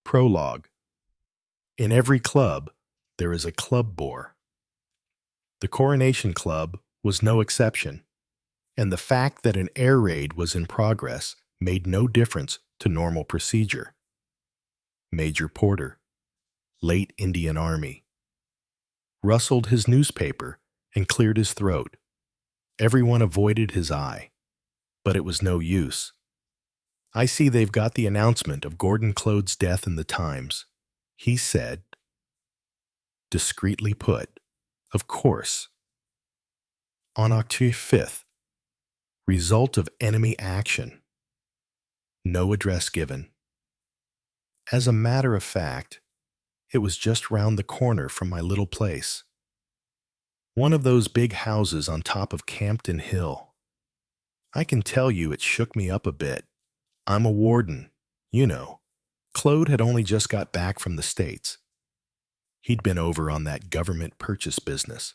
Prologue. In every club, there is a club bore. The Coronation Club was no exception, and the fact that an air raid was in progress made no difference to normal procedure. Major Porter, late Indian Army, rustled his newspaper and cleared his throat. Everyone avoided his eye, but it was no use. I see they've got the announcement of Gordon Clode's death in the Times. He said, discreetly put, of course. On October 5th, result of enemy action. No address given. As a matter of fact, it was just round the corner from my little place. One of those big houses on top of Campden Hill. I can tell you it shook me up a bit. I'm a warden, you know. Claude had only just got back from the States. He'd been over on that government purchase business.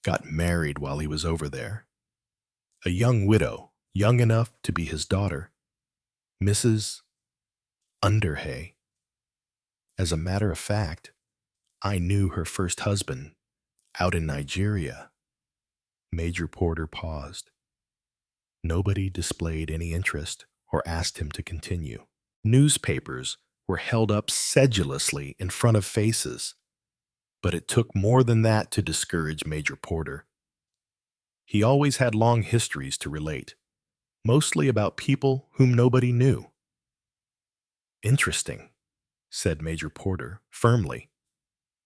Got married while he was over there. A young widow, young enough to be his daughter, Mrs. Underhay. As a matter of fact, I knew her first husband out in Nigeria. Major Porter paused. Nobody displayed any interest or asked him to continue. Newspapers were held up sedulously in front of faces, but it took more than that to discourage Major Porter. He always had long histories to relate, mostly about people whom nobody knew. Interesting, said Major Porter firmly,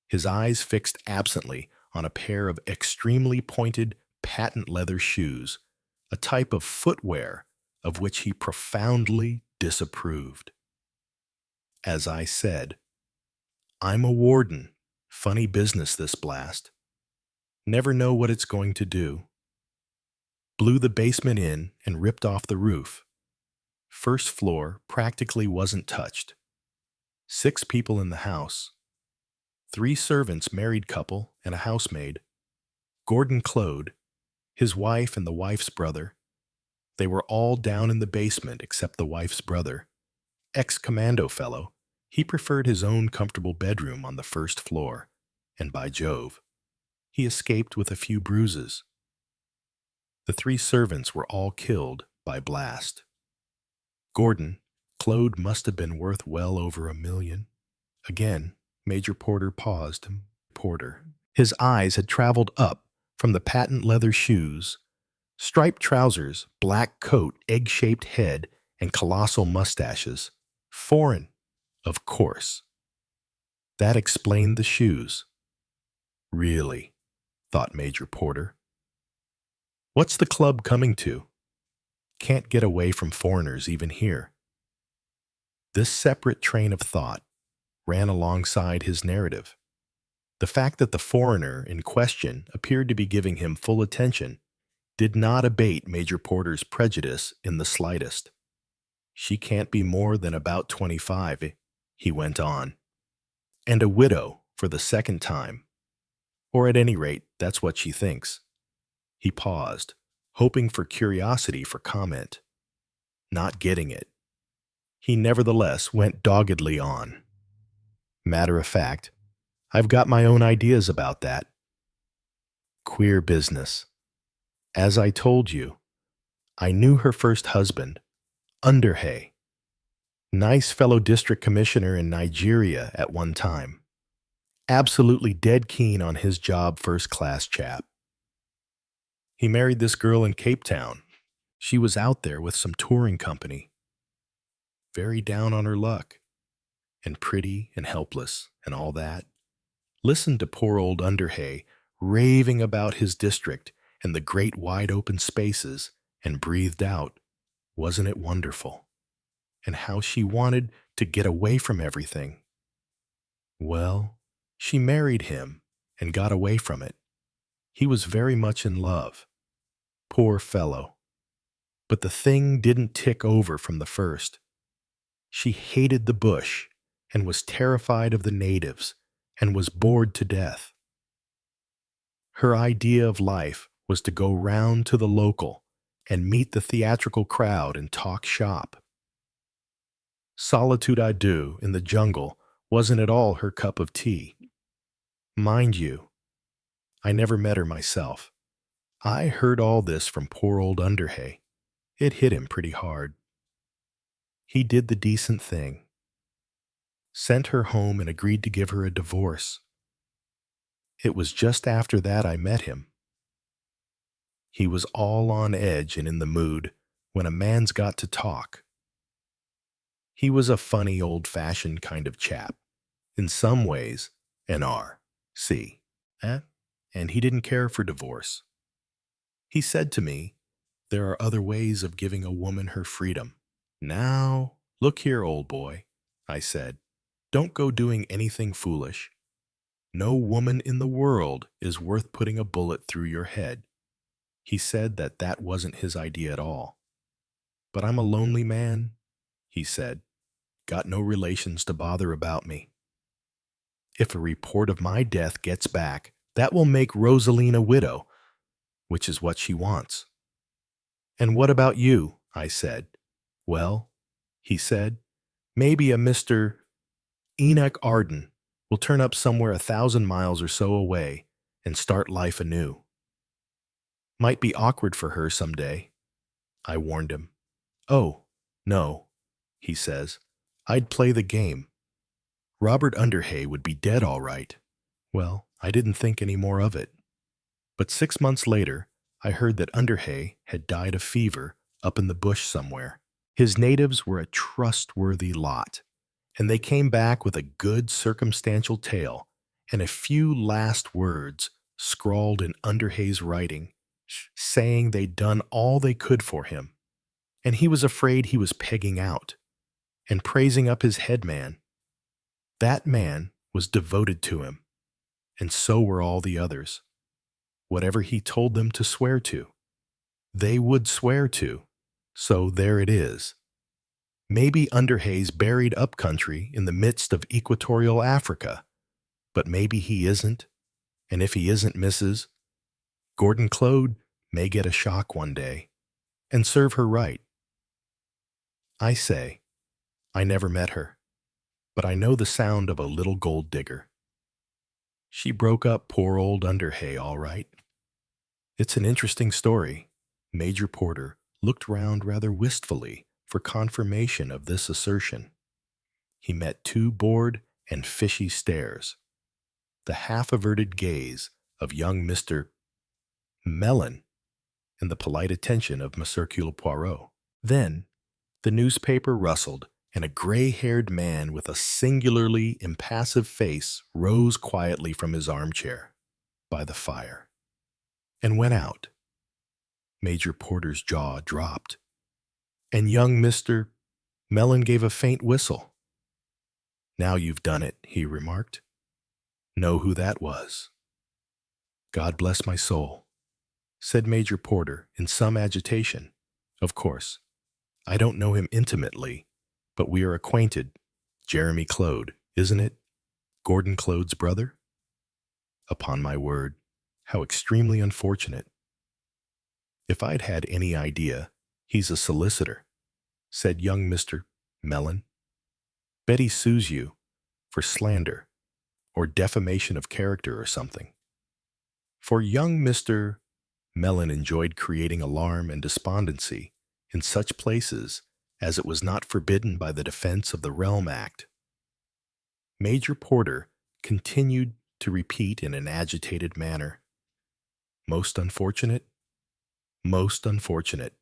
his eyes fixed absently on a pair of extremely pointed patent leather shoes, a type of footwear of which he profoundly disapproved. As I said, I'm a warden. Funny business, this blast. Never know what it's going to do. Blew the basement in and ripped off the roof. First floor practically wasn't touched. 6 people in the house. 3 servants, married couple, and a housemaid. Gordon Claude, his wife and the wife's brother. They were all down in the basement except the wife's brother. Ex-commando fellow. He preferred his own comfortable bedroom on the first floor, and by Jove, he escaped with a few bruises. The 3 servants were all killed by blast. Gordon, Claude must have been worth well over $1 million. Again, Major Porter paused. Porter. His eyes had traveled up from the patent leather shoes, striped trousers, black coat, egg-shaped head, and colossal mustaches. Foreign, of course. That explained the shoes. Really, thought Major Porter. What's the club coming to? Can't get away from foreigners even here. This separate train of thought ran alongside his narrative. The fact that the foreigner in question appeared to be giving him full attention did not abate Major Porter's prejudice in the slightest. She can't be more than about 25, he went on, and a widow for the second time. Or at any rate, that's what she thinks. He paused, hoping for curiosity for comment. Not getting it. He nevertheless went doggedly on. Matter of fact, I've got my own ideas about that. Queer business. As I told you, I knew her first husband, Underhay. Nice fellow district commissioner in Nigeria at one time. Absolutely dead keen on his job, first-class chap. He married this girl in Cape Town. She was out there with some touring company. Very down on her luck. And pretty and helpless and all that. Listened to poor old Underhay raving about his district and the great wide open spaces and breathed out, wasn't it wonderful? And how she wanted to get away from everything. Well, she married him and got away from it. He was very much in love. Poor fellow. But the thing didn't tick over from the first. She hated the bush and was terrified of the natives and was bored to death. Her idea of life was to go round to the local and meet the theatrical crowd and talk shop. Solitude I do in the jungle wasn't at all her cup of tea. Mind you, I never met her myself. I heard all this from poor old Underhay. It hit him pretty hard. He did the decent thing. Sent her home and agreed to give her a divorce. It was just after that I met him. He was all on edge and in the mood when a man's got to talk. He was a funny, old-fashioned kind of chap. In some ways, an R.C. And he didn't care for divorce. He said to me, "There are other ways of giving a woman her freedom." "Now, look here, old boy," I said, "don't go doing anything foolish. No woman in the world is worth putting a bullet through your head." He said that wasn't his idea at all. "But I'm a lonely man," he said. "Got no relations to bother about me. If a report of my death gets back, that will make Rosaline a widow, which is what she wants." "And what about you?" I said. "Well," he said, "maybe a Mr. Enoch Arden will turn up somewhere 1,000 miles or so away and start life anew. Might be awkward for her some day." I warned him. "Oh, no," he says. "I'd play the game. Robert Underhay would be dead all right." Well, I didn't think any more of it. But 6 months later, I heard that Underhay had died of fever up in the bush somewhere. His natives were a trustworthy lot, and they came back with a good circumstantial tale and a few last words scrawled in Underhay's writing, saying they'd done all they could for him, and he was afraid he was pegging out, and praising up his head man. That man was devoted to him, and so were all the others. Whatever he told them to swear to, they would swear to. So there it is. Maybe Underhay's buried up country in the midst of equatorial Africa, but maybe he isn't, and if he isn't, Mrs. Gordon Clode may get a shock one day, and serve her right. I say, I never met her, but I know the sound of a little gold digger. She broke up poor old Underhay, all right. It's an interesting story. Major Porter looked round rather wistfully for confirmation of this assertion. He met 2 bored and fishy stares, the half-averted gaze of young Mr. Mellon and the polite attention of Monsieur Hercule Poirot. Then the newspaper rustled, and a gray-haired man with a singularly impassive face rose quietly from his armchair by the fire and went out. Major Porter's jaw dropped, and young Mr. Mellon gave a faint whistle. "Now you've done it," he remarked. "Know who that was?" "God bless my soul," said Major Porter in some agitation. "Of course, I don't know him intimately, but we are acquainted. Jeremy Clode, isn't it? Gordon Clode's brother?" "Upon my word, how extremely unfortunate." "If I'd had any idea, he's a solicitor," said young Mr. Mellon. "Bet he sues you for slander or defamation of character or something." For young Mr. Mellon enjoyed creating alarm and despondency in such places as it was not forbidden by the Defense of the Realm Act. Major Porter continued to repeat in an agitated manner, "Most unfortunate, most unfortunate."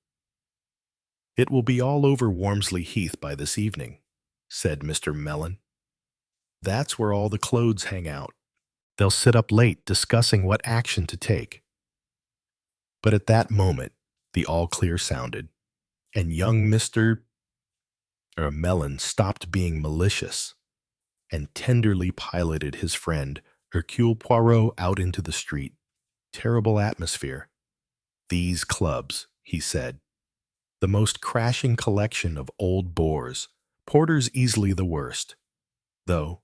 "It will be all over Wormsley Heath by this evening," said Mr. Mellon. "That's where all the Clodes hang out. They'll sit up late discussing what action to take." But at that moment, the all-clear sounded, and young Mr. Mellon stopped being malicious and tenderly piloted his friend Hercule Poirot out into the street. "Terrible atmosphere. These clubs," he said. "The most crashing collection of old bores. Porter's easily the worst, though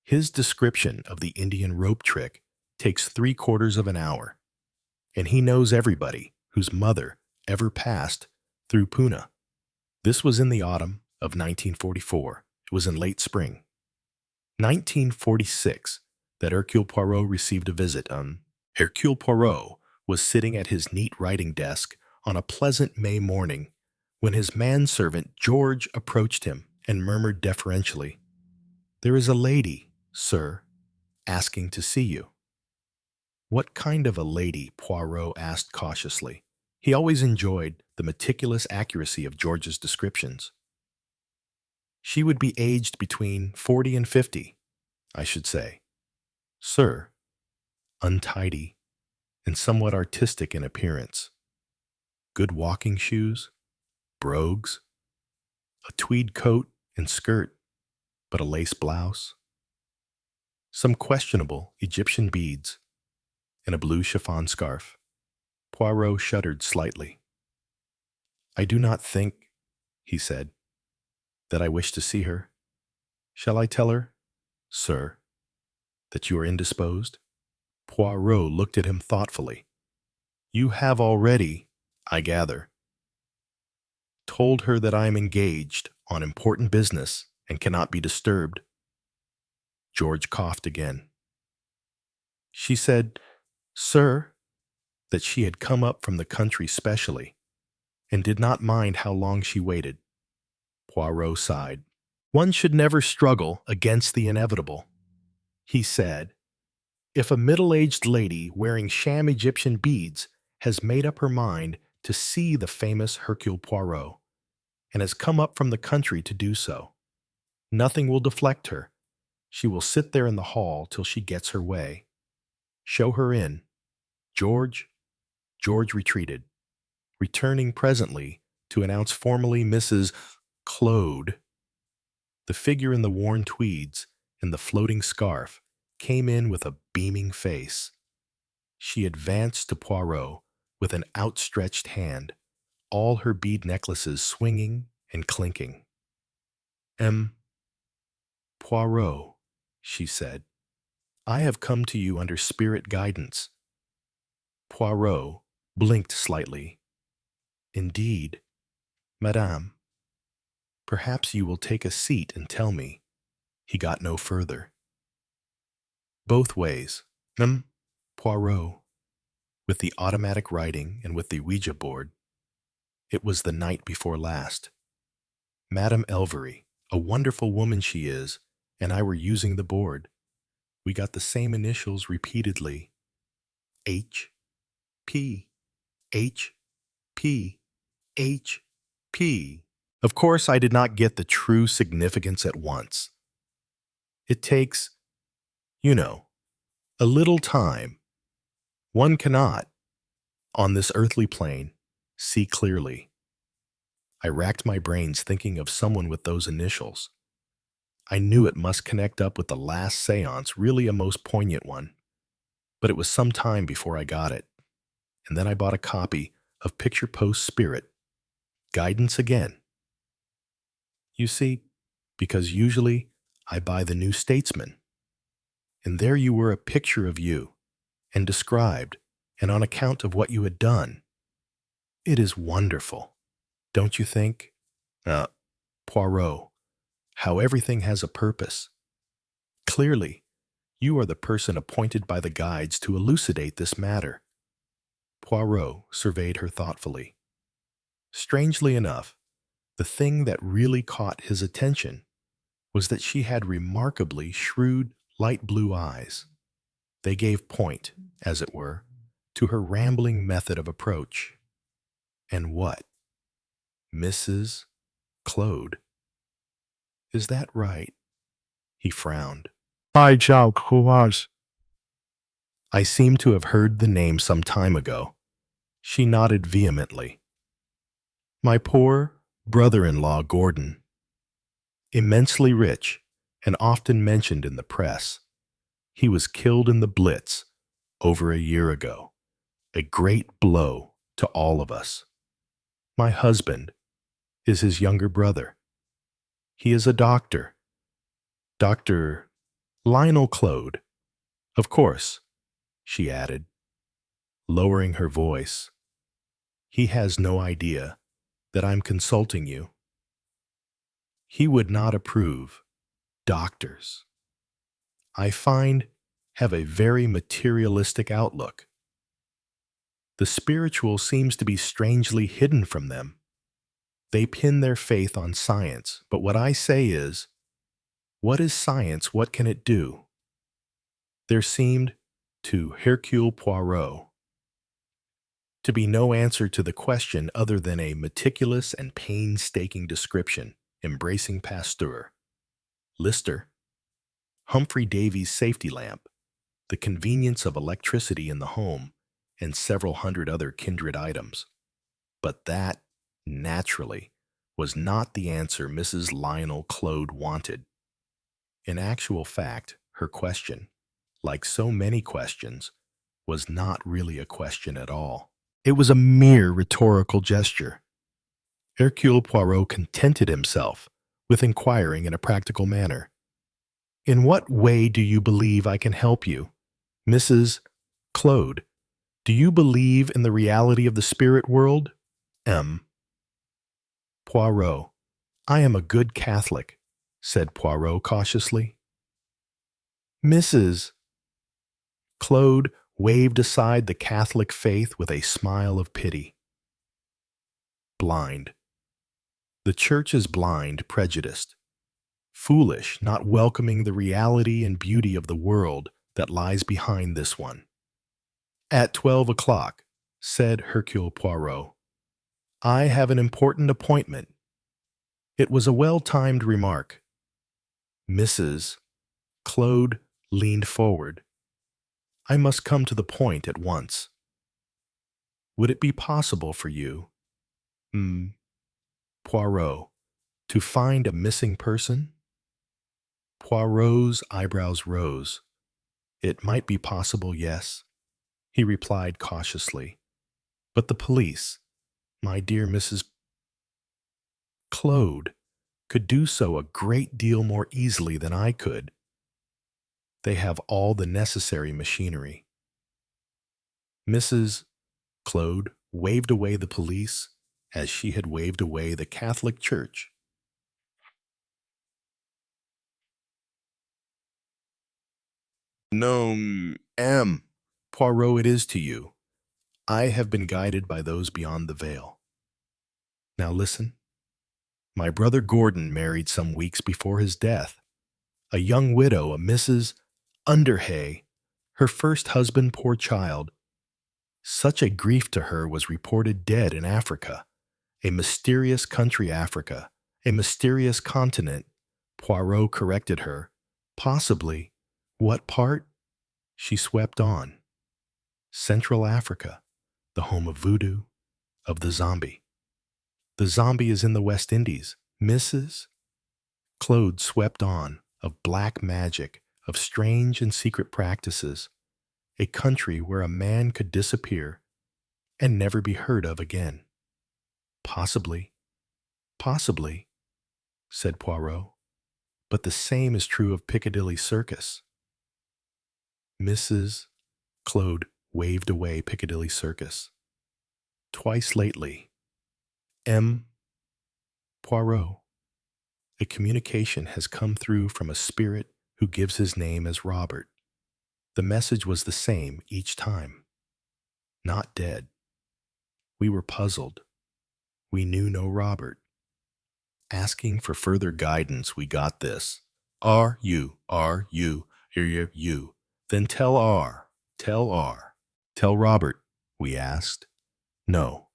his description of the Indian rope trick takes 3/4 of an hour, and he knows everybody whose mother ever passed through Puna." This was in the autumn of 1944. It was in late spring. 1946 that Hercule Poirot received a visit. Hercule Poirot was sitting at his neat writing desk on a pleasant May morning when his manservant George approached him and murmured deferentially, "There is a lady, sir, asking to see you." "What kind of a lady?" Poirot asked cautiously. He always enjoyed the meticulous accuracy of George's descriptions. "She would be aged between 40 and 50, I should say. Sir, untidy and somewhat artistic in appearance. Good walking shoes, brogues, a tweed coat and skirt, but a lace blouse, some questionable Egyptian beads, and a blue chiffon scarf." Poirot shuddered slightly. "I do not think," he said, "that I wish to see her. Shall I tell her, sir, that you are indisposed?" Poirot looked at him thoughtfully. "You have already, I gather, told her that I am engaged on important business and cannot be disturbed." George coughed again. "She said, sir, that she had come up from the country specially, and did not mind how long she waited." Poirot sighed. "One should never struggle against the inevitable," he said. "If a middle-aged lady wearing sham Egyptian beads has made up her mind to see the famous Hercule Poirot, and has come up from the country to do so, nothing will deflect her. She will sit there in the hall till she gets her way. Show her in. George." George retreated, returning presently to announce formally Mrs. Claude. The figure in the worn tweeds and the floating scarf came in with a beaming face. She advanced to Poirot with an outstretched hand, all her bead necklaces swinging and clinking. Poirot," she said, "I have come to you under spirit guidance." Poirot blinked slightly. "Indeed, madame. Perhaps you will take a seat and tell me." He got no further. "Both ways. Poirot, with the automatic writing and with the Ouija board. It was the night before last. Madame Elvery, a wonderful woman she is, and I were using the board. We got the same initials repeatedly. H, P, H, P, H, P. Of course, I did not get the true significance at once. It takes, you know, a little time. One cannot, on this earthly plane, see clearly. I racked my brains thinking of someone with those initials. I knew it must connect up with the last seance, really a most poignant one. But it was some time before I got it. And then I bought a copy of Picture Post Spirit. Guidance again. You see, because usually I buy the New Statesman. And there you were, a picture of you, and described, and on account of what you had done. It is wonderful, don't you think? Poirot, how everything has a purpose. Clearly, you are the person appointed by the guides to elucidate this matter." Poirot surveyed her thoughtfully. Strangely enough, the thing that really caught his attention was that she had remarkably shrewd, light blue eyes. They gave point, as it were, to her rambling method of approach. "And what? Mrs. Claude. Is that right?" He frowned. "By Jove, who was?" "I seem to have heard the name some time ago." She nodded vehemently. "My poor brother-in-law, Gordon. Immensely rich and often mentioned in the press. He was killed in the Blitz over a year ago. A great blow to all of us. My husband is his younger brother. He is a doctor. Dr. Lionel Claude. Of course," she added, lowering her voice, "he has no idea that I'm consulting you." He would not approve. Doctors, I find, have a very materialistic outlook. The spiritual seems to be strangely hidden from them. They pin their faith on science, but what I say is, what is science? What can it do? There seemed, to Hercule Poirot, to be no answer to the question other than a meticulous and painstaking description embracing Pasteur, Lister, Humphrey Davy's safety lamp, the convenience of electricity in the home, and several hundred other kindred items. But that, naturally, was not the answer Mrs. Lionel Claude wanted. In actual fact, her question, like so many questions, was not really a question at all. It was a mere rhetorical gesture. Hercule Poirot contented himself with inquiring in a practical manner, "In what way do you believe I can help you? Mrs. Claude, do you believe in the reality of the spirit world?" M. Poirot, "I am a good Catholic," said Poirot cautiously. Mrs. Claude waved aside the Catholic faith with a smile of pity. Blind. The Church is blind, prejudiced, foolish, not welcoming the reality and beauty of the world that lies behind this one. "At 12 o'clock, said Hercule Poirot, "I have an important appointment." It was a well-timed remark. Mrs. Claude leaned forward. "I must come to the point at once. Would it be possible for you, Poirot, to find a missing person?" Poirot's eyebrows rose. "It might be possible, yes," he replied cautiously. "But the police, my dear Mrs. Claude, could do so a great deal more easily than I could. They have all the necessary machinery." Mrs. Claude waved away the police as she had waved away the Catholic Church. "No, M. Poirot it is to you. I have been guided by those beyond the veil. Now listen. My brother Gordon married some weeks before his death. A young widow, a Mrs. Underhay, her first husband, poor child. Such a grief to her, was reported dead in Africa. A mysterious country, Africa. A mysterious continent. Poirot corrected her. Possibly. What part? She swept on. Central Africa, the home of voodoo, of the zombie. The zombie is in the West Indies. Mrs. Claude swept on, of black magic, of strange and secret practices, a country where a man could disappear and never be heard of again. Possibly, possibly, said Poirot, but the same is true of Piccadilly Circus. Mrs. Claude waved away Piccadilly Circus. Twice lately, M. Poirot, a communication has come through from a spirit who gives his name as Robert. The message was the same each time. Not dead. We were puzzled. We knew no Robert. Asking for further guidance, we got this. R, you, you. Then tell R, tell R. Tell Robert, we asked. No.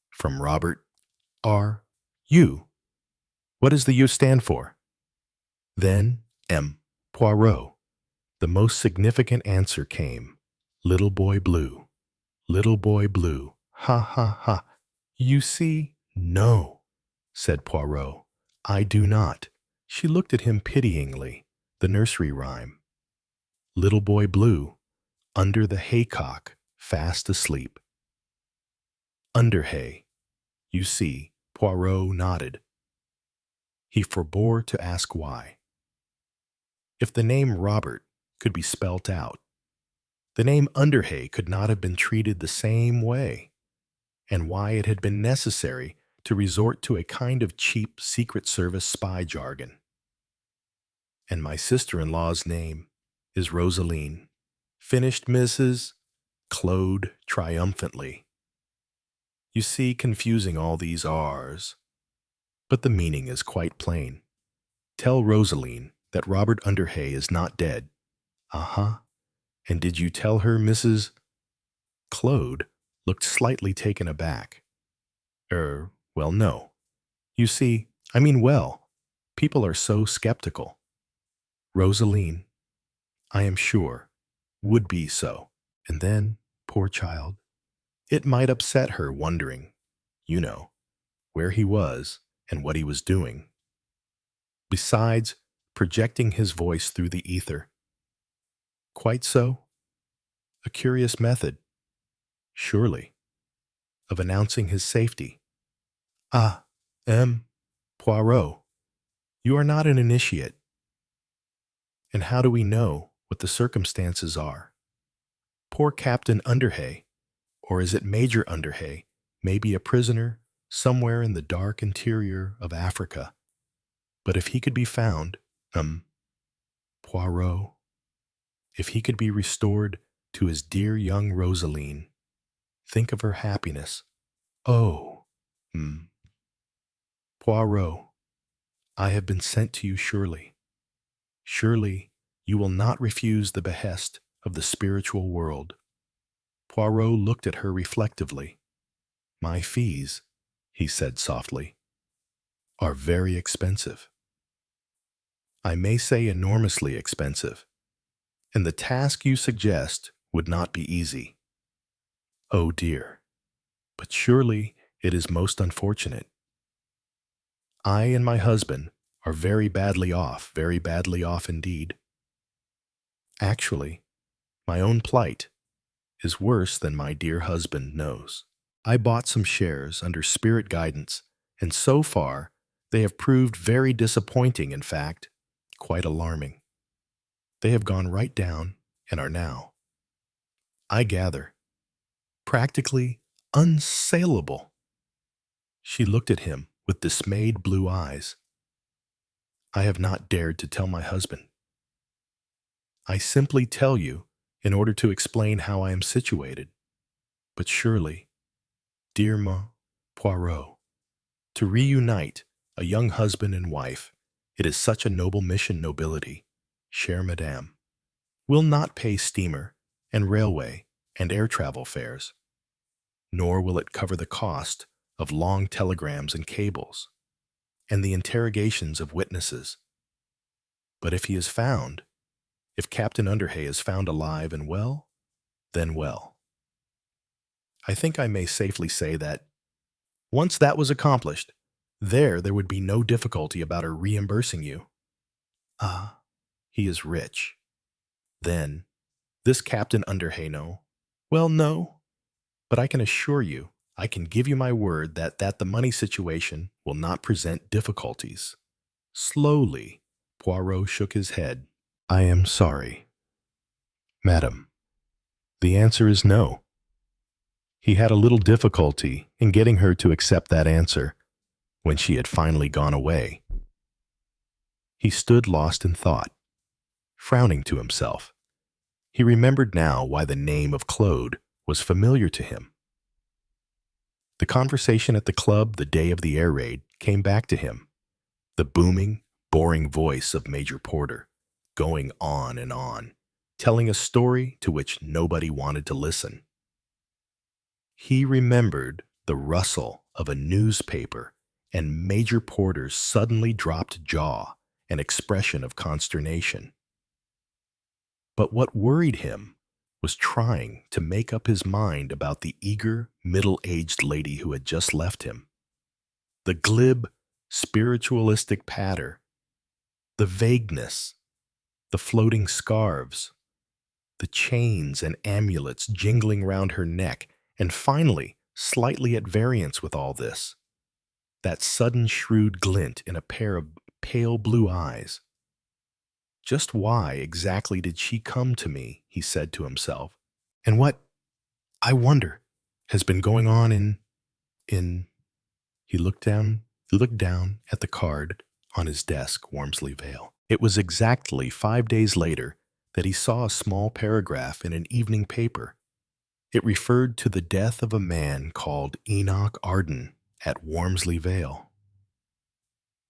From Robert, R, you. What does the U stand for? Then M. Poirot. The most significant answer came. Little boy blue. Little boy blue. Ha ha ha. You see? No, said Poirot. I do not. She looked at him pityingly. The nursery rhyme. Little boy blue, under the haycock, fast asleep. Under hay. You see, Poirot nodded. He forbore to ask why. If the name Robert could be spelt out, the name Underhay could not have been treated the same way, and why it had been necessary to resort to a kind of cheap Secret Service spy jargon. And my sister-in-law's name is Rosaline, finished Mrs. Claude triumphantly. You see, confusing all these R's, but the meaning is quite plain. Tell Rosaline that Robert Underhay is not dead. Uh-huh. And did you tell her, Mrs. Claude looked slightly taken aback. Well, no. You see, well, people are so skeptical. Rosaline, I am sure, would be so. And then, poor child, it might upset her wondering, where he was and what he was doing. Besides, projecting his voice through the ether. Quite so. A curious method, surely, of announcing his safety. Ah, Poirot, you are not an initiate. And how do we know what the circumstances are? Poor Captain Underhay, or is it Major Underhay, may be a prisoner somewhere in the dark interior of Africa. But if he could be found, Poirot, if he could be restored to his dear young Rosaline, think of her happiness. Oh, Poirot, I have been sent to you surely. Surely you will not refuse the behest of the spiritual world. Poirot looked at her reflectively. My fees, he said softly, are very expensive. I may say enormously expensive, and the task you suggest would not be easy. Oh dear, but surely it is most unfortunate. I and my husband are very badly off indeed. Actually, my own plight is worse than my dear husband knows. I bought some shares under Spirit guidance, and so far they have proved very disappointing, in fact, quite alarming. They have gone right down and are now, I gather, practically unsaleable. She looked at him with dismayed blue eyes. I have not dared to tell my husband. I simply tell you in order to explain how I am situated. But surely, dear Poirot, to reunite a young husband and wife, it is such a noble mission, nobility, chère madame, will not pay steamer and railway and air travel fares, nor will it cover the cost of long telegrams and cables, and the interrogations of witnesses. But if he is found, if Captain Underhay is found alive and well, then well. I think I may safely say that, once that was accomplished, there would be no difficulty about her reimbursing you. Ah, he is rich. Then, this Captain Underhay, no? Well, no. But I can assure you, I can give you my word that the money situation will not present difficulties. Slowly, Poirot shook his head. I am sorry. Madam, the answer is no. He had a little difficulty in getting her to accept that answer when she had finally gone away. He stood lost in thought, frowning to himself. He remembered now why the name of Claude was familiar to him. The conversation at the club the day of the air raid came back to him. The booming, boring voice of Major Porter, going on and on, telling a story to which nobody wanted to listen. He remembered the rustle of a newspaper and Major Porter's suddenly dropped jaw and expression of consternation. But what worried him was trying to make up his mind about the eager, middle-aged lady who had just left him. The glib, spiritualistic patter, the vagueness, the floating scarves, the chains and amulets jingling round her neck, and finally, slightly at variance with all this, that sudden shrewd glint in a pair of pale blue eyes. Just why exactly did she come to me, he said to himself, and what, I wonder, has been going on in... He looked down at the card on his desk, Wormsley Vale. It was exactly 5 days later that he saw a small paragraph in an evening paper. It referred to the death of a man called Enoch Arden at Wormsley Vale,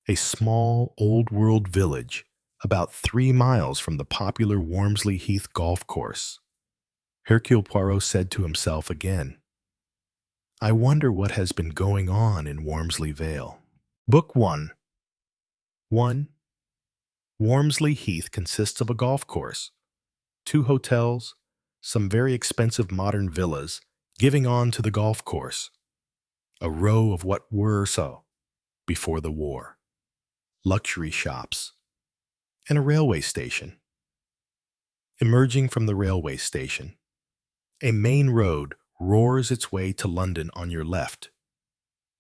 a small old-world village about 3 miles from the popular Wormsley Heath golf course. Hercule Poirot said to himself again, "I wonder what has been going on in Wormsley Vale." Book 1. 1. Wormsley Heath consists of a golf course, 2 hotels, some very expensive modern villas giving on to the golf course, a row of what were so before the war, luxury shops, and a railway station. Emerging from the railway station, a main road roars its way to London on your left.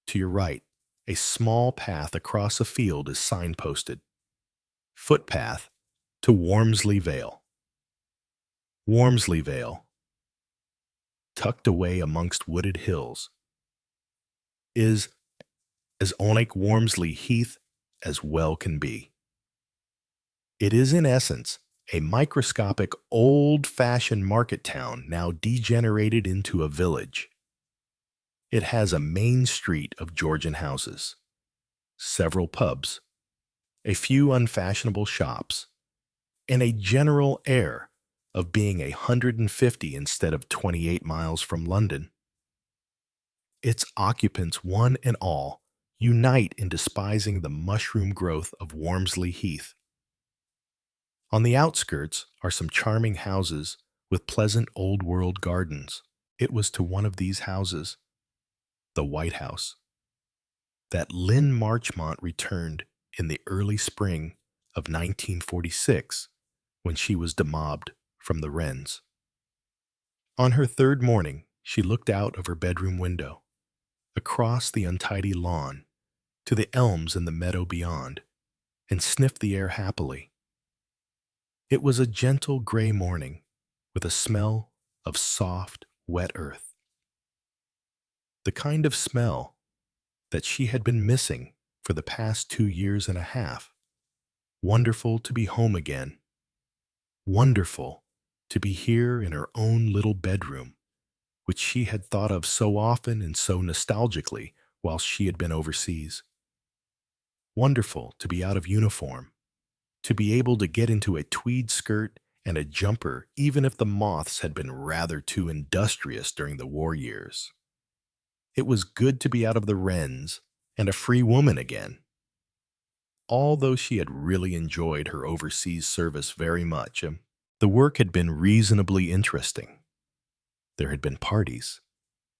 To your right, a small path across a field is signposted. Footpath to Wormsley Vale. Wormsley Vale, tucked away amongst wooded hills, is as unlike Wormsley Heath as well can be. It is in essence a microscopic old-fashioned market town now degenerated into a village. It has a main street of Georgian houses, several pubs, a few unfashionable shops, and a general air of being 150 instead of 28 miles from London. Its occupants, one and all, unite in despising the mushroom growth of Wormsley Heath. On the outskirts are some charming houses with pleasant old-world gardens. It was to one of these houses, the White House, that Lynn Marchmont returned in the early spring of 1946 when she was demobbed from the Wrens. On her 3rd morning, she looked out of her bedroom window, across the untidy lawn, to the elms in the meadow beyond, and sniffed the air happily. It was a gentle gray morning, with a smell of soft, wet earth. The kind of smell that she had been missing for the past 2 years and a half. Wonderful to be home again. Wonderful to be here in her own little bedroom, which she had thought of so often and so nostalgically while she had been overseas. Wonderful to be out of uniform, to be able to get into a tweed skirt and a jumper even if the moths had been rather too industrious during the war years. It was good to be out of the Wrens and a free woman again. Although she had really enjoyed her overseas service very much, the work had been reasonably interesting. There had been parties,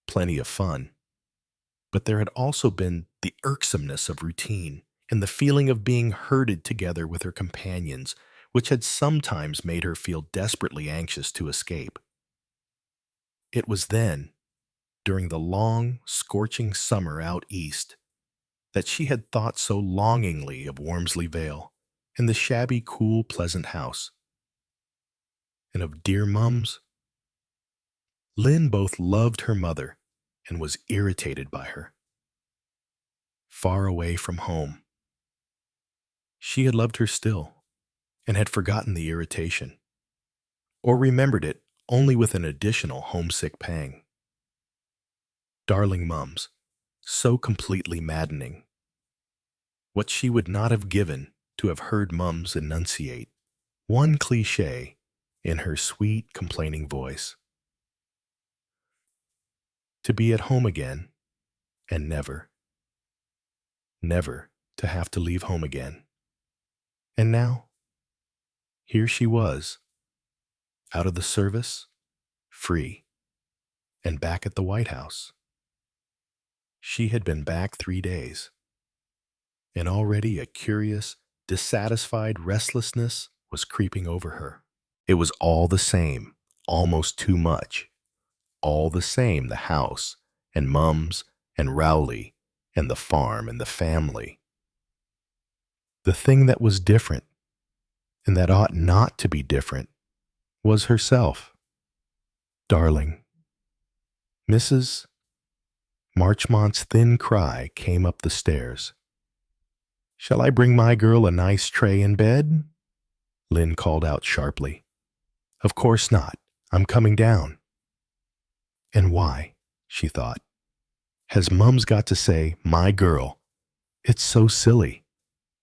plenty of fun, but there had also been the irksomeness of routine and the feeling of being herded together with her companions, which had sometimes made her feel desperately anxious to escape. It was then, during the long, scorching summer out east, that she had thought so longingly of Wormsley Vale and the shabby, cool, pleasant house, and of dear Mums. Lynn both loved her mother and was irritated by her. Far away from home, she had loved her still and had forgotten the irritation, or remembered it only with an additional homesick pang. Darling Mums, so completely maddening. What she would not have given to have heard Mums enunciate one cliché in her sweet, complaining voice. To be at home again, and never, never to have to leave home again. And now, here she was, out of the service, free, and back at the White House. She had been back 3 days, and already a curious, dissatisfied restlessness was creeping over her. It was all the same, almost too much. All the same, the house, and Mums, and Rowley, and the farm, and the family. The thing that was different, and that ought not to be different, was herself. Darling, Mrs. Marchmont's thin cry came up the stairs. "Shall I bring my girl a nice tray in bed?" Lynn called out sharply. "Of course not. I'm coming down." And why, she thought, has Mum's got to say, "my girl"? It's so silly.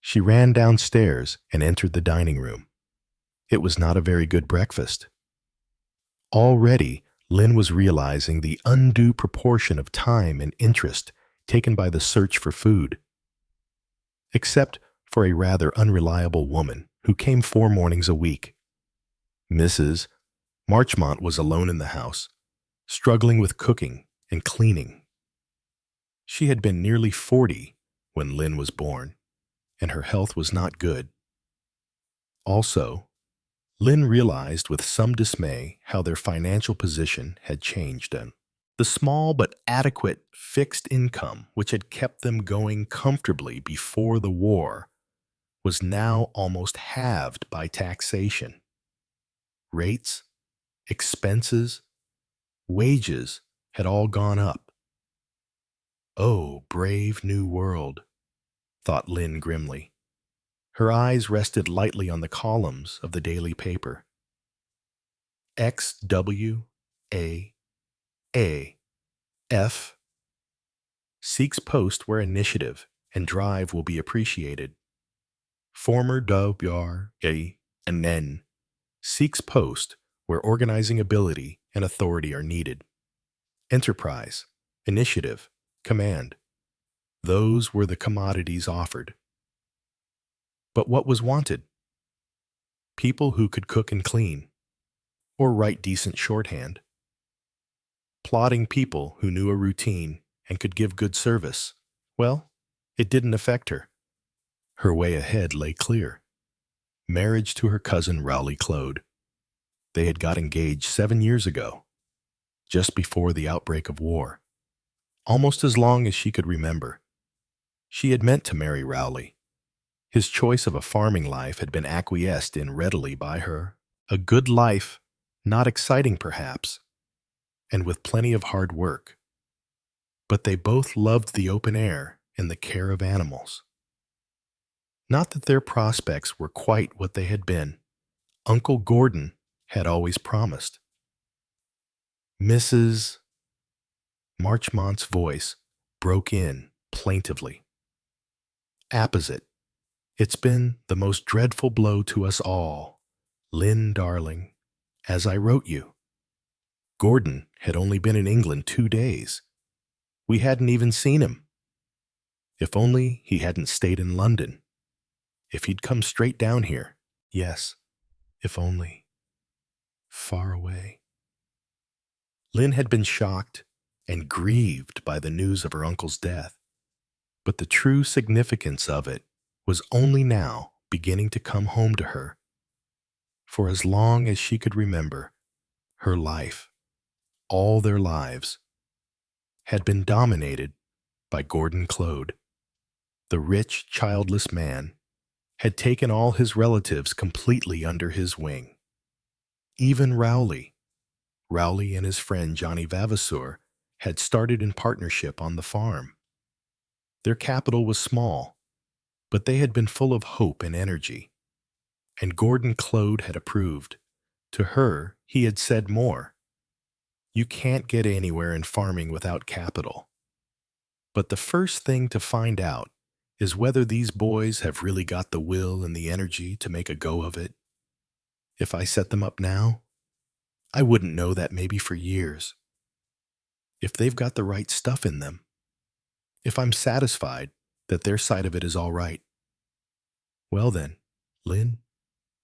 She ran downstairs and entered the dining room. It was not a very good breakfast. Already, Lynn was realizing the undue proportion of time and interest taken by the search for food. Except for a rather unreliable woman who came 4 mornings a week. Mrs. Marchmont was alone in the house, struggling with cooking and cleaning. She had been nearly 40 when Lynn was born, and her health was not good. Also, Lynn realized with some dismay how their financial position had changed. And the small but adequate fixed income which had kept them going comfortably before the war was now almost halved by taxation. Rates, expenses, wages had all gone up. "Oh, brave new world," thought Lynn grimly. Her eyes rested lightly on the columns of the daily paper. XWAAF seeks post where initiative and drive will be appreciated. Former WRANN seeks post where organizing ability and authority are needed. Enterprise, initiative, command. Those were the commodities offered. But what was wanted? People who could cook and clean, or write decent shorthand. Plodding people who knew a routine and could give good service. Well, it didn't affect her. Her way ahead lay clear. Marriage to her cousin Rowley Clode. They had got engaged 7 years ago, just before the outbreak of war. Almost as long as she could remember. She had meant to marry Rowley. His choice of a farming life had been acquiesced in readily by her. A good life, not exciting perhaps, and with plenty of hard work. But they both loved the open air and the care of animals. Not that their prospects were quite what they had been. Uncle Gordon had always promised. Mrs. Marchmont's voice broke in plaintively. Apposite. It's been the most dreadful blow to us all, Lynn darling, as I wrote you. Gordon had only been in England 2 days. We hadn't even seen him. If only he hadn't stayed in London. If he'd come straight down here. Yes, if only. Far away. Lynn had been shocked and grieved by the news of her uncle's death, but the true significance of it was only now beginning to come home to her. For as long as she could remember, her life, all their lives, had been dominated by Gordon Clode. The rich, childless man had taken all his relatives completely under his wing. Even Rowley and his friend Johnny Vavasour had started in partnership on the farm. Their capital was small, but they had been full of hope and energy. And Gordon Clode had approved. To her, he had said more. You can't get anywhere in farming without capital. But the first thing to find out is whether these boys have really got the will and the energy to make a go of it. If I set them up now, I wouldn't know that maybe for years. If they've got the right stuff in them. If I'm satisfied that their side of it is all right. Well then, Lynn,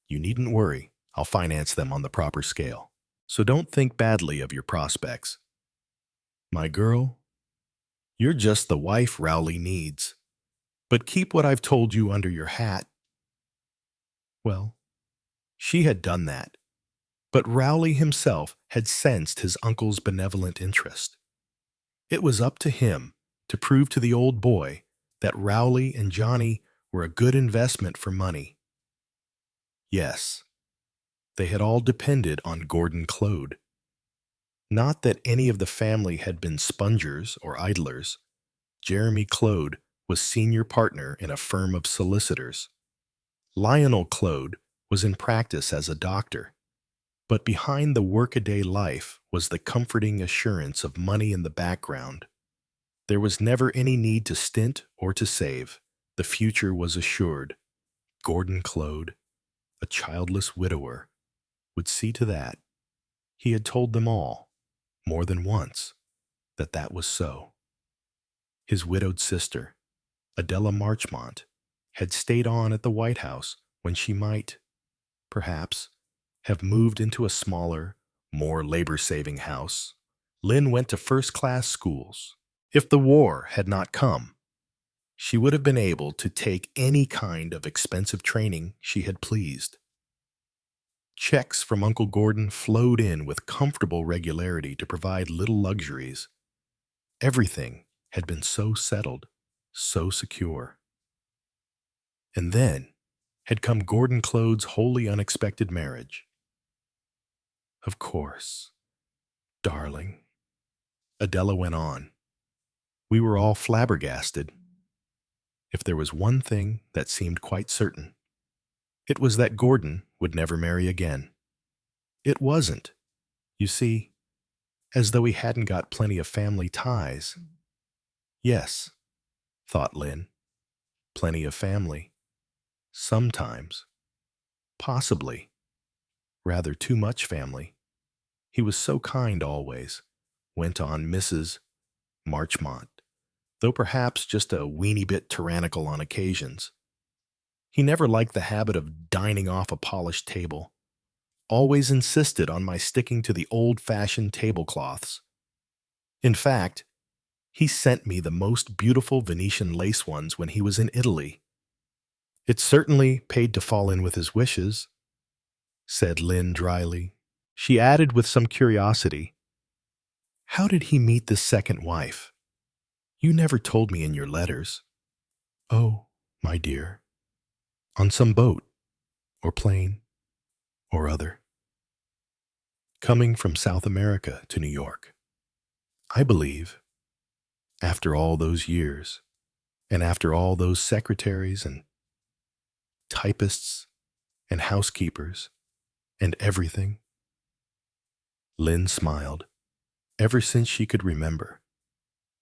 you needn't worry. I'll finance them on the proper scale. So don't think badly of your prospects. My girl, you're just the wife Rowley needs. But keep what I've told you under your hat. Well, she had done that. But Rowley himself had sensed his uncle's benevolent interest. It was up to him to prove to the old boy that Rowley and Johnny were a good investment for money. Yes, they had all depended on Gordon Clode. Not that any of the family had been spongers or idlers. Jeremy Claude was senior partner in a firm of solicitors. Lionel Claude was in practice as a doctor. But behind the workaday life was the comforting assurance of money in the background. There was never any need to stint or to save. The future was assured. Gordon Claude, a childless widower, would see to that. He had told them all, more than once, that that was so. His widowed sister, Adela Marchmont, had stayed on at the White House when she might, perhaps, have moved into a smaller, more labor-saving house. Lynn went to first-class schools. If the war had not come, she would have been able to take any kind of expensive training she had pleased. Checks from Uncle Gordon flowed in with comfortable regularity to provide little luxuries. Everything had been so settled, so secure. And then had come Gordon Claude's wholly unexpected marriage. Of course, darling, Adela went on. We were all flabbergasted. If there was one thing that seemed quite certain, it was that Gordon would never marry again. It wasn't, you see, as though he hadn't got plenty of family ties. Yes, thought Lynn, plenty of family. Sometimes. Possibly. Rather too much family. He was so kind always, went on Mrs. Marchmont, though perhaps just a weeny bit tyrannical on occasions. He never liked the habit of dining off a polished table, always insisted on my sticking to the old-fashioned tablecloths. In fact, he sent me the most beautiful Venetian lace ones when he was in Italy. It certainly paid to fall in with his wishes, said Lynn dryly. She added with some curiosity, How did he meet this second wife? You never told me in your letters. Oh, my dear, on some boat, or plane, or other. Coming from South America to New York. I believe, after all those years, and after all those secretaries and typists and housekeepers and everything. Lynn smiled. Ever since she could remember,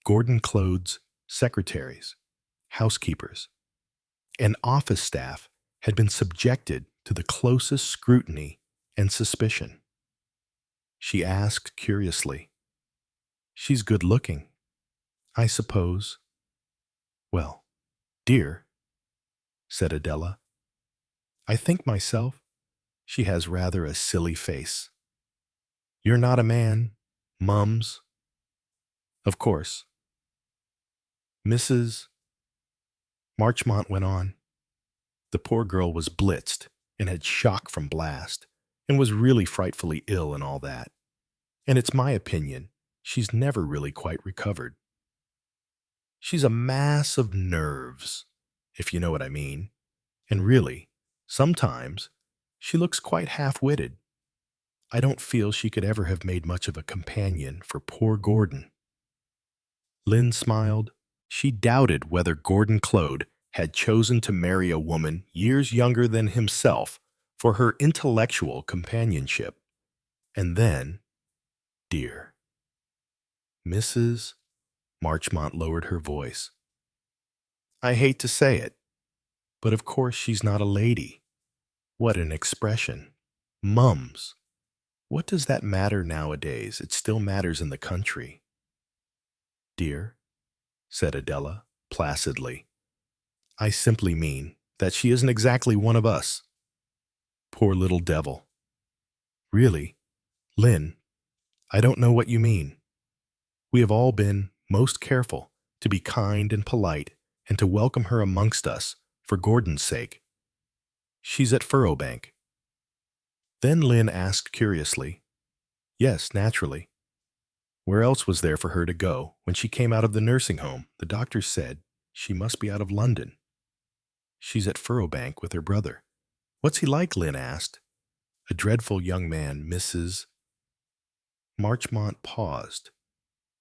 Gordon Claude's secretaries, housekeepers, and office staff had been subjected to the closest scrutiny and suspicion. She asked curiously, She's good-looking, I suppose. Well, dear, said Adela, I think myself she has rather a silly face. You're not a man, Mums. Of course. Mrs. Marchmont went on. The poor girl was blitzed and had shock from blast and was really frightfully ill and all that. And it's my opinion she's never really quite recovered. She's a mass of nerves, if you know what I mean. And really, sometimes, she looks quite half-witted. I don't feel she could ever have made much of a companion for poor Gordon. Lynn smiled. She doubted whether Gordon Claude had chosen to marry a woman years younger than himself for her intellectual companionship. And then, dear, Mrs. Marchmont lowered her voice. I hate to say it, but of course she's not a lady. What an expression. Mums. What does that matter nowadays? It still matters in the country. Dear, said Adela, placidly, I simply mean that she isn't exactly one of us. Poor little devil. Really, Lynn, I don't know what you mean. We have all been most careful to be kind and polite and to welcome her amongst us for Gordon's sake. She's at Furrowbank. Then Lynn asked curiously, Yes, naturally. Where else was there for her to go when she came out of the nursing home? The doctor said she must be out of London. She's at Furrowbank with her brother. What's he like? Lynn asked. A dreadful young man, Mrs. Marchmont paused,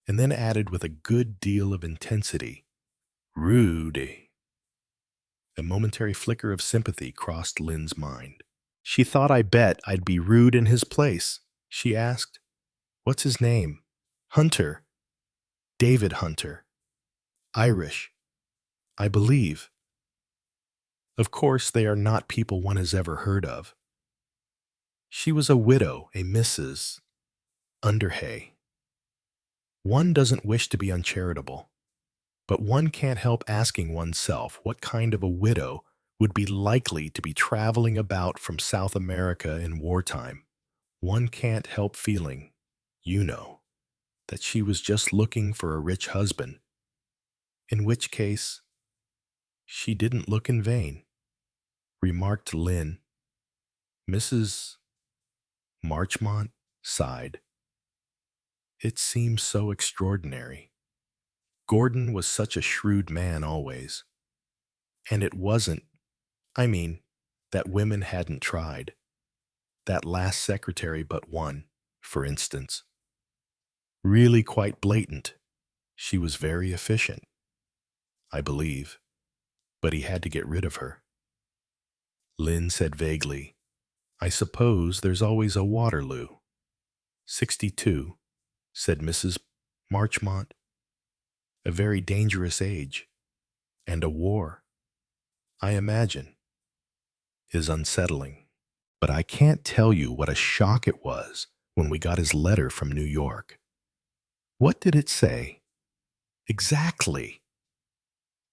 and then added with a good deal of intensity, "Rudy." A momentary flicker of sympathy crossed Lynn's mind. "She thought I bet I'd be rude in his place," she asked. "What's his name?" "Hunter. David Hunter. Irish, I believe." Of course, they are not people one has ever heard of. She was a widow, a Mrs. Underhay. One doesn't wish to be uncharitable, but one can't help asking oneself what kind of a widow would be likely to be traveling about from South America in wartime. One can't help feeling, you know, that she was just looking for a rich husband, in which case she didn't look in vain, remarked Lynn. Mrs. Marchmont sighed. It seems so extraordinary. Gordon was such a shrewd man always. And it wasn't, I mean, that women hadn't tried. That last secretary but one, for instance. Really quite blatant. She was very efficient, I believe, but he had to get rid of her. Lynn said vaguely, "I suppose there's always a Waterloo." 62, said Mrs. Marchmont. A very dangerous age, and a war, I imagine, is unsettling. But I can't tell you what a shock it was when we got his letter from New York. What did it say? Exactly.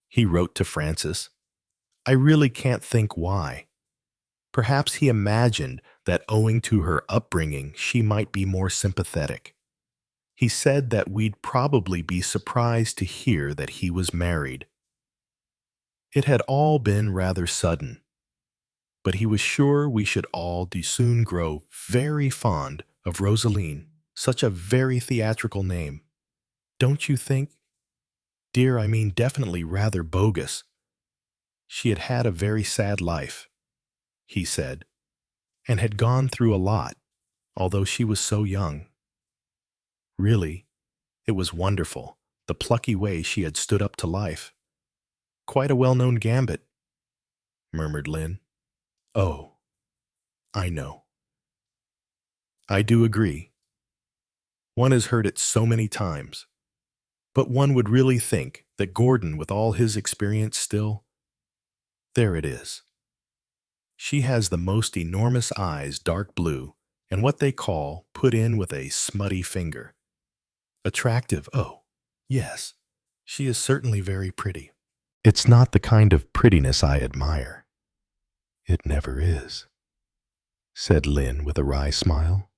He wrote to Frances. I really can't think why. Perhaps he imagined that owing to her upbringing, she might be more sympathetic. He said that we'd probably be surprised to hear that he was married. It had all been rather sudden, but he was sure we should all soon grow very fond of Rosaline, such a very theatrical name. Don't you think? Dear, I mean definitely rather bogus. She had had a very sad life, he said, and had gone through a lot, although she was so young. Really, it was wonderful, the plucky way she had stood up to life. Quite a well-known gambit, murmured Lynn. Oh, I know. I do agree. One has heard it so many times. But one would really think that Gordon, with all his experience still, there it is. She has the most enormous eyes, dark blue, and what they call, put in with a smutty finger. Attractive, oh, yes, she is certainly very pretty. It's not the kind of prettiness I admire. It never is, said Lynn with a wry smile.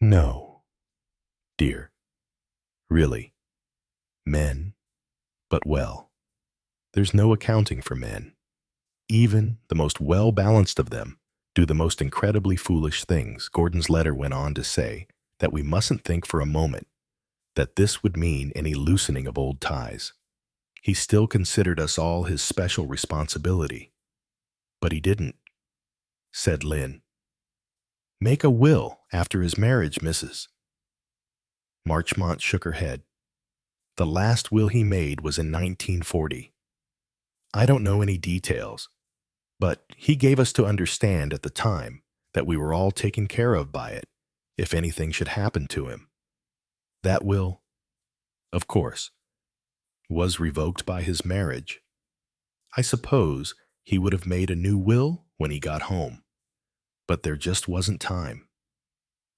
No, dear, really, men, but well, there's no accounting for men. Even the most well-balanced of them do the most incredibly foolish things. Gordon's letter went on to say that we mustn't think for a moment that this would mean any loosening of old ties. He still considered us all his special responsibility. But he didn't, said Lynn. Make a will after his marriage, Mrs. Marchmont shook her head. The last will he made was in 1940. I don't know any details, but he gave us to understand at the time that we were all taken care of by it, if anything should happen to him. That will, of course, was revoked by his marriage. I suppose he would have made a new will when he got home, but there just wasn't time.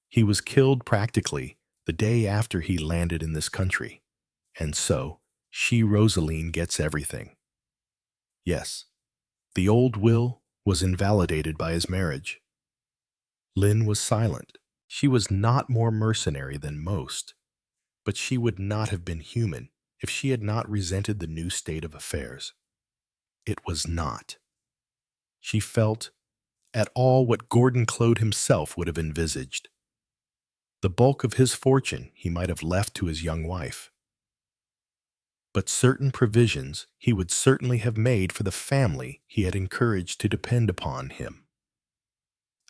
He was killed practically the day after he landed in this country, and so Rosaline gets everything. Yes, the old will was invalidated by his marriage. Lynn was silent. She was not more mercenary than most, but she would not have been human if she had not resented the new state of affairs. It was not. She felt at all what Gordon Clode himself would have envisaged. The bulk of his fortune he might have left to his young wife. But certain provisions he would certainly have made for the family he had encouraged to depend upon him.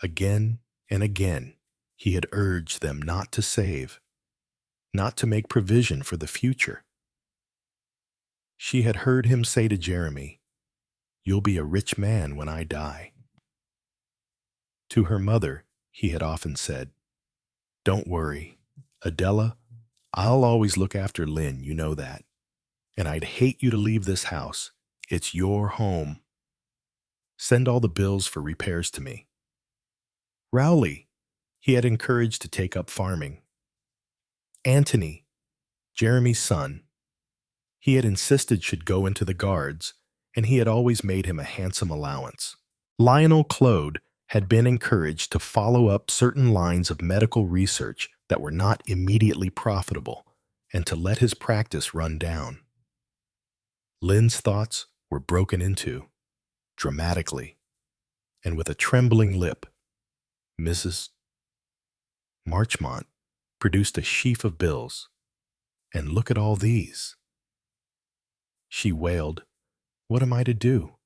Again and again He had urged them not to save, not to make provision for the future. She had heard him say to Jeremy, "You'll be a rich man when I die." To her mother, he had often said, "Don't worry, Adela, I'll always look after Lynn, you know that. And I'd hate you to leave this house. It's your home. Send all the bills for repairs to me." Rowley, he had encouraged to take up farming. Anthony, Jeremy's son, he had insisted should go into the guards, and he had always made him a handsome allowance. Lionel Claude had been encouraged to follow up certain lines of medical research that were not immediately profitable and to let his practice run down. Lynn's thoughts were broken into, dramatically, and with a trembling lip, Mrs. Marchmont produced a sheaf of bills. "And look at all these." She wailed, "What am I to do?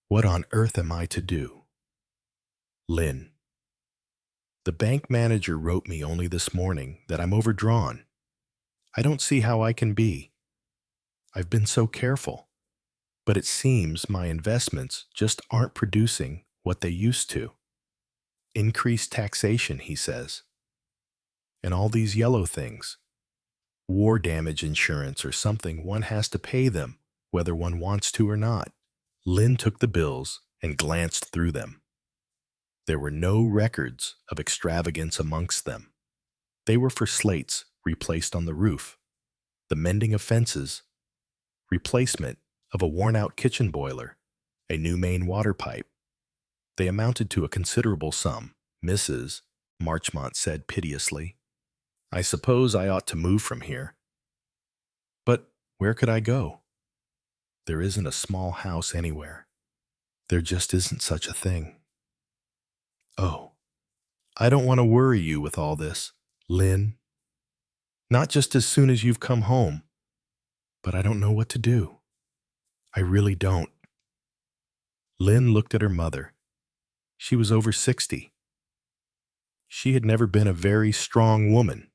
What on earth am I to do?" Lynn. "The bank manager wrote me only this morning that I'm overdrawn. I don't see how I can be. I've been so careful, but it seems my investments just aren't producing what they used to. Increased taxation, he says. And all these yellow things. War damage insurance or something, one has to pay them, whether one wants to or not." Lynn took the bills and glanced through them. There were no records of extravagance amongst them. They were for slates replaced on the roof, the mending of fences, replacement of a worn-out kitchen boiler, a new main water pipe. They amounted to a considerable sum. Mrs. Marchmont said piteously, "I suppose I ought to move from here. But where could I go? There isn't a small house anywhere. There just isn't such a thing." "Oh, I don't want to worry you with all this, Lynn. Not just as soon as you've come home. But I don't know what to do. I really don't." Lynn looked at her mother. She was over 60. She had never been a very strong woman.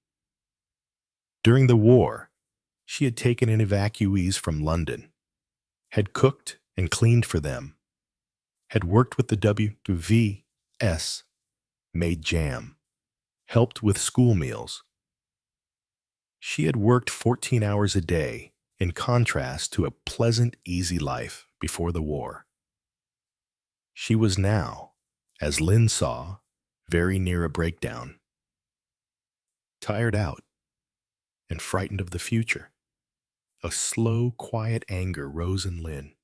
During the war, she had taken in evacuees from London, had cooked and cleaned for them, had worked with the WVS, made jam, helped with school meals. She had worked 14 hours a day, in contrast to a pleasant, easy life before the war. She was now, as Lynn saw, very near a breakdown. Tired out and frightened of the future. A slow, quiet anger rose in Lynn.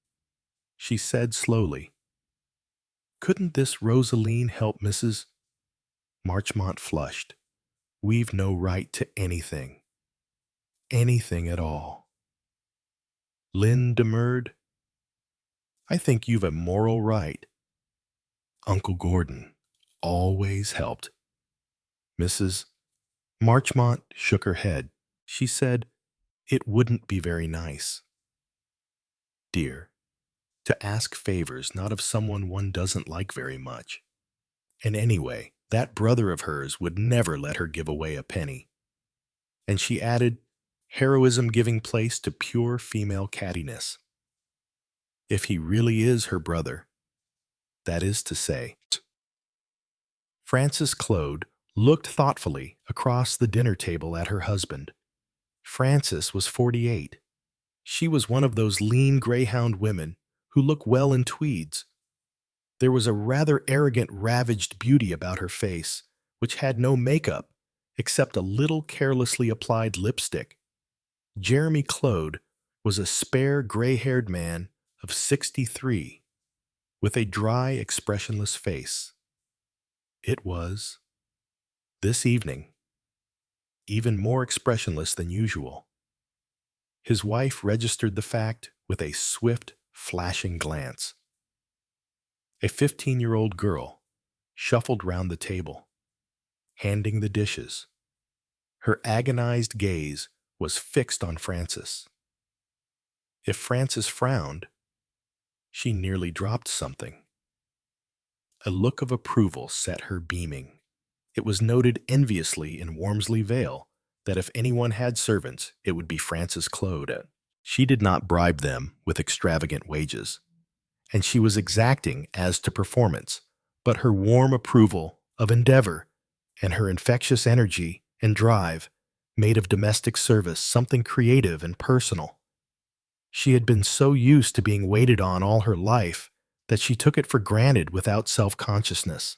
She said slowly, "Couldn't this Rosaline help Mrs. Marchmont?" Flushed. "We've no right to anything. Anything at all." Lynn demurred, "I think you've a moral right. Uncle Gordon always helped." Mrs. Marchmont shook her head. She said, "It wouldn't be very nice, dear, to ask favors not of someone one doesn't like very much. And anyway, that brother of hers would never let her give away a penny." And she added, heroism giving place to pure female cattiness. "If he really is her brother, that is to say." Frances Claude looked thoughtfully across the dinner table at her husband. Frances was 48. She was one of those lean greyhound women who look well in tweeds. There was a rather arrogant, ravaged beauty about her face, which had no makeup except a little carelessly applied lipstick. Jeremy Claude was a spare, gray-haired man of 63, with a dry, expressionless face. It was, this evening, even more expressionless than usual. His wife registered the fact with a swift, flashing glance. A 15-year-old girl shuffled round the table, handing the dishes. Her agonized gaze was fixed on Frances. If Frances frowned, she nearly dropped something. A look of approval set her beaming. It was noted enviously in Wormsley Vale that if anyone had servants, it would be Frances Clode. She did not bribe them with extravagant wages, and she was exacting as to performance, but her warm approval of endeavor and her infectious energy and drive made of domestic service something creative and personal. She had been so used to being waited on all her life that she took it for granted without self-consciousness,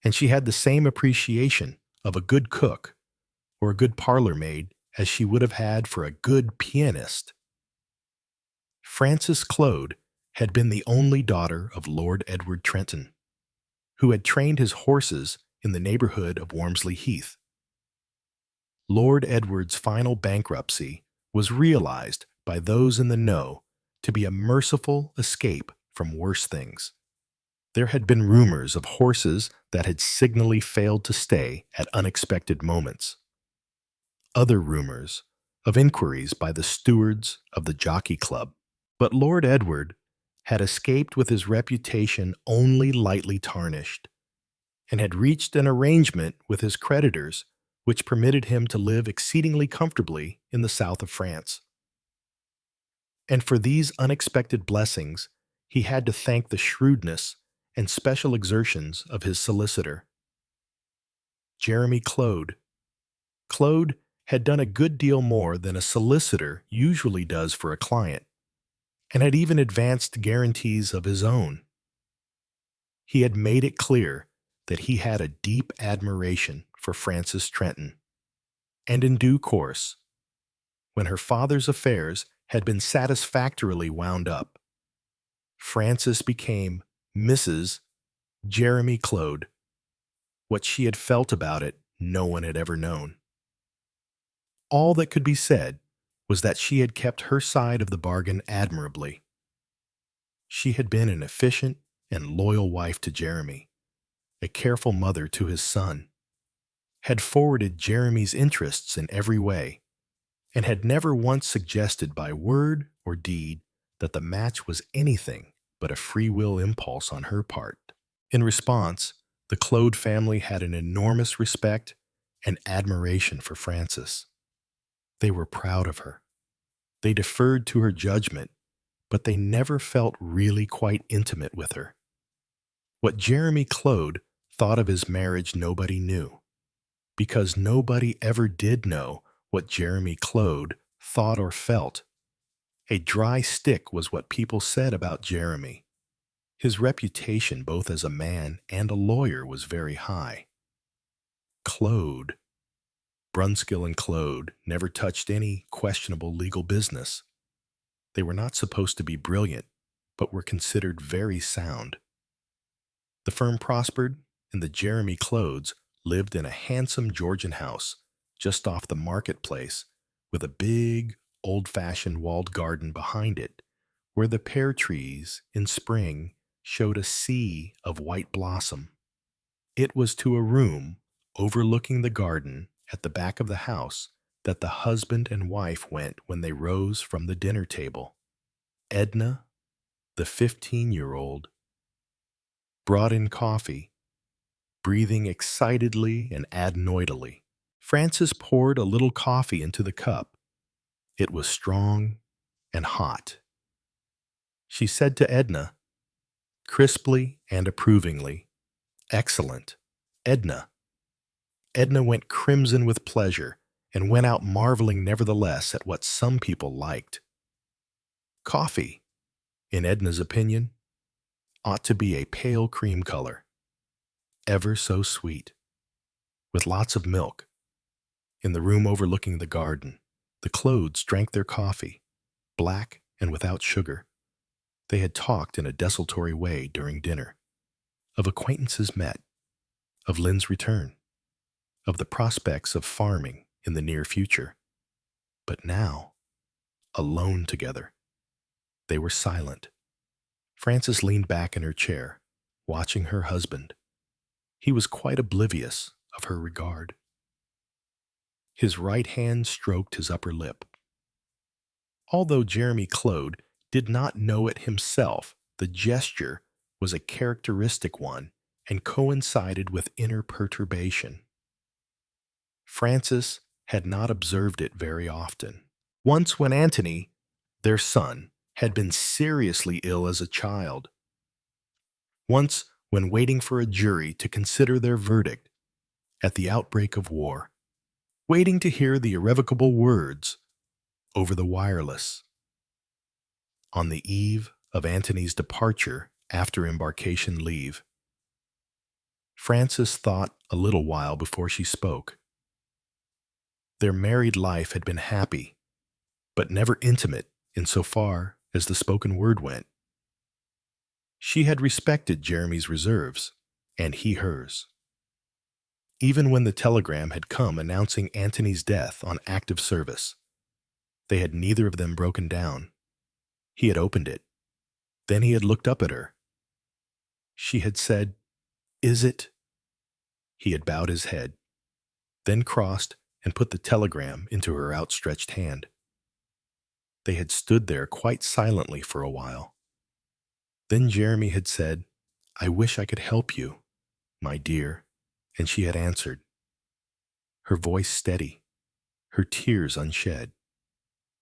and she had the same appreciation of a good cook or a good parlor maid as she would have had for a good pianist. Frances Clode had been the only daughter of Lord Edward Trenton, who had trained his horses in the neighborhood of Wormsley Heath. Lord Edward's final bankruptcy was realized by those in the know to be a merciful escape from worse things. There had been rumors of horses that had signally failed to stay at unexpected moments. Other rumors of inquiries by the stewards of the Jockey Club. But Lord Edward had escaped with his reputation only lightly tarnished, and had reached an arrangement with his creditors which permitted him to live exceedingly comfortably in the south of France. And for these unexpected blessings, he had to thank the shrewdness and special exertions of his solicitor, Jeremy Clode. Clode had done a good deal more than a solicitor usually does for a client, and had even advanced guarantees of his own. He had made it clear that he had a deep admiration for Frances Trenton, and in due course, when her father's affairs had been satisfactorily wound up, Frances became Mrs. Jeremy Clode. What she had felt about it, no one had ever known. All that could be said was that she had kept her side of the bargain admirably. She had been an efficient and loyal wife to Jeremy, a careful mother to his son, had forwarded Jeremy's interests in every way, and had never once suggested by word or deed that the match was anything but a free will impulse on her part. In response, the Clode family had an enormous respect and admiration for Frances. They were proud of her. They deferred to her judgment, but they never felt really quite intimate with her. What Jeremy Clode thought of his marriage nobody knew, because nobody ever did know what Jeremy Clode thought or felt. A dry stick was what people said about Jeremy. His reputation both as a man and a lawyer was very high. Clode, Brunskill and Clode, never touched any questionable legal business. They were not supposed to be brilliant, but were considered very sound. The firm prospered, and the Jeremy Clodes lived in a handsome Georgian house just off the marketplace, with a big, old-fashioned walled garden behind it, where the pear trees in spring showed a sea of white blossom. It was to a room overlooking the garden at the back of the house that the husband and wife went when they rose from the dinner table. Edna, the 15-year-old, brought in coffee, breathing excitedly and adenoidally. Frances poured a little coffee into the cup. It was strong and hot. She said to Edna, crisply and approvingly, "Excellent, Edna." Edna went crimson with pleasure and went out marveling nevertheless at what some people liked. Coffee, in Edna's opinion, ought to be a pale cream color, ever so sweet, with lots of milk. In the room overlooking the garden, the Clodes drank their coffee, black and without sugar. They had talked in a desultory way during dinner, of acquaintances met, of Lynn's return, of the prospects of farming in the near future. But now, alone together, they were silent. Frances leaned back in her chair, watching her husband. He was quite oblivious of her regard. His right hand stroked his upper lip. Although Jeremy Clode did not know it himself, the gesture was a characteristic one and coincided with inner perturbation. Frances had not observed it very often. Once when Antony, their son, had been seriously ill as a child. Once when waiting for a jury to consider their verdict at the outbreak of war, waiting to hear the irrevocable words over the wireless. On the eve of Antony's departure after embarkation leave, Frances thought a little while before she spoke. Their married life had been happy, but never intimate in so far as the spoken word went. She had respected Jeremy's reserves, and he hers. Even when the telegram had come announcing Antony's death on active service, they had neither of them broken down. He had opened it. Then he had looked up at her. She had said, "Is it?" He had bowed his head, then crossed and put the telegram into her outstretched hand. They had stood there quite silently for a while. Then Jeremy had said, "I wish I could help you, my dear," and she had answered, her voice steady, her tears unshed,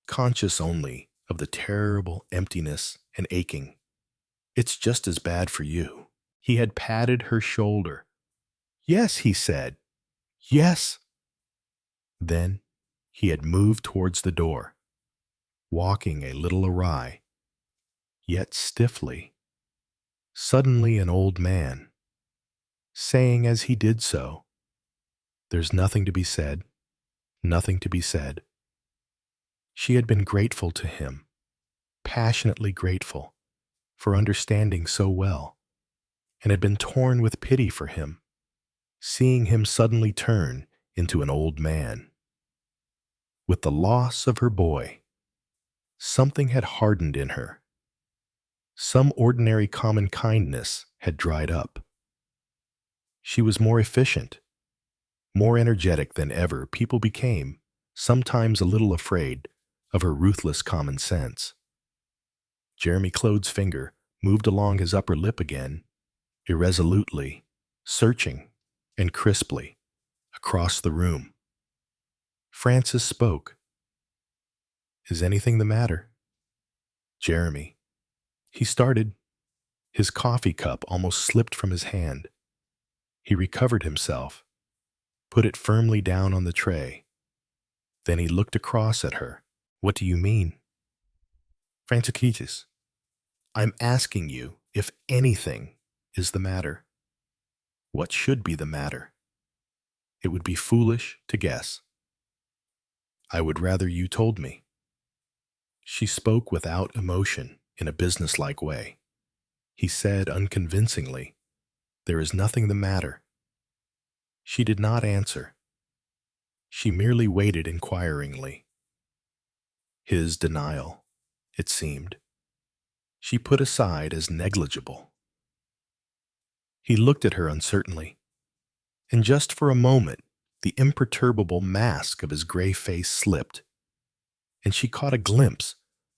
conscious only of the terrible emptiness and aching. "It's just as bad for you." He had patted her shoulder. "Yes," he said. "Yes." Then he had moved towards the door, walking a little awry, yet stiffly. Suddenly an old man, saying as he did so, "There's nothing to be said, nothing to be said." She had been grateful to him, passionately grateful, for understanding so well, and had been torn with pity for him, seeing him suddenly turn into an old man. With the loss of her boy, something had hardened in her. Some ordinary common kindness had dried up. She was more efficient, more energetic than ever. People became, sometimes a little afraid, of her ruthless common sense. Jeremy Claude's finger moved along his upper lip again, irresolutely, searching, and crisply, across the room. Frances spoke. "Is anything the matter?" Jeremy. He started. His coffee cup almost slipped from his hand. He recovered himself, put it firmly down on the tray. Then he looked across at her. "What do you mean?" "Francis, I'm asking you if anything is the matter. What should be the matter? It would be foolish to guess. I would rather you told me." She spoke without emotion, in a businesslike way. He said unconvincingly, "There is nothing the matter." She did not answer. She merely waited inquiringly. His denial, it seemed, she put aside as negligible. He looked at her uncertainly, and just for a moment the imperturbable mask of his gray face slipped, and she caught a glimpse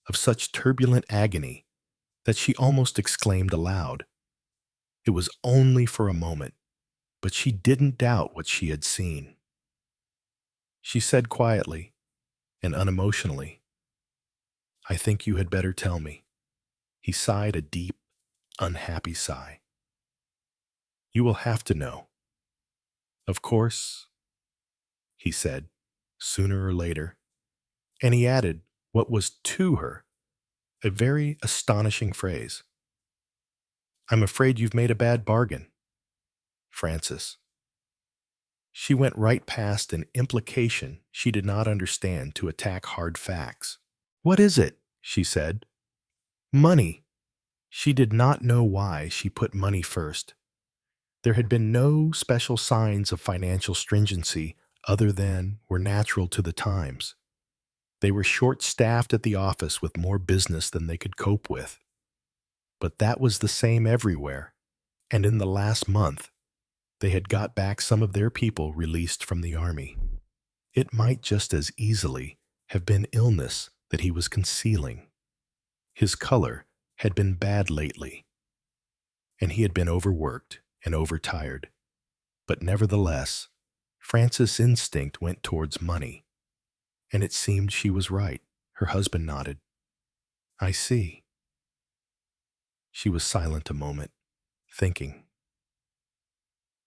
of such turbulent agony that she almost exclaimed aloud. It was only for a moment, but she didn't doubt what she had seen. She said quietly and unemotionally, "I think you had better tell me." He sighed a deep, unhappy sigh. "You will have to know." "Of course," he said, "sooner or later." And he added what was to her a very astonishing phrase. "I'm afraid you've made a bad bargain." Frances. She went right past an implication she did not understand to attack hard facts. "What is it?" she said. "Money." She did not know why she put money first. There had been no special signs of financial stringency other than were natural to the times. They were short-staffed at the office with more business than they could cope with. But that was the same everywhere, and in the last month, they had got back some of their people released from the army. It might just as easily have been illness that he was concealing. His color had been bad lately, and he had been overworked and overtired. But nevertheless, Frances' instinct went towards money, and it seemed she was right. Her husband nodded. I see. She was silent a moment, thinking.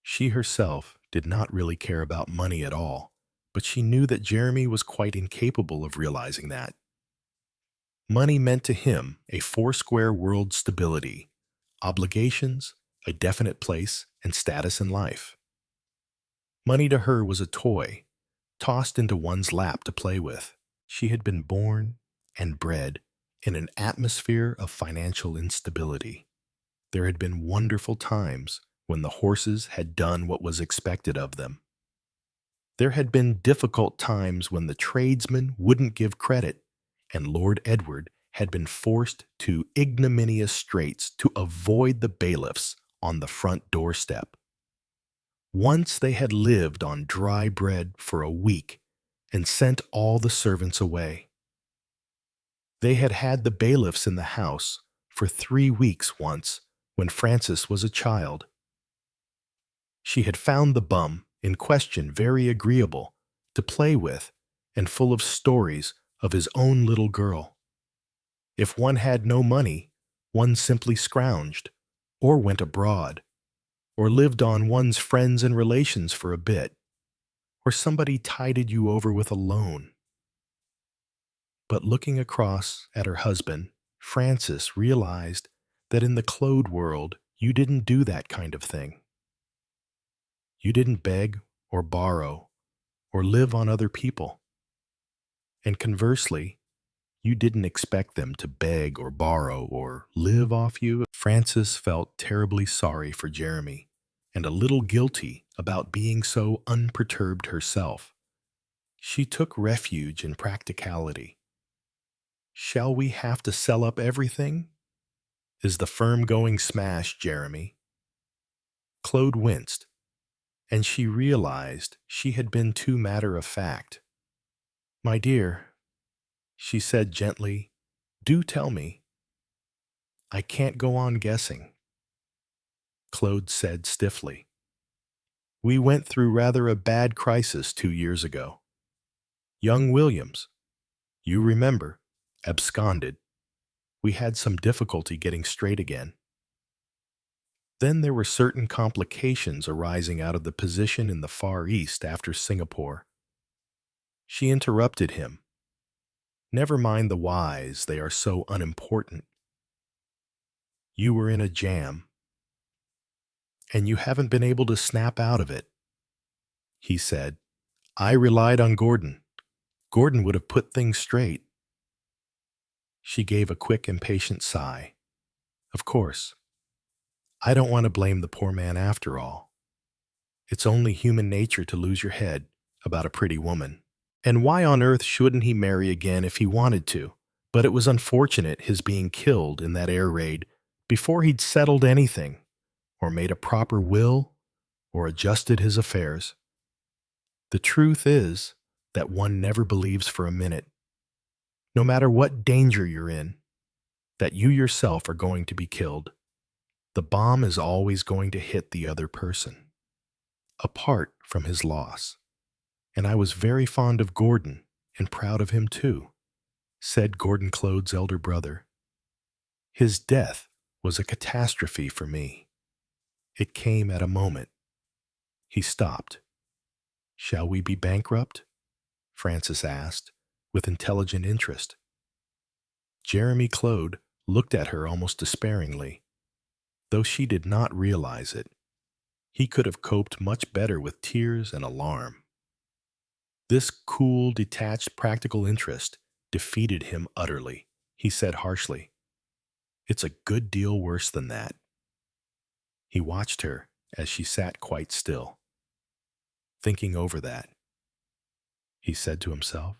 She herself did not really care about money at all, but she knew that Jeremy was quite incapable of realizing that. Money meant to him a foursquare world stability, obligations, a definite place, and status in life. Money to her was a toy, tossed into one's lap to play with. She had been born and bred in an atmosphere of financial instability. There had been wonderful times when the horses had done what was expected of them. There had been difficult times when the tradesmen wouldn't give credit, and Lord Edward had been forced to ignominious straits to avoid the bailiffs on the front doorstep. Once they had lived on dry bread for a week and sent all the servants away. They had had the bailiffs in the house for 3 weeks once when Frances was a child. She had found the bum in question very agreeable to play with and full of stories of his own little girl. If one had no money, one simply scrounged, or went abroad, or lived on one's friends and relations for a bit, or somebody tided you over with a loan. But looking across at her husband, Frances realized that in the Claude world, you didn't do that kind of thing. You didn't beg or borrow or live on other people. And conversely, you didn't expect them to beg or borrow or live off you. Frances felt terribly sorry for Jeremy and a little guilty about being so unperturbed herself. She took refuge in practicality. Shall we have to sell up everything? Is the firm going smash, Jeremy? Claude winced, and she realized she had been too matter-of-fact. My dear, she said gently, do tell me. I can't go on guessing. Claude said stiffly. We went through rather a bad crisis 2 years ago. Young Williams, you remember, absconded. We had some difficulty getting straight again. Then there were certain complications arising out of the position in the Far East after Singapore. She interrupted him. Never mind the whys, they are so unimportant. You were in a jam, and you haven't been able to snap out of it. He said, I relied on Gordon. Gordon would have put things straight. She gave a quick, impatient sigh. Of course. I don't want to blame the poor man after all. It's only human nature to lose your head about a pretty woman. And why on earth shouldn't he marry again if he wanted to? But it was unfortunate his being killed in that air raid before he'd settled anything, or made a proper will, or adjusted his affairs. The truth is that one never believes for a minute, no matter what danger you're in, that you yourself are going to be killed. The bomb is always going to hit the other person, apart from his loss. And I was very fond of Gordon, and proud of him too, said Gordon Claude's elder brother. His death was a catastrophe for me. It came at a moment. He stopped. Shall we be bankrupt? Frances asked, with intelligent interest. Jeremy Claude looked at her almost despairingly. Though she did not realize it, he could have coped much better with tears and alarm. This cool, detached, practical interest defeated him utterly. He said harshly, It's a good deal worse than that. He watched her as she sat quite still, thinking over that. He said to himself,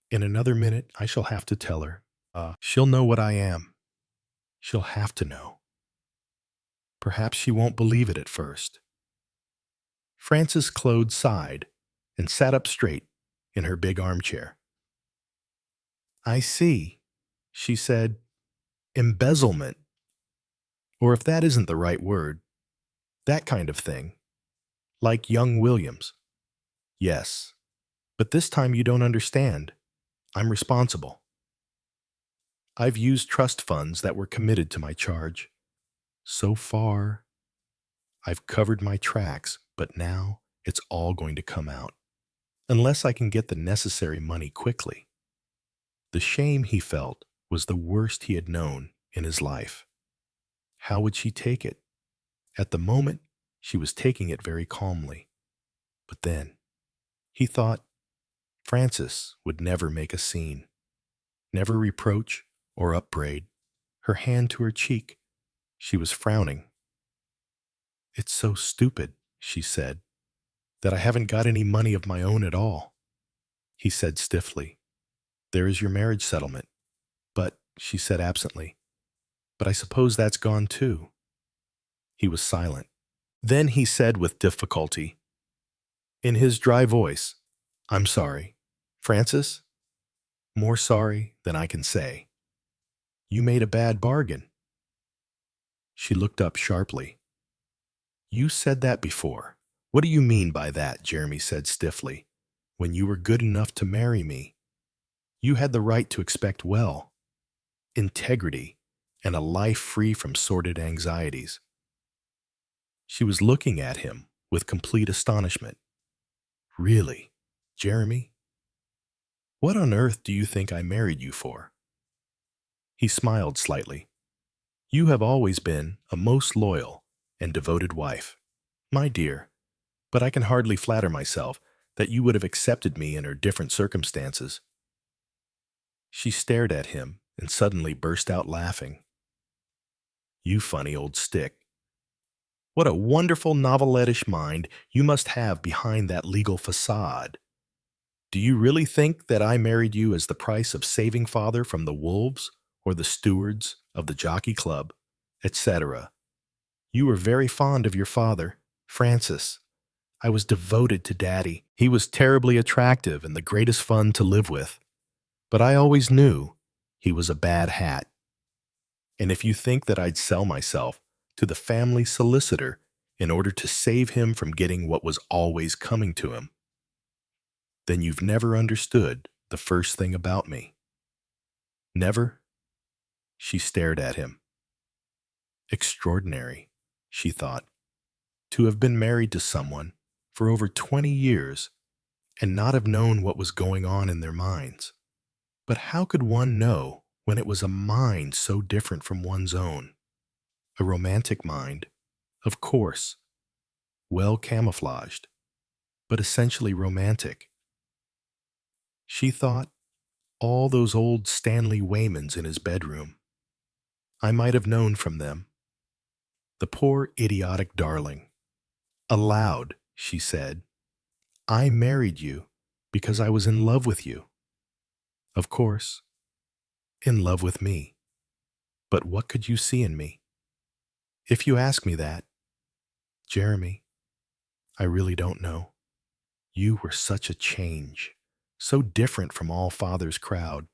In another minute I shall have to tell her. She'll know what I am. She'll have to know. Perhaps she won't believe it at first. Frances Claude sighed and sat up straight in her big armchair. I see, she said, embezzlement. Or if that isn't the right word, That kind of thing. Like young Williams. Yes. But this time you don't understand. I'm responsible. I've used trust funds that were committed to my charge. So far, I've covered my tracks, but now it's all going to come out. Unless I can get the necessary money quickly. The shame he felt was the worst he had known in his life. How would she take it? At the moment, she was taking it very calmly. But then, he thought, Frances would never make a scene, never reproach or upbraid. Her hand to her cheek, she was frowning. It's so stupid, she said, that I haven't got any money of my own at all. He said stiffly, there is your marriage settlement. But, she said absently, but I suppose that's gone too. He was silent. Then he said with difficulty, in his dry voice, I'm sorry. Frances? More sorry than I can say. You made a bad bargain. She looked up sharply. You said that before. What do you mean by that? Jeremy said stiffly. When you were good enough to marry me, you had the right to expect well, integrity, and a life free from sordid anxieties. She was looking at him with complete astonishment. Really, Jeremy? What on earth do you think I married you for? He smiled slightly. You have always been a most loyal and devoted wife, my dear, but I can hardly flatter myself that you would have accepted me in her different circumstances. She stared at him and suddenly burst out laughing. You funny old stick. What a wonderful novelettish mind you must have behind that legal facade. Do you really think that I married you as the price of saving father from the wolves or the stewards of the jockey club, etc.? You were very fond of your father, Francis. I was devoted to Daddy. He was terribly attractive and the greatest fun to live with. But I always knew he was a bad hat. And if you think that I'd sell myself to the family solicitor in order to save him from getting what was always coming to him, then you've never understood the first thing about me. Never? She stared at him. Extraordinary, she thought, to have been married to someone for over 20 years and not have known what was going on in their minds. But how could one know when it was a mind so different from one's own? A romantic mind, of course, well camouflaged, but essentially romantic. She thought, all those old Stanley Waymans in his bedroom. I might have known from them. The poor idiotic darling. Aloud, she said, I married you because I was in love with you. Of course, in love with me. But what could you see in me? If you ask me that, Jeremy, I really don't know. You were such a change, so different from all Father's crowd.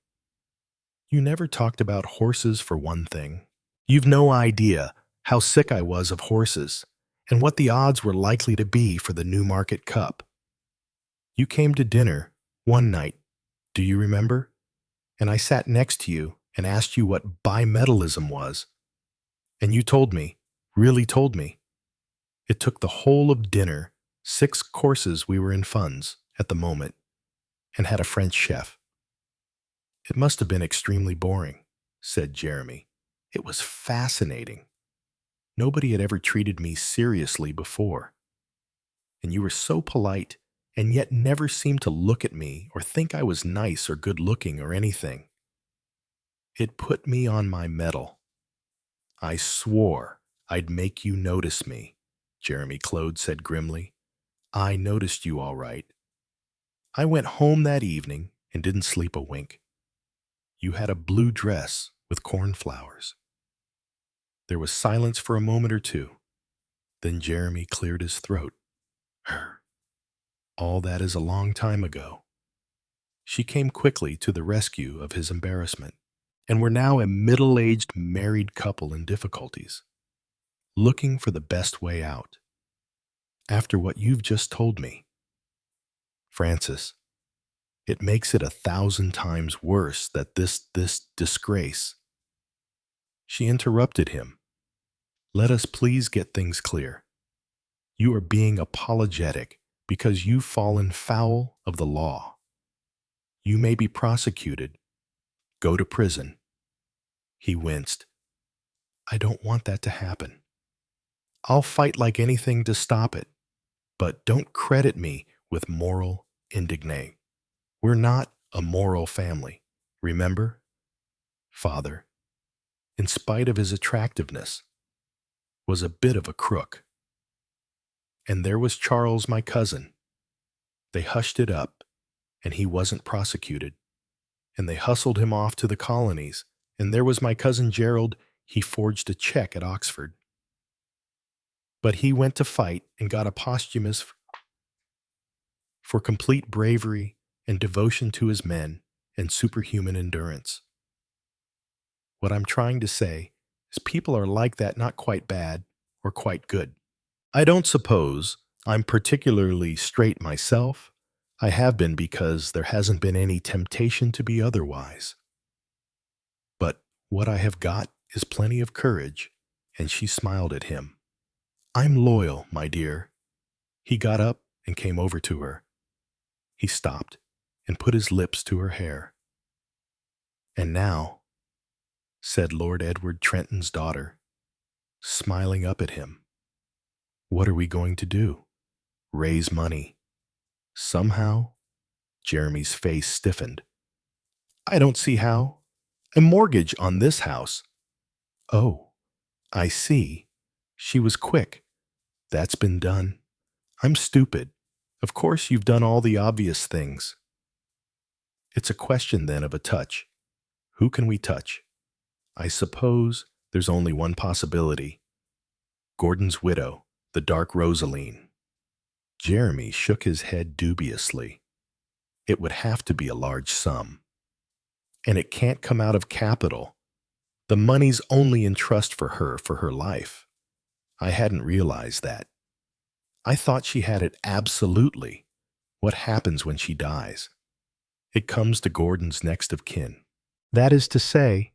You never talked about horses for one thing. You've no idea how sick I was of horses and what the odds were likely to be for the Newmarket Cup. You came to dinner one night, do you remember? And I sat next to you and asked you what bimetallism was. And you told me, really told me. It took the whole of dinner, 6 courses we were in funds at the moment, and had a French chef. It must have been extremely boring, said Jeremy. It was fascinating. Nobody had ever treated me seriously before. And you were so polite and yet never seemed to look at me or think I was nice or good-looking or anything. It put me on my mettle. I swore I'd make you notice me, Jeremy Claude said grimly. I noticed you all right. I went home that evening and didn't sleep a wink. You had a blue dress with cornflowers. There was silence for a moment or two. Then Jeremy cleared his throat. All that is a long time ago. She came quickly to the rescue of his embarrassment, and were now a middle-aged married couple in difficulties, looking for the best way out. After what you've just told me. Francis, it makes it 1,000 times worse that this disgrace. She interrupted him. Let us please get things clear. You are being apologetic because you've fallen foul of the law. You may be prosecuted, go to prison. He winced. I don't want that to happen. I'll fight like anything to stop it, but don't credit me with moral indignation. We're not a moral family, remember? Father, in spite of his attractiveness, was a bit of a crook. And there was Charles, my cousin. They hushed it up, and he wasn't prosecuted. And they hustled him off to the colonies. And there was my cousin Gerald. He forged a check at Oxford. But he went to fight and got a posthumous for complete bravery and devotion to his men and superhuman endurance. What I'm trying to say is people are like that, not quite bad or quite good. I don't suppose I'm particularly straight myself. I have been because there hasn't been any temptation to be otherwise. But what I have got is plenty of courage, and she smiled at him. I'm loyal, my dear. He got up and came over to her. He stopped and put his lips to her hair. And now, said Lord Edward Trenton's daughter, smiling up at him, what are we going to do? Raise money. Somehow? Jeremy's face stiffened. I don't see how. A mortgage on this house. Oh, I see. She was quick. That's been done. I'm stupid. Of course you've done all the obvious things. It's a question then of a touch. Who can we touch? I suppose there's only one possibility. Gordon's widow, the dark Rosaline. Jeremy shook his head dubiously. It would have to be a large sum. And it can't come out of capital. The money's only in trust for her life. I hadn't realized that. I thought she had it absolutely. What happens when she dies? It comes to Gordon's next of kin. That is to say,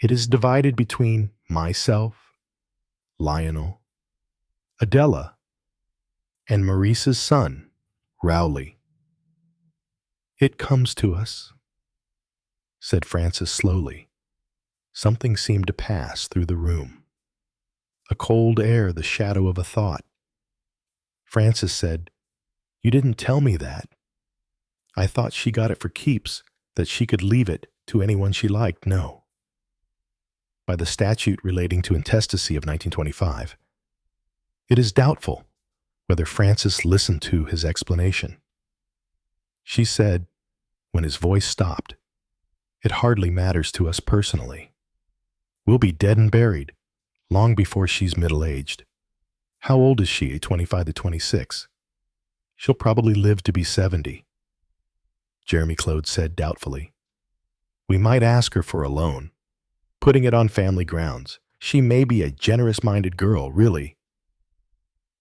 it is divided between myself, Lionel, Adela, and Maurice's son, Rowley. It comes to us, said Francis slowly. Something seemed to pass through the room. A cold air, the shadow of a thought. Francis said, You didn't tell me that. I thought she got it for keeps, that she could leave it to anyone she liked. No. By the statute relating to intestacy of 1925, it is doubtful whether Francis listened to his explanation. She said, when his voice stopped, It hardly matters to us personally. We'll be dead and buried long before she's middle-aged. How old is she, 25 to 26? She'll probably live to be 70. Jeremy Claude said doubtfully. We might ask her for a loan, putting it on family grounds. She may be a generous-minded girl, really.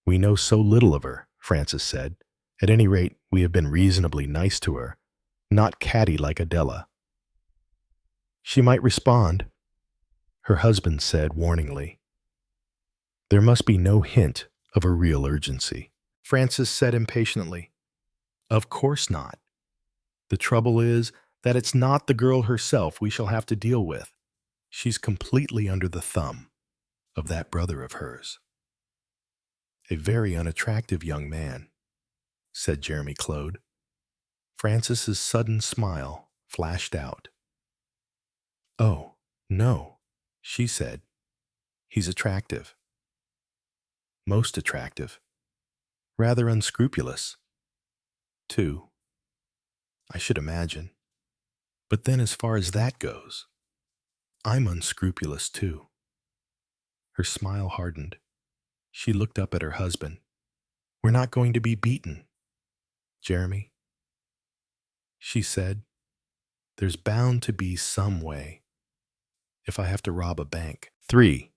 We know so little of her, Francis said. At any rate, we have been reasonably nice to her, not catty like Adela. She might respond, her husband said warningly. There must be no hint of a real urgency. Francis said impatiently, Of course not. The trouble is that it's not the girl herself we shall have to deal with. She's completely under the thumb of that brother of hers. A very unattractive young man, said Jeremy Claude. Francis's sudden smile flashed out. Oh, no, she said. He's attractive. Most attractive. Rather unscrupulous, too. I should imagine. But then as far as that goes, I'm unscrupulous too. Her smile hardened. She looked up at her husband. We're not going to be beaten, Jeremy, she said. There's bound to be some way. If I have to rob a bank. 3.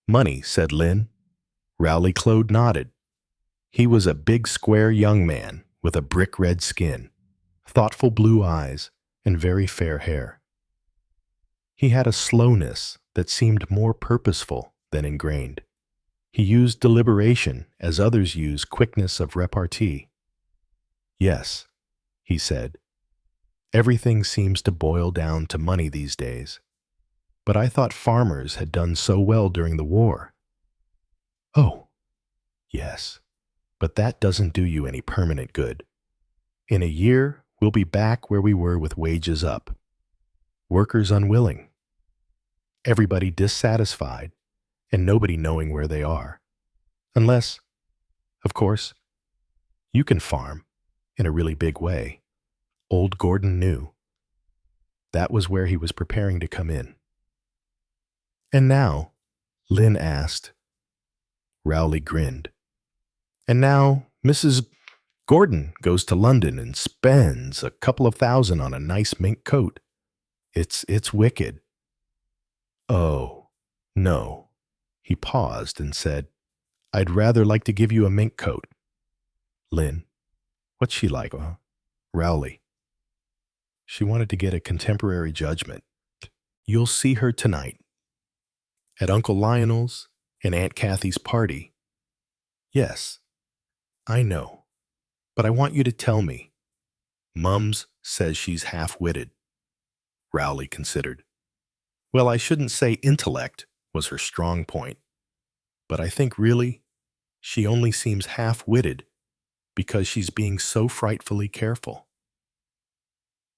Money, said Lynn. Rowley Claude nodded. He was a big, square young man with a brick-red skin, thoughtful blue eyes, and very fair hair. He had a slowness that seemed more purposeful than ingrained. He used deliberation as others use quickness of repartee. "Yes," he said, "everything seems to boil down to money these days. But I thought farmers had done so well during the war." "Oh, yes, but that doesn't do you any permanent good. In a year, we'll be back where we were with wages up, workers unwilling, everybody dissatisfied, and nobody knowing where they are. Unless, of course, you can farm in a really big way." Old Gordon knew. That was where he was preparing to come in. "And now?" Lynn asked. Rowley grinned. "And now Mrs. Gordon goes to London and spends a couple of $1,000 on a nice mink coat. It's wicked." "Oh, no." He paused and said, "I'd rather like to give you a mink coat." "Lynn, what's she like?" Rowley. "She wanted to get a contemporary judgment. You'll see her tonight. At Uncle Lionel's and Aunt Kathy's party." "Yes, I know, but I want you to tell me." "Mums says she's half-witted." Rowley considered. "Well, I shouldn't say intellect was her strong point, but I think really she only seems half-witted because she's being so frightfully careful."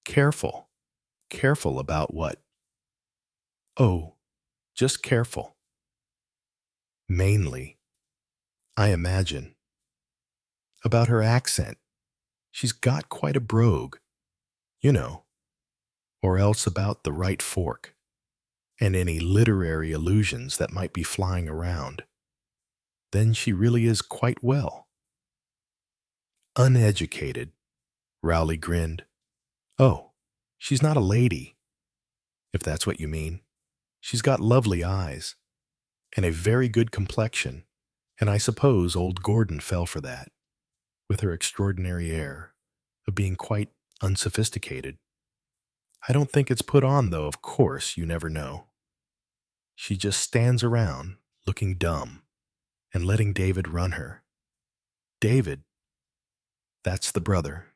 "Careful? Careful about what?" "Oh, just careful. Mainly, I imagine, about her accent. She's got quite a brogue, you know, or else about the right fork, and any literary allusions that might be flying around. Then she really is quite well." "Uneducated," Rowley grinned. "Oh, she's not a lady, if that's what you mean. She's got lovely eyes, and a very good complexion, and I suppose old Gordon fell for that, with her extraordinary air of being quite unsophisticated. I don't think it's put on, though, of course, you never know. She just stands around, looking dumb, and letting David run her." "David? That's the brother."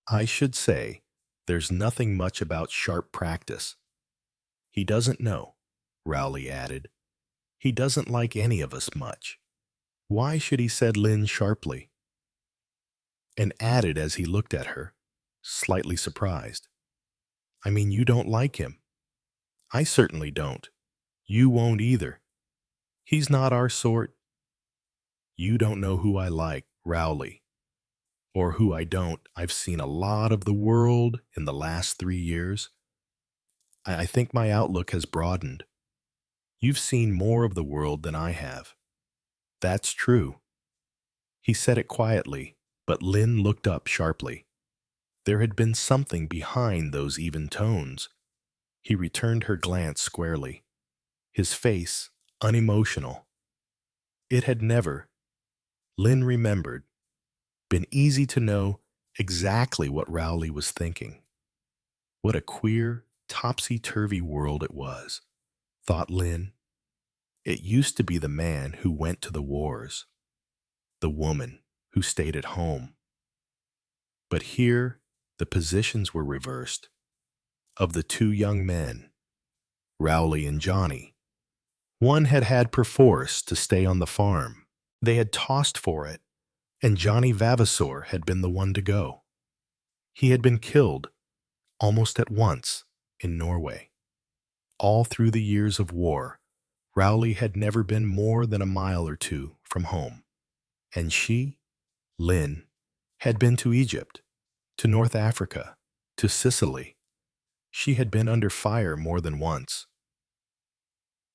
"I should say there's nothing much about sharp practice. He doesn't know," Rowley added. "He doesn't like any of us much." "Why should he?" said Lynn sharply, and added as he looked at her, slightly surprised. "I mean, you don't like him." "I certainly don't. You won't either. He's not our sort." "You don't know who I like, Rowley. Or who I don't. I've seen a lot of the world in the last 3 years. I think my outlook has broadened. You've seen more of the world than I have." "That's true." He said it quietly, but Lynn looked up sharply. There had been something behind those even tones. He returned her glance squarely, his face unemotional. It had never, Lynn remembered, been easy to know exactly what Rowley was thinking. What a queer, topsy-turvy world it was, thought Lynn. It used to be the man who went to the wars, the woman who stayed at home. But here the positions were reversed. Of the two young men, Rowley and Johnny, one had had perforce to stay on the farm. They had tossed for it, and Johnny Vavasor had been the one to go. He had been killed almost at once in Norway. All through the years of war, Rowley had never been more than a mile or two from home. And she, Lynn, had been to Egypt, to North Africa, to Sicily. She had been under fire more than once.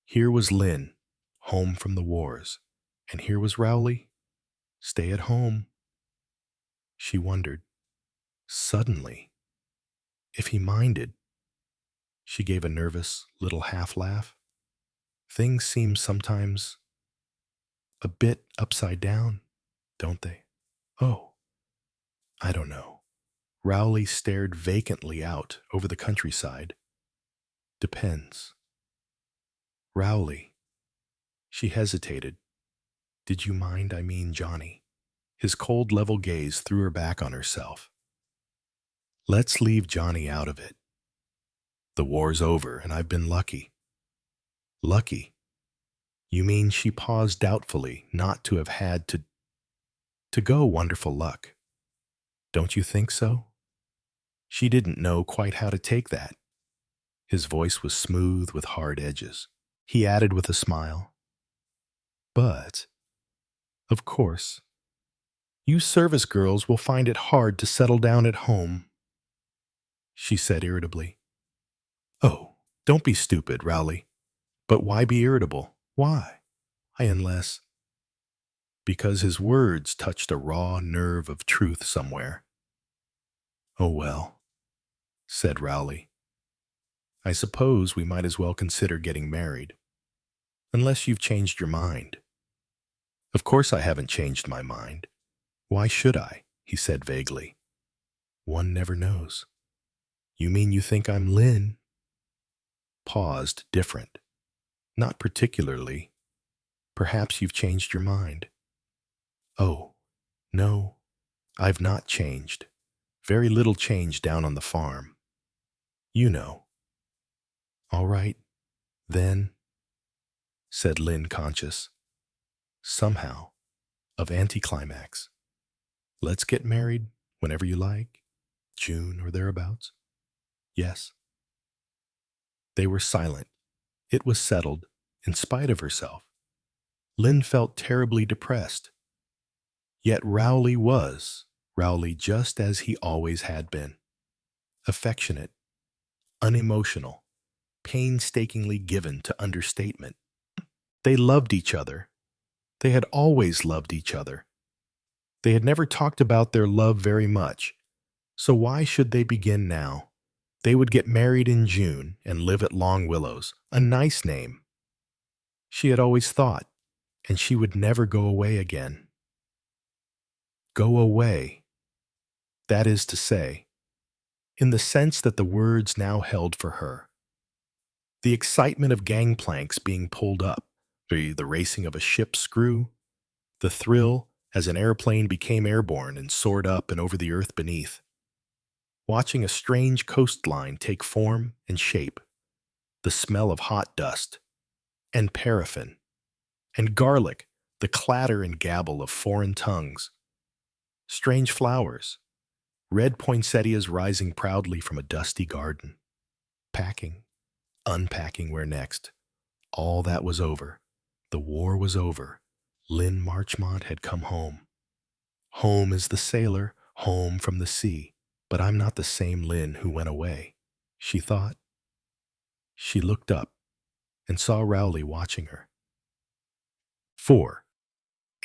Here was Lynn, home from the wars, and here was Rowley, stay at home. She wondered, suddenly, if he minded. She gave a nervous little half-laugh. Things seem sometimes a bit upside down, don't they? Oh, I don't know. Rowley stared vacantly out over the countryside. Depends. Rowley. She hesitated. Did you mind, I mean Johnny? His cold, level gaze threw her back on herself. Let's leave Johnny out of it. The war's over, and I've been lucky. Lucky? You mean she paused doubtfully, not to have had to go wonderful luck. Don't you think so? She didn't know quite how to take that. His voice was smooth with hard edges. He added with a smile, but, of course, you service girls will find it hard to settle down at home, she said irritably. Oh, don't be stupid, Rowley. But why be irritable? Why? Unless... Because his words touched a raw nerve of truth somewhere. Oh well, said Rowley. I suppose we might as well consider getting married. Unless you've changed your mind. Of course I haven't changed my mind. Why should I? He said vaguely. One never knows. You mean you think I'm Lynn? Paused, different. Not particularly. Perhaps you've changed your mind. Oh, no, I've not changed. Very little change down on the farm. You know. All right, then, said Lynn, conscious, somehow, of anticlimax. Let's get married whenever you like, June or thereabouts. Yes. They were silent. It was settled, in spite of herself. Lynn felt terribly depressed. Yet Rowley was, Rowley just as he always had been. Affectionate, unemotional, painstakingly given to understatement. They loved each other. They had always loved each other. They had never talked about their love very much, so why should they begin now? They would get married in June and live at Long Willows, a nice name. She had always thought, and she would never go away again. Go away. That is to say, in the sense that the words now held for her. The excitement of gangplanks being pulled up, the racing of a ship's screw, the thrill as an airplane became airborne and soared up and over the earth beneath. Watching a strange coastline take form and shape, the smell of hot dust, and paraffin, and garlic, the clatter and gabble of foreign tongues, strange flowers, red poinsettias rising proudly from a dusty garden, packing, unpacking where next. All that was over. The war was over. Lynn Marchmont had come home. Home is the sailor, home from the sea. But I'm not the same Lynn who went away, she thought. She looked up and saw Rowley watching her. 4.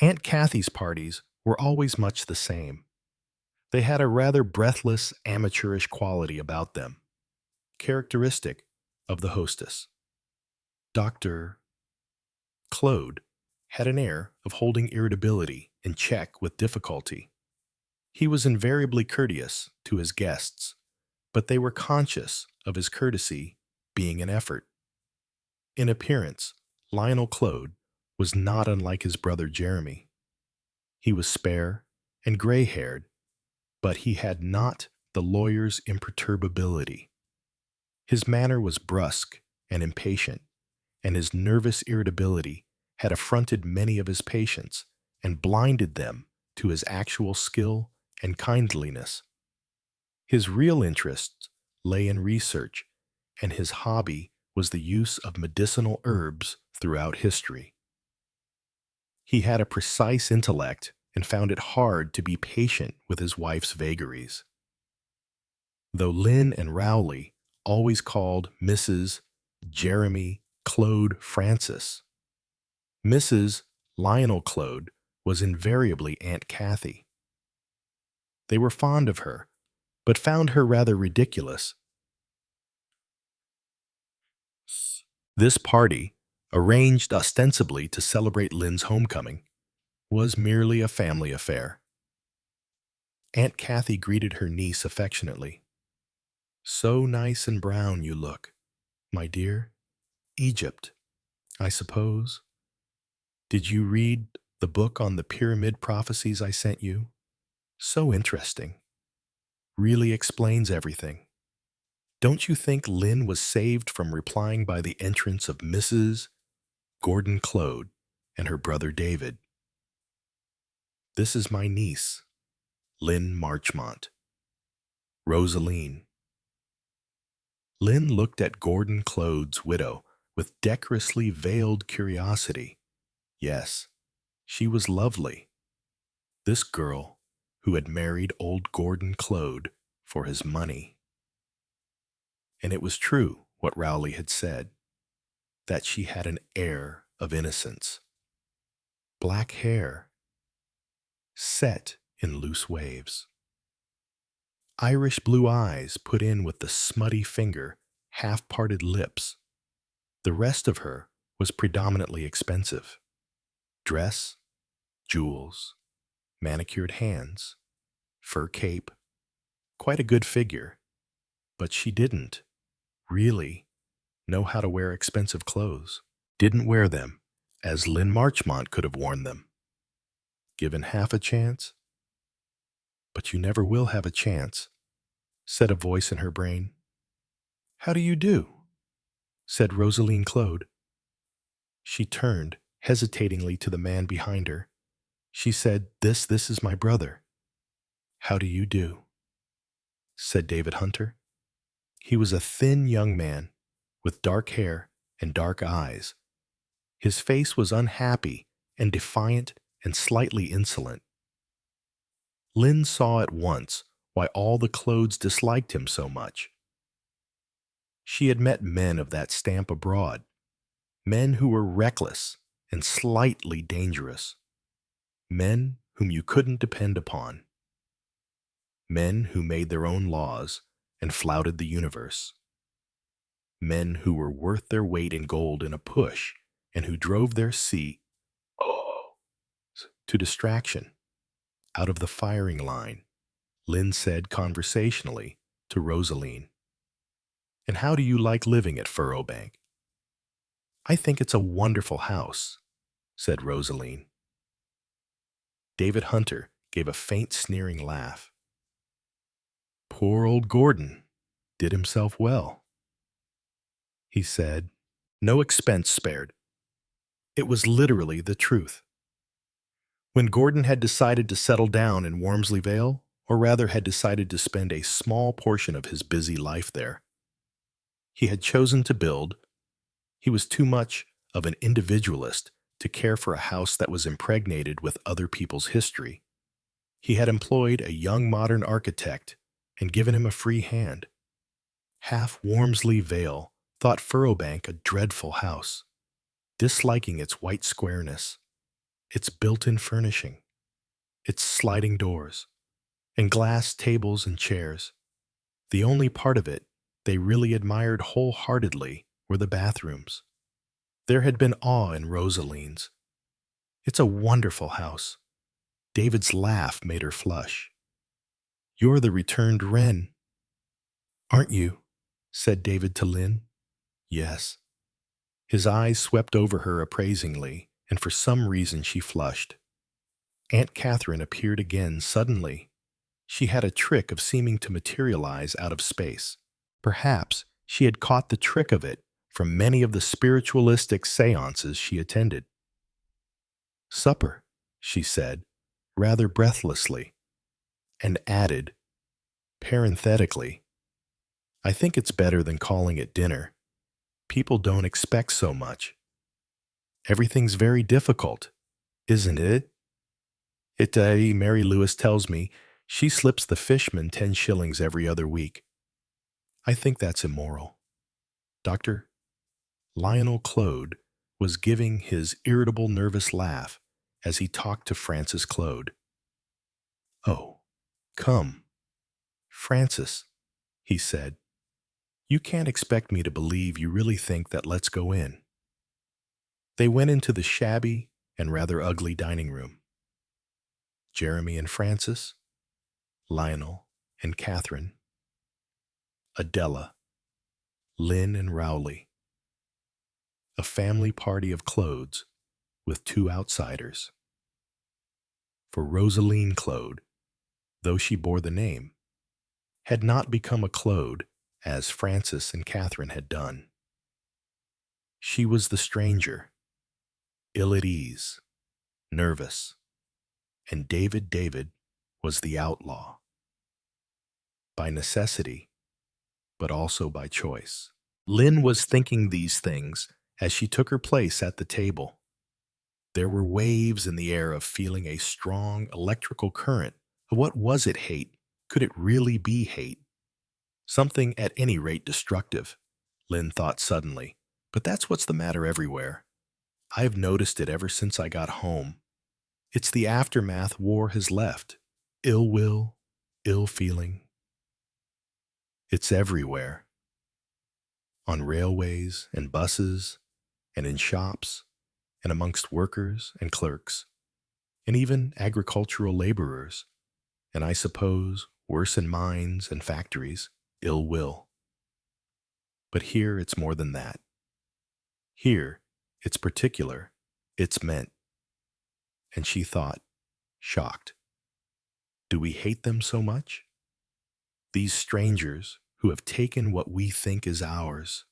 Aunt Kathy's parties were always much the same. They had a rather breathless, amateurish quality about them, characteristic of the hostess. Dr. Claude had an air of holding irritability in check with difficulty. He was invariably courteous to his guests, but they were conscious of his courtesy being an effort. In appearance, Lionel Claude was not unlike his brother Jeremy. He was spare and gray-haired, but he had not the lawyer's imperturbability. His manner was brusque and impatient, and his nervous irritability had affronted many of his patients and blinded them to his actual skill and kindliness. His real interest lay in research, and his hobby was the use of medicinal herbs throughout history. He had a precise intellect and found it hard to be patient with his wife's vagaries. Though Lynn and Rowley always called Mrs. Jeremy Claude Francis, Mrs. Lionel Claude was invariably Aunt Kathy. They were fond of her, but found her rather ridiculous. This party, arranged ostensibly to celebrate Lynn's homecoming, was merely a family affair. Aunt Kathy greeted her niece affectionately. "So nice and brown you look, my dear. Egypt, I suppose. Did you read the book on the pyramid prophecies I sent you? So interesting. Really explains everything. Don't you think Lynn was saved from replying by the entrance of Mrs. Gordon Claude and her brother David? This is my niece, Lynn Marchmont. Rosaline." Lynn looked at Gordon Claude's widow with decorously veiled curiosity. Yes, she was lovely. This girl who had married old Gordon Claude for his money. And it was true what Rowley had said, that she had an air of innocence. Black hair, set in loose waves. Irish blue eyes put in with the smutty finger, half-parted lips. The rest of her was predominantly expensive. Dress, jewels, manicured hands, fur cape, quite a good figure. But she didn't, really, know how to wear expensive clothes. Didn't wear them as Lynn Marchmont could have worn them. Given half a chance? "But you never will have a chance," said a voice in her brain. "How do you do?" said Rosaline Claude. She turned hesitatingly to the man behind her. She said, This is my brother." "How do you do?" said David Hunter. He was a thin young man with dark hair and dark eyes. His face was unhappy and defiant and slightly insolent. Lynn saw at once why all the Claudes disliked him so much. She had met men of that stamp abroad, men who were reckless and slightly dangerous, men whom you couldn't depend upon, men who made their own laws and flouted the universe, men who were worth their weight in gold in a push and who drove their to distraction out of the firing line. Lynn said conversationally to Rosaline, "And how do you like living at Furrowbank?" "I think it's a wonderful house," said Rosaline. David Hunter gave a faint sneering laugh. "Poor old Gordon did himself well," he said. "No expense spared." It was literally the truth. When Gordon had decided to settle down in Wormsley Vale, or rather had decided to spend a small portion of his busy life there, he had chosen to build. He was too much of an individualist to care for a house that was impregnated with other people's history. He had employed a young modern architect and given him a free hand. Half Wormsley Vale thought Furrowbank a dreadful house, disliking its white squareness, its built-in furnishing, its sliding doors, and glass tables and chairs. The only part of it they really admired wholeheartedly were the bathrooms. There had been awe in Rosaline's. "It's a wonderful house." David's laugh made her flush. "You're the returned wren, aren't you?" said David to Lynn. "Yes." His eyes swept over her appraisingly, and for some reason she flushed. Aunt Catherine appeared again suddenly. She had a trick of seeming to materialize out of space. Perhaps she had caught the trick of it from many of the spiritualistic seances she attended. "Supper," she said, rather breathlessly, and added, parenthetically, "I think it's better than calling it dinner. People don't expect so much. Everything's very difficult, isn't it? Mary Lewis tells me she slips the fishman 10 shillings every other week. I think that's immoral." Dr. Lionel Claude was giving his irritable, nervous laugh as he talked to Frances Claude. "Oh, come, Frances," he said. "You can't expect me to believe you really think that let's go in." They went into the shabby and rather ugly dining room. Jeremy and Francis, Lionel and Catherine, Adela, Lynn and Rowley. A family party of Clodes with two outsiders. For Rosaline Clode, though she bore the name, had not become a Clode as Francis and Catherine had done. She was the stranger, ill at ease, nervous, and David was the outlaw. By necessity, but also by choice. Lynn was thinking these things as she took her place at the table. There were waves in the air of feeling a strong electrical current. What was it hate? Could it really be hate? Something at any rate destructive, Lynn thought suddenly. But that's what's the matter everywhere. I've noticed it ever since I got home. It's the aftermath war has left. Ill will, ill feeling. It's everywhere. On railways and buses, and in shops, and amongst workers and clerks, and even agricultural laborers, and I suppose, worse in mines and factories, ill will. But here it's more than that. Here, it's particular, it's meant. And she thought, shocked. Do we hate them so much? These strangers who have taken what we think is ours.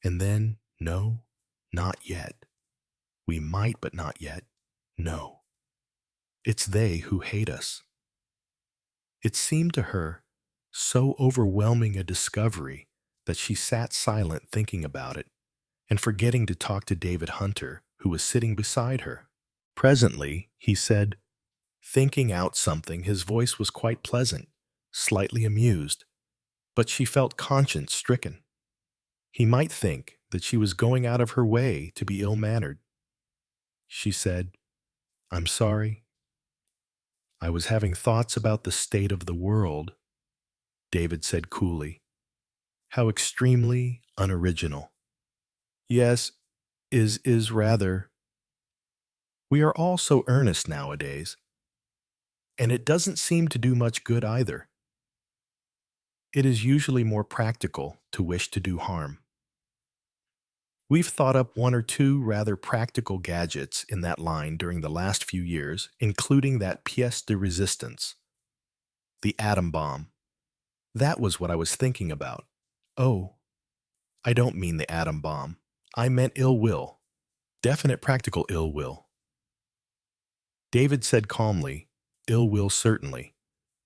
And then, no, not yet. We might, but not yet. No. It's they who hate us. It seemed to her so overwhelming a discovery that she sat silent thinking about it and forgetting to talk to David Hunter, who was sitting beside her. Presently, he said, thinking out something, his voice was quite pleasant, slightly amused, but she felt conscience-stricken. He might think that she was going out of her way to be ill-mannered. She said, I'm sorry. I was having thoughts about the state of the world. David said coolly. How extremely unoriginal. Yes, is rather. We are all so earnest nowadays, and it doesn't seem to do much good either. It is usually more practical to wish to do harm. We've thought up one or two rather practical gadgets in that line during the last few years, including that pièce de résistance, the atom bomb. That was what I was thinking about. Oh, I don't mean the atom bomb. I meant ill will, definite practical ill will. David said calmly, ill will certainly,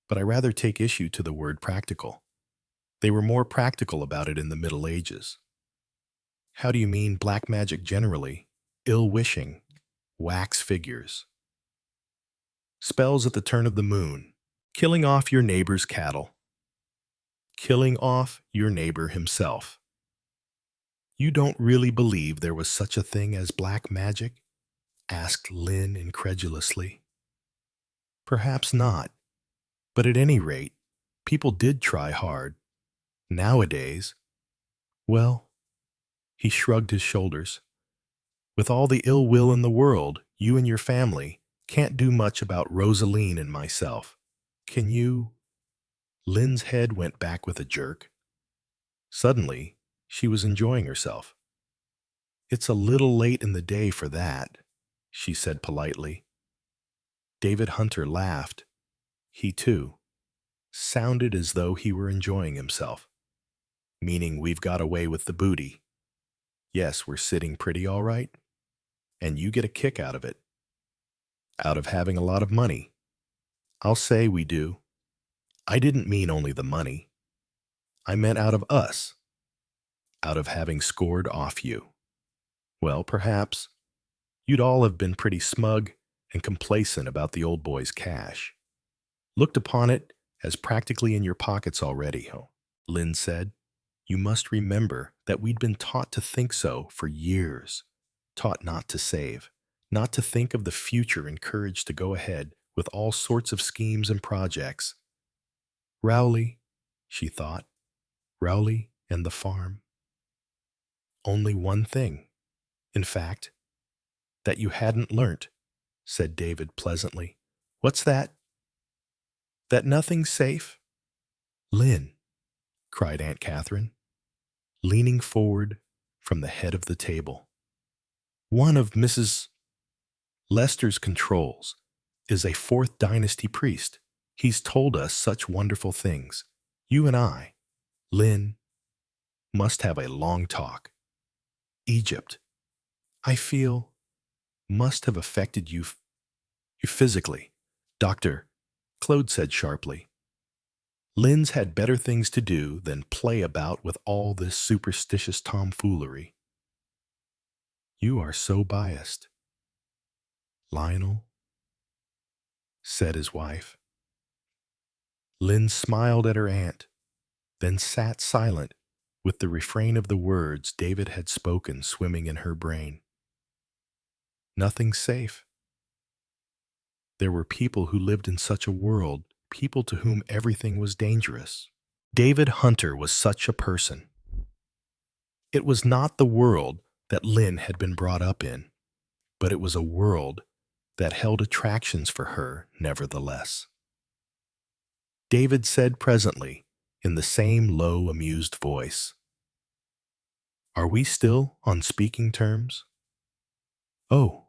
but I rather take issue to the word practical. They were more practical about it in the Middle Ages. How do you mean black magic generally? Ill-wishing, wax figures. Spells at the turn of the moon, killing off your neighbor's cattle, killing off your neighbor himself. You don't really believe there was such a thing as black magic? Asked Lynn incredulously. Perhaps not, but at any rate, people did try hard. Nowadays, well, he shrugged his shoulders. With all the ill will in the world, you and your family can't do much about Rosaline and myself. Can you? Lynn's head went back with a jerk. Suddenly, she was enjoying herself. It's a little late in the day for that, she said politely. David Hunter laughed. He, too, sounded as though he were enjoying himself. Meaning we've got away with the booty. Yes, we're sitting pretty all right. And you get a kick out of it. Out of having a lot of money. I'll say we do. I didn't mean only the money. I meant out of us. Out of having scored off you. Well, perhaps. You'd all have been pretty smug and complacent about the old boy's cash. Looked upon it as practically in your pockets already, Lynn said. You must remember that we'd been taught to think so for years. Taught not to save, not to think of the future, encouraged to go ahead with all sorts of schemes and projects. Rowley, she thought, Rowley and the farm. Only one thing. In fact, that you hadn't learnt, said David pleasantly. What's that? That nothing's safe? Lynn, cried Aunt Catherine, leaning forward from the head of the table. One of Mrs. Lester's controls is a fourth dynasty priest. He's told us such wonderful things. You and I, Lynn, must have a long talk. Egypt, I feel, must have affected you physically. Doctor, Claude said sharply. Lynn's had better things to do than play about with all this superstitious tomfoolery. You are so biased. Lionel, said his wife. Lynn smiled at her aunt, then sat silent with the refrain of the words David had spoken swimming in her brain. Nothing's safe. There were people who lived in such a world, people to whom everything was dangerous. David Hunter was such a person. It was not the world that Lynn had been brought up in, but it was a world that held attractions for her nevertheless. David said presently, in the same low, amused voice, Are we still on speaking terms? Oh,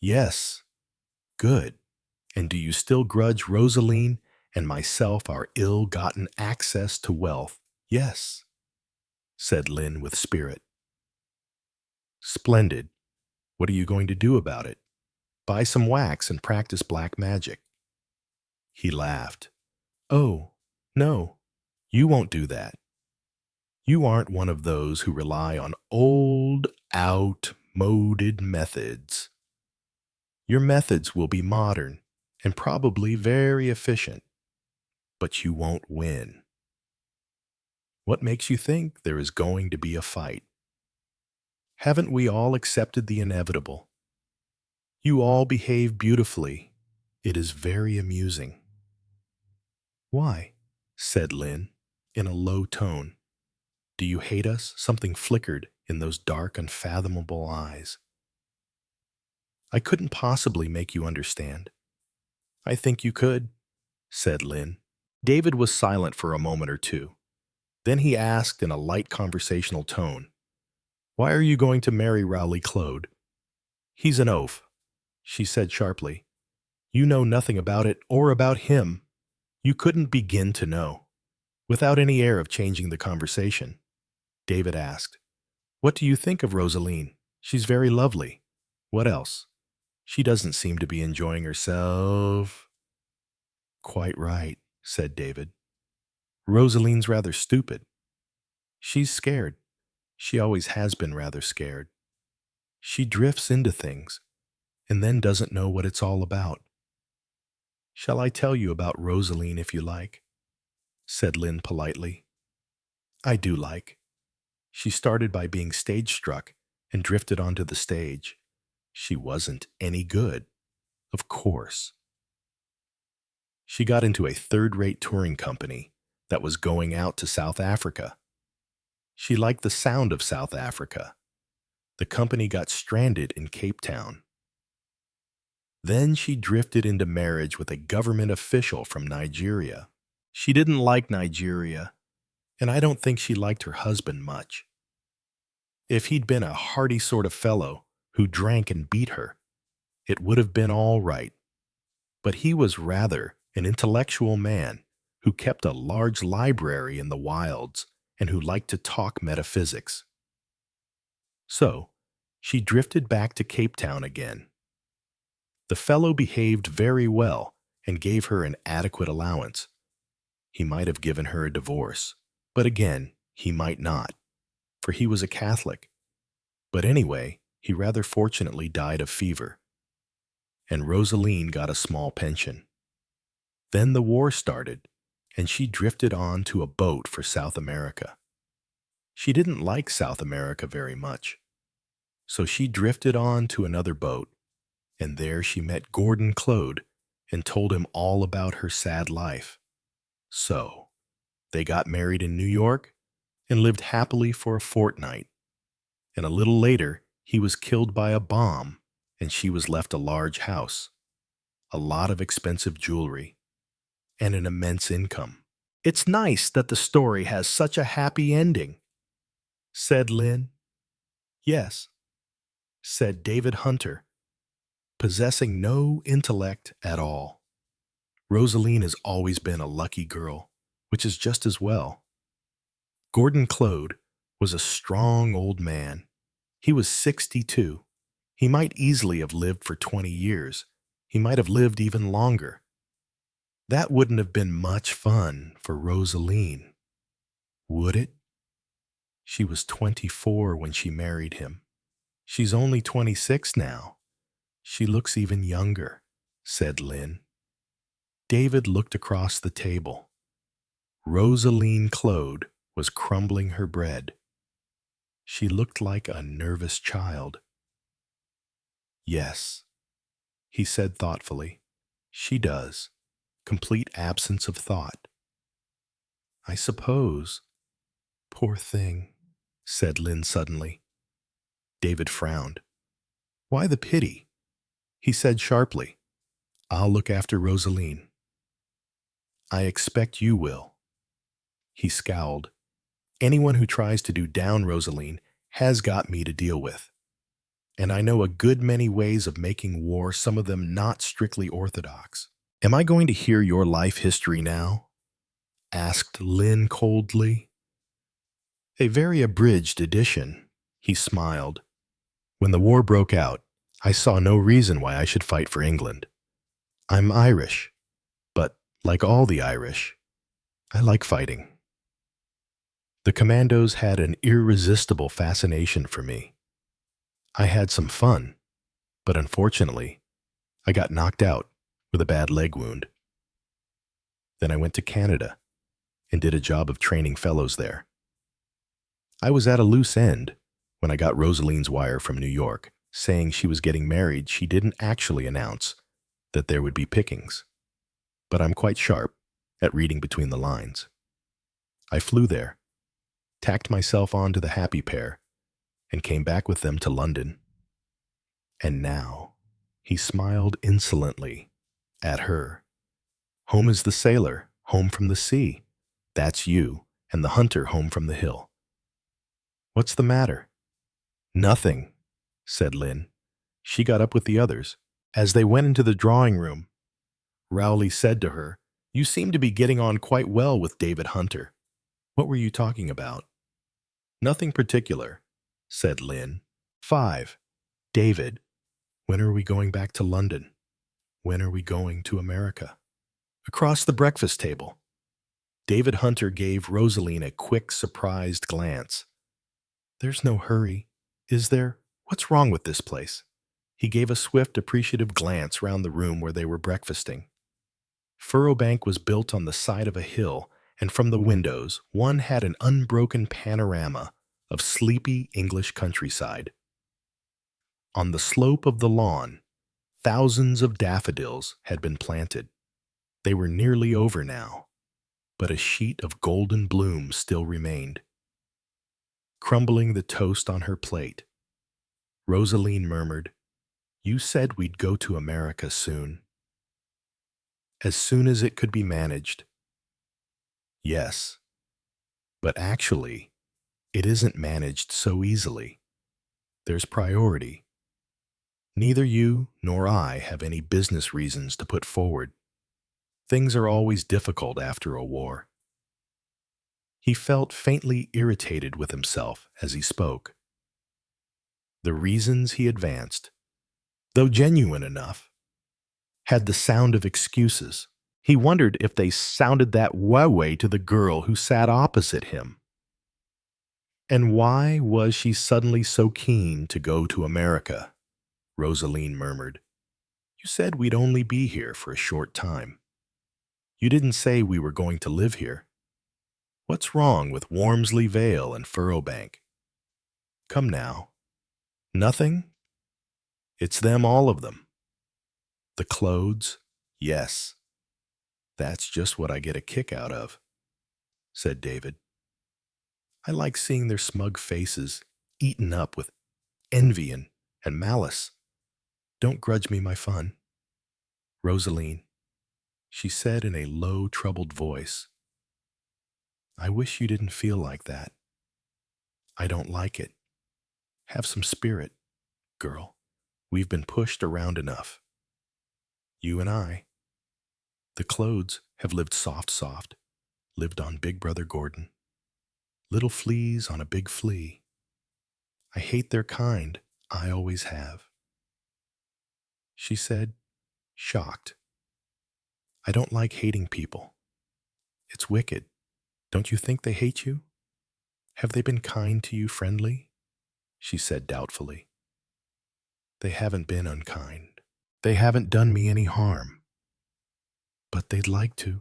yes. Good. And do you still grudge Rosaline and myself our ill-gotten access to wealth? Yes, said Lynn with spirit. Splendid. What are you going to do about it? Buy some wax and practice black magic. He laughed. Oh, no, you won't do that. You aren't one of those who rely on old, outmoded methods. Your methods will be modern and probably very efficient, but you won't win. What makes you think there is going to be a fight? Haven't we all accepted the inevitable? You all behave beautifully. It is very amusing. Why? Said Lynn, in a low tone. Do you hate us? Something flickered in those dark, unfathomable eyes. I couldn't possibly make you understand. I think you could, said Lynn. David was silent for a moment or two. Then he asked in a light conversational tone, Why are you going to marry Rowley Claude? He's an oaf, she said sharply. You know nothing about it or about him. You couldn't begin to know. Without any air of changing the conversation, David asked, What do you think of Rosaline? She's very lovely. What else? She doesn't seem to be enjoying herself. Quite right, said David. Rosaline's rather stupid. She's scared. She always has been rather scared. She drifts into things and then doesn't know what it's all about. Shall I tell you about Rosaline if you like? Said Lynn politely. I do like. She started by being stage-struck and drifted onto the stage. She wasn't any good, of course. She got into a third-rate touring company that was going out to South Africa. She liked the sound of South Africa. The company got stranded in Cape Town. Then she drifted into marriage with a government official from Nigeria. She didn't like Nigeria, and I don't think she liked her husband much. If he'd been a hearty sort of fellow who drank and beat her, it would have been all right. But he was rather an intellectual man who kept a large library in the wilds and who liked to talk metaphysics. So, she drifted back to Cape Town again. The fellow behaved very well and gave her an adequate allowance. He might have given her a divorce, but again, he might not, for he was a Catholic. But anyway, he rather fortunately died of fever, and Rosaline got a small pension. Then the war started, and she drifted on to a boat for South America. She didn't like South America very much, so she drifted on to another boat, and there she met Gordon Claude and told him all about her sad life. So, they got married in New York and lived happily for a fortnight, and a little later He was killed by a bomb, and she was left a large house, a lot of expensive jewelry, and an immense income. It's nice that the story has such a happy ending, said Lynn. Yes, said David Hunter, possessing no intellect at all. Rosaline has always been a lucky girl, which is just as well. Gordon Claude was a strong old man. He was 62. He might easily have lived for 20 years. He might have lived even longer. That wouldn't have been much fun for Rosaline, would it? She was 24 when she married him. She's only 26 now. She looks even younger, said Lynn. David looked across the table. Rosaline Claude was crumbling her bread. She looked like a nervous child. Yes, he said thoughtfully. She does. Complete absence of thought. I suppose. Poor thing, said Lynn suddenly. David frowned. Why the pity? He said sharply, I'll look after Rosaline. I expect you will. He scowled. Anyone who tries to do down Rosaline has got me to deal with. And I know a good many ways of making war, some of them not strictly orthodox. Am I going to hear your life history now? Asked Lynn coldly. A very abridged edition, he smiled. When the war broke out, I saw no reason why I should fight for England. I'm Irish, but like all the Irish, I like fighting. The commandos had an irresistible fascination for me. I had some fun, but unfortunately, I got knocked out with a bad leg wound. Then I went to Canada and did a job of training fellows there. I was at a loose end when I got Rosaline's wire from New York saying she was getting married. She didn't actually announce that there would be pickings, but I'm quite sharp at reading between the lines. I flew there, tacked myself on to the happy pair, and came back with them to London. And now, he smiled insolently at her. Home is the sailor, home from the sea. That's you, and the hunter home from the hill. What's the matter? Nothing, said Lynn. She got up with the others. As they went into the drawing room, Rowley said to her, You seem to be getting on quite well with David Hunter. What were you talking about? Nothing particular, said Lynn. 5. David, when are we going back to London? When are we going to America? Across the breakfast table. David Hunter gave Rosaline a quick, surprised glance. There's no hurry, is there? What's wrong with this place? He gave a swift, appreciative glance round the room where they were breakfasting. Furrowbank was built on the side of a hill, and from the windows one had an unbroken panorama of sleepy English countryside. On the slope of the lawn, thousands of daffodils had been planted. They were nearly over now, but a sheet of golden bloom still remained. Crumbling the toast on her plate, Rosaline murmured, You said we'd go to America soon. As soon as it could be managed. Yes, but actually, it isn't managed so easily. There's priority. Neither you nor I have any business reasons to put forward. Things are always difficult after a war. He felt faintly irritated with himself as he spoke. The reasons he advanced, though genuine enough, had the sound of excuses. He wondered if they sounded that way to the girl who sat opposite him. And why was she suddenly so keen to go to America? Rosaline murmured. You said we'd only be here for a short time. You didn't say we were going to live here. What's wrong with Wormsley Vale and Furrowbank? Come now. Nothing? It's them, all of them. The Clodes? Yes. That's just what I get a kick out of, said David. I like seeing their smug faces eaten up with envy and malice. Don't grudge me my fun. Rosaline, she said in a low, troubled voice, I wish you didn't feel like that. I don't like it. Have some spirit, girl. We've been pushed around enough. You and I. The Clodes have lived soft, lived on Big Brother Gordon. Little fleas on a big flea. I hate their kind, I always have. She said, shocked. I don't like hating people. It's wicked. Don't you think they hate you? Have they been kind to you, friendly? She said doubtfully. They haven't been unkind. They haven't done me any harm. But they'd like to.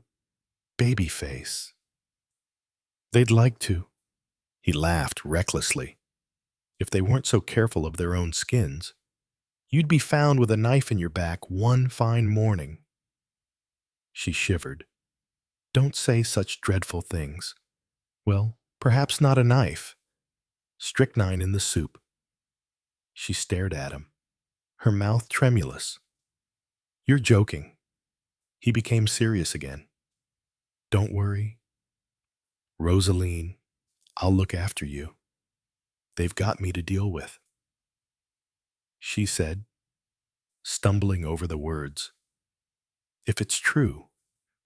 Baby face. They'd like to. He laughed recklessly. If they weren't so careful of their own skins, you'd be found with a knife in your back one fine morning. She shivered. Don't say such dreadful things. Well, perhaps not a knife. Strychnine in the soup. She stared at him, her mouth tremulous. You're joking. He became serious again. Don't worry. Rosaline, I'll look after you. They've got me to deal with. She said, stumbling over the words. If it's true,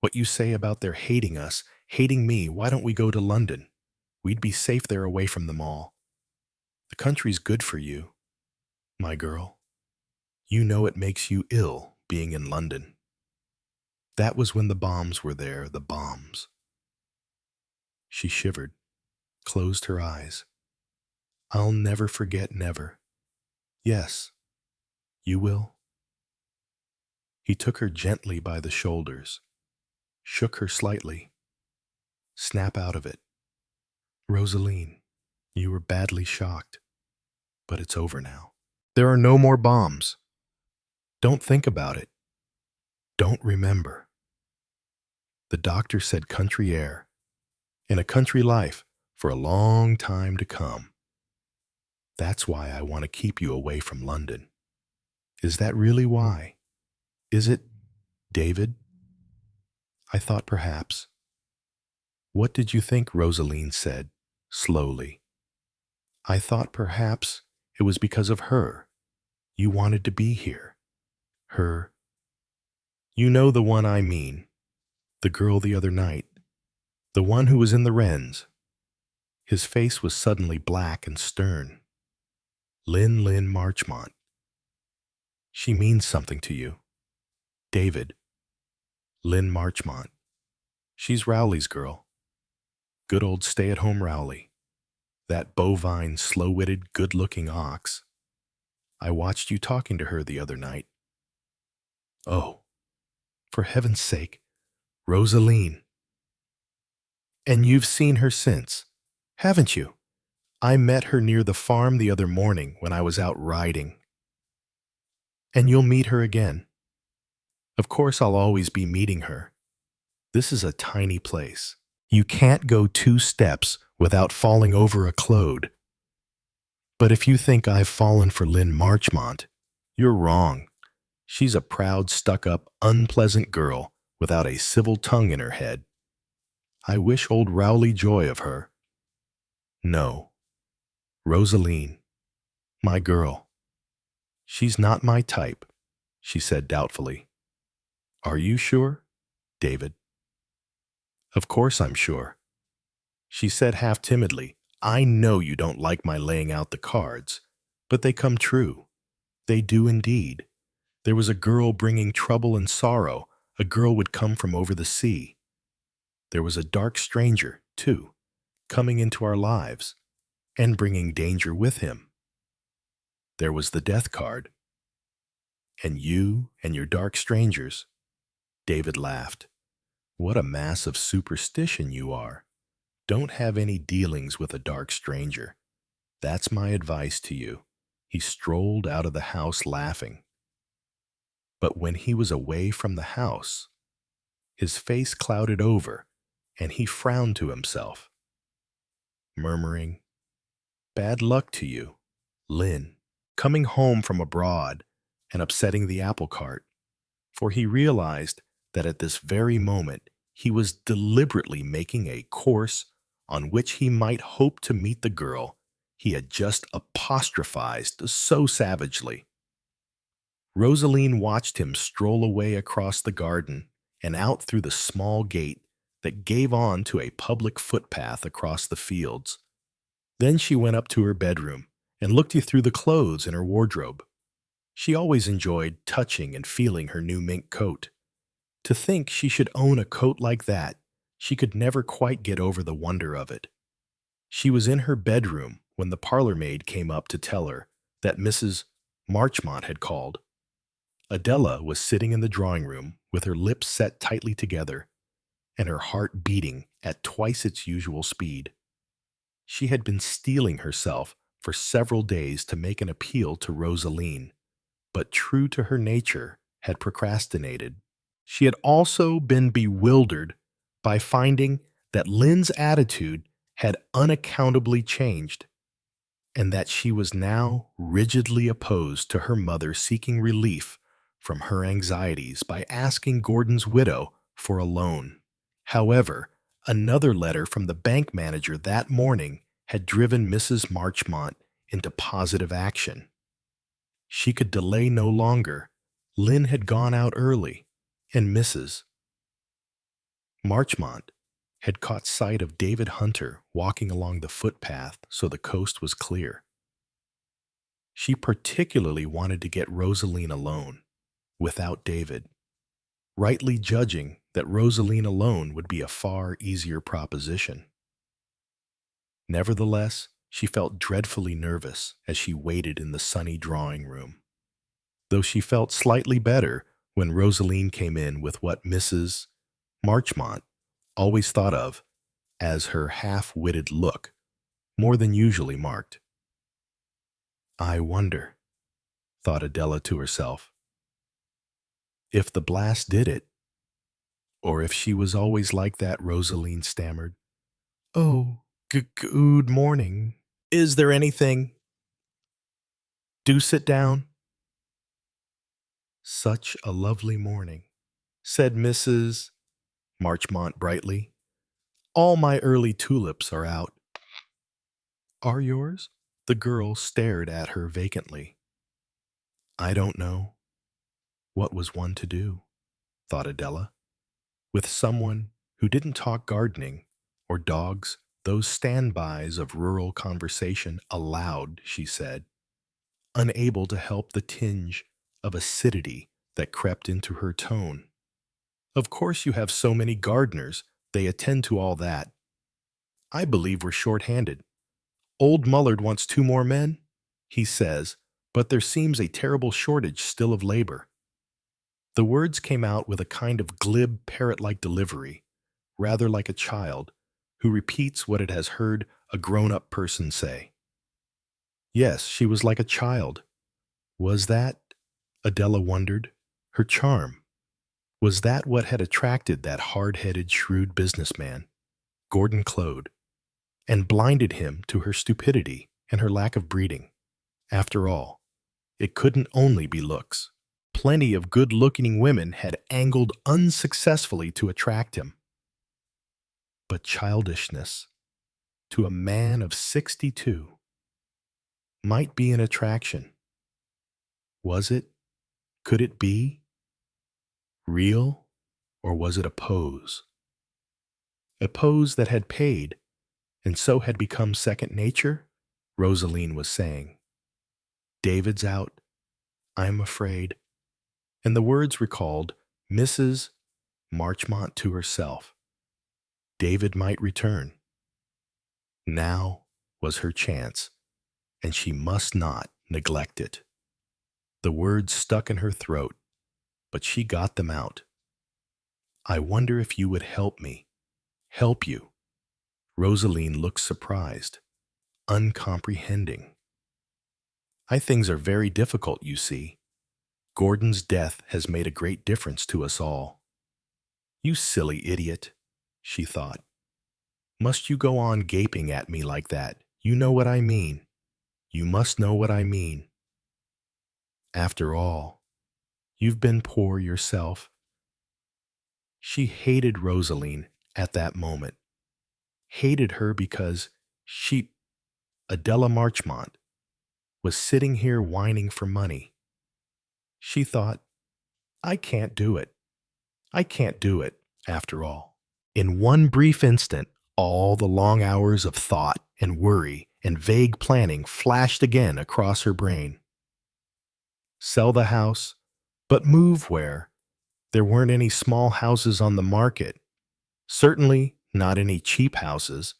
what you say about their hating us, hating me, why don't we go to London? We'd be safe there away from them all. The country's good for you, my girl. You know it makes you ill being in London. That was when the bombs were there, the bombs. She shivered, closed her eyes. I'll never forget, never. Yes, you will. He took her gently by the shoulders, shook her slightly. Snap out of it. Rosaline, you were badly shocked, but it's over now. There are no more bombs. Don't think about it. Don't remember. The doctor said country air, and a country life for a long time to come. That's why I want to keep you away from London. Is that really why? Is it, David? I thought perhaps. What did you think? Rosaline said, slowly. I thought perhaps it was because of her. You wanted to be here. Her. You know the one I mean. The girl the other night. The one who was in the Wrens. His face was suddenly black and stern. Lynn Marchmont. She means something to you. David. Lynn Marchmont. She's Rowley's girl. Good old stay-at-home Rowley. That bovine, slow-witted, good-looking ox. I watched you talking to her the other night. Oh, for heaven's sake, Rosaline. And you've seen her since, haven't you? I met her near the farm the other morning when I was out riding. And you'll meet her again. Of course I'll always be meeting her. This is a tiny place. You can't go 2 steps without falling over a Clode. But if you think I've fallen for Lynn Marchmont, you're wrong. She's a proud, stuck-up, unpleasant girl without a civil tongue in her head. I wish old Rowley joy of her. No. Rosaline, my girl. She's not my type, she said doubtfully. Are you sure, David? Of course I'm sure. She said half timidly, I know you don't like my laying out the cards, but they come true. They do indeed. There was a girl bringing trouble and sorrow. A girl would come from over the sea. There was a dark stranger, too, coming into our lives and bringing danger with him. There was the death card. And you and your dark strangers. David laughed. What a mass of superstition you are. Don't have any dealings with a dark stranger. That's my advice to you. He strolled out of the house laughing. But when he was away from the house, his face clouded over, and he frowned to himself, murmuring, Bad luck to you, Lynn. coming home from abroad and upsetting the apple cart, for he realized that at this very moment he was deliberately making a course on which he might hope to meet the girl he had just apostrophized so savagely. Rosaline watched him stroll away across the garden and out through the small gate that gave on to a public footpath across the fields. Then she went up to her bedroom and looked you through the clothes in her wardrobe. She always enjoyed touching and feeling her new mink coat. To think she should own a coat like that, she could never quite get over the wonder of it. She was in her bedroom when the parlor maid came up to tell her that Mrs. Marchmont had called. Adela was sitting in the drawing room with her lips set tightly together and her heart beating at twice its usual speed. She had been steeling herself for several days to make an appeal to Rosaline, but true to her nature, had procrastinated. She had also been bewildered by finding that Lynn's attitude had unaccountably changed, and that she was now rigidly opposed to her mother seeking relief from her anxieties by asking Gordon's widow for a loan. However, another letter from the bank manager that morning had driven Mrs. Marchmont into positive action. She could delay no longer. Lynn had gone out early, and Mrs. Marchmont had caught sight of David Hunter walking along the footpath so the coast was clear. She particularly wanted to get Rosaline alone, without David, rightly judging that Rosaline alone would be a far easier proposition. Nevertheless, she felt dreadfully nervous as she waited in the sunny drawing room, though she felt slightly better when Rosaline came in with what Mrs. Marchmont always thought of as her half-witted look, more than usually marked. I wonder, thought Adela to herself, if the blast did it, or if she was always like that. Rosaline stammered. Oh, good morning. Is there anything? Do sit down. Such a lovely morning, said Mrs. Marchmont brightly. All my early tulips are out. Are yours? The girl stared at her vacantly. I don't know. What was one to do, thought Adela, with someone who didn't talk gardening or dogs, those standbys of rural conversation aloud, she said, unable to help the tinge of acidity that crept into her tone. Of course you have so many gardeners, they attend to all that. I believe we're short-handed. Old Mullard wants 2 more men, he says, but there seems a terrible shortage still of labor. The words came out with a kind of glib, parrot-like delivery, rather like a child who repeats what it has heard a grown-up person say. Yes, she was like a child. Was that, Adela wondered, her charm? Was that what had attracted that hard-headed, shrewd businessman, Gordon Clode, and blinded him to her stupidity and her lack of breeding? After all, it couldn't only be looks. Plenty of good-looking women had angled unsuccessfully to attract him. But childishness, to a man of 62, might be an attraction. Was it? Could it be? Real? Or was it a pose? A pose that had paid, and so had become second nature? Rosaline was saying. David's out, I'm afraid. And the words recalled Mrs. Marchmont to herself. David might return. Now was her chance, and she must not neglect it. The words stuck in her throat, but she got them out. I wonder if you would help me. Help you. Rosaline looked surprised, uncomprehending. Things are very difficult, you see. Gordon's death has made a great difference to us all. You silly idiot, she thought. Must you go on gaping at me like that? You know what I mean. You must know what I mean. After all, you've been poor yourself. She hated Rosaline at that moment. Hated her because Adela Marchmont, was sitting here whining for money. She thought, I can't do it. I can't do it, after all. In one brief instant, all the long hours of thought and worry and vague planning flashed again across her brain. Sell the house, but move where? There weren't any small houses on the market. Certainly not any cheap houses.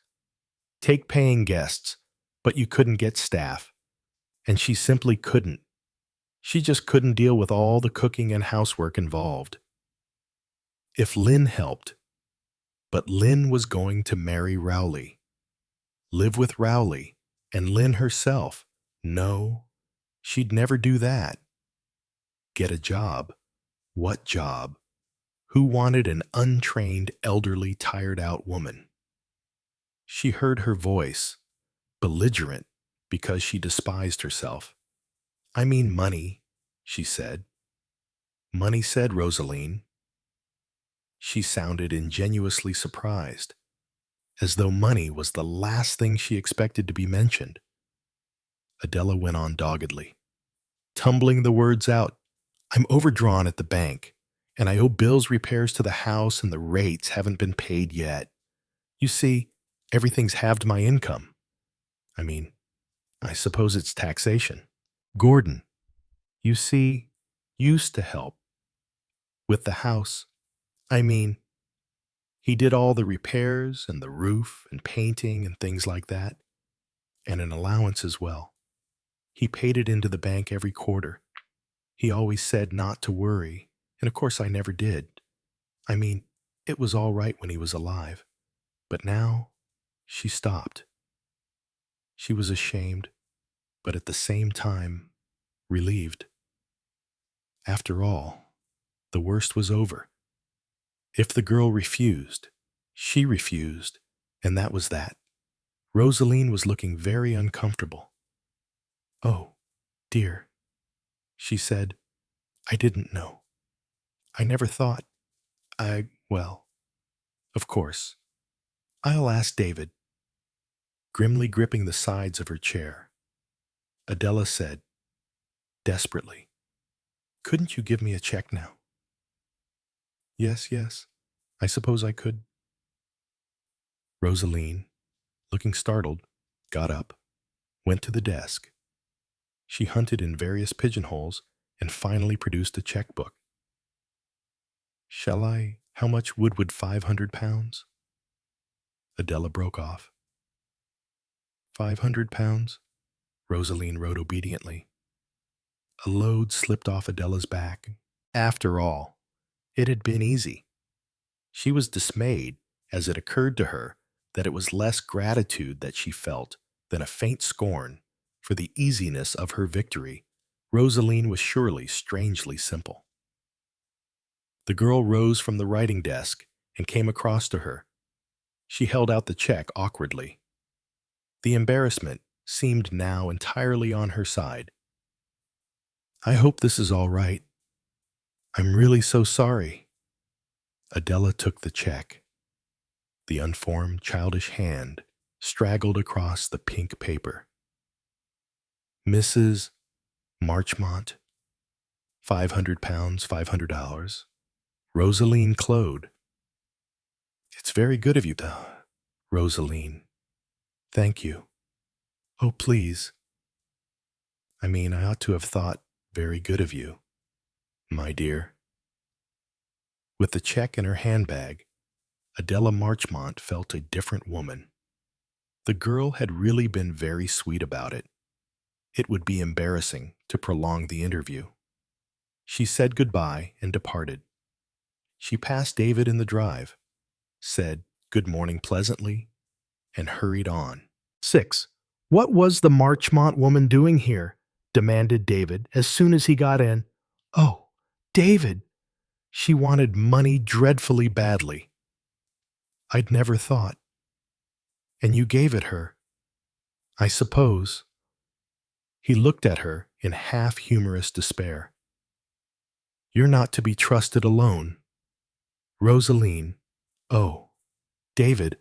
Take paying guests, but you couldn't get staff. And she simply couldn't. She just couldn't deal with all the cooking and housework involved. If Lynn helped, but Lynn was going to marry Rowley. Live with Rowley and Lynn herself. No, she'd never do that. Get a job. What job? Who wanted an untrained, elderly, tired-out woman? She heard her voice, belligerent because she despised herself. I mean money, she said. Money, said Rosaline. She sounded ingenuously surprised, as though money was the last thing she expected to be mentioned. Adela went on doggedly, tumbling the words out. I'm overdrawn at the bank, and I owe bills, repairs to the house, and the rates haven't been paid yet. You see, everything's halved my income. I suppose it's taxation. Gordon, you see, used to help. With the house. He did all the repairs and the roof and painting and things like that, and an allowance as well. He paid it into the bank every quarter. He always said not to worry, and of course I never did. It was all right when he was alive. But now, she stopped. She was ashamed, but at the same time, relieved. After all, the worst was over. If the girl refused, she refused, and that was that. Rosaline was looking very uncomfortable. Oh, dear, she said, I didn't know. I never thought. Well, of course. I'll ask David. Grimly gripping the sides of her chair, Adela said, desperately, couldn't you give me a check now? Yes, I suppose I could. Rosaline, looking startled, got up, went to the desk. She hunted in various pigeonholes and finally produced a checkbook. Shall I? How much would 500 pounds? Adela broke off. 500 pounds? Rosaline wrote obediently. A load slipped off Adela's back. After all, it had been easy. She was dismayed as it occurred to her that it was less gratitude that she felt than a faint scorn for the easiness of her victory. Rosaline was surely strangely simple. The girl rose from the writing desk and came across to her. She held out the check awkwardly. The embarrassment seemed now entirely on her side. I hope this is all right. I'm really so sorry. Adela took the check. The unformed, childish hand straggled across the pink paper. Mrs. Marchmont, 500 pounds, $500. Rosaline Clode. It's very good of you, Rosaline. Thank you. Oh, please. I ought to have thought very good of you, my dear. With the check in her handbag, Adela Marchmont felt a different woman. The girl had really been very sweet about it. It would be embarrassing to prolong the interview. She said goodbye and departed. She passed David in the drive, said good morning pleasantly, and hurried on. 6. What was the Marchmont woman doing here? Demanded David as soon as he got in. Oh, David! She wanted money dreadfully badly. I'd never thought. And you gave it her, I suppose. He looked at her in half-humorous despair. "You're not to be trusted alone. Rosaline, oh, David,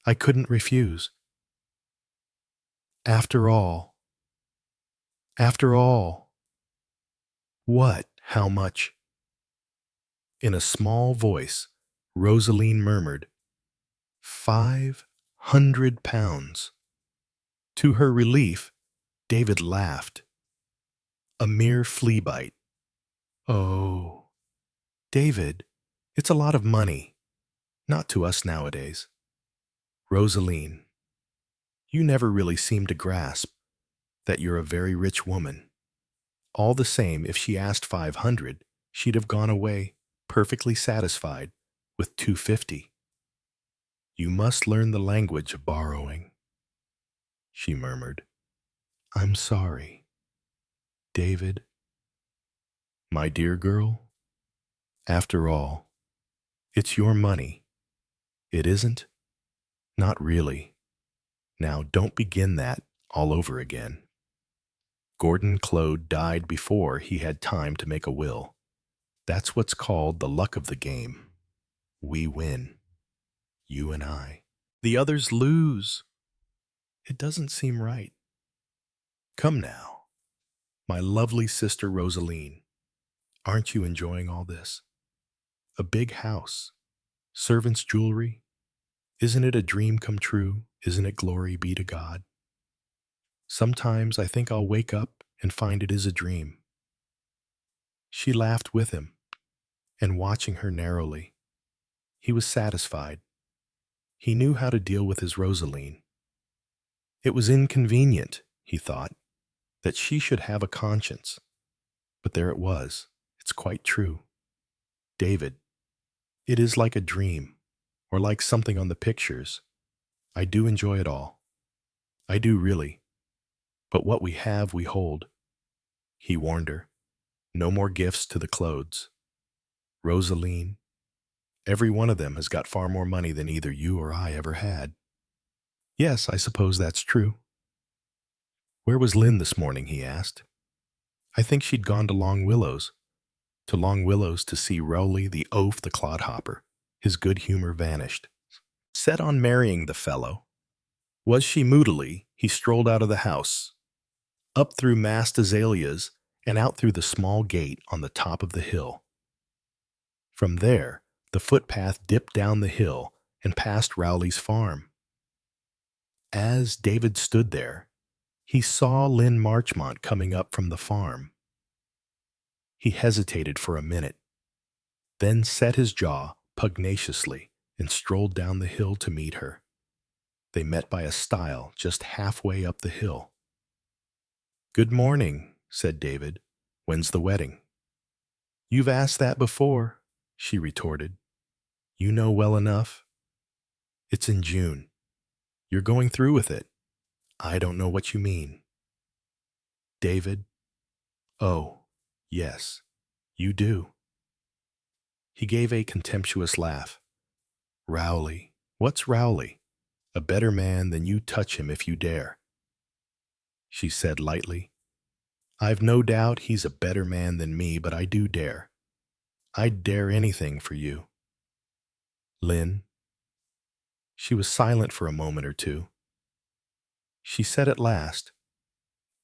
I couldn't refuse. After all, after all, what, how much?" In a small voice, Rosaline murmured, £500. To her relief, David laughed. A mere flea bite. Oh, David, it's a lot of money. Not to us nowadays. Rosaline, you never really seem to grasp that you're a very rich woman. All the same, if she asked 500, she'd have gone away perfectly satisfied with 250. You must learn the language of borrowing, she murmured. I'm sorry, David. My dear girl, after all, it's your money. It isn't? Not really. Now don't begin that all over again. Gordon Clode died before he had time to make a will. That's what's called the luck of the game. We win. You and I. The others lose. It doesn't seem right. Come now, my lovely sister Rosaline. Aren't you enjoying all this? A big house, servants' jewelry. Isn't it a dream come true? Isn't it glory be to God? Sometimes I think I'll wake up and find it is a dream. She laughed with him, and watching her narrowly, he was satisfied. He knew how to deal with his Rosaline. It was inconvenient, he thought, that she should have a conscience. But there it was. It's quite true. David, it is like a dream, or like something on the pictures. I do enjoy it all. I do really. But what we have, we hold. He warned her. No more gifts to the Clodes. Rosaline, every one of them has got far more money than either you or I ever had. Yes, I suppose that's true. Where was Lynn this morning, he asked. I think she'd gone to Long Willow's. To Long Willow's to see Rowley the oaf the clodhopper. His good humor vanished. Set on marrying the fellow. Was she moodily, he strolled out of the house, up through massed azaleas and out through the small gate on the top of the hill. From there, the footpath dipped down the hill and past Rowley's farm. As David stood there, he saw Lynn Marchmont coming up from the farm. He hesitated for a minute, then set his jaw pugnaciously and strolled down the hill to meet her. They met by a stile just halfway up the hill. Good morning, said David. When's the wedding? You've asked that before, she retorted. You know well enough. It's in June. You're going through with it. I don't know what you mean. David, oh, yes, you do. He gave a contemptuous laugh. Rowley, what's Rowley? A better man than you touch him if you dare. She said lightly, I've no doubt he's a better man than me, but I do dare. I'd dare anything for you. Lynn. She was silent for a moment or two. She said at last,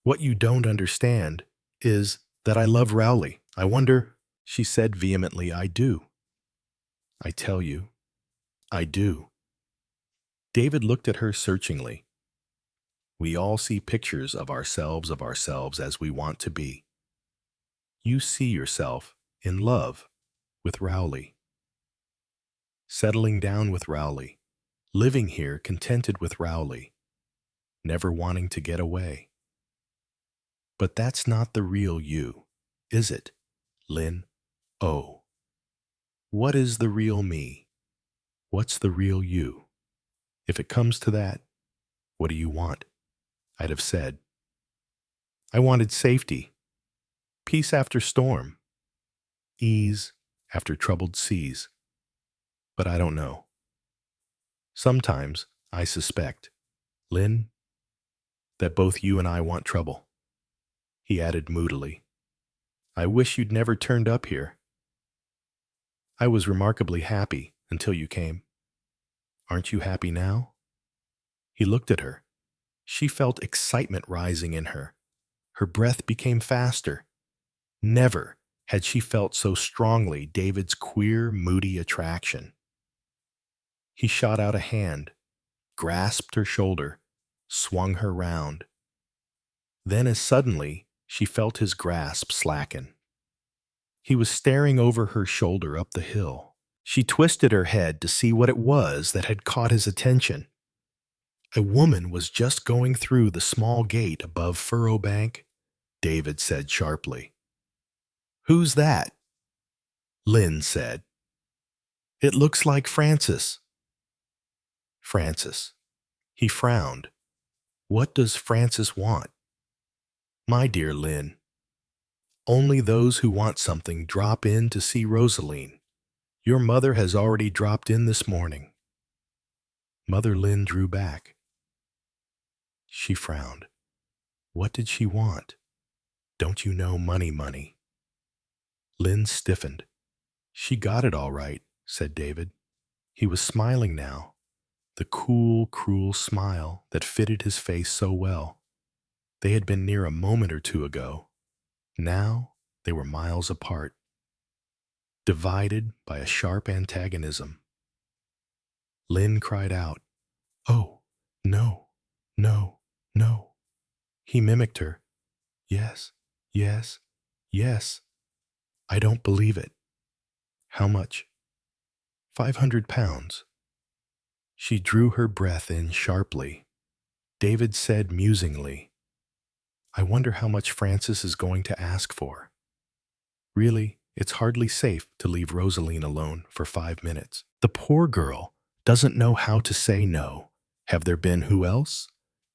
what you don't understand is that I love Rowley. I wonder, she said vehemently, I do. I tell you, I do. David looked at her searchingly. We all see pictures of ourselves as we want to be. You see yourself in love with Rowley. Settling down with Rowley, living here contented with Rowley, never wanting to get away. But that's not the real you, is it, Lynn? Oh, what is the real me? What's the real you? If it comes to that, what do you want? I'd have said. I wanted safety, peace after storm, ease after troubled seas. But I don't know. Sometimes I suspect, Lynn, that both you and I want trouble. he added moodily. I wish you'd never turned up here. I was remarkably happy until you came. Aren't you happy now? He looked at her. She felt excitement rising in her. Her breath became faster. Never had she felt so strongly David's queer, moody attraction. He shot out a hand, grasped her shoulder, swung her round. Then as suddenly, she felt his grasp slacken. He was staring over her shoulder up the hill. She twisted her head to see what it was that had caught his attention. A woman was just going through the small gate above Furrow Bank, David said sharply. Who's that? Lynn said. It looks like Frances. Frances. He frowned. What does Frances want? My dear Lynn, only those who want something drop in to see Rosaline. Your mother has already dropped in this morning. Mother Lynn drew back. She frowned. What did she want? Don't you know money? Lynn stiffened. She got it all right, said David. He was smiling now, the cool, cruel smile that fitted his face so well. They had been near a moment or two ago. Now they were miles apart, divided by a sharp antagonism. Lynn cried out, Oh, no, no, no. He mimicked her. Yes, yes, yes. I don't believe it. How much? 500 pounds. She drew her breath in sharply. David said musingly, I wonder how much Frances is going to ask for. Really, it's hardly safe to leave Rosaline alone for 5 minutes. The poor girl doesn't know how to say no. Have there been who else?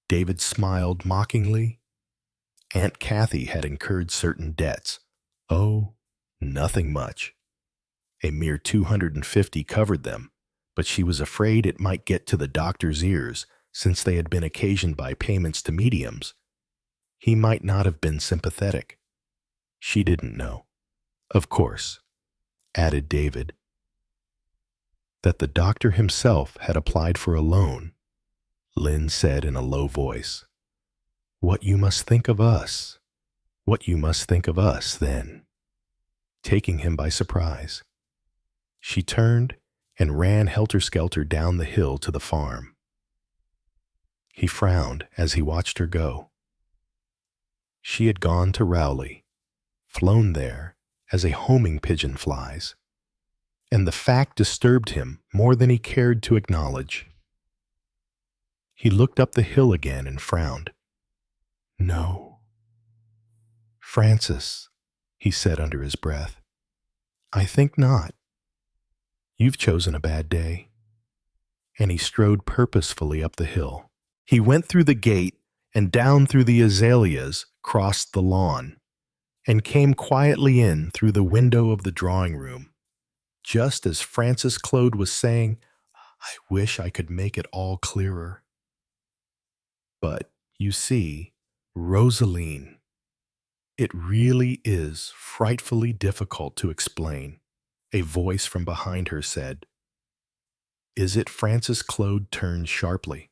David smiled mockingly. Aunt Kathy had incurred certain debts. Oh, nothing much. A mere 250 covered them, but she was afraid it might get to the doctor's ears since they had been occasioned by payments to mediums. He might not have been sympathetic. She didn't know. Of course, added David, that the doctor himself had applied for a loan. Lynn said in a low voice, What you must think of us. What you must think of us, then. Taking him by surprise. She turned and ran helter-skelter down the hill to the farm. He frowned as he watched her go. She had gone to Rowley, flown there as a homing pigeon flies, and the fact disturbed him more than he cared to acknowledge. He looked up the hill again and frowned. No. Frances, he said under his breath, I think not. You've chosen a bad day. And he strode purposefully up the hill. He went through the gate and down through the azaleas, crossed the lawn, and came quietly in through the window of the drawing room. Just as Frances Clode was saying, I wish I could make it all clearer. But, you see, Rosaline, it really is frightfully difficult to explain. A voice from behind her said, Is it? Frances Clode turned sharply.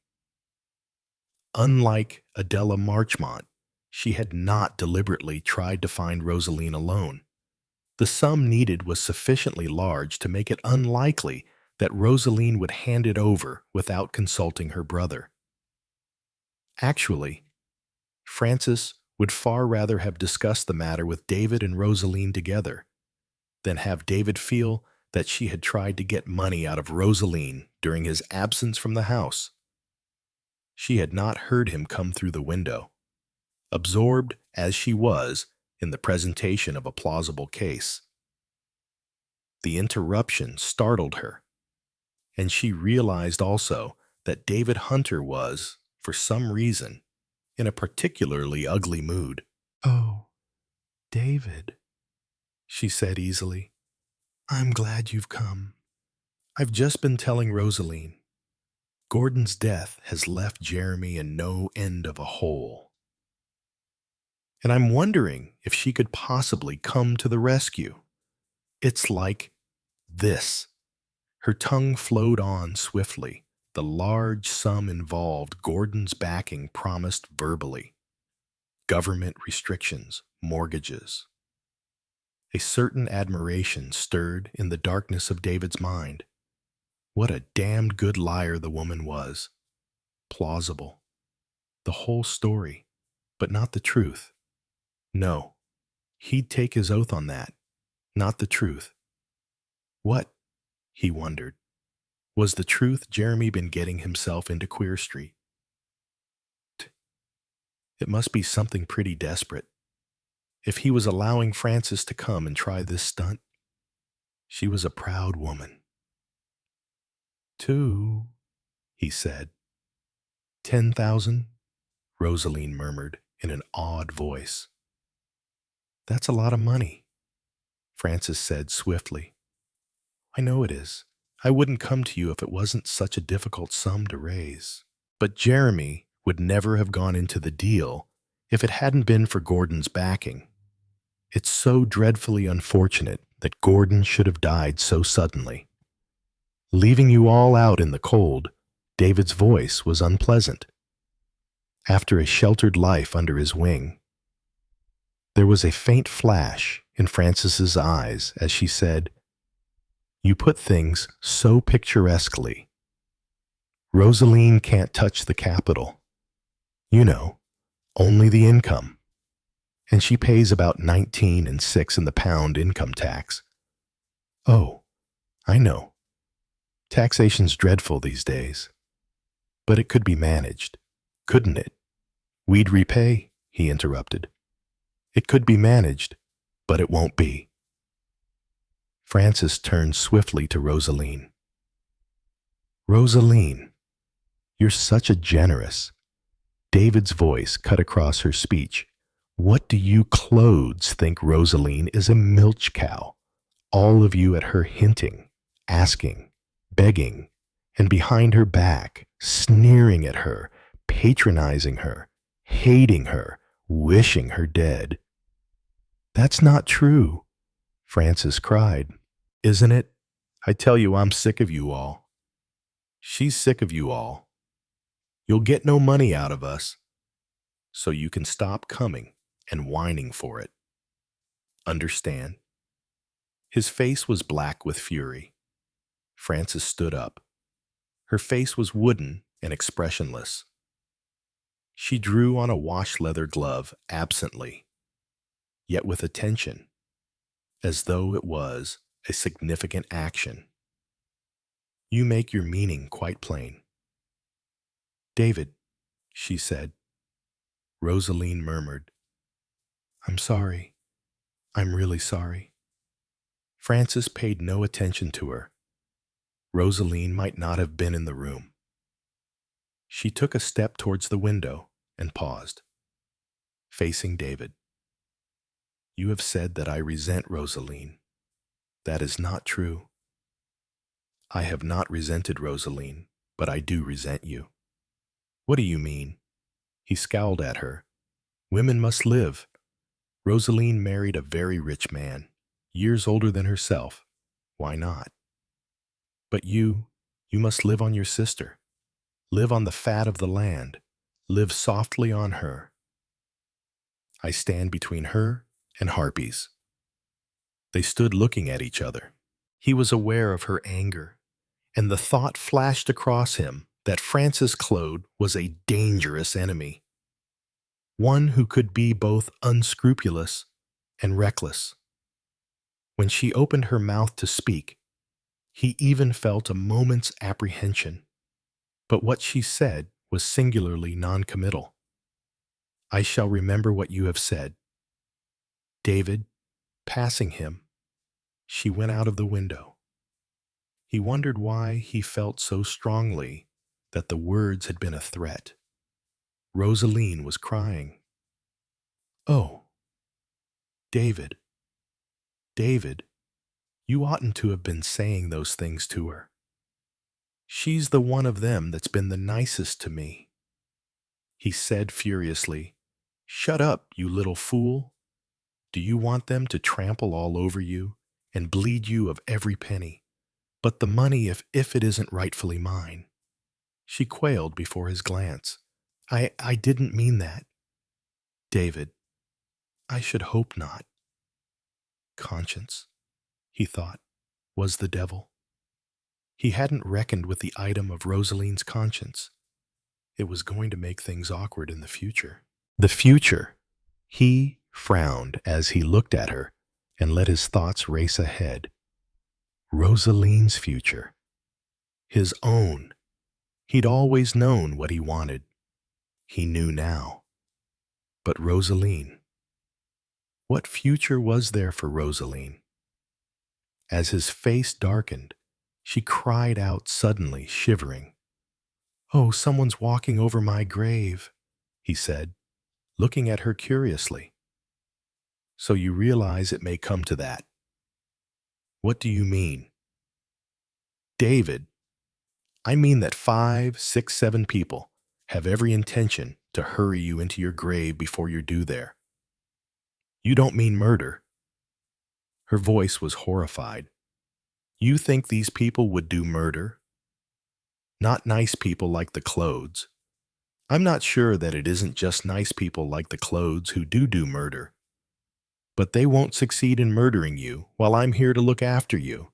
Unlike Adela Marchmont, she had not deliberately tried to find Rosaline alone. The sum needed was sufficiently large to make it unlikely that Rosaline would hand it over without consulting her brother. Actually, Frances would far rather have discussed the matter with David and Rosaline together than have David feel that she had tried to get money out of Rosaline during his absence from the house. She had not heard him come through the window, absorbed as she was in the presentation of a plausible case. The interruption startled her, and she realized also that David Hunter was, for some reason, in a particularly ugly mood. Oh, David, she said easily, I'm glad you've come. I've just been telling Rosaline. Gordon's death has left Jeremy in no end of a hole. and I'm wondering if she could possibly come to the rescue. It's like this. Her tongue flowed on swiftly. The large sum involved Gordon's backing promised verbally. Government restrictions, mortgages. A certain admiration stirred in the darkness of David's mind. What a damned good liar the woman was. Plausible. The whole story, but not the truth. No, he'd take his oath on that, not the truth. What, he wondered, was the truth Jeremy been getting himself into Queer Street? It must be something pretty desperate. If he was allowing Frances to come and try this stunt, she was a proud woman. 2, he said. 10,000, Rosaline murmured in an awed voice. That's a lot of money, Frances said swiftly. I know it is. I wouldn't come to you if it wasn't such a difficult sum to raise. But Jeremy would never have gone into the deal if it hadn't been for Gordon's backing. It's so dreadfully unfortunate that Gordon should have died so suddenly. Leaving you all out in the cold, David's voice was unpleasant. After a sheltered life under his wing, there was a faint flash in Frances's eyes as she said, You put things so picturesquely. Rosaline can't touch the capital. You know, only the income. And she pays about 19 6 in the pound income tax. Oh, I know. Taxation's dreadful these days. But it could be managed, couldn't it? We'd repay, he interrupted. It could be managed, but it won't be. Frances turned swiftly to Rosaline. Rosaline, you're such a generous. David's voice cut across her speech. What do you clothes think Rosaline is a milch cow? All of you at her hinting, asking, begging, and behind her back, sneering at her, patronizing her, hating her, wishing her dead. That's not true, Frances cried. Isn't it? I tell you, I'm sick of you all. She's sick of you all. You'll get no money out of us, so you can stop coming and whining for it. Understand? His face was black with fury. Frances stood up. Her face was wooden and expressionless. She drew on a wash-leather glove absently, yet with attention, as though it was a significant action. You make your meaning quite plain. David, she said. Rosaline murmured, I'm sorry. I'm really sorry. Frances paid no attention to her. Rosaline might not have been in the room. She took a step towards the window and paused, facing David. You have said that I resent Rosaline. That is not true. I have not resented Rosaline, but I do resent you. What do you mean? He scowled at her. Women must live. Rosaline married a very rich man, years older than herself. Why not? But you must live on your sister. Live on the fat of the land. Live softly on her. I stand between her and harpies. They stood looking at each other. He was aware of her anger, and the thought flashed across him that Frances Clode was a dangerous enemy, one who could be both unscrupulous and reckless. When she opened her mouth to speak, he even felt a moment's apprehension, but what she said was singularly noncommittal. I shall remember what you have said. David, passing him, she went out of the window. He wondered why he felt so strongly that the words had been a threat. Rosaline was crying. Oh, David, David, you oughtn't to have been saying those things to her. She's the one of them that's been the nicest to me. He said furiously, Shut up, you little fool. Do you want them to trample all over you and bleed you of every penny? But the money if it isn't rightfully mine. She quailed before his glance. I didn't mean that. David, I should hope not. Conscience, he thought, was the devil. He hadn't reckoned with the item of Rosaline's conscience. It was going to make things awkward in the future. The future. He frowned as he looked at her and let his thoughts race ahead. Rosaline's future. His own. He'd always known what he wanted. He knew now. But Rosaline. What future was there for Rosaline? As his face darkened, she cried out suddenly, shivering. "Oh, someone's walking over my grave," he said, looking at her curiously. "So you realize it may come to that." "What do you mean?" "David, I mean that 5, 6, 7 people have every intention to hurry you into your grave before you're due there." "You don't mean murder?" Her voice was horrified. "You think these people would do murder? Not nice people like the Clodes. I'm not sure that it isn't just nice people like the Clodes who do murder. But they won't succeed in murdering you while I'm here to look after you.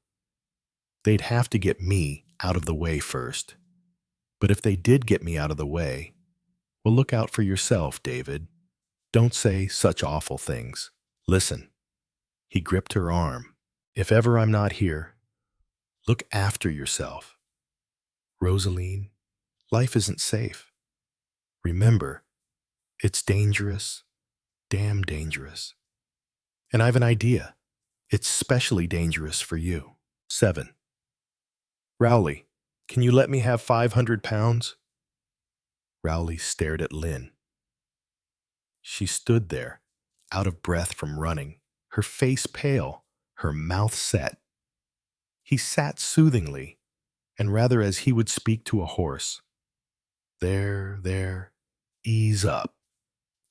They'd have to get me out of the way first. But if they did get me out of the way, well, look out for yourself, David. Don't say such awful things. Listen." He gripped her arm. "If ever I'm not here, look after yourself. Rosaline, life isn't safe. Remember, it's dangerous, damn dangerous. And I've an idea. It's specially dangerous for you." 7. "Rowley, can you let me have £500? Rowley stared at Lynn. She stood there, out of breath from running, her face pale, her mouth set. He sat soothingly, and rather as he would speak to a horse. There, ease up,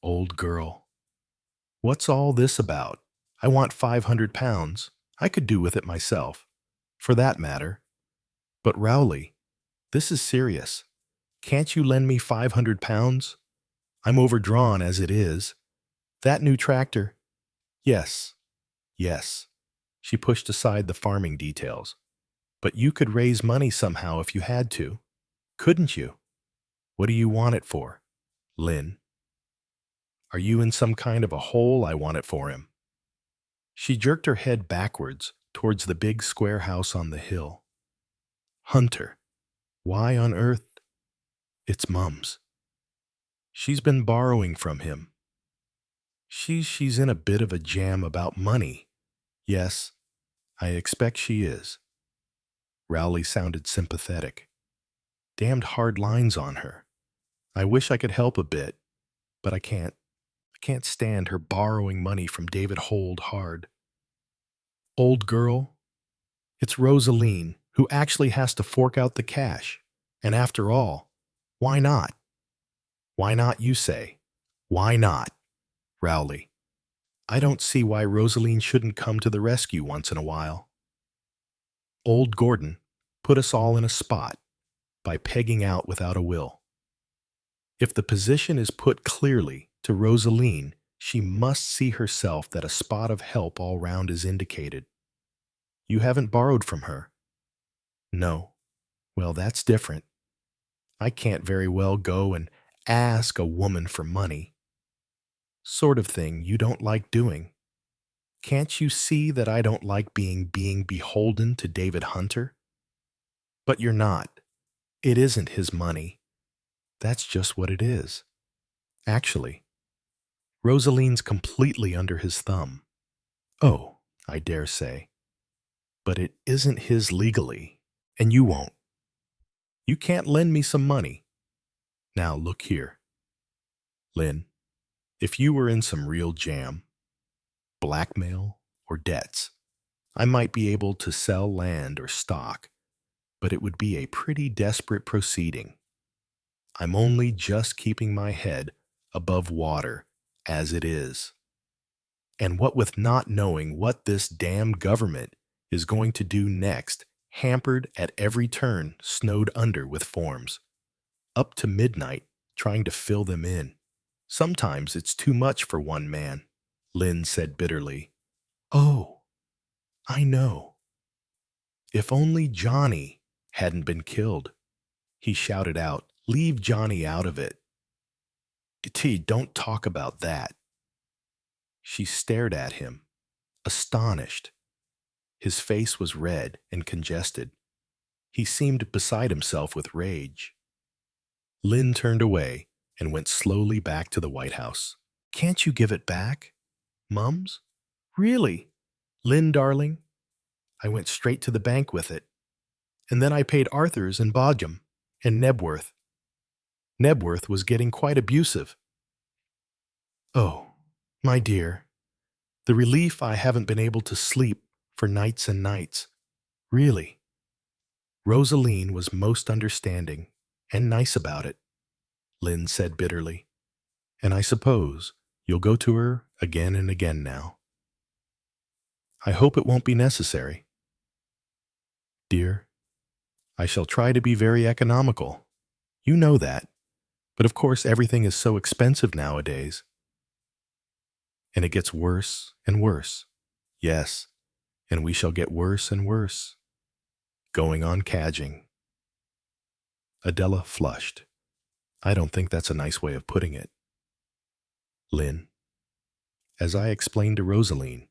old girl. What's all this about? I want £500. I could do with it myself, for that matter. But Rowley, this is serious. Can't you lend me £500? I'm overdrawn as it is. That new tractor. Yes. She pushed aside the farming details. But you could raise money somehow if you had to. Couldn't you? What do you want it for? Lynn. Are you in some kind of a hole? I want it for him. She jerked her head backwards towards the big square house on the hill. Hunter. Why on earth? It's Mum's. She's been borrowing from him. She's in a bit of a jam about money. Yes, I expect she is. Rowley sounded sympathetic. Damned hard lines on her. I wish I could help a bit, but I can't. I can't stand her borrowing money from David Hold hard. Old girl, it's Rosaline who actually has to fork out the cash. And after all, why not? Why not, you say? Why not? Rowley. I don't see why Rosaline shouldn't come to the rescue once in a while. Old Gordon put us all in a spot by pegging out without a will. If the position is put clearly to Rosaline, she must see herself that a spot of help all round is indicated. You haven't borrowed from her? No. Well, that's different. I can't very well go and ask a woman for money. Sort of thing you don't like doing. Can't you see that I don't like being beholden to David Hunter? But you're not. It isn't his money. That's just what it is. Actually, Rosaline's completely under his thumb. Oh, I dare say. But it isn't his legally, and you won't. You can't lend me some money. Now look here. Lynn, if you were in some real jam, blackmail or debts, I might be able to sell land or stock, but it would be a pretty desperate proceeding. I'm only just keeping my head above water as it is. And what with not knowing what this damn government is going to do next, hampered at every turn, snowed under with forms. Up to midnight, trying to fill them in. Sometimes it's too much for one man, Lynn said bitterly. Oh, I know. If only Johnny hadn't been killed. He shouted out, leave Johnny out of it. T, don't talk about that. She stared at him, astonished. His face was red and congested. He seemed beside himself with rage. Lynn turned away and went slowly back to the White House. Can't you give it back, Mums? Really? Lynn, darling? I went straight to the bank with it. And then I paid Arthur's and Bodgham and Nebworth. Nebworth was getting quite abusive. Oh, my dear, the relief I haven't been able to sleep for nights and nights. Really. Rosaline was most understanding and nice about it, Lynn said bitterly. And I suppose you'll go to her again and again now. I hope it won't be necessary. Dear, I shall try to be very economical. You know that. But of course everything is so expensive nowadays. And it gets worse and worse. Yes, and we shall get worse and worse. Going on cadging. Adela flushed. I don't think that's a nice way of putting it. Lynn, as I explained to Rosaline,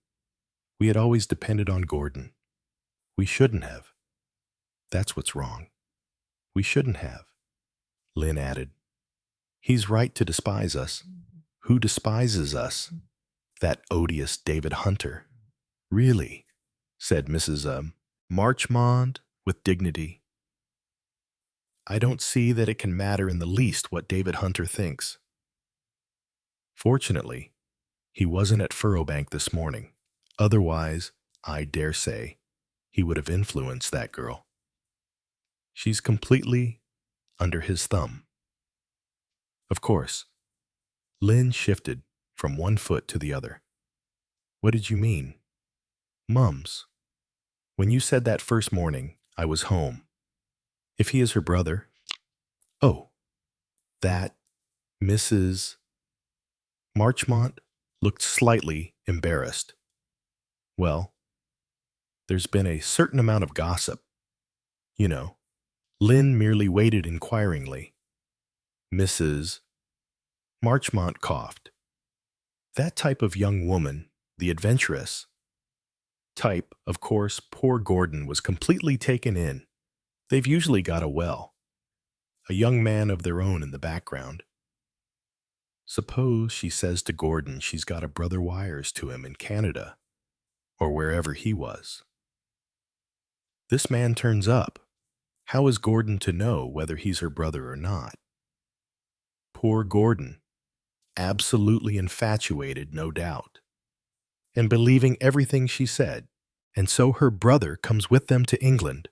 we had always depended on Gordon. We shouldn't have. That's what's wrong. We shouldn't have. Lynn added, he's right to despise us. Who despises us? That odious David Hunter. Really, said Mrs. Marchmont with dignity. I don't see that it can matter in the least what David Hunter thinks. Fortunately, he wasn't at Furrowbank this morning. Otherwise, I dare say, he would have influenced that girl. She's completely under his thumb. Of course, Lynn shifted from one foot to the other. What did you mean? Mums, when you said that first morning, I was home. If he is her brother... Oh, that Mrs. Marchmont looked slightly embarrassed. Well, there's been a certain amount of gossip. You know, Lynn merely waited inquiringly. Mrs. Marchmont coughed. That type of young woman, the adventuress. Type, of course, poor Gordon was completely taken in. They've usually got a young man of their own in the background. Suppose she says to Gordon she's got a brother wires to him in Canada, or wherever he was. This man turns up. How is Gordon to know whether he's her brother or not? Poor Gordon, absolutely infatuated, no doubt, and believing everything she said, and so her brother comes with them to England.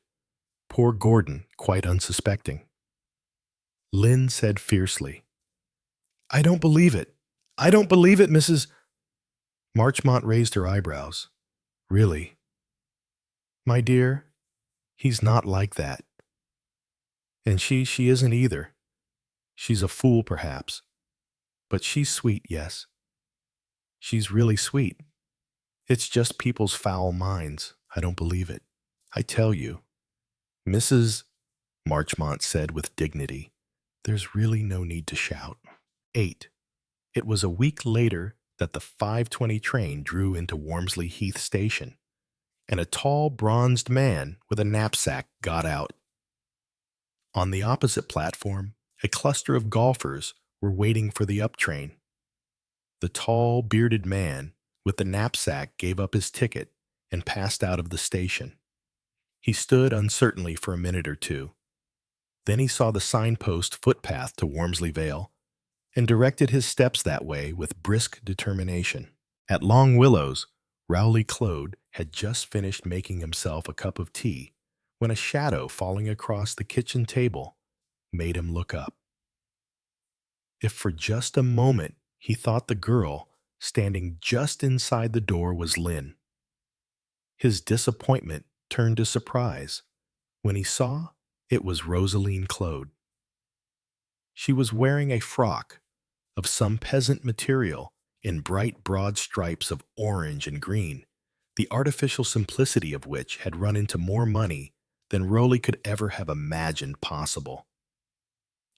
Poor Gordon, quite unsuspecting. Lynn said fiercely, I don't believe it. I don't believe it, Mrs. Marchmont raised her eyebrows. Really? My dear, he's not like that. And she isn't either. She's a fool, perhaps. But she's sweet, yes. She's really sweet. It's just people's foul minds. I don't believe it. I tell you. Mrs. Marchmont said with dignity, there's really no need to shout. 8. It was a week later that the 5:20 train drew into Wormsley Heath Station, and a tall, bronzed man with a knapsack got out. On the opposite platform, a cluster of golfers were waiting for the up train. The tall, bearded man with the knapsack gave up his ticket and passed out of the station. He stood uncertainly for a minute or two. Then he saw the signpost footpath to Wormsley Vale and directed his steps that way with brisk determination. At Long Willows, Rowley Clode had just finished making himself a cup of tea when a shadow falling across the kitchen table made him look up. If for just a moment He thought the girl standing just inside the door was Lynn. His disappointment turned to surprise when he saw it was Rosaline Claude. She was wearing a frock of some peasant material in bright broad stripes of orange and green, the artificial simplicity of which had run into more money than Rowley could ever have imagined possible.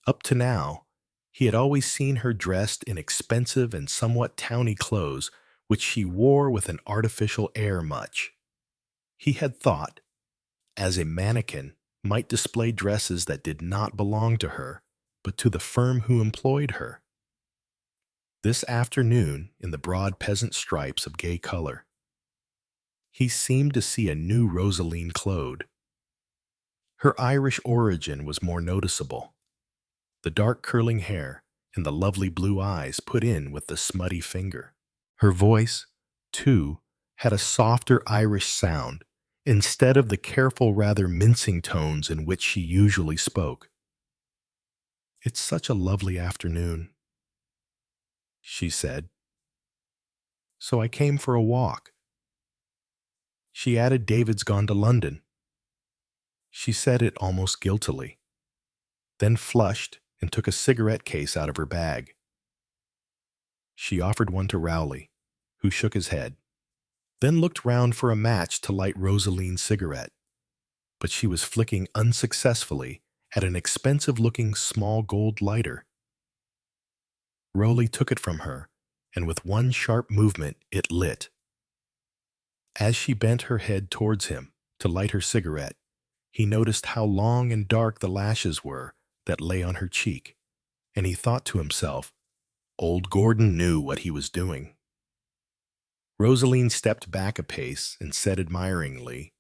Up to now, he had always seen her dressed in expensive and somewhat towny clothes which she wore with an artificial air much. He had thought, as a mannequin might display dresses that did not belong to her, but to the firm who employed her. This afternoon, in the broad peasant stripes of gay color, he seemed to see a new Rosaline Claude. Her Irish origin was more noticeable. The dark curling hair and the lovely blue eyes put in with the smutty finger. Her voice, too, had a softer Irish sound, instead of the careful, rather mincing tones in which she usually spoke. "It's such a lovely afternoon," she said. "So I came for a walk." She added, "David's gone to London." She said it almost guiltily, then flushed and took a cigarette case out of her bag. She offered one to Rowley, who shook his head, then looked round for a match to light Rosaline's cigarette, but she was flicking unsuccessfully at an expensive-looking small gold lighter. Rowley took it from her, and with one sharp movement it lit. As she bent her head towards him to light her cigarette, he noticed how long and dark the lashes were that lay on her cheek, and he thought to himself, old Gordon knew what he was doing. Rosaline stepped back a pace and said admiringly,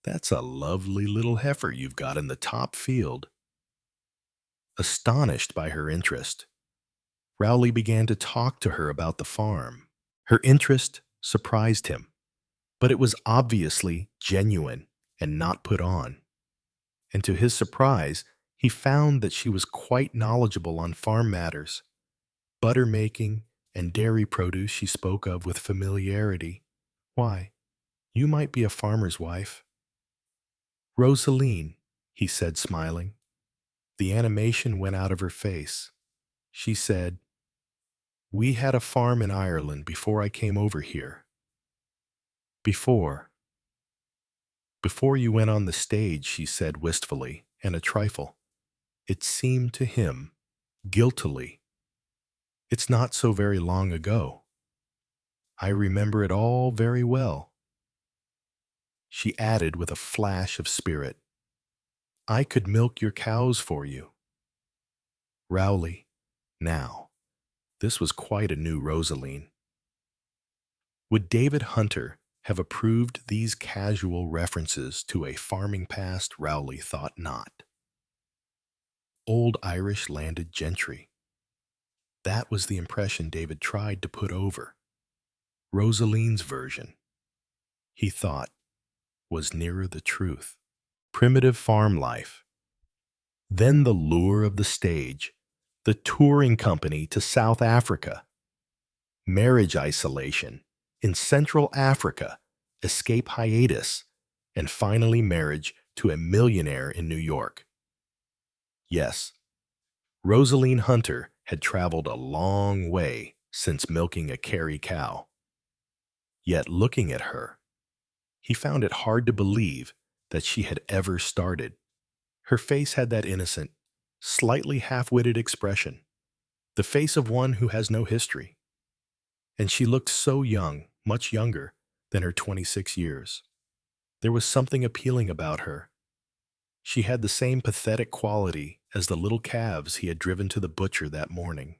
"That's a lovely little heifer you've got in the top field." Astonished by her interest, Rowley began to talk to her about the farm. Her interest surprised him, but it was obviously genuine and not put on. And to his surprise, he found that she was quite knowledgeable on farm matters. Butter making and dairy produce she spoke of with familiarity. "Why, you might be a farmer's wife." "Rosaline," he said, smiling. The animation went out of her face. She said, "We had a farm in Ireland before I came over here." Before you went on the stage," she said wistfully, and a trifle, it seemed to him, guiltily. "It's not so very long ago. I remember it all very well." She added with a flash of spirit, "I could milk your cows for you." Rowley, now, this was quite a new Rosaline. Would David Hunter have approved these casual references to a farming past? Rowley thought not. Old Irish landed gentry. That was the impression David tried to put over. Rosaline's version, he thought, was nearer the truth. Primitive farm life. Then the lure of the stage, the touring company to South Africa, marriage isolation in Central Africa, escape hiatus, and finally marriage to a millionaire in New York. Yes, Rosaline Hunter had traveled a long way since milking a Kerry cow. Yet looking at her, he found it hard to believe that she had ever started. Her face had that innocent, slightly half-witted expression, the face of one who has no history. And she looked so young, much younger than her 26 years. There was something appealing about her. She had the same pathetic quality as the little calves he had driven to the butcher that morning.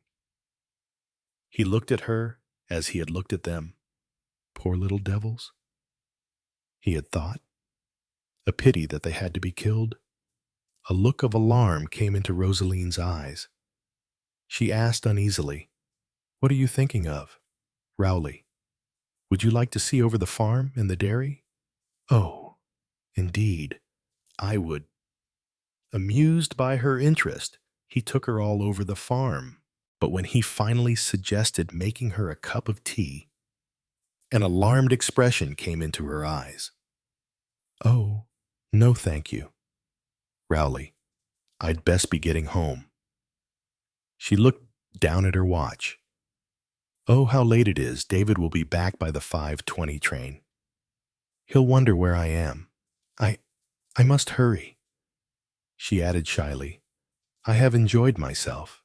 He looked at her as he had looked at them. Poor little devils, he had thought. A pity that they had to be killed. A look of alarm came into Rosaline's eyes. She asked uneasily, "What are you thinking of?" "Rowley, would you like to see over the farm and the dairy?" "Oh, indeed, I would." Amused by her interest, he took her all over the farm. But when he finally suggested making her a cup of tea, an alarmed expression came into her eyes. "Oh, no thank you. Rowley, I'd best be getting home." She looked down at her watch. "Oh, how late it is. David will be back by the 5:20 train. He'll wonder where I am. I I must hurry." She added shyly, "I have enjoyed myself."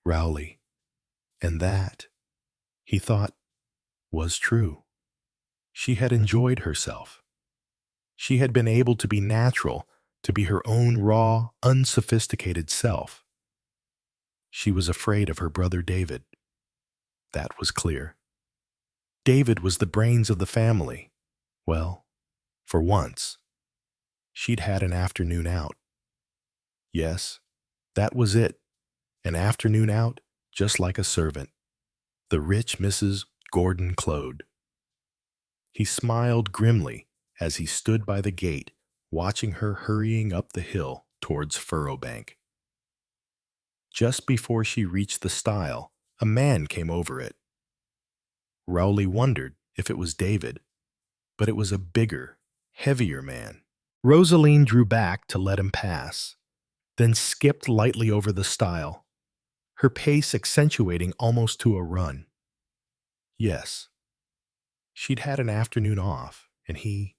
Rowley, and that, he thought, was true. She had enjoyed herself. She had been able to be natural, to be her own raw, unsophisticated self. She was afraid of her brother David. That was clear. David was the brains of the family. Well, for once, she'd had an afternoon out. Yes, that was it. An afternoon out, just like a servant. The rich Mrs. Gordon Clode. He smiled grimly as he stood by the gate, watching her hurrying up the hill towards Furrowbank. Just before she reached the stile, a man came over it. Rowley wondered if it was David, but it was a bigger, heavier man. Rosaline drew back to let him pass, then skipped lightly over the stile, her pace accentuating almost to a run. Yes, she'd had an afternoon off, and he,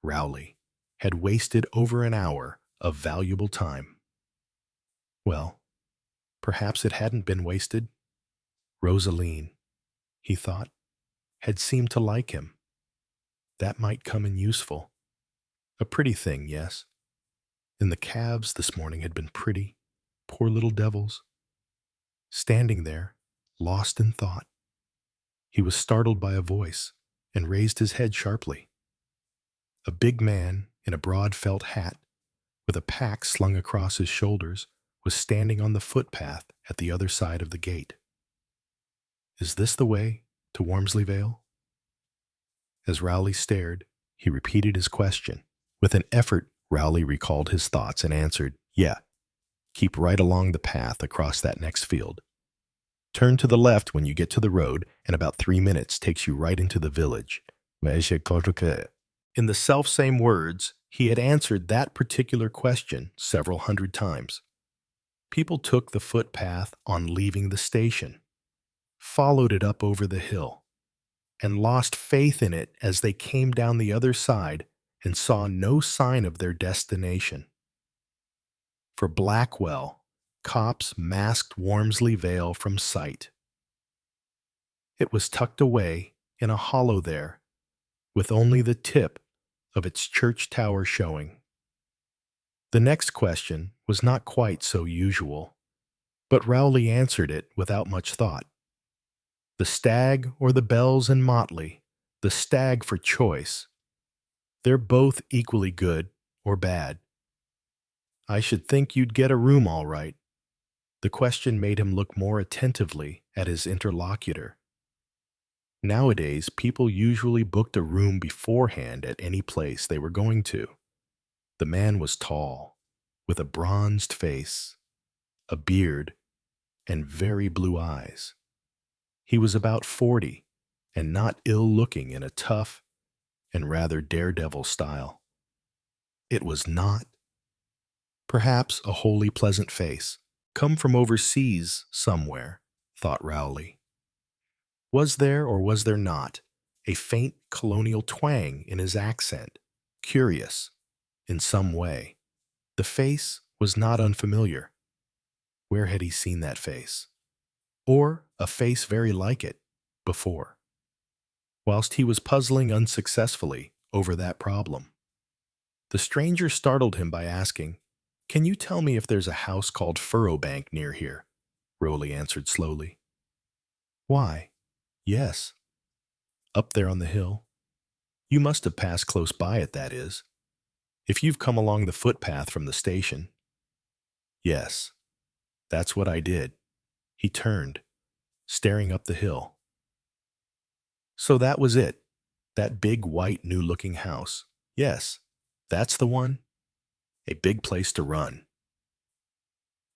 Rowley, had wasted over an hour of valuable time. Well, perhaps it hadn't been wasted. Rosaline, he thought, had seemed to like him. That might come in useful. A pretty thing, yes. And the calves this morning had been pretty, poor little devils. Standing there, lost in thought, he was startled by a voice and raised his head sharply. A big man in a broad felt hat, with a pack slung across his shoulders, was standing on the footpath at the other side of the gate. "Is this the way to Wormsley Vale?" As Rowley stared, he repeated his question. With an effort, Rowley recalled his thoughts and answered, "Yeah, keep right along the path across that next field. Turn to the left when you get to the road, and about 3 minutes takes you right into the village." In the selfsame words, he had answered that particular question several hundred times. People took the footpath on leaving the station, followed it up over the hill, and lost faith in it as they came down the other side and saw no sign of their destination. For Blackwell, cops masked Wormsley Vale from sight. It was tucked away in a hollow there, with only the tip of its church tower showing. The next question was not quite so usual, but Rowley answered it without much thought. The Stag or the Bells and Motley, the Stag for choice. They're both equally good or bad. I should think you'd get a room all right. The question made him look more attentively at his interlocutor. Nowadays, people usually booked a room beforehand at any place they were going to. The man was tall, with a bronzed face, a beard, and very blue eyes. He was about 40, and not ill-looking in a tough and rather daredevil style. It was not, perhaps, a wholly pleasant face, come from overseas somewhere, thought Rowley. Was there or was there not a faint colonial twang in his accent, curious, in some way? The face was not unfamiliar. Where had he seen that face? Or a face very like it, before? Whilst he was puzzling unsuccessfully over that problem, the stranger startled him by asking, "Can you tell me if there's a house called Furrowbank near here?" Rowley answered slowly. "Why, yes. Up there on the hill. You must have passed close by it, that is. If you've come along the footpath from the station." "Yes, that's what I did." He turned, staring up the hill. "So that was it, that big white new-looking house. Yes, that's the one. A big place to run,"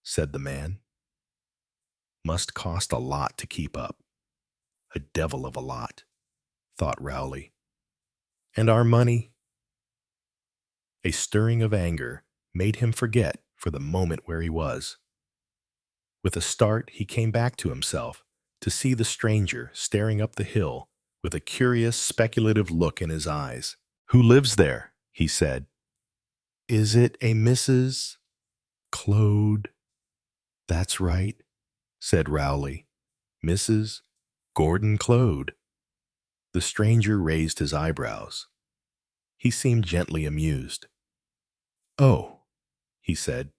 said the man. Must cost a lot to keep up. A devil of a lot, thought Rowley. And our money? A stirring of anger made him forget for the moment where he was. With a start, he came back to himself to see the stranger staring up the hill with a curious, speculative look in his eyes. "Who lives there?" he said. "Is it a Mrs. Claude?" "That's right," said Rowley. "Mrs. Gordon Claude." The stranger raised his eyebrows. He seemed gently amused. "Oh," he said,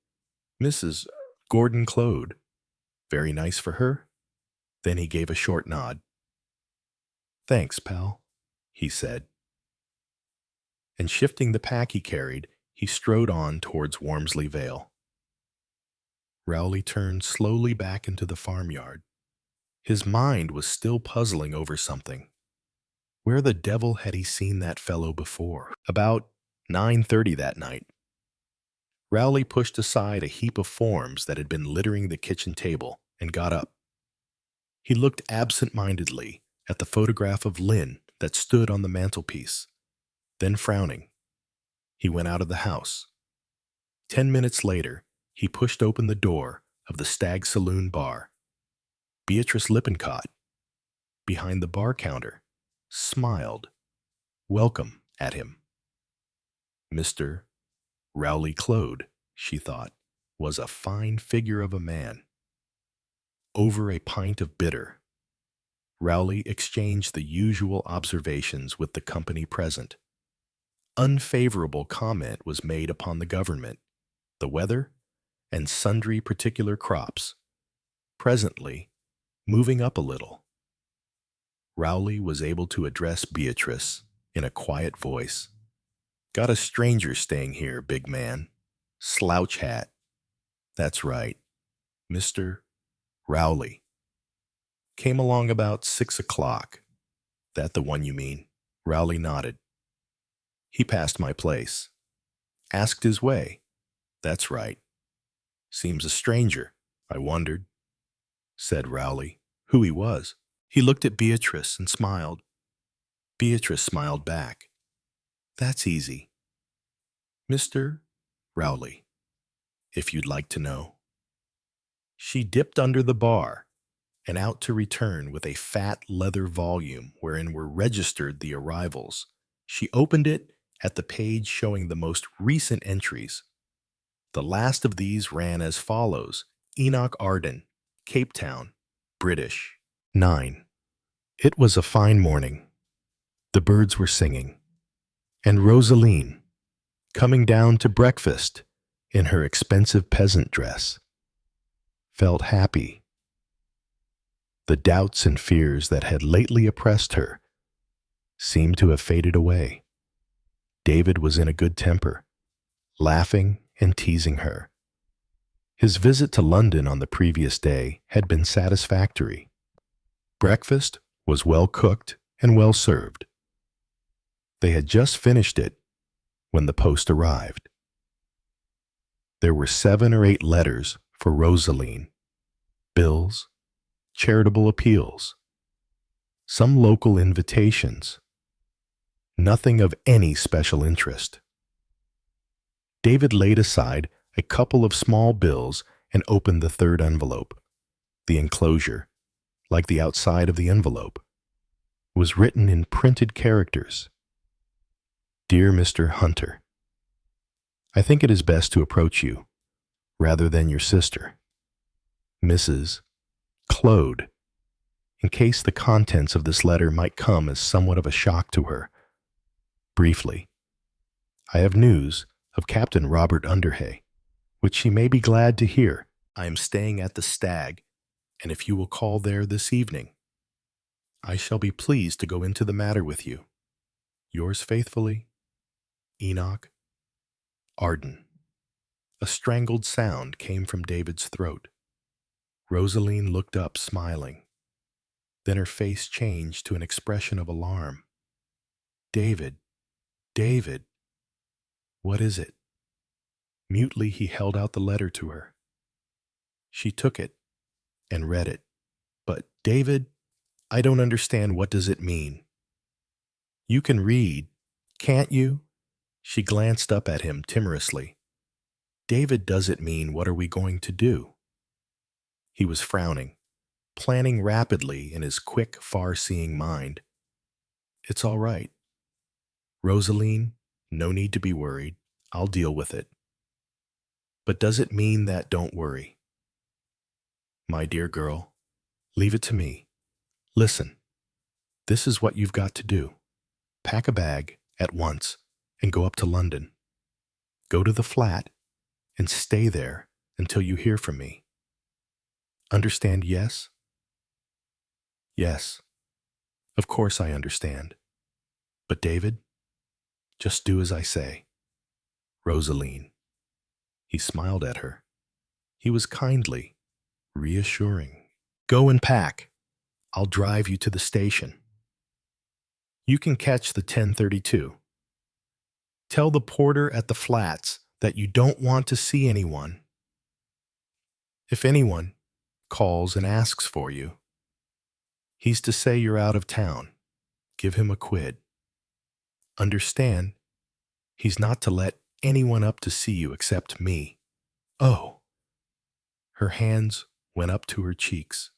"Mrs. Gordon Claude. Very nice for her?" Then he gave a short nod. "Thanks, pal," he said. And shifting the pack he carried, he strode on towards Wormsley Vale. Rowley turned slowly back into the farmyard. His mind was still puzzling over something. Where the devil had he seen that fellow before? About 9:30 that night, Rowley pushed aside a heap of forms that had been littering the kitchen table and got up. He looked absent-mindedly at the photograph of Lynn that stood on the mantelpiece. Then, frowning, he went out of the house. 10 minutes later, he pushed open the door of the Stag Saloon bar. Beatrice Lippincott, behind the bar counter, smiled welcome at him. Mr. Rowley Claude, she thought, was a fine figure of a man. Over a pint of bitter, Rowley exchanged the usual observations with the company present. Unfavorable comment was made upon the government, the weather, and sundry particular crops. Presently, moving up a little, Rowley was able to address Beatrice in a quiet voice. "Got a stranger staying here, big man. Slouch hat. That's right. Mr. Rowley. Came along about 6 o'clock. That the one you mean?" Rowley nodded. "He passed my place. Asked his way. That's right. Seems a stranger. I wondered," said Rowley, who he was. He looked at Beatrice and smiled. Beatrice smiled back. "That's easy. Mr. Rowley, if you'd like to know." She dipped under the bar and out to return with a fat leather volume wherein were registered the arrivals. She opened it at the page showing the most recent entries. The last of these ran as follows: Enoch Arden, Cape Town, British. 9. It was a fine morning. The birds were singing, and Rosaline, coming down to breakfast in her expensive peasant dress, felt happy. The doubts and fears that had lately oppressed her seemed to have faded away. David was in a good temper, laughing and teasing her. His visit to London on the previous day had been satisfactory. Breakfast was well cooked and well served. They had just finished it when the post arrived. There were 7 or 8 letters for Rosaline, bills, charitable appeals, some local invitations, nothing of any special interest. David laid aside a couple of small bills and opened the 3rd envelope. The enclosure, like the outside of the envelope, was written in printed characters. "Dear Mr. Hunter, I think it is best to approach you, rather than your sister, Mrs. Claude, in case the contents of this letter might come as somewhat of a shock to her. Briefly, I have news of Captain Robert Underhay, which she may be glad to hear. I am staying at the Stag, and if you will call there this evening, I shall be pleased to go into the matter with you. Yours faithfully, Enoch Arden." A strangled sound came from David's throat. Rosaline looked up, smiling. Then her face changed to an expression of alarm. "David, David, what is it?" Mutely he held out the letter to her. She took it and read it. But, David, I don't understand. What does it mean? You can read, can't you? She glanced up at him timorously. David, does it mean what are we going to do? He was frowning, planning rapidly in his quick, far-seeing mind. It's all right. Rosaline, no need to be worried. I'll deal with it. But does it mean that don't worry? My dear girl, leave it to me. Listen, this is what you've got to do. Pack a bag at once and go up to London. Go to the flat and stay there until you hear from me. Understand, yes? Yes. Of course I understand. But David, just do as I say. Rosaline. He smiled at her. He was kindly, reassuring. Go and pack. I'll drive you to the station. You can catch the 10:32. Tell the porter at the flats that you don't want to see anyone. If anyone calls and asks for you, he's to say you're out of town. Give him a quid. Understand, he's not to let anyone up to see you except me. Oh. Her hands went up to her cheeks.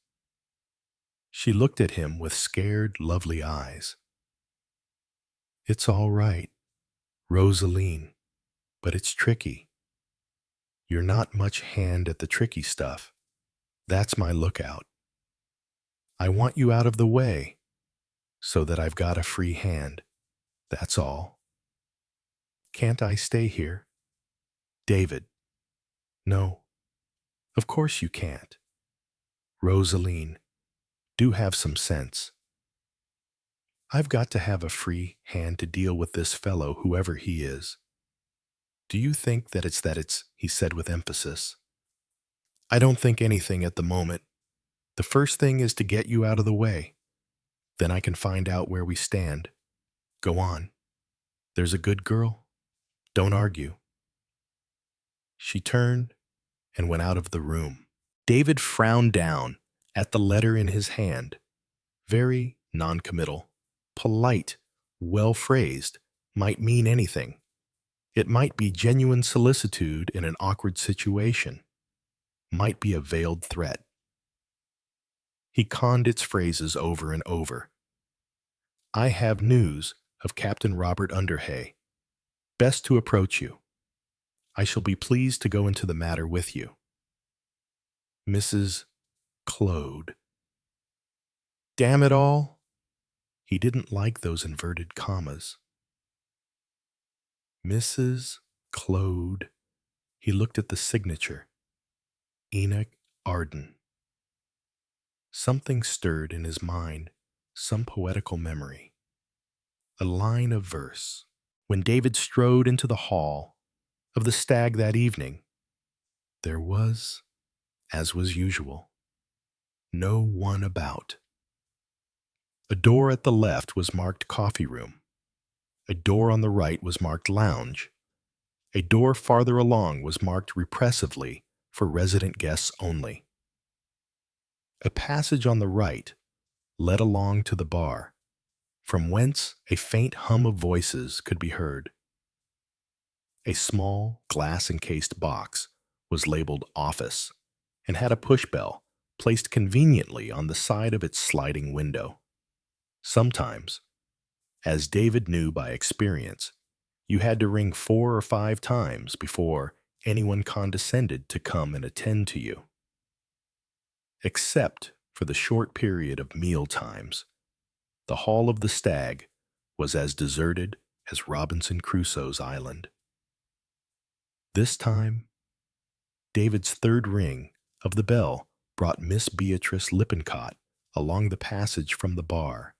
She looked at him with scared, lovely eyes. It's all right, Rosaline, but it's tricky. You're not much hand at the tricky stuff. That's my lookout. I want you out of the way so that I've got a free hand. That's all. Can't I stay here? David. No, of course you can't. Rosaline, do have some sense. I've got to have a free hand to deal with this fellow, whoever he is. Do you think that it's, he said with emphasis. I don't think anything at the moment. The first thing is to get you out of the way. Then I can find out where we stand. Go on. There's a good girl. Don't argue. She turned and went out of the room. David frowned down at the letter in his hand. Very noncommittal, polite, well-phrased, might mean anything. It might be genuine solicitude in an awkward situation. Might be a veiled threat. He conned its phrases over and over. I have news of Captain Robert Underhay. Best to approach you. I shall be pleased to go into the matter with you. Mrs. Claude. Damn it all! He didn't like those inverted commas. Mrs. Claude. He looked at the signature. Enoch Arden. Something stirred in his mind, some poetical memory. A line of verse. When David strode into the hall of the Stag that evening, there was, as was usual, no one about. A door at the left was marked coffee room. A door on the right was marked lounge. A door farther along was marked repressively for resident guests only. A passage on the right led along to the bar, from whence a faint hum of voices could be heard. A small, glass-encased box was labeled office and had a push bell placed conveniently on the side of its sliding window. Sometimes, as David knew by experience, you had to ring 4 or 5 times before anyone condescended to come and attend to you. Except for the short period of meal times, the Hall of the Stag was as deserted as Robinson Crusoe's island. This time, David's third ring of the bell brought Miss Beatrice Lippincott along the passage from the bar,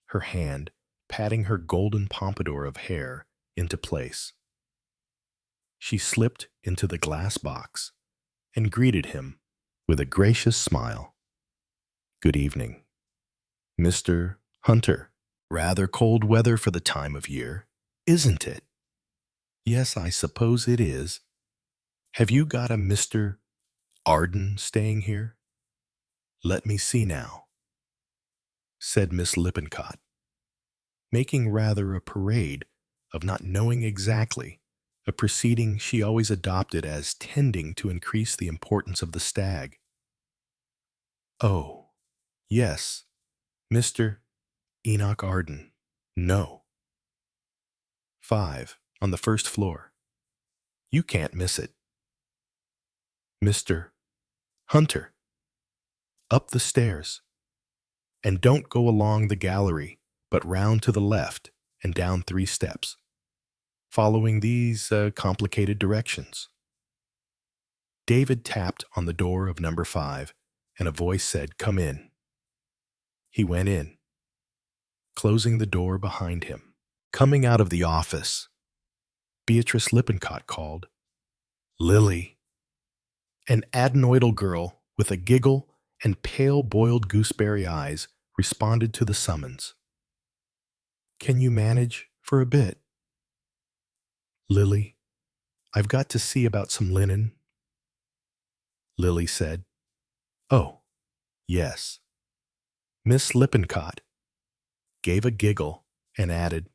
her hand patting her golden pompadour of hair into place. She slipped into the glass box and greeted him with a gracious smile. Good evening, Mr. Hunter. Rather cold weather for the time of year, isn't it? Yes, I suppose it is. Have you got a Mr. Arden staying here? Let me see now, said Miss Lippincott, making rather a parade of not knowing exactly, a proceeding she always adopted as tending to increase the importance of the stag. Oh, yes, Mr. Enoch Arden. No. 5, on the first floor. You can't miss it. Mr. Hunter. Up the stairs. And don't go along the gallery, but round to the left and down 3 steps, following these complicated directions. David tapped on the door of number 5, and a voice said, "Come in." He went in, closing the door behind him. Coming out of the office, Beatrice Lippincott called, "Lily." An adenoidal girl with a giggle and pale boiled gooseberry eyes responded to the summons. "Can you manage for a bit?" "Lily, I've got to see about some linen." Lily said, "Oh, yes." Miss Lippincott gave a giggle and added,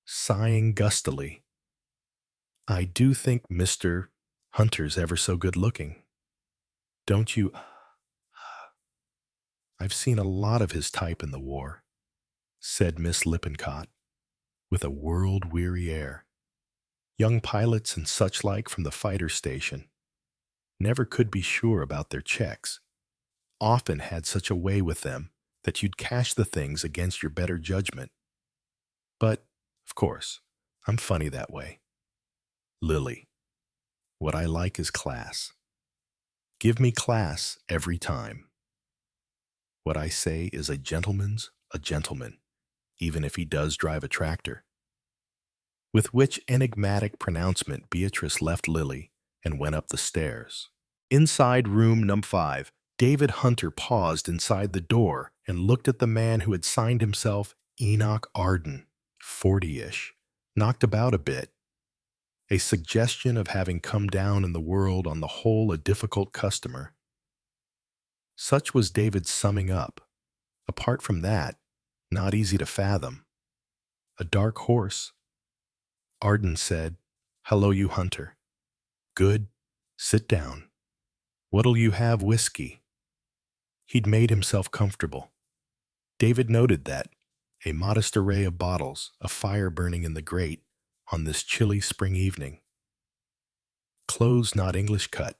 sighing gustily, "I do think Mr. Hunter's ever so good looking. Don't you? I've seen a lot of his type in the war," said Miss Lippincott, with a world-weary air. Young pilots and such like from the fighter station never could be sure about their checks, often had such a way with them that you'd cash the things against your better judgment. But, of course, I'm funny that way. Lily, what I like is class. Give me class every time. What I say is a gentleman's a gentleman, even if he does drive a tractor. With which enigmatic pronouncement Beatrice left Lily and went up the stairs. Inside room number 5, David Hunter paused inside the door and looked at the man who had signed himself Enoch Arden, 40-ish, knocked about a bit, a suggestion of having come down in the world on the whole a difficult customer. Such was David's summing up. Apart from that, not easy to fathom. A dark horse. Arden said, "Hello, you Hunter." "Good. Sit down. What'll you have, whiskey?" He'd made himself comfortable. David noted that, a modest array of bottles, a fire burning in the grate, on this chilly spring evening. Clothes not English cut,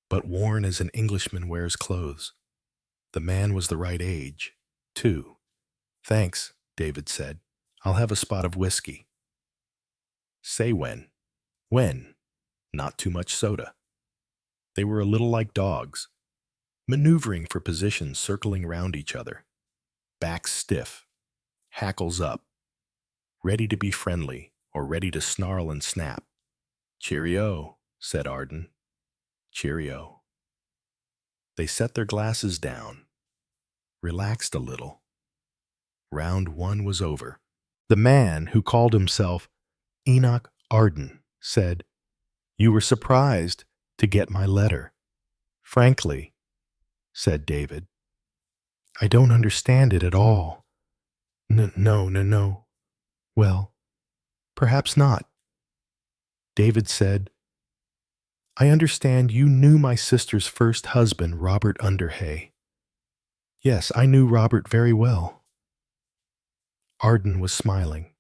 but worn as an Englishman wears clothes. The man was the right age, too. "Thanks," David said. "I'll have a spot of whiskey." Say when. When? Not too much soda. They were a little like dogs, maneuvering for positions circling round each other, backs stiff, hackles up, ready to be friendly or ready to snarl and snap. "Cheerio," said Arden. "Cheerio." They set their glasses down, relaxed a little. Round 1 was over. The man who called himself Enoch Arden said, "You were surprised to get my letter." "Frankly," said David, "I don't understand it at all." No. Well, perhaps not." David said, "I understand you knew my sister's first husband, Robert Underhay." "Yes, I knew Robert very well." Arden was smiling,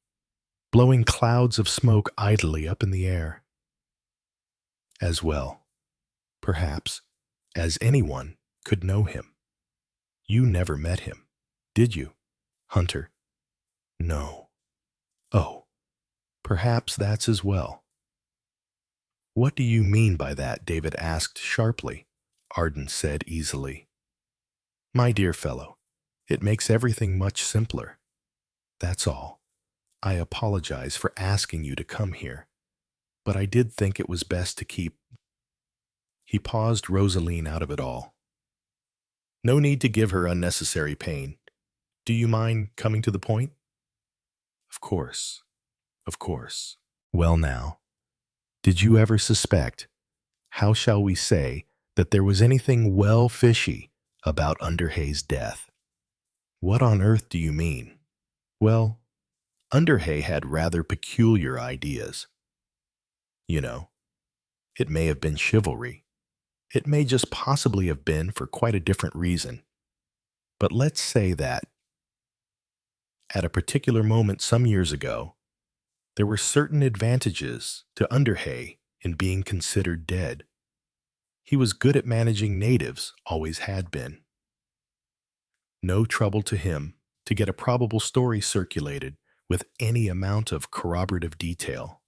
blowing clouds of smoke idly up in the air. "As well, perhaps, as anyone could know him. You never met him, did you, Hunter?" "No." "Oh, perhaps that's as well." "What do you mean by that?" David asked sharply. Arden said easily, "My dear fellow, it makes everything much simpler. That's all. I apologize for asking you to come here, but I did think it was best to keep—" He paused Rosaline out of it all. "No need to give her unnecessary pain. Do you mind coming to the point?" "Of course. Of course. Well now, did you ever suspect, how shall we say, that there was anything well fishy about Underhay's death. What on earth do you mean? Well, Underhay had rather peculiar ideas. You know, it may have been chivalry. It may just possibly have been for quite a different reason. But let's say that, at a particular moment some years ago, there were certain advantages to Underhay in being considered dead. He was good at managing natives, always had been. No trouble to him to get a probable story circulated with any amount of corroborative detail.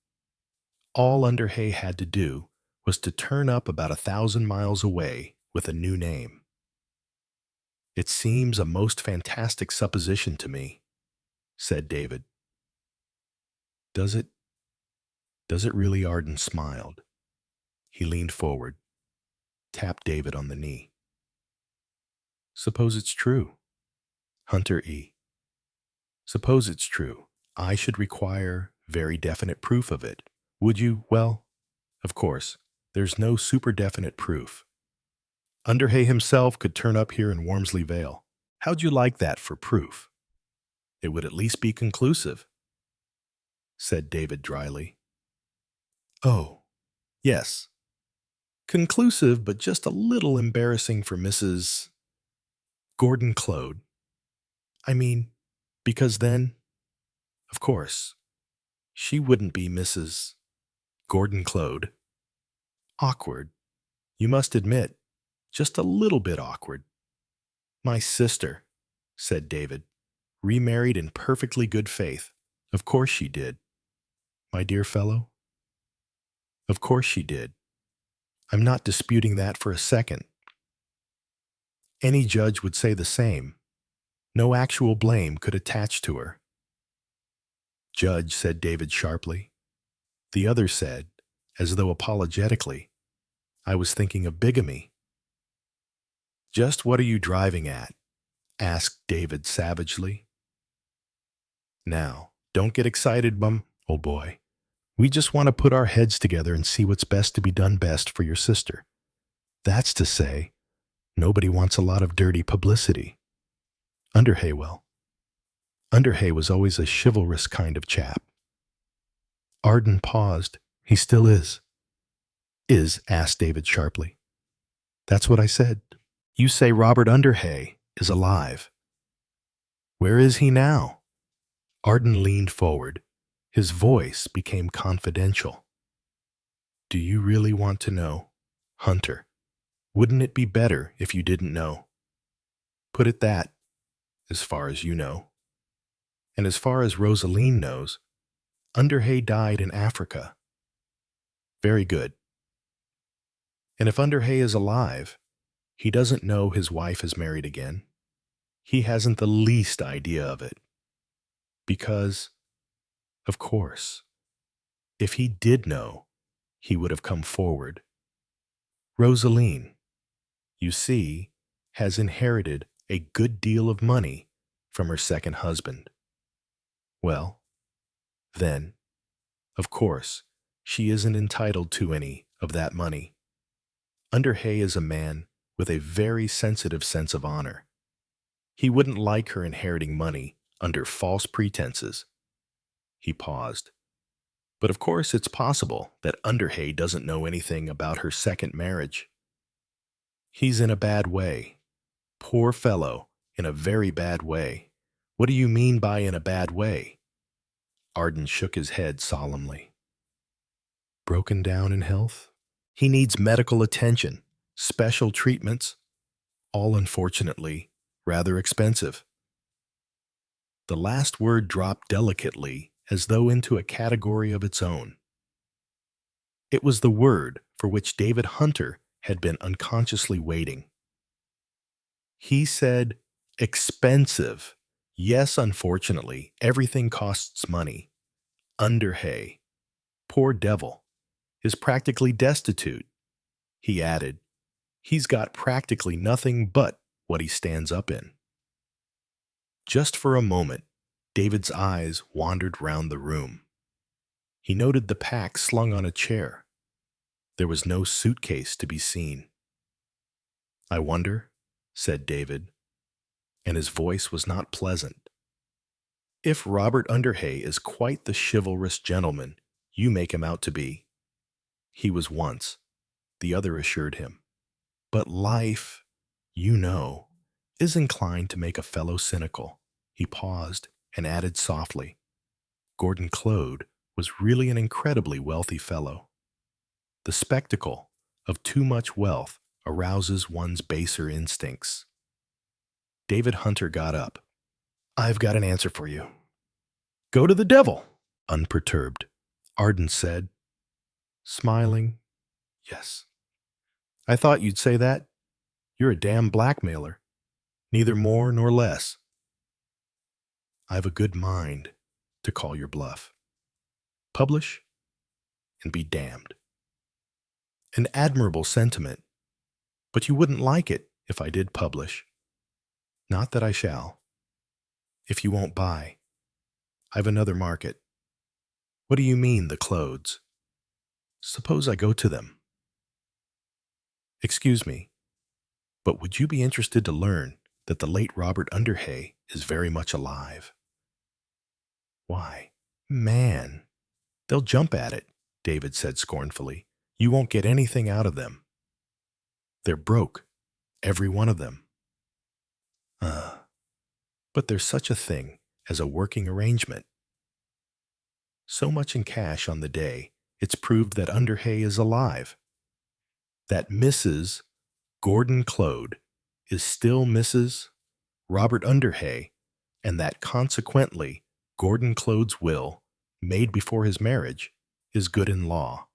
All Underhay had to do was to turn up about 1,000 miles away with a new name. It seems a most fantastic supposition to me, said David. Does it? Does it really? Arden smiled. He leaned forward, tapped David on the knee. Suppose it's true. Hunter E. Suppose it's true. I should require very definite proof of it. Would you? Well, of course, there's no super definite proof. Underhay himself could turn up here in Wormsley Vale. How'd you like that for proof? It would at least be conclusive, said David dryly. Oh, yes. Conclusive, but just a little embarrassing for Mrs. Gordon Clode. I mean, because then, of course, she wouldn't be Mrs. Gordon Clode. Awkward. You must admit, just a little bit awkward. My sister, said David, remarried in perfectly good faith. Of course she did. My dear fellow? Of course she did. I'm not disputing that for a second. Any judge would say the same. No actual blame could attach to her. Judge, said David sharply. The other said, as though apologetically, I was thinking of bigamy. Just what are you driving at? Asked David savagely. Now, don't get excited, old boy. We just want to put our heads together and see what's best to be done best for your sister. That's to say, nobody wants a lot of dirty publicity. Underhay was always a chivalrous kind of chap. Arden paused. He still is. Is? Asked David sharply. That's what I said. You say Robert Underhay is alive. Where is he now? Arden leaned forward. His voice became confidential. Do you really want to know, Hunter? Wouldn't it be better if you didn't know? Put it that, as far as you know. And as far as Rosaline knows, Underhay died in Africa. Very good. And if Underhay is alive, he doesn't know his wife is married again. He hasn't the least idea of it. Because, of course, if he did know, he would have come forward. Rosaline, you see, has inherited a good deal of money from her second husband. Well, then, of course, she isn't entitled to any of that money. Underhay is a man with a very sensitive sense of honor. He wouldn't like her inheriting money under false pretenses. He paused. But of course it's possible that Underhay doesn't know anything about her second marriage. He's in a bad way. Poor fellow, in a very bad way. What do you mean by in a bad way? Arden shook his head solemnly. Broken down in health? He needs medical attention, special treatments, all unfortunately rather expensive. The last word dropped delicately as though into a category of its own. It was the word for which David Hunter had been unconsciously waiting. He said, expensive. Yes, unfortunately, everything costs money. Underhay, poor devil, is practically destitute. He added, he's got practically nothing but what he stands up in. Just for a moment, David's eyes wandered round the room. He noted the pack slung on a chair. There was no suitcase to be seen. I wonder, said David, and his voice was not pleasant. "If Robert Underhay is quite the chivalrous gentleman you make him out to be, he was once," the other assured him. "But life, you know, is inclined to make a fellow cynical." He paused and added softly, "Gordon Claude was really an incredibly wealthy fellow. The spectacle of too much wealth arouses one's baser instincts." David Hunter got up. "I've got an answer for you." "Go to the devil!" Unperturbed, Arden said, smiling. "Yes. I thought you'd say that. You're a damn blackmailer. Neither more nor less. I've a good mind to call your bluff. Publish and be damned." "An admirable sentiment, but you wouldn't like it if I did publish." "Not that I shall. If you won't buy, I've another market." "What do you mean, the Clodes?" "Suppose I go to them." "Excuse me, but would you be interested to learn that the late Robert Underhay is very much alive?" "Why, man, they'll jump at it," David said scornfully. "You won't get anything out of them. They're broke, every one of them." But there's such a thing as a working arrangement. So much in cash on the day, it's proved that Underhay is alive. That Mrs. Gordon Claude is still Mrs. Robert Underhay, and that consequently Gordon Claude's will, made before his marriage, is good in law.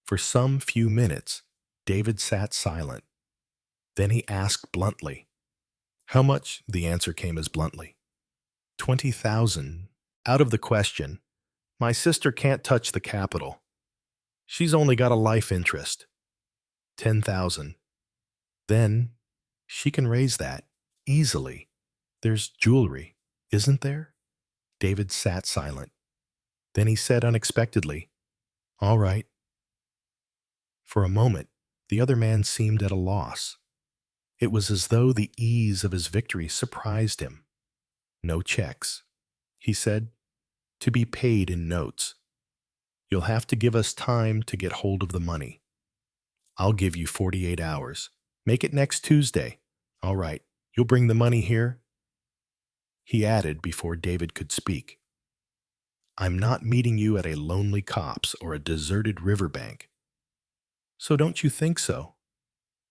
For some few minutes, David sat silent. Then he asked bluntly, "How much?" The answer came as bluntly, 20,000. "Out of the question. My sister can't touch the capital. She's only got a life interest. 10,000. Then she can raise that easily. There's jewelry, isn't there?" David sat silent. Then he said unexpectedly, "All right." For a moment, the other man seemed at a loss. It was as though the ease of his victory surprised him. "No checks," he said, "to be paid in notes. You'll have to give us time to get hold of the money. I'll give you 48 hours. Make it next Tuesday. All right, you'll bring the money here?" He added before David could speak, "I'm not meeting you at a lonely copse or a deserted riverbank. So don't you think so?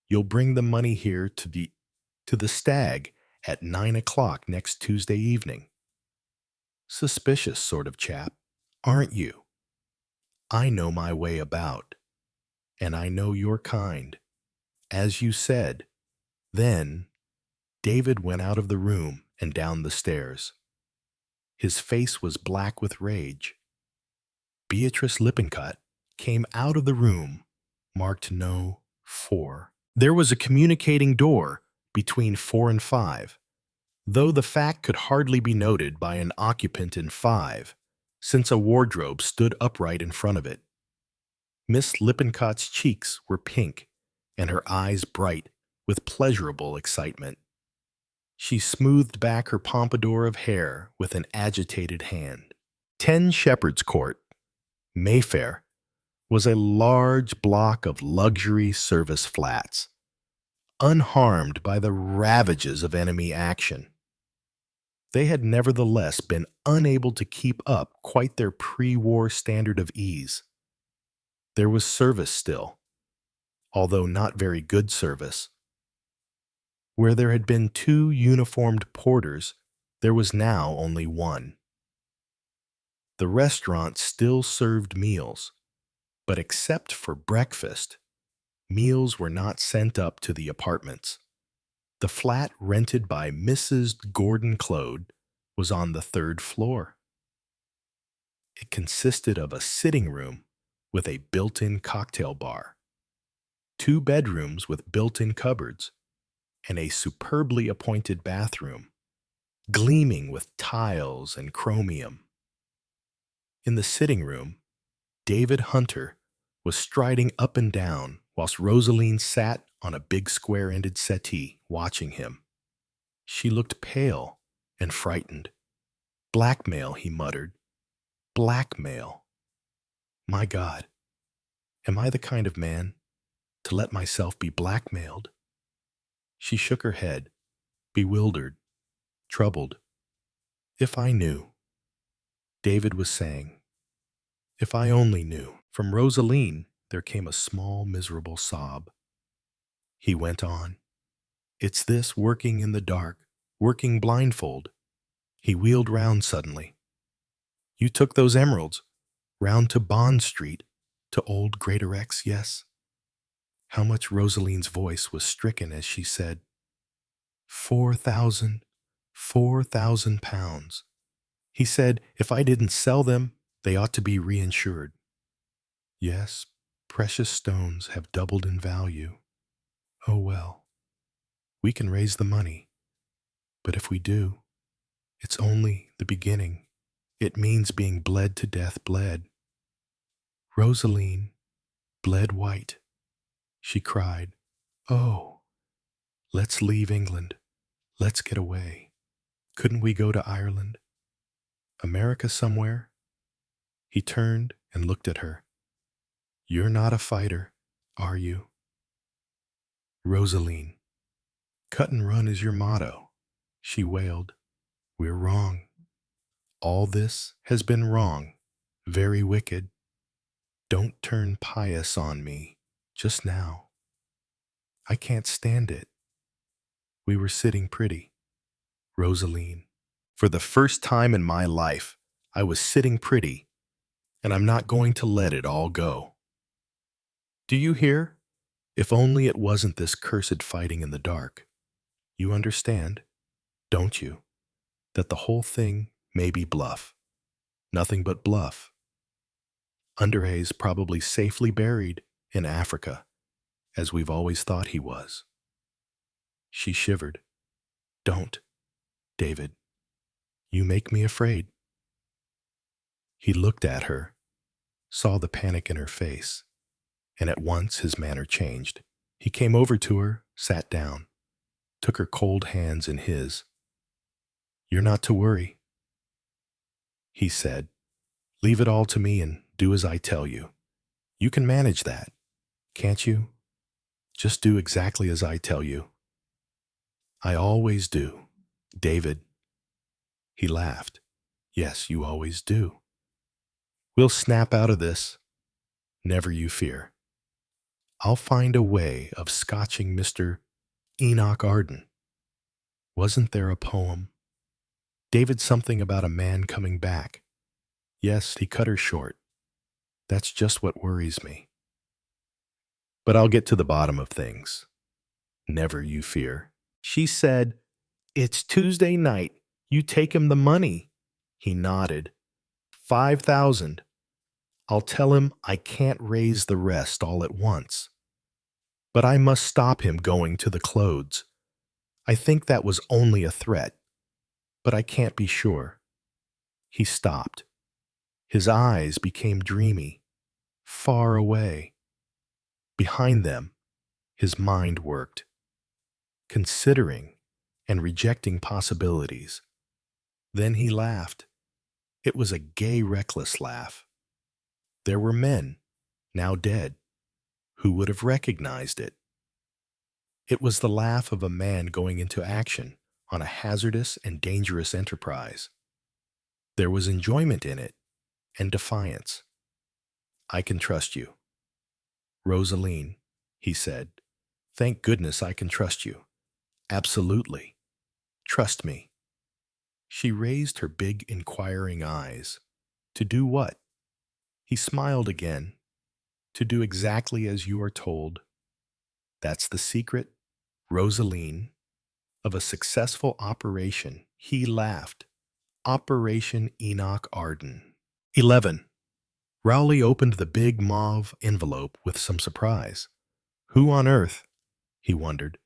You'll bring the money here to the Stag at 9 o'clock next Tuesday evening. Suspicious sort of chap, aren't you? I know my way about, and I know your kind. As you said." Then David went out of the room and down the stairs. His face was black with rage. Beatrice Lippincott came out of the room, marked No. 4. There was a communicating door between 4 and 5, though the fact could hardly be noted by an occupant in 5, since a wardrobe stood upright in front of it. Miss Lippincott's cheeks were pink, and her eyes bright with pleasurable excitement. She smoothed back her pompadour of hair with an agitated hand. 10 Shepherd's Court, Mayfair, was a large block of luxury service flats, unharmed by the ravages of enemy action. They had nevertheless been unable to keep up quite their pre-war standard of ease. There was service still, although not very good service. Where there had been 2 uniformed porters, there was now only 1. The restaurant still served meals, but except for breakfast, meals were not sent up to the apartments. The flat rented by Mrs. Gordon Claude was on the 3rd floor. It consisted of a sitting room with a built-in cocktail bar, 2 bedrooms with built-in cupboards, and a superbly appointed bathroom, gleaming with tiles and chromium. In the sitting room, David Hunter was striding up and down whilst Rosaline sat on a big square-ended settee, watching him. She looked pale and frightened. "Blackmail," he muttered. "Blackmail. My God, am I the kind of man to let myself be blackmailed?" She shook her head, bewildered, troubled. "If I knew," David was saying. "If I only knew." From Rosaline there came a small, miserable sob. He went on. "It's this working in the dark, working blindfold." He wheeled round suddenly. "You took those emeralds round to Bond Street, to old Greatorex, yes?" How much Rosaline's voice was stricken as she said, 4,000, 4,000 pounds. He said if I didn't sell them, they ought to be reinsured. Yes, precious stones have doubled in value. Oh well, we can raise the money. But if we do, it's only the beginning. It means being bled to death, bled. Rosaline bled white. She cried, "Oh, let's leave England. Let's get away. Couldn't we go to Ireland? America somewhere?" He turned and looked at her. "You're not a fighter, are you?" "Rosaline, cut and run is your motto," she wailed. "We're wrong. All this has been wrong, very wicked. Don't turn pious on me just now. I can't stand it." We were sitting pretty. Rosaline, for the first time in my life, I was sitting pretty, and I'm not going to let it all go. Do you hear? If only it wasn't this cursed fighting in the dark. You understand, don't you, that the whole thing may be bluff. Nothing but bluff. Underay's probably safely buried in Africa, as we've always thought he was. She shivered. "Don't, David. You make me afraid." He looked at her, saw the panic in her face, and at once his manner changed. He came over to her, sat down, took her cold hands in his. "You're not to worry," he said. "Leave it all to me and do as I tell you. You can manage that, can't you? Just do exactly as I tell you." "I always do, David." He laughed. "Yes, you always do. We'll snap out of this. Never you fear. I'll find a way of scotching Mr. Enoch Arden. Wasn't there a poem? David, something about a man coming back." Yes, he cut her short. "That's just what worries me. But I'll get to the bottom of things. Never you fear." She said, "It's Tuesday night. You take him the money." He nodded. 5,000. I'll tell him I can't raise the rest all at once. But I must stop him going to the clothes. I think that was only a threat, but I can't be sure." He stopped. His eyes became dreamy, far away. Behind them, his mind worked, considering and rejecting possibilities. Then he laughed. It was a gay, reckless laugh. There were men, now dead, who would have recognized it. It was the laugh of a man going into action on a hazardous and dangerous enterprise. There was enjoyment in it and defiance. "I can trust you." "Rosaline," he said, "thank goodness I can trust you. Absolutely. Trust me." She raised her big, inquiring eyes. "To do what?" He smiled again. "To do exactly as you are told. That's the secret, Rosaline, of a successful operation." He laughed. "Operation Enoch Arden." 11. Rowley opened the big mauve envelope with some surprise. Who on earth, he wondered,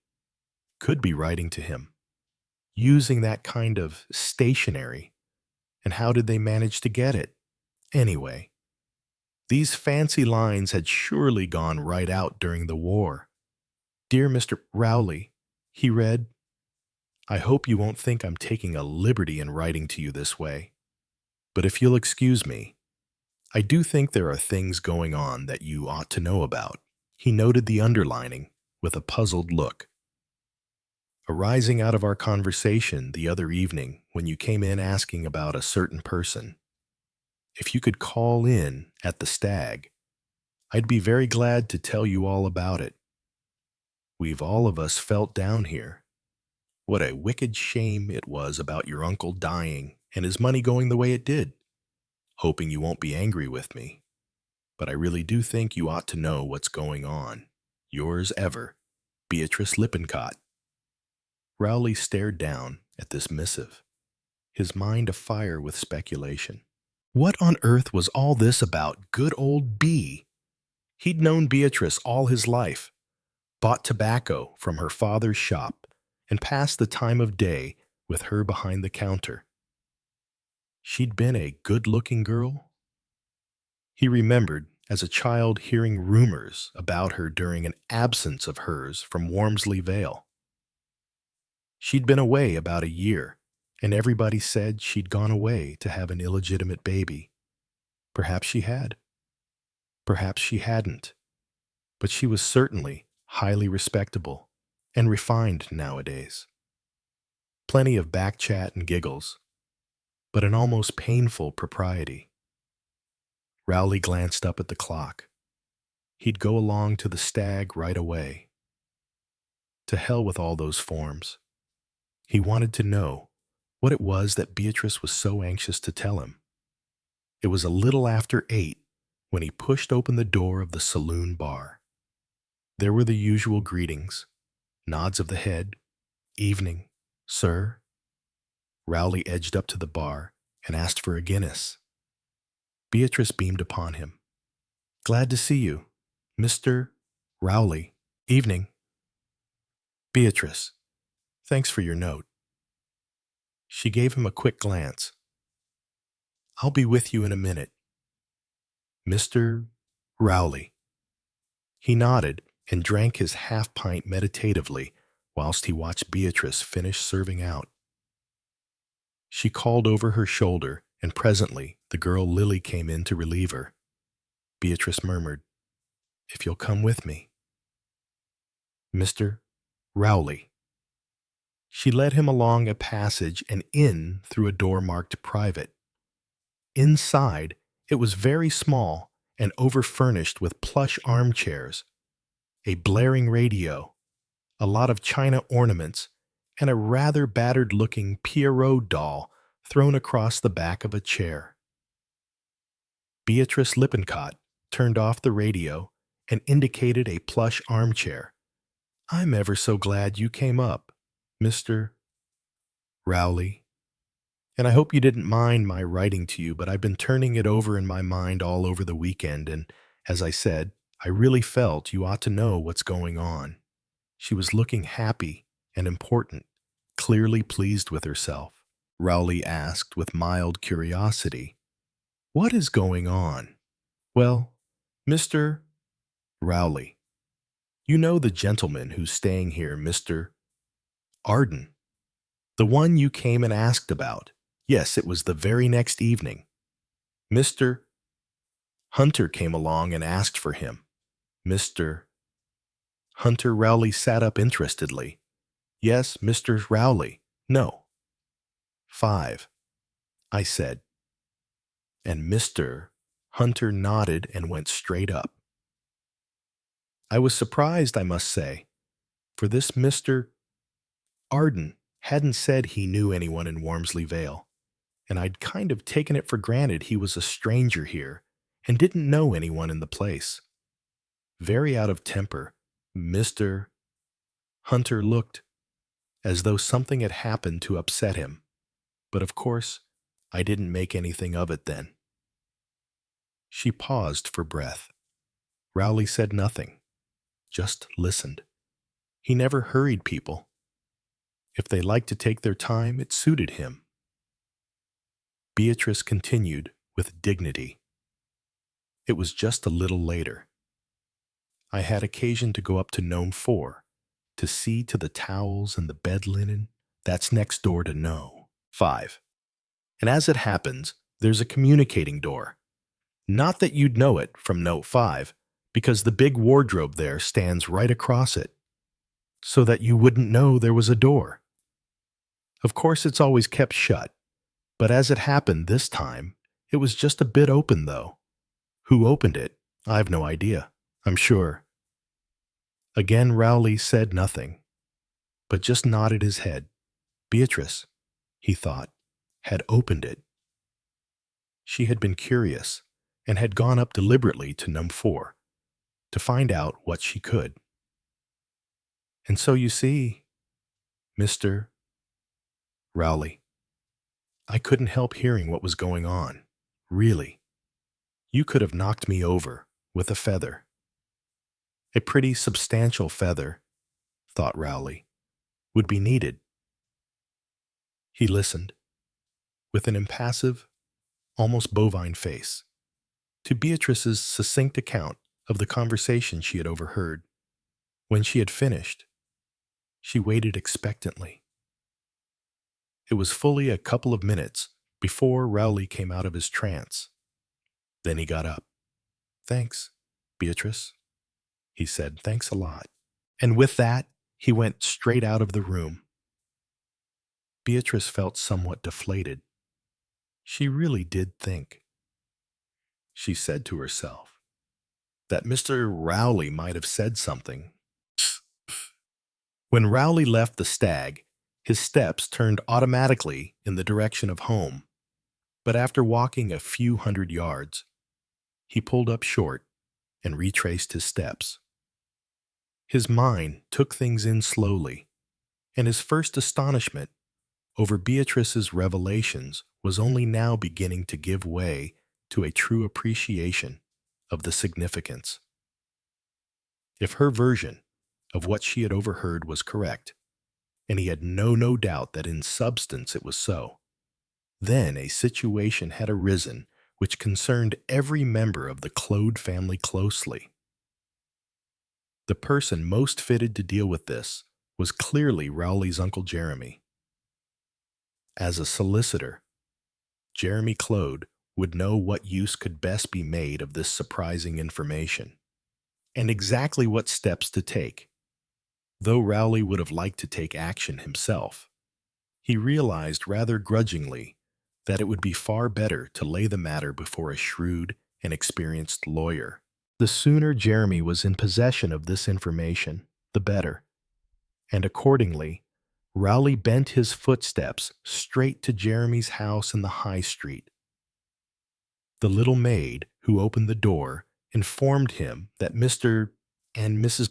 could be writing to him, using that kind of stationery, and how did they manage to get it? Anyway, these fancy lines had surely gone right out during the war. Dear Mr. Rowley, he read, I hope you won't think I'm taking a liberty in writing to you this way, but if you'll excuse me, I do think there are things going on that you ought to know about. He noted the underlining with a puzzled look. Arising out of our conversation the other evening when you came in asking about a certain person, if you could call in at the Stag, I'd be very glad to tell you all about it. We've all of us felt down here. What a wicked shame it was about your uncle dying and his money going the way it did. Hoping you won't be angry with me, but I really do think you ought to know what's going on. Yours ever, Beatrice Lippincott. Rowley stared down at this missive, his mind afire with speculation. What on earth was all this about good old B? He'd known Beatrice all his life, bought tobacco from her father's shop, and passed the time of day with her behind the counter. She'd been a good-looking girl. He remembered as a child hearing rumors about her during an absence of hers from Wormsley Vale. She'd been away about a year, and everybody said she'd gone away to have an illegitimate baby. Perhaps she had. Perhaps she hadn't. But she was certainly highly respectable and refined nowadays. Plenty of back chat and giggles, but an almost painful propriety. Rowley glanced up at the clock. He'd go along to the Stag right away. To hell with all those forms. He wanted to know what it was that Beatrice was so anxious to tell him. It was a little after 8 when he pushed open the door of the saloon bar. There were the usual greetings, nods of the head, evening, sir. Rowley edged up to the bar and asked for a Guinness. Beatrice beamed upon him. Glad to see you, Mr. Rowley. Evening. Beatrice, thanks for your note. She gave him a quick glance. I'll be with you in a minute. Mr. Rowley. He nodded and drank his half-pint meditatively whilst he watched Beatrice finish serving out. She called over her shoulder, and presently the girl Lily came in to relieve her. Beatrice murmured, If you'll come with me. Mr. Rowley. She led him along a passage and in through a door marked private. Inside, it was very small and over-furnished with plush armchairs, a blaring radio, a lot of china ornaments, and a rather battered-looking Poirot doll thrown across the back of a chair. Beatrice Lippincott turned off the radio and indicated a plush armchair. I'm ever so glad you came up, Mr. Rowley. And I hope you didn't mind my writing to you, but I've been turning it over in my mind all over the weekend, and as I said, I really felt you ought to know what's going on. She was looking happy and important, clearly pleased with herself. Rowley asked with mild curiosity, What is going on? Well, Mr. Rowley, you know the gentleman who's staying here, Mr. Arden. The one you came and asked about. Yes, it was the very next evening. Mr. Hunter came along and asked for him. Mr. Hunter. Rowley sat up interestedly. Yes, Mr. Rowley. No. 5, I said. And Mr. Hunter nodded and went straight up. I was surprised, I must say, for this Mr. Arden hadn't said he knew anyone in Wormsley Vale, and I'd kind of taken it for granted he was a stranger here and didn't know anyone in the place. Very out of temper, Mr. Hunter looked as though something had happened to upset him, but of course, I didn't make anything of it then. She paused for breath. Rowley said nothing, just listened. He never hurried people. If they liked to take their time, it suited him. Beatrice continued with dignity. It was just a little later. I had occasion to go up to Gnome 4 to see to the towels and the bed linen, that's next door to no. 5. And as it happens, there's a communicating door. Not that you'd know it from note 5, because the big wardrobe there stands right across it, so that you wouldn't know there was a door. Of course, it's always kept shut, but as it happened this time, it was just a bit open, though. Who opened it? I've no idea, I'm sure. Again, Rowley said nothing, but just nodded his head. Beatrice, he thought, had opened it. She had been curious and had gone up deliberately to number 4 to find out what she could. And so you see, Mr. Rowley, I couldn't help hearing what was going on. Really. You could have knocked me over with a feather. A pretty substantial feather, thought Rowley, would be needed. He listened, with an impassive, almost bovine face, to Beatrice's succinct account of the conversation she had overheard. When she had finished, she waited expectantly. It was fully a couple of minutes before Rowley came out of his trance. Then he got up. Thanks, Beatrice, he said. Thanks a lot. And with that, he went straight out of the room. Beatrice felt somewhat deflated. She really did think, she said to herself, that Mr. Rowley might have said something. When Rowley left the Stag, his steps turned automatically in the direction of home, but after walking a few hundred yards, he pulled up short and retraced his steps. His mind took things in slowly, and his first astonishment over Beatrice's revelations was only now beginning to give way to a true appreciation of the significance. If her version of what she had overheard was correct, and he had no doubt that in substance it was so, then a situation had arisen which concerned every member of the Claude family closely. The person most fitted to deal with this was clearly Rowley's Uncle Jeremy. As a solicitor, Jeremy Claude would know what use could best be made of this surprising information, and exactly what steps to take. Though Rowley would have liked to take action himself, he realized rather grudgingly that it would be far better to lay the matter before a shrewd and experienced lawyer. The sooner Jeremy was in possession of this information, the better, and accordingly, Rowley bent his footsteps straight to Jeremy's house in the High Street. The little maid who opened the door informed him that Mr. and Mrs.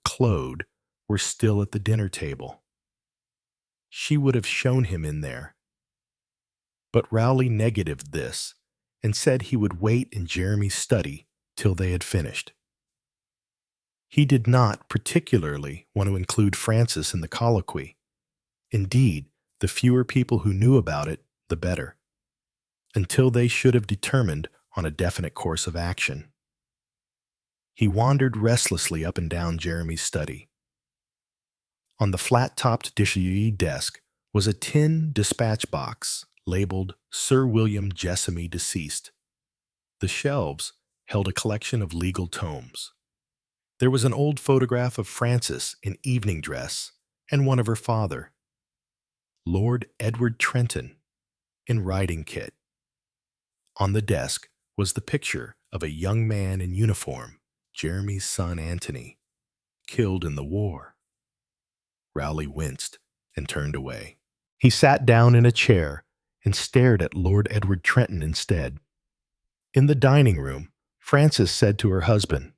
Claude were still at the dinner table. She would have shown him in there, but Rowley negatived this and said he would wait in Jeremy's study till they had finished. He did not particularly want to include Francis in the colloquy. Indeed, the fewer people who knew about it, the better, until they should have determined on a definite course of action. He wandered restlessly up and down Jeremy's study. On the flat-topped desk was a tin dispatch box labeled Sir William Jessamy Deceased. The shelves held a collection of legal tomes. There was an old photograph of Frances in evening dress and one of her father, Lord Edward Trenton, in riding kit. On the desk was the picture of a young man in uniform, Jeremy's son Anthony, killed in the war. Rowley winced and turned away. He sat down in a chair and stared at Lord Edward Trenton instead. In the dining room, Frances said to her husband,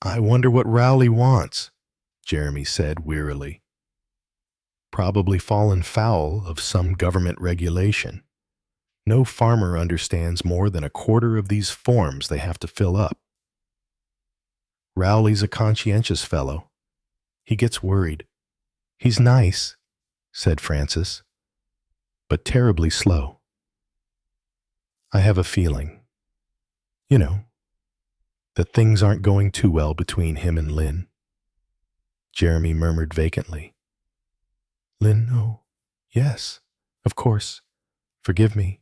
"I wonder what Rowley wants," Jeremy said wearily. "Probably fallen foul of some government regulation. No farmer understands more than a quarter of these forms they have to fill up. Rowley's a conscientious fellow. He gets worried. He's nice," said Frances, "but terribly slow. I have a feeling, that things aren't going too well between him and Lynn." Jeremy murmured vacantly. Lynn, oh, yes, of course. Forgive me.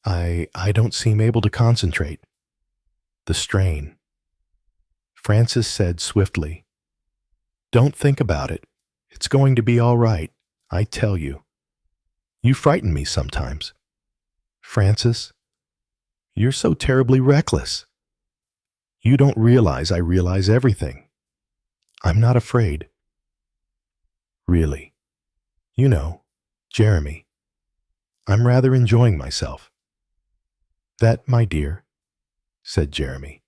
I don't seem able to concentrate. The strain. Francis said swiftly, Don't think about it. It's going to be all right, I tell you. You frighten me sometimes. Francis, you're so terribly reckless. You don't realize I realize everything. I'm not afraid. Really. You know, Jeremy, I'm rather enjoying myself. That, my dear, said Jeremy,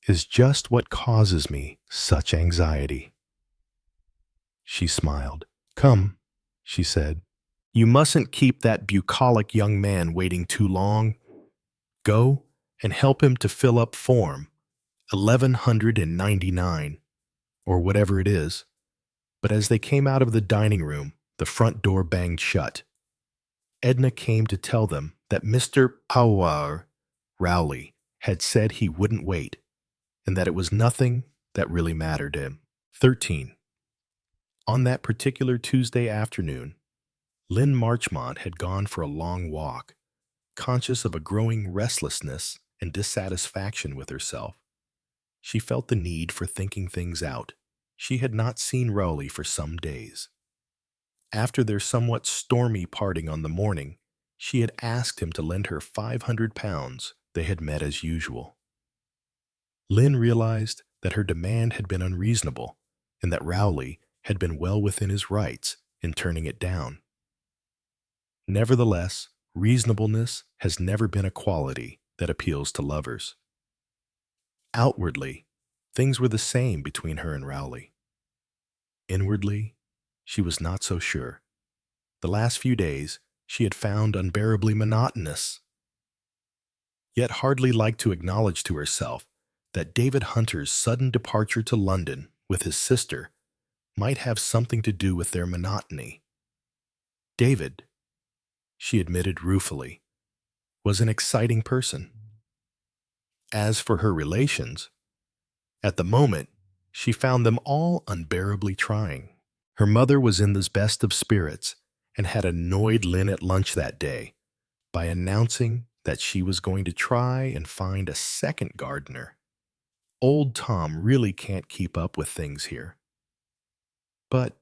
is just what causes me such anxiety. She smiled. Come, she said. You mustn't keep that bucolic young man waiting too long. Go and help him to fill up form 1199, or whatever it is. But as they came out of the dining room, the front door banged shut. Edna came to tell them that Mr. Poirot Rowley had said he wouldn't wait, and that it was nothing that really mattered to him. 13. On that particular Tuesday afternoon, Lynn Marchmont had gone for a long walk, conscious of a growing restlessness and dissatisfaction with herself. She felt the need for thinking things out. She had not seen Rowley for some days. After their somewhat stormy parting on the morning, she had asked him to lend her £500. They had met as usual. Lynn realized that her demand had been unreasonable and that Rowley had been well within his rights in turning it down. Nevertheless, reasonableness has never been a quality that appeals to lovers. Outwardly, things were the same between her and Rowley. Inwardly, she was not so sure. The last few days she had found unbearably monotonous, yet hardly liked to acknowledge to herself that David Hunter's sudden departure to London with his sister might have something to do with their monotony. David, she admitted ruefully, was an exciting person. As for her relations, at the moment she found them all unbearably trying. Her mother was in the best of spirits and had annoyed Lynn at lunch that day by announcing that she was going to try and find a second gardener. Old Tom really can't keep up with things here. But,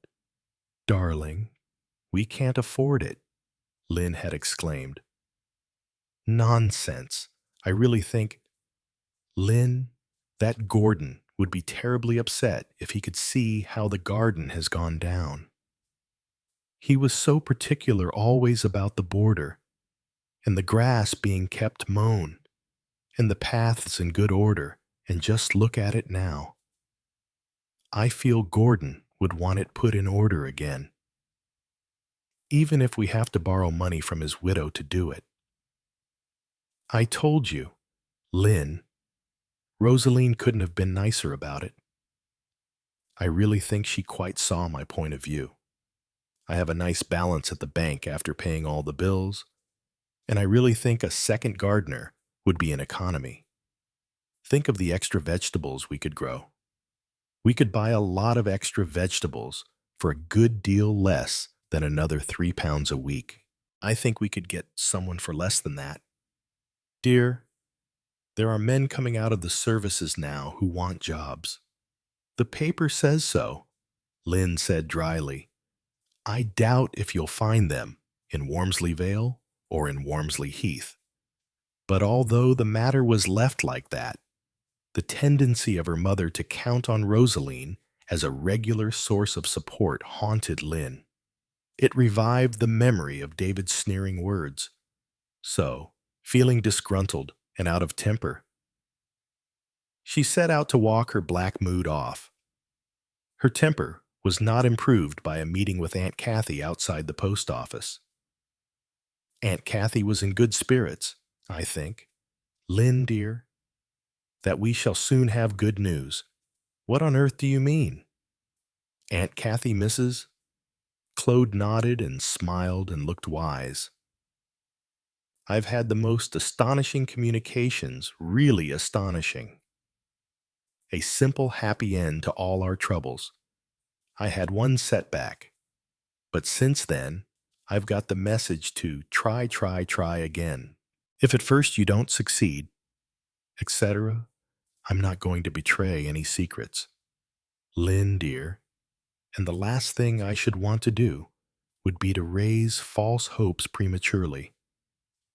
darling, we can't afford it, Lynn had exclaimed. Nonsense. I really think, Lynn, that Gordon would be terribly upset if he could see how the garden has gone down. He was so particular always about the border, and the grass being kept mown, and the paths in good order, and just look at it now. I feel Gordon would want it put in order again, even if we have to borrow money from his widow to do it. I told you, Lynn, Rosaline couldn't have been nicer about it. I really think she quite saw my point of view. I have a nice balance at the bank after paying all the bills, and I really think a second gardener would be an economy. Think of the extra vegetables we could grow. We could buy a lot of extra vegetables for a good deal less than another £3 a week. I think we could get someone for less than that. Dear, there are men coming out of the services now who want jobs. The paper says so, Lynn said dryly. I doubt if you'll find them in Wormsley Vale or in Wormsley Heath. But although the matter was left like that, the tendency of her mother to count on Rosaline as a regular source of support haunted Lynn. It revived the memory of David's sneering words. So, feeling disgruntled and out of temper, she set out to walk her black mood off. Her temper was not improved by a meeting with Aunt Kathy outside the post office. Aunt Kathy was in good spirits, I think. Lynn, dear, that we shall soon have good news. What on earth do you mean? Aunt Kathy, Mrs.? Claude nodded and smiled and looked wise. I've had the most astonishing communications, really astonishing. a simple happy end to all our troubles. I had one setback, but since then, I've got the message to try again. If at first you don't succeed, etc., I'm not going to betray any secrets. Lynn, dear, and the last thing I should want to do would be to raise false hopes prematurely.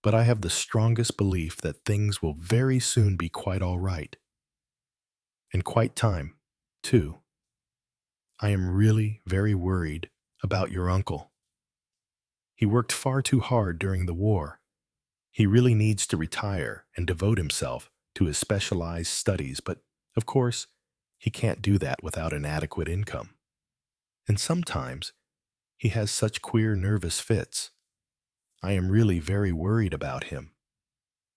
But I have the strongest belief that things will very soon be quite all right. And quite time, too. I am really very worried about your uncle. He worked far too hard during the war. He really needs to retire and devote himself to his specialized studies, but, of course, he can't do that without an adequate income. And sometimes he has such queer nervous fits. I am really very worried about him.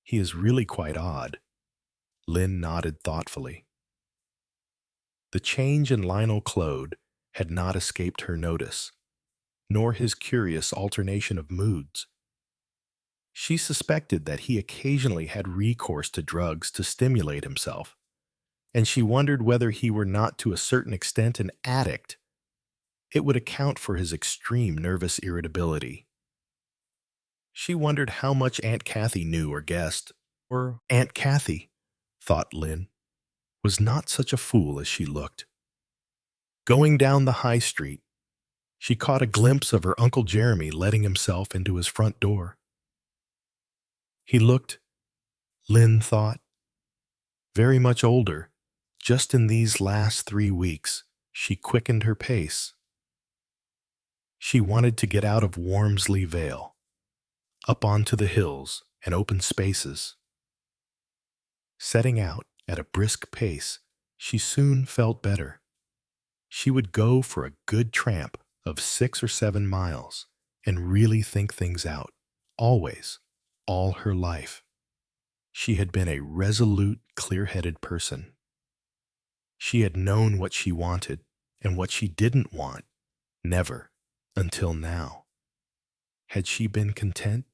He is really quite odd. Lynn nodded thoughtfully. The change in Lionel Claude had not escaped her notice, nor his curious alternation of moods. She suspected that he occasionally had recourse to drugs to stimulate himself, and she wondered whether he were not to a certain extent an addict. It would account for his extreme nervous irritability. She wondered how much Aunt Kathy knew or guessed, or Aunt Kathy, thought Lynn, was not such a fool as she looked. Going down the high street, she caught a glimpse of her Uncle Jeremy letting himself into his front door. He looked, Lynn thought, very much older. Just in these last 3 weeks, she quickened her pace. She wanted to get out of Wormsley Vale, up onto the hills and open spaces. Setting out at a brisk pace, she soon felt better. She would go for a good tramp of 6 or 7 miles and really think things out, always, all her life. She had been a resolute, clear-headed person. She had known what she wanted and what she didn't want, never, until now. Had she been content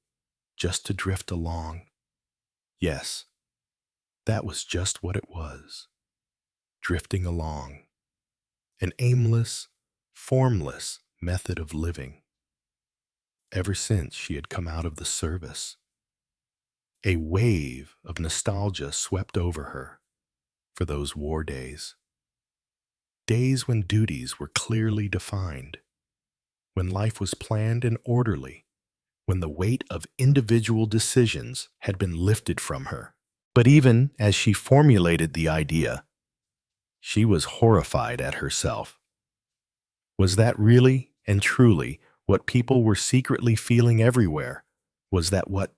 just to drift along? Yes, that was just what it was, drifting along. An aimless, formless method of living. Ever since she had come out of the service, a wave of nostalgia swept over her for those war days. Days when duties were clearly defined, when life was planned and orderly, when the weight of individual decisions had been lifted from her. But even as she formulated the idea, she was horrified at herself. Was that really and truly what people were secretly feeling everywhere? Was that what,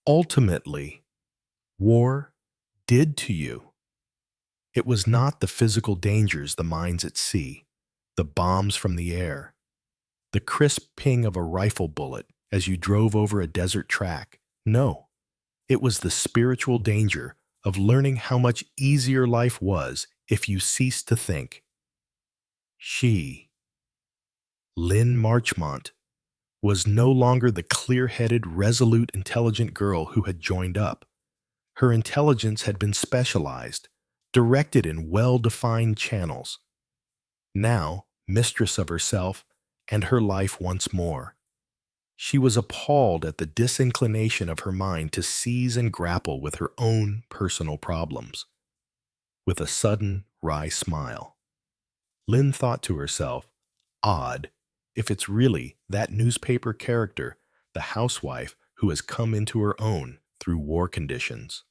ultimately, war did to you? It was not the physical dangers, the mines at sea, the bombs from the air, the crisp ping of a rifle bullet as you drove over a desert track. No, it was the spiritual danger of learning how much easier life was if you ceased to think. She, Lynn Marchmont, was no longer the clear-headed, resolute, intelligent girl who had joined up. Her intelligence had been specialized, directed in well-defined channels. Now, mistress of herself and her life once more, she was appalled at the disinclination of her mind to seize and grapple with her own personal problems. With a sudden, wry smile, Lynn thought to herself, odd if it's really that newspaper character, the housewife who has come into her own through war conditions.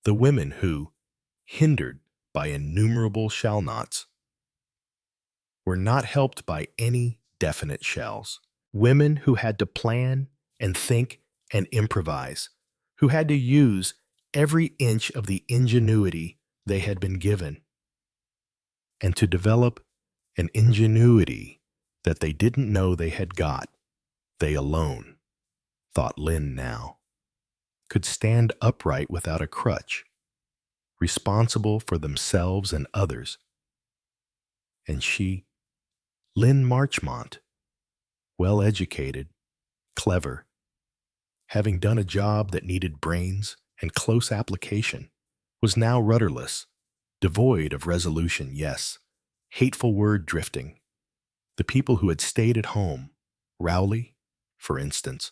The women who, hindered by innumerable shall-nots, were not helped by any definite shells. Women who had to plan and think and improvise, who had to use every inch of the ingenuity they had been given, and to develop an ingenuity that they didn't know they had got. They alone, thought Lynn now, could stand upright without a crutch, responsible for themselves and others. And she, Lynn Marchmont, well-educated, clever, having done a job that needed brains and close application, was now rudderless, Devoid of resolution, yes. Hateful word drifting. The people who had stayed at home, Rowley, for instance.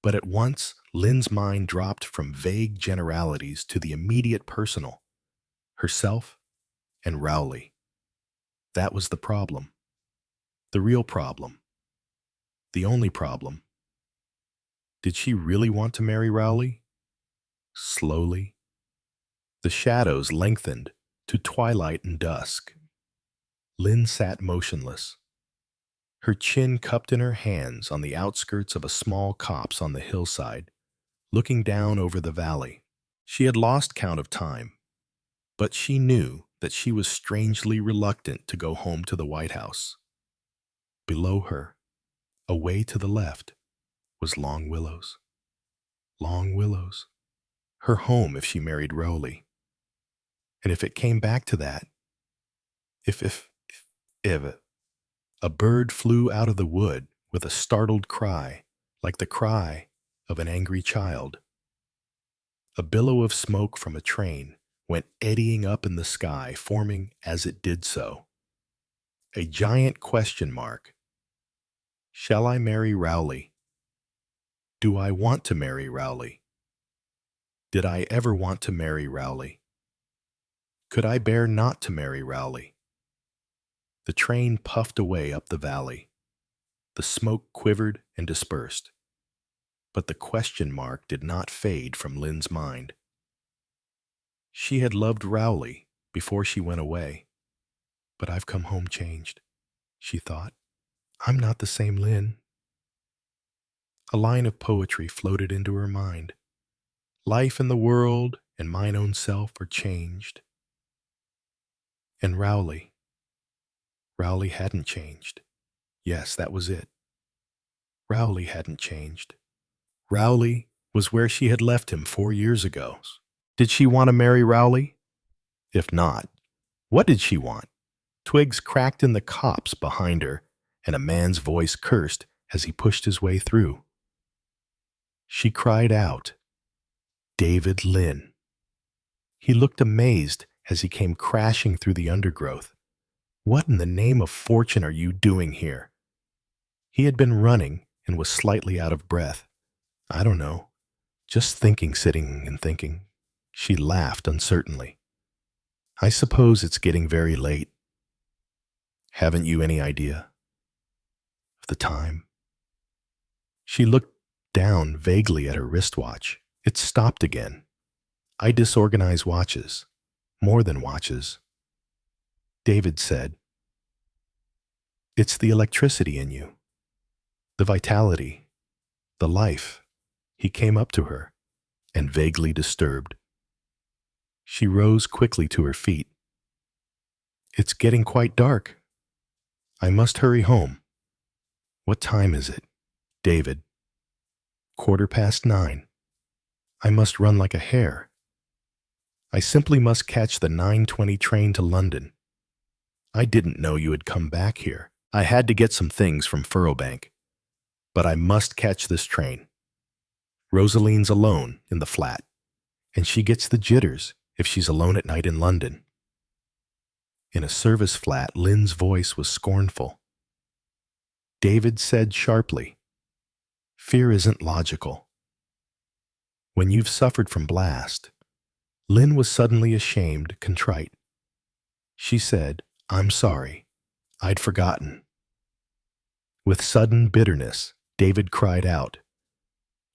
But at once, Lynn's mind dropped from vague generalities to the immediate personal, herself and Rowley. That was the problem. The real problem. The only problem. Did she really want to marry Rowley? Slowly. The shadows lengthened to twilight and dusk. Lynn sat motionless, her chin cupped in her hands on the outskirts of a small copse on the hillside, looking down over the valley. She had lost count of time, but she knew that she was strangely reluctant to go home to the White House. Below her, away to the left, was Long Willows. Long Willows. Her home if she married Rowley. And if it came back to that, if a bird flew out of the wood with a startled cry, like the cry of an angry child. A billow of smoke from a train went eddying up in the sky, forming, as it did so, a giant question mark. Shall I marry Rowley? Do I want to marry Rowley? Did I ever want to marry Rowley? Could I bear not to marry Rowley? The train puffed away up the valley. The smoke quivered and dispersed. But the question mark did not fade from Lynn's mind. She had loved Rowley before she went away. But I've come home changed, she thought. I'm not the same Lynn. A line of poetry floated into her mind. Life and the world and mine own self are changed. And Rowley hadn't changed. Yes, that was it. Rowley hadn't changed. Rowley was where she had left him 4 years ago. Did she want to marry Rowley? If not, what did she want? Twigs cracked in the copse behind her, and a man's voice cursed as he pushed his way through. She cried out, "David Lynn." He looked amazed as he came crashing through the undergrowth. "What in the name of fortune are you doing here?" He had been running and was slightly out of breath. "I don't know. Just thinking, sitting and thinking." She laughed uncertainly. "I suppose it's getting very late. Haven't you any idea of the time?" She looked down vaguely at her wristwatch. It stopped again. "I disorganize watches. More than watches." David said, "It's the electricity in you. The vitality. The life." He came up to her, and vaguely disturbed. She rose quickly to her feet. "It's getting quite dark. I must hurry home." "What time is it?" "David." 9:15. "I must run like a hare. I simply must catch the 9:20 train to London. I didn't know you had come back here. I had to get some things from Furrowbank. But I must catch this train. Rosaline's alone in the flat, and she gets the jitters if she's alone at night in London." In a service flat, Lynn's voice was scornful. David said sharply, "Fear isn't logical. When you've suffered from blast." Lynn was suddenly ashamed, contrite. She said, "I'm sorry. I'd forgotten." With sudden bitterness, David cried out,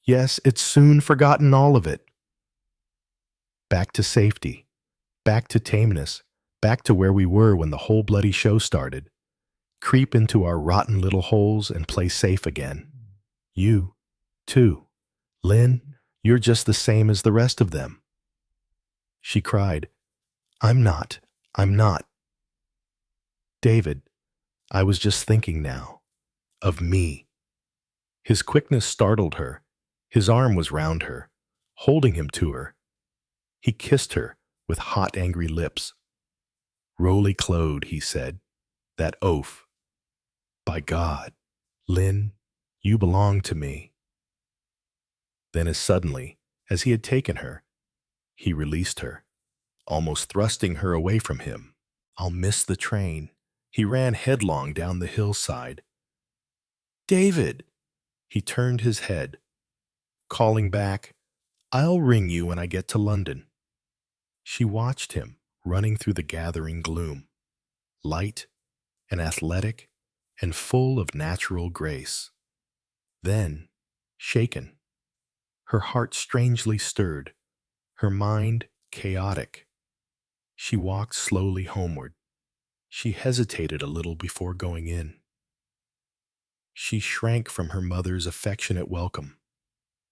"Yes, it's soon forgotten, all of it. Back to safety, back to tameness, back to where we were when the whole bloody show started. Creep into our rotten little holes and play safe again. You, too. Lynn, you're just the same as the rest of them." She cried, I'm not. "David, I was just thinking now. Of me." His quickness startled her. His arm was round her, holding him to her. He kissed her with hot, angry lips. "Roly Clode," he said. "That oaf. By God, Lynn, you belong to me." Then as suddenly as he had taken her, he released her. almost thrusting her away from him. I'll miss the train. He ran headlong down the hillside. David! He turned his head, calling back, I'll ring you when I get to London. She watched him running through the gathering gloom, light and athletic and full of natural grace. Then, shaken, her heart strangely stirred, her mind chaotic. She walked slowly homeward. She hesitated a little before going in. She shrank from her mother's affectionate welcome,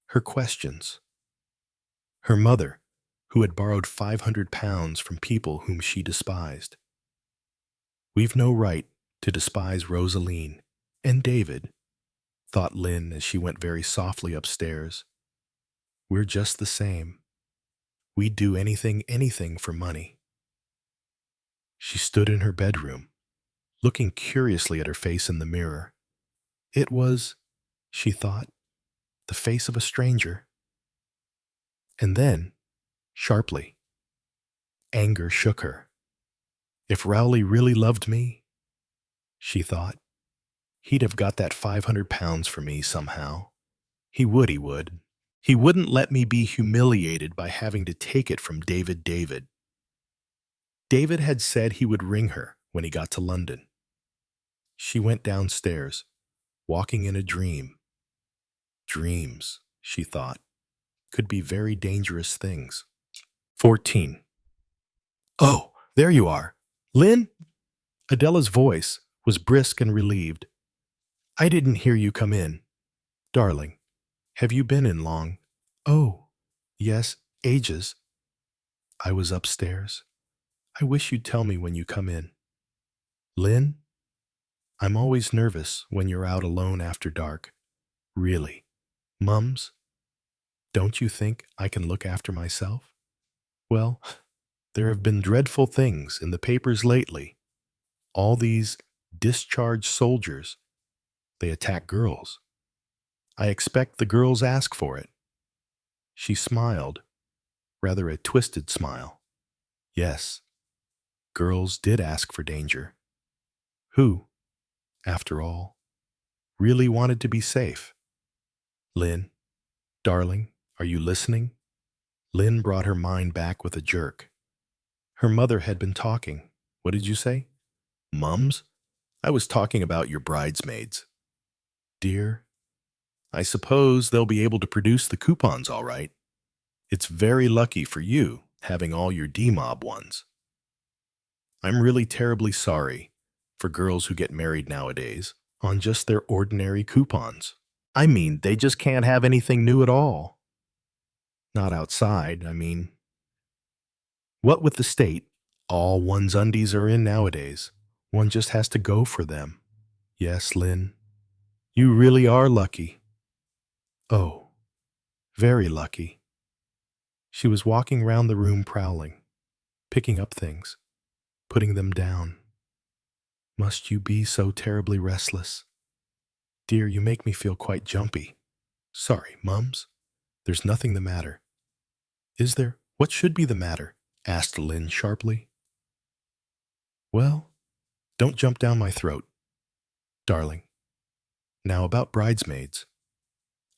her questions. Her mother, who had borrowed £500 from people whom she despised. We've no right to despise Rosaline and David, thought Lynn as she went very softly upstairs. We're just the same. We'd do anything for money. She stood in her bedroom, looking curiously at her face in the mirror. It was, she thought, the face of a stranger. And then, sharply, anger shook her. If Rowley really loved me, she thought, he'd have got that £500 for me somehow. He would. He wouldn't let me be humiliated by having to take it from David. David had said he would ring her when he got to London. She went downstairs, walking in a dream. Dreams, she thought, could be very dangerous things. 14. Oh, there you are. Lynn? Adela's voice was brisk and relieved. I didn't hear you come in. Darling, have you been in long? Oh, yes, ages. I was upstairs. I wish you'd tell me when you come in. Lynn? I'm always nervous when you're out alone after dark. Really. Mums? Don't you think I can look after myself? Well, there have been dreadful things in the papers lately. All these discharged soldiers. They attack girls. I expect the girls ask for it. She smiled, rather a twisted smile. Yes, girls did ask for danger. Who, after all, really wanted to be safe? Lynn, darling, are you listening? Lynn brought her mind back with a jerk. Her mother had been talking. What did you say? Mums? I was talking about your bridesmaids. Dear, I suppose they'll be able to produce the coupons all right. It's very lucky for you, having all your D-Mob ones. I'm really terribly sorry for girls who get married nowadays on just their ordinary coupons. I mean, they just can't have anything new at all. Not outside, I mean. What with the state, all one's undies are in nowadays. One just has to go for them. Yes, Lynn, you really are lucky. Oh, very lucky. She was walking round the room prowling, picking up things, putting them down. Must you be so terribly restless? Dear, you make me feel quite jumpy. Sorry, Mums. There's nothing the matter. Is there? What should be the matter? Asked Lynn sharply. Well, don't jump down my throat. Darling, now about bridesmaids.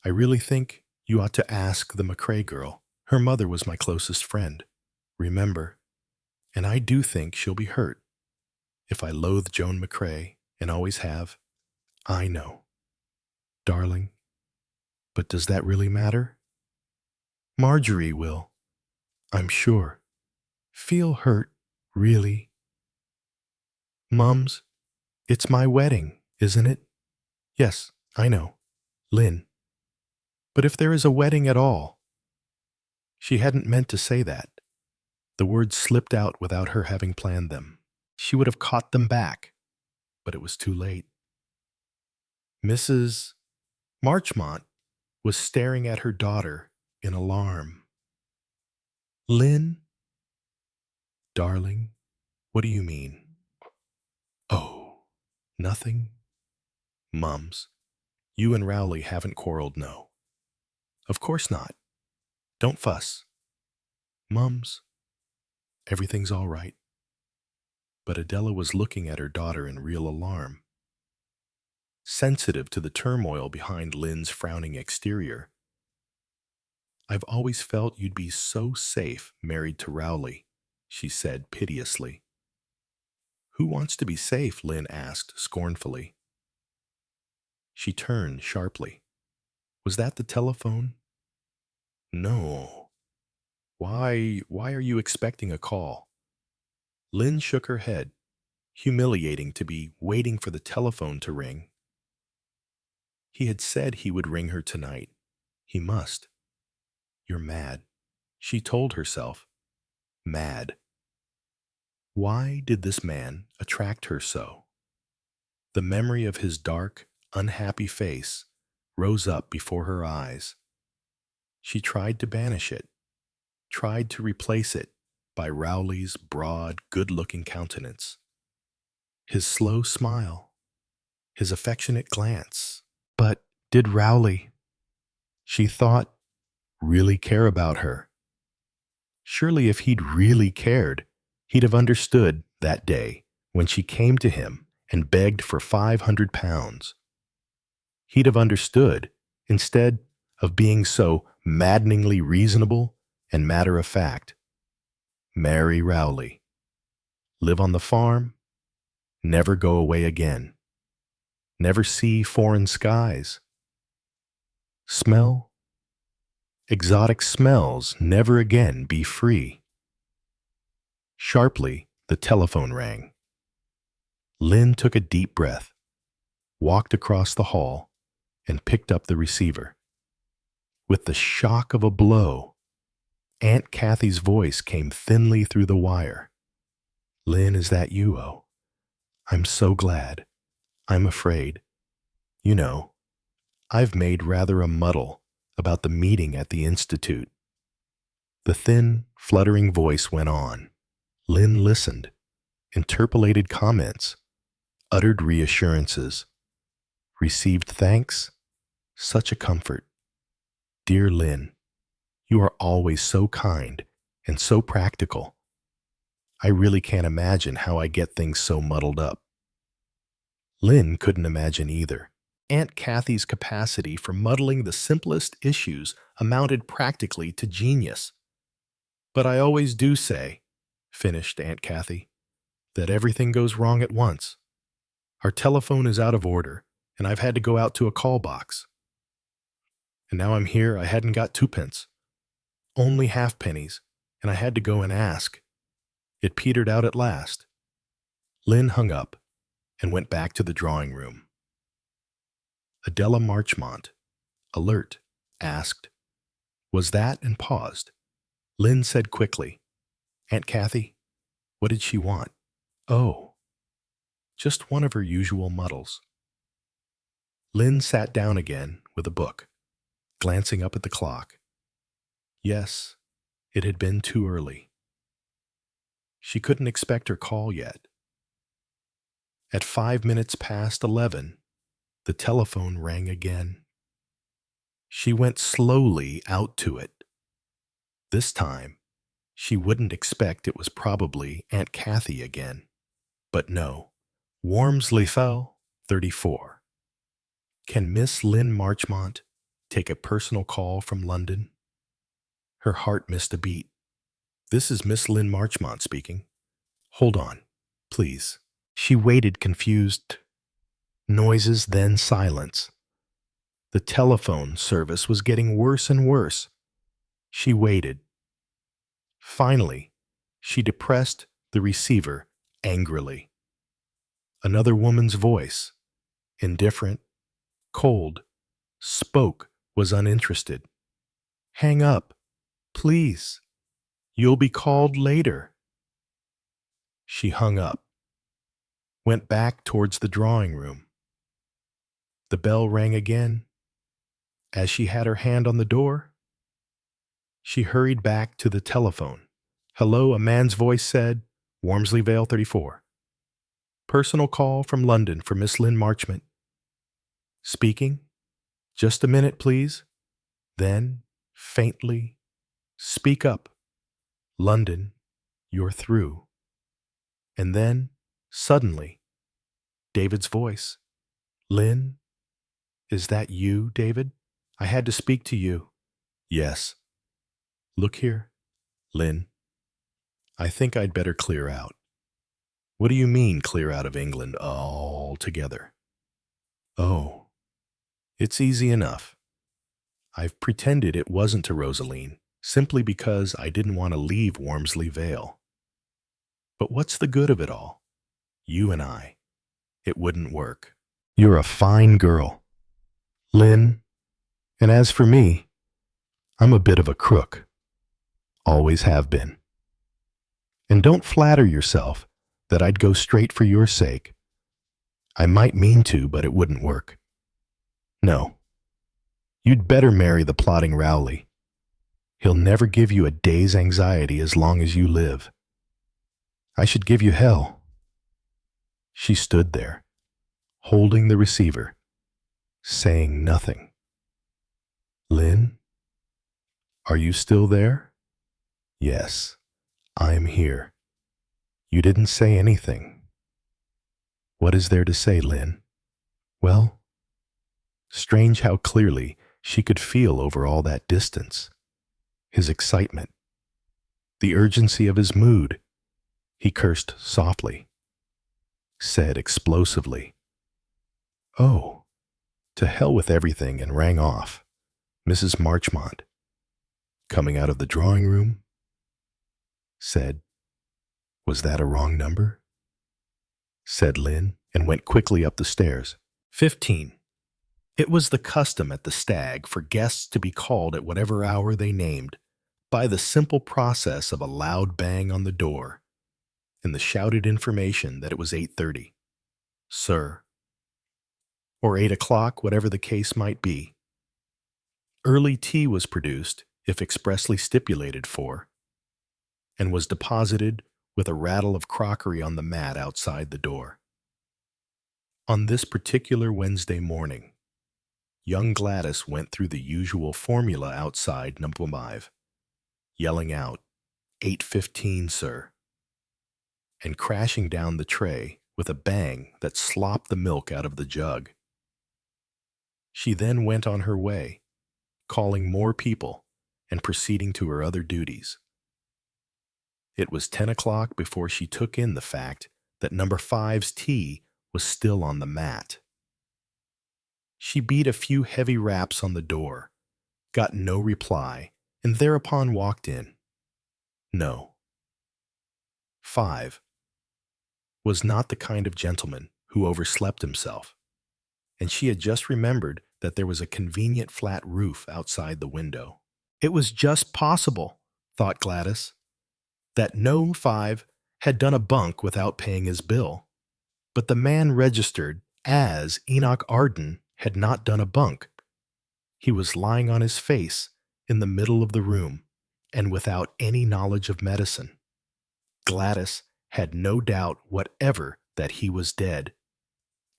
I really think you ought to ask the McCrae girl. Her mother was my closest friend. Remember, and I do think she'll be hurt. If I loathe Joan McCrae, and always have, I know. Darling, but does that really matter? Marjorie will, I'm sure, feel hurt, really. Mums, it's my wedding, isn't it? Yes, I know. Lynn. But if there is a wedding at all. She hadn't meant to say that. The words slipped out without her having planned them. She would have caught them back, but it was too late. Mrs. Marchmont was staring at her daughter in alarm. Lynn? Darling, what do you mean? Oh, nothing? Mums, you and Rowley haven't quarreled, no. Of course not. Don't fuss. Mums, Everything's all right. But Adela was looking at her daughter in real alarm. Sensitive to the turmoil behind Lynn's frowning exterior. I've always felt you'd be so safe married to Rowley, she said piteously. Who wants to be safe? Lynn asked scornfully. She turned sharply. Was that the telephone? No. Why are you expecting a call? Lynn shook her head, humiliating to be waiting for the telephone to ring. He had said he would ring her tonight. He must. You're mad, she told herself. Mad. Why did this man attract her so? The memory of his dark, unhappy face rose up before her eyes. She tried to banish it, tried to replace it by Rowley's broad, good-looking countenance. His slow smile, his affectionate glance. But did Rowley, she thought, really care about her? Surely if he'd really cared, he'd have understood that day when she came to him and begged for £500. He'd have understood, instead of being so maddeningly reasonable and matter-of-fact. Marry Rowley. Live on the farm. Never go away again. Never see foreign skies. Smell exotic smells, never again be free. Sharply, the telephone rang. Lynn took a deep breath, walked across the hall, and picked up the receiver. With the shock of a blow, Aunt Kathy's voice came thinly through the wire. Lynn, is that you, Oh? I'm so glad. I'm afraid. You know, I've made rather a muddle about the meeting at the Institute. The thin, fluttering voice went on. Lynn listened, interpolated comments, uttered reassurances, received thanks. Such a comfort. Dear Lynn, you are always so kind and so practical. I really can't imagine how I get things so muddled up. Lynn couldn't imagine either. Aunt Kathy's capacity for muddling the simplest issues amounted practically to genius. But I always do say, finished Aunt Kathy, that everything goes wrong at once. Our telephone is out of order, and I've had to go out to a call box. And now I'm here, I hadn't got twopence. Only halfpennies, and I had to go and ask. It petered out at last. Lynn hung up and went back to the drawing room. Adela Marchmont, alert, asked, "Was that?" and paused. Lynn said quickly, "Aunt Kathy, what did she want?" "Oh, just one of her usual muddles." Lynn sat down again with a book, glancing up at the clock. Yes, it had been too early. She couldn't expect her call yet. At 5 minutes past 11, the telephone rang again. She went slowly out to it. This time, she wouldn't expect it was probably Aunt Kathy again. But no, Wormsley Fell, 34. Can Miss Lynn Marchmont take a personal call from London? Her heart missed a beat. This is Miss Lynn Marchmont speaking. Hold on, please. She waited confused. Noises, then silence. The telephone service was getting worse and worse. She waited. Finally, she depressed the receiver angrily. Another woman's voice, indifferent, cold, was uninterested. Hang up, please. You'll be called later. She hung up, went back towards the drawing room. The bell rang again. As she had her hand on the door, she hurried back to the telephone. Hello, a man's voice said, Wormsley Vale 34. Personal call from London for Miss Lynn Marchmont. Speaking. Just a minute, please. Then, faintly, speak up. London, You're through. And then, suddenly, David's voice. Lynn, is that you, David? I had to speak to you. Yes. Look here, Lynn. I think I'd better clear out. What do you mean, clear out of England altogether? Oh, it's easy enough. I've pretended it wasn't to Rosaline, simply because I didn't want to leave Wormsley Vale. But what's the good of it all? You and I. It wouldn't work. You're a fine girl, Lynn. And as for me, I'm a bit of a crook. Always have been. And don't flatter yourself that I'd go straight for your sake. I might mean to, but it wouldn't work. No. You'd better marry the plotting Rowley. He'll never give you a day's anxiety as long as you live. I should give you hell. She stood there, holding the receiver, saying nothing. Lynn, are you still there? Yes, I'm here. You didn't say anything. What is there to say, Lynn? Well, strange how clearly she could feel over all that distance. His excitement, the urgency of his mood. He cursed softly, said explosively, "Oh, to hell with everything," and rang off. Mrs. Marchmont, coming out of the drawing room, said, "Was that a wrong number?" said Lynn, and went quickly up the stairs. 15. It was the custom at the Stag for guests to be called at whatever hour they named, by the simple process of a loud bang on the door, and the shouted information that it was 8:30, sir, or 8 o'clock, whatever the case might be. Early tea was produced, if expressly stipulated for, and was deposited with a rattle of crockery on the mat outside the door. On this particular Wednesday morning, young Gladys went through the usual formula outside number 5, yelling out, 8:15, sir, and crashing down the tray with a bang that slopped the milk out of the jug. She then went on her way, calling more people and proceeding to her other duties. It was 10 o'clock before she took in the fact that number 5's tea was still on the mat. She beat a few heavy raps on the door, got no reply, and thereupon walked in. No. 5 was not the kind of gentleman who overslept himself, and she had just remembered that there was a convenient flat roof outside the window. It was just possible, thought Gladys, that no 5 had done a bunk without paying his bill, but the man registered as Enoch Arden had not done a bunk. He was lying on his face in the middle of the room, and without any knowledge of medicine. Gladys had no doubt whatever that he was dead.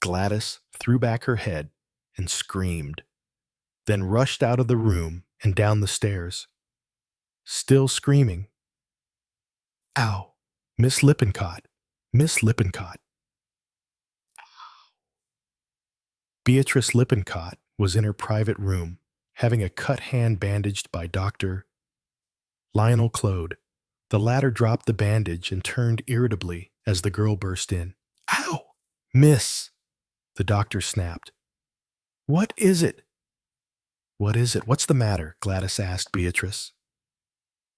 Gladys threw back her head and screamed, then rushed out of the room and down the stairs, still screaming. Ow! Miss Lippincott! Miss Lippincott! Beatrice Lippincott was in her private room, having a cut hand bandaged by Dr. Lionel Claude. The latter dropped the bandage and turned irritably as the girl burst in. Ow! Miss! The doctor snapped. What is it? What is it? What's the matter? Gladys asked Beatrice.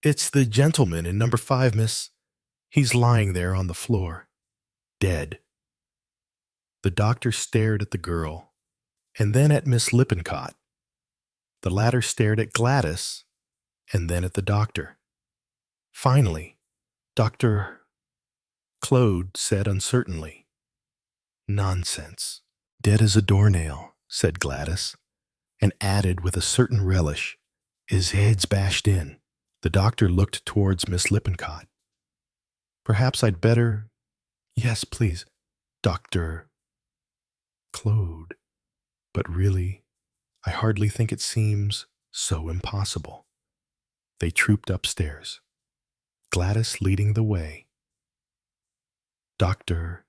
It's the gentleman in number 5, miss. He's lying there on the floor, dead. The doctor stared at the girl, and then at Miss Lippincott. The latter stared at Gladys, and then at the doctor. Finally, Dr. Claude said uncertainly, Nonsense. Dead as a doornail, said Gladys, and added with a certain relish, His head's bashed in. The doctor looked towards Miss Lippincott. Perhaps I'd better... Yes, please, Dr. Claude. But really, I hardly think it seems so impossible. They trooped upstairs. Gladys leading the way. Doctor.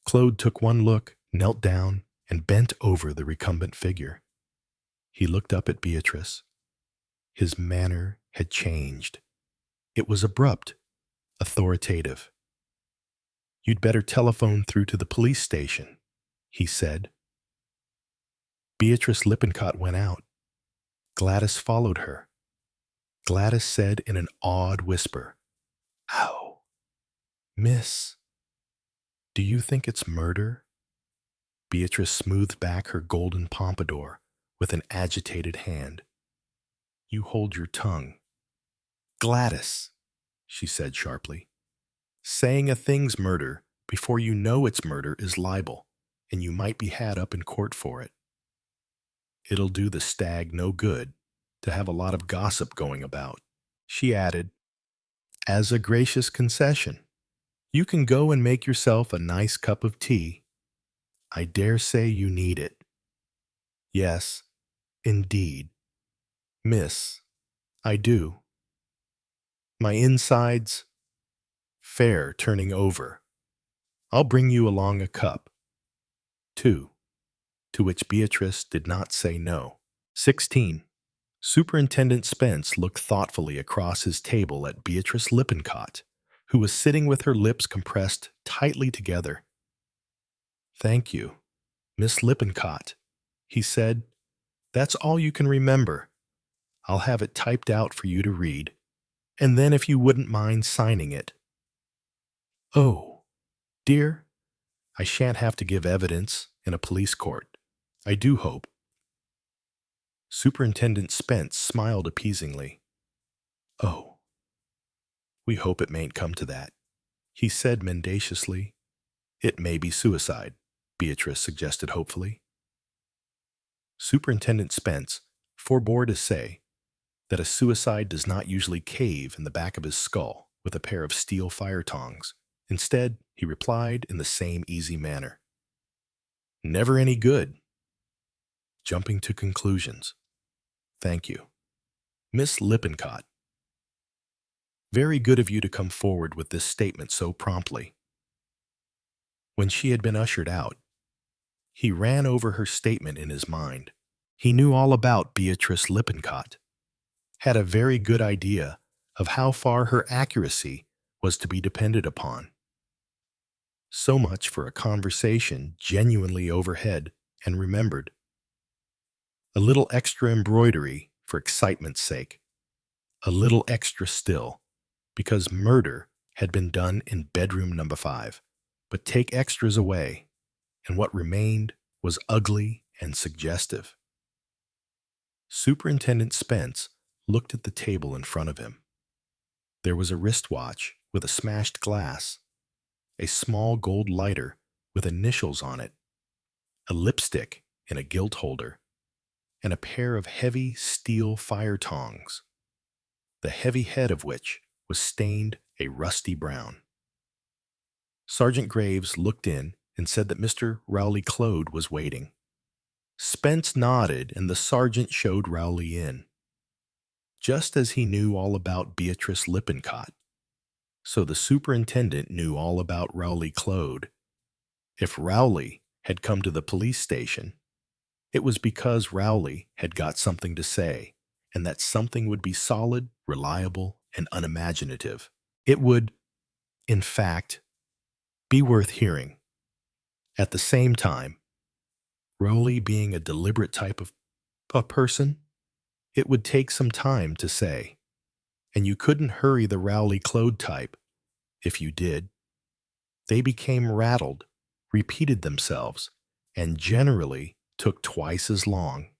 Claude took one look, knelt down, and bent over the recumbent figure. He looked up at Beatrice. His manner had changed. It was abrupt, authoritative. "You'd better telephone through to the police station," he said. Beatrice Lippincott went out. Gladys followed her. Gladys said in an awed whisper, "Ow, Miss, do you think it's murder?" Beatrice smoothed back her golden pompadour with an agitated hand. "You hold your tongue." "Gladys," she said sharply, "saying a thing's murder before you know it's murder is libel, and you might be had up in court for it. It'll do the stag no good to have a lot of gossip going about." She added, "As a gracious concession, you can go and make yourself a nice cup of tea. I dare say you need it." "Yes, indeed, miss, I do. My insides fair turning over. I'll bring you along a cup, too," to which Beatrice did not say no. 16. Superintendent Spence looked thoughtfully across his table at Beatrice Lippincott, who was sitting with her lips compressed tightly together. "Thank you, Miss Lippincott," he said. "That's all you can remember. I'll have it typed out for you to read, and then if you wouldn't mind signing it." "Oh, dear, I shan't have to give evidence in a police court, I do hope." Superintendent Spence smiled appeasingly. "Oh, we hope it mayn't come to that," he said mendaciously. "It may be suicide," Beatrice suggested hopefully. Superintendent Spence forbore to say that a suicide does not usually cave in the back of his skull with a pair of steel fire tongs. Instead, he replied in the same easy manner, "Never any good." Jumping to conclusions. "Thank you. Miss Lippincott, very good of you to come forward with this statement so promptly." When she had been ushered out, he ran over her statement in his mind. He knew all about Beatrice Lippincott, had a very good idea of how far her accuracy was to be depended upon. So much for a conversation genuinely overhead and remembered. A little extra embroidery for excitement's sake. A little extra still, because murder had been done in bedroom number 5. But take extras away, and what remained was ugly and suggestive. Superintendent Spence looked at the table in front of him. There was a wristwatch with a smashed glass, a small gold lighter with initials on it, a lipstick in a gilt holder, and a pair of heavy steel fire tongs, the heavy head of which was stained a rusty brown. Sergeant Graves looked in and said that Mr. Rowley Claude was waiting. Spence nodded, and the sergeant showed Rowley in. Just as he knew all about Beatrice Lippincott, so the superintendent knew all about Rowley Claude. If Rowley had come to the police station, it was because Rowley had got something to say, and that something would be solid, reliable, and unimaginative. It would, in fact, be worth hearing. At the same time, Rowley being a deliberate type of a person, it would take some time to say, and you couldn't hurry the Rowley Claude type. If you did, they became rattled, repeated themselves, and generally took twice as long.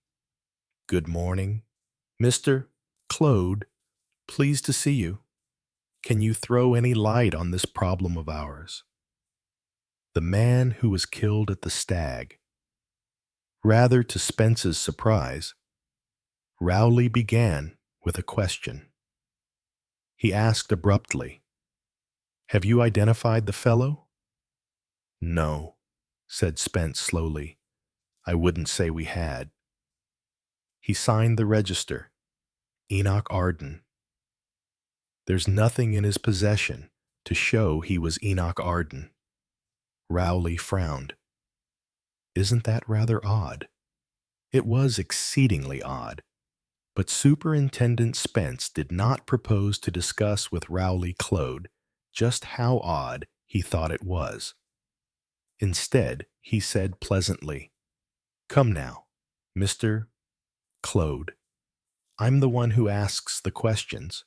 "Good morning, Mr. Claude, pleased to see you. Can you throw any light on this problem of ours?" The man who was killed at the Stag. Rather to Spence's surprise, Rowley began with a question. He asked abruptly, "Have you identified the fellow?" "No," said Spence slowly. "I wouldn't say we had." He signed the register. Enoch Arden. There's nothing in his possession to show he was Enoch Arden. Rowley frowned. Isn't that rather odd? It was exceedingly odd, but Superintendent Spence did not propose to discuss with Rowley Claude just how odd he thought it was. Instead, he said pleasantly, "Come now, Mr. Claude. I'm the one who asks the questions.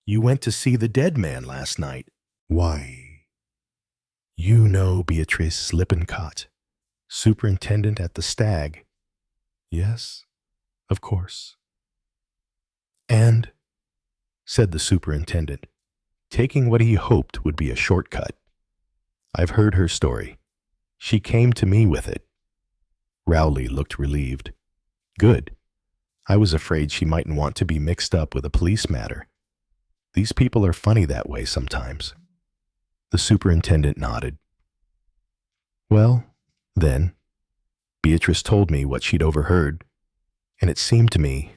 You went to see the dead man last night. Why? You know Beatrice Lippincott, superintendent at the Stag. Yes, of course. And, said the superintendent, taking what he hoped would be a shortcut, I've heard her story. She came to me with it. Rowley looked relieved. Good. I was afraid she mightn't want to be mixed up with a police matter. These people are funny that way sometimes. The superintendent nodded. Well, then, Beatrice told me what she'd overheard, and it seemed to me,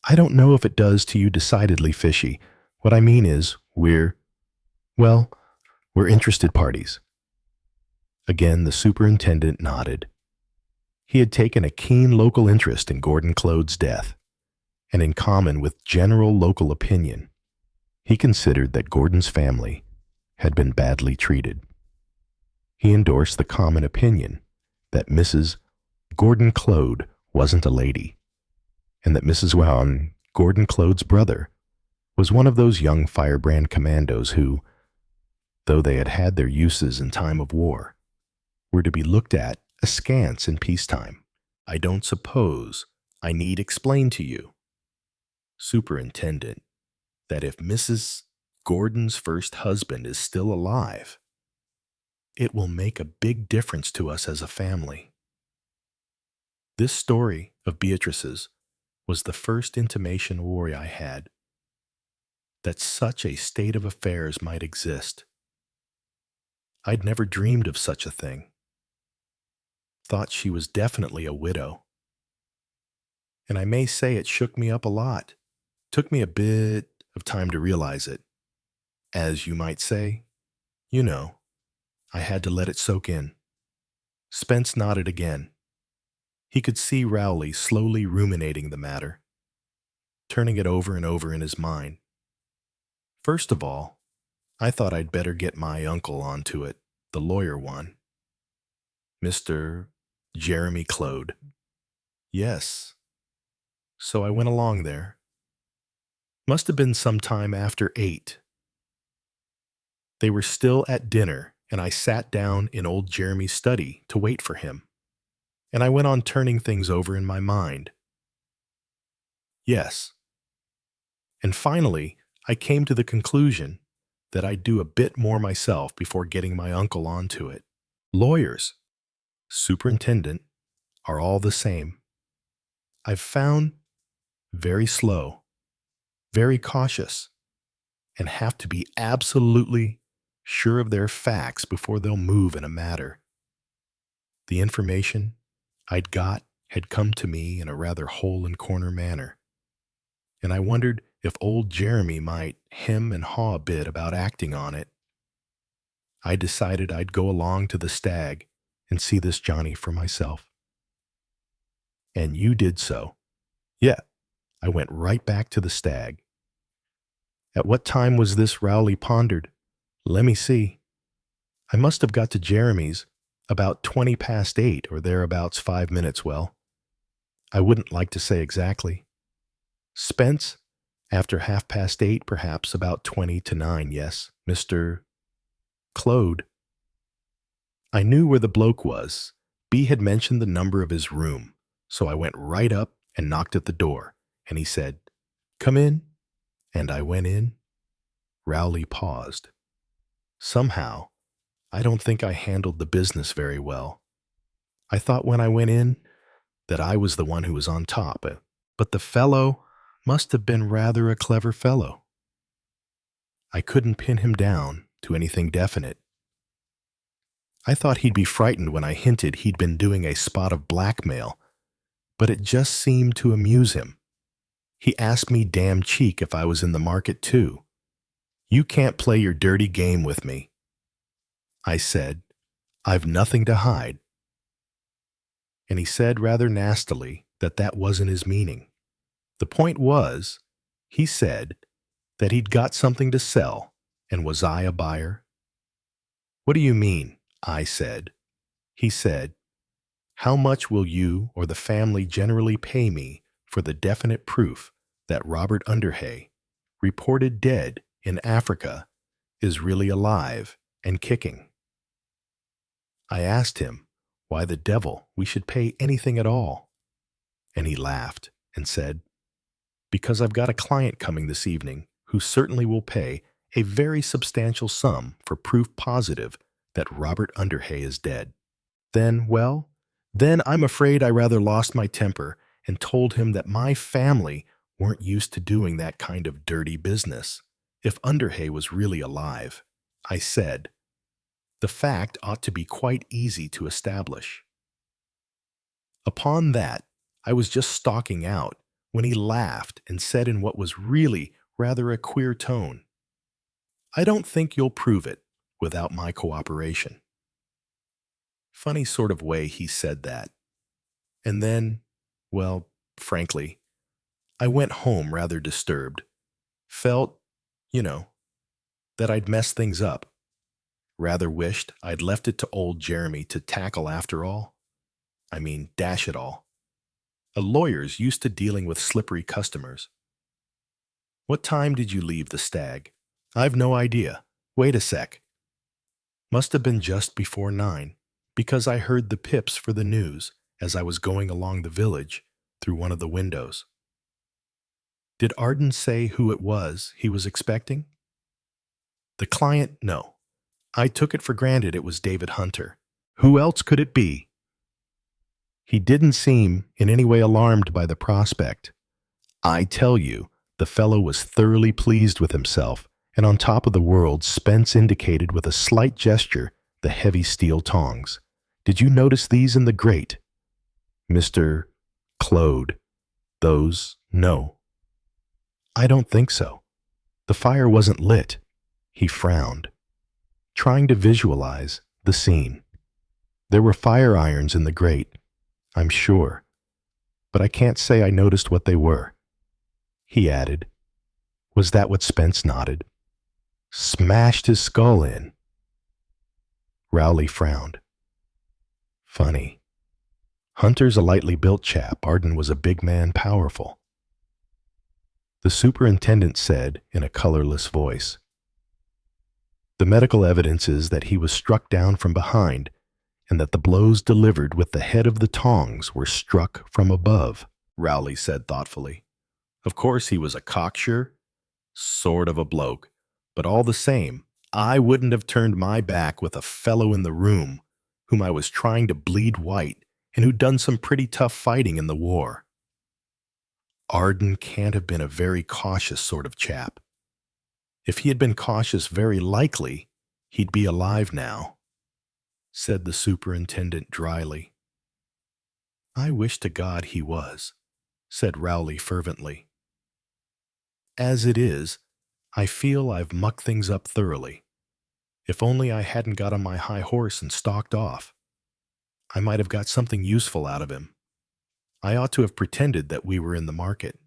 I don't know if it does to you decidedly fishy. What I mean is, we're interested parties. Again, the superintendent nodded. He had taken a keen local interest in Gordon Claude's death, and in common with general local opinion, he considered that Gordon's family had been badly treated. He endorsed the common opinion that Mrs. Gordon Claude wasn't a lady, and that Mrs. Gordon Claude's brother, was one of those young firebrand commandos who, though they had had their uses in time of war, were to be looked at askance in peacetime. I don't suppose I need explain to you, Superintendent, that if Mrs. Gordon's first husband is still alive, it will make a big difference to us as a family. This story of Beatrice's was the first intimation worry I had that such a state of affairs might exist. I'd never dreamed of such a thing. Thought she was definitely a widow. And I may say it shook me up a lot. Took me a bit of time to realize it. As you might say, you know, I had to let it soak in. Spence nodded again. He could see Rowley slowly ruminating the matter, turning it over and over in his mind. First of all, I thought I'd better get my uncle onto it, the lawyer one. Mr. Jeremy Claude. Yes. So I went along there. Must have been some time after 8. They were still at dinner, and I sat down in old Jeremy's study to wait for him. And I went on turning things over in my mind. Yes. And finally, I came to the conclusion that I'd do a bit more myself before getting my uncle onto it. Lawyers, superintendent, are all the same. I've found very slow, very cautious, and have to be absolutely sure of their facts before they'll move in a matter. The information I'd got had come to me in a rather hole-and-corner manner, and I wondered if old Jeremy might hem and haw a bit about acting on it. I decided I'd go along to the Stag and see this Johnny for myself. And you did so. Yeah, I went right back to the Stag. At what time was this, Rowley pondered? Let me see. I must have got to Jeremy's about 20 past 8 or thereabouts 5 minutes, well. I wouldn't like to say exactly. Spence, after 8:30, perhaps about 20 to 9, yes. Mr. Claude. I knew where the bloke was. B had mentioned the number of his room, so I went right up and knocked at the door, and he said, "Come in," and I went in. Rowley paused. Somehow, I don't think I handled the business very well. I thought when I went in that I was the one who was on top, but the fellow must have been rather a clever fellow. I couldn't pin him down to anything definite. I thought he'd be frightened when I hinted he'd been doing a spot of blackmail, but it just seemed to amuse him. He asked me damn cheek if I was in the market too. You can't play your dirty game with me. I said, I've nothing to hide. And he said rather nastily that that wasn't his meaning. The point was, he said, that he'd got something to sell, and was I a buyer? What do you mean? I said. He said, how much will you or the family generally pay me for the definite proof that Robert Underhay, reported dead in Africa, is really alive and kicking? I asked him why the devil we should pay anything at all, and he laughed and said, because I've got a client coming this evening who certainly will pay a very substantial sum for proof positive that Robert Underhay is dead. Then I'm afraid I rather lost my temper and told him that my family weren't used to doing that kind of dirty business. If Underhay was really alive, I said, the fact ought to be quite easy to establish. Upon that, I was just stalking out when he laughed and said in what was really rather a queer tone, I don't think you'll prove it without my cooperation. Funny sort of way he said that. And then, well, frankly, I went home rather disturbed. Felt, that I'd messed things up. Rather wished I'd left it to old Jeremy to tackle after all. I mean, dash it all. A lawyer's used to dealing with slippery customers. What time did you leave the Stag? I've no idea. Wait a sec. Must have been just before 9, because I heard the pips for the news as I was going along the village through one of the windows. Did Arden say who it was he was expecting? The client, no. I took it for granted it was David Hunter. Who else could it be? He didn't seem in any way alarmed by the prospect. I tell you, the fellow was thoroughly pleased with himself, and on top of the world, Spence indicated with a slight gesture the heavy steel tongs. Did you notice these in the grate? Mr. Claude. Those, no. I don't think so. The fire wasn't lit. He frowned, trying to visualize the scene. There were fire irons in the grate, I'm sure, but I can't say I noticed what they were. He added, was that what Spence nodded? Smashed his skull in. Rowley frowned. Funny. Hunter's a lightly built chap. Arden was a big man, powerful. The superintendent said in a colorless voice, the medical evidence is that he was struck down from behind and that the blows delivered with the head of the tongs were struck from above, Rowley said thoughtfully. Of course he was a cocksure, sort of a bloke, but all the same, I wouldn't have turned my back with a fellow in the room whom I was trying to bleed white and who'd done some pretty tough fighting in the war. Arden can't have been a very cautious sort of chap. If he had been cautious, very likely he'd be alive now, said the superintendent dryly. I wish to God he was, said Rowley fervently. As it is, I feel I've mucked things up thoroughly. If only I hadn't got on my high horse and stalked off, I might have got something useful out of him. I ought to have pretended that we were in the market.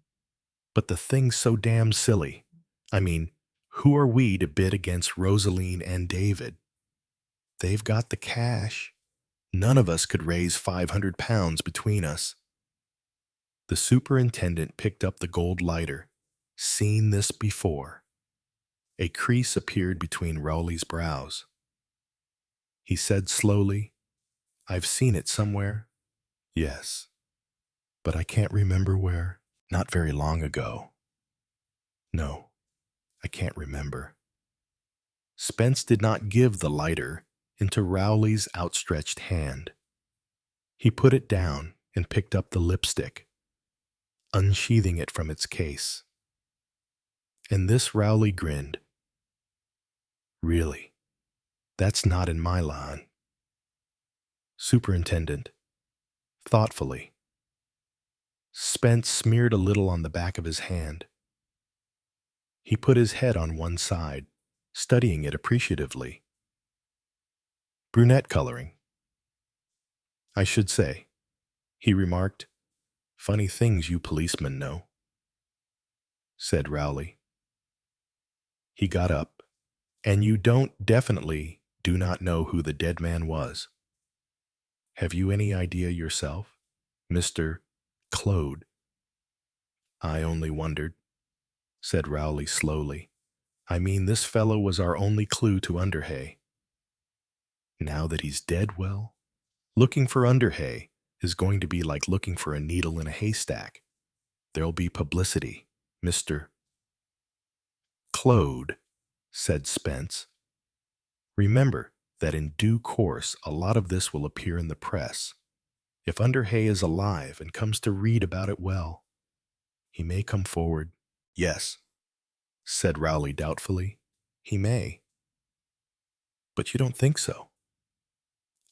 But the thing's so damn silly. I mean, who are we to bid against Rosaline and David? They've got the cash. None of us could raise £500 between us. The superintendent picked up the gold lighter. Seen this before. A crease appeared between Rowley's brows. He said slowly, I've seen it somewhere. Yes, but I can't remember where. Not very long ago. No, I can't remember. Spence did not give the lighter into Rowley's outstretched hand. He put it down and picked up the lipstick, unsheathing it from its case. And this Rowley grinned. Really, that's not in my line. Superintendent, thoughtfully. Spence smeared a little on the back of his hand. He put his head on one side, studying it appreciatively. Brunette coloring, I should say, he remarked. Funny things you policemen know, said Rowley. He got up. And you definitely do not know who the dead man was. Have you any idea yourself, Mr. Claude? I only wondered, said Rowley slowly. I mean, this fellow was our only clue to Underhay. Now that he's dead, well, looking for Underhay is going to be like looking for a needle in a haystack. There'll be publicity, Mr. Claude, said Spence. Remember that in due course a lot of this will appear in the press. If Underhay is alive and comes to read about it, well, he may come forward. Yes, said Rowley doubtfully. He may. But you don't think so?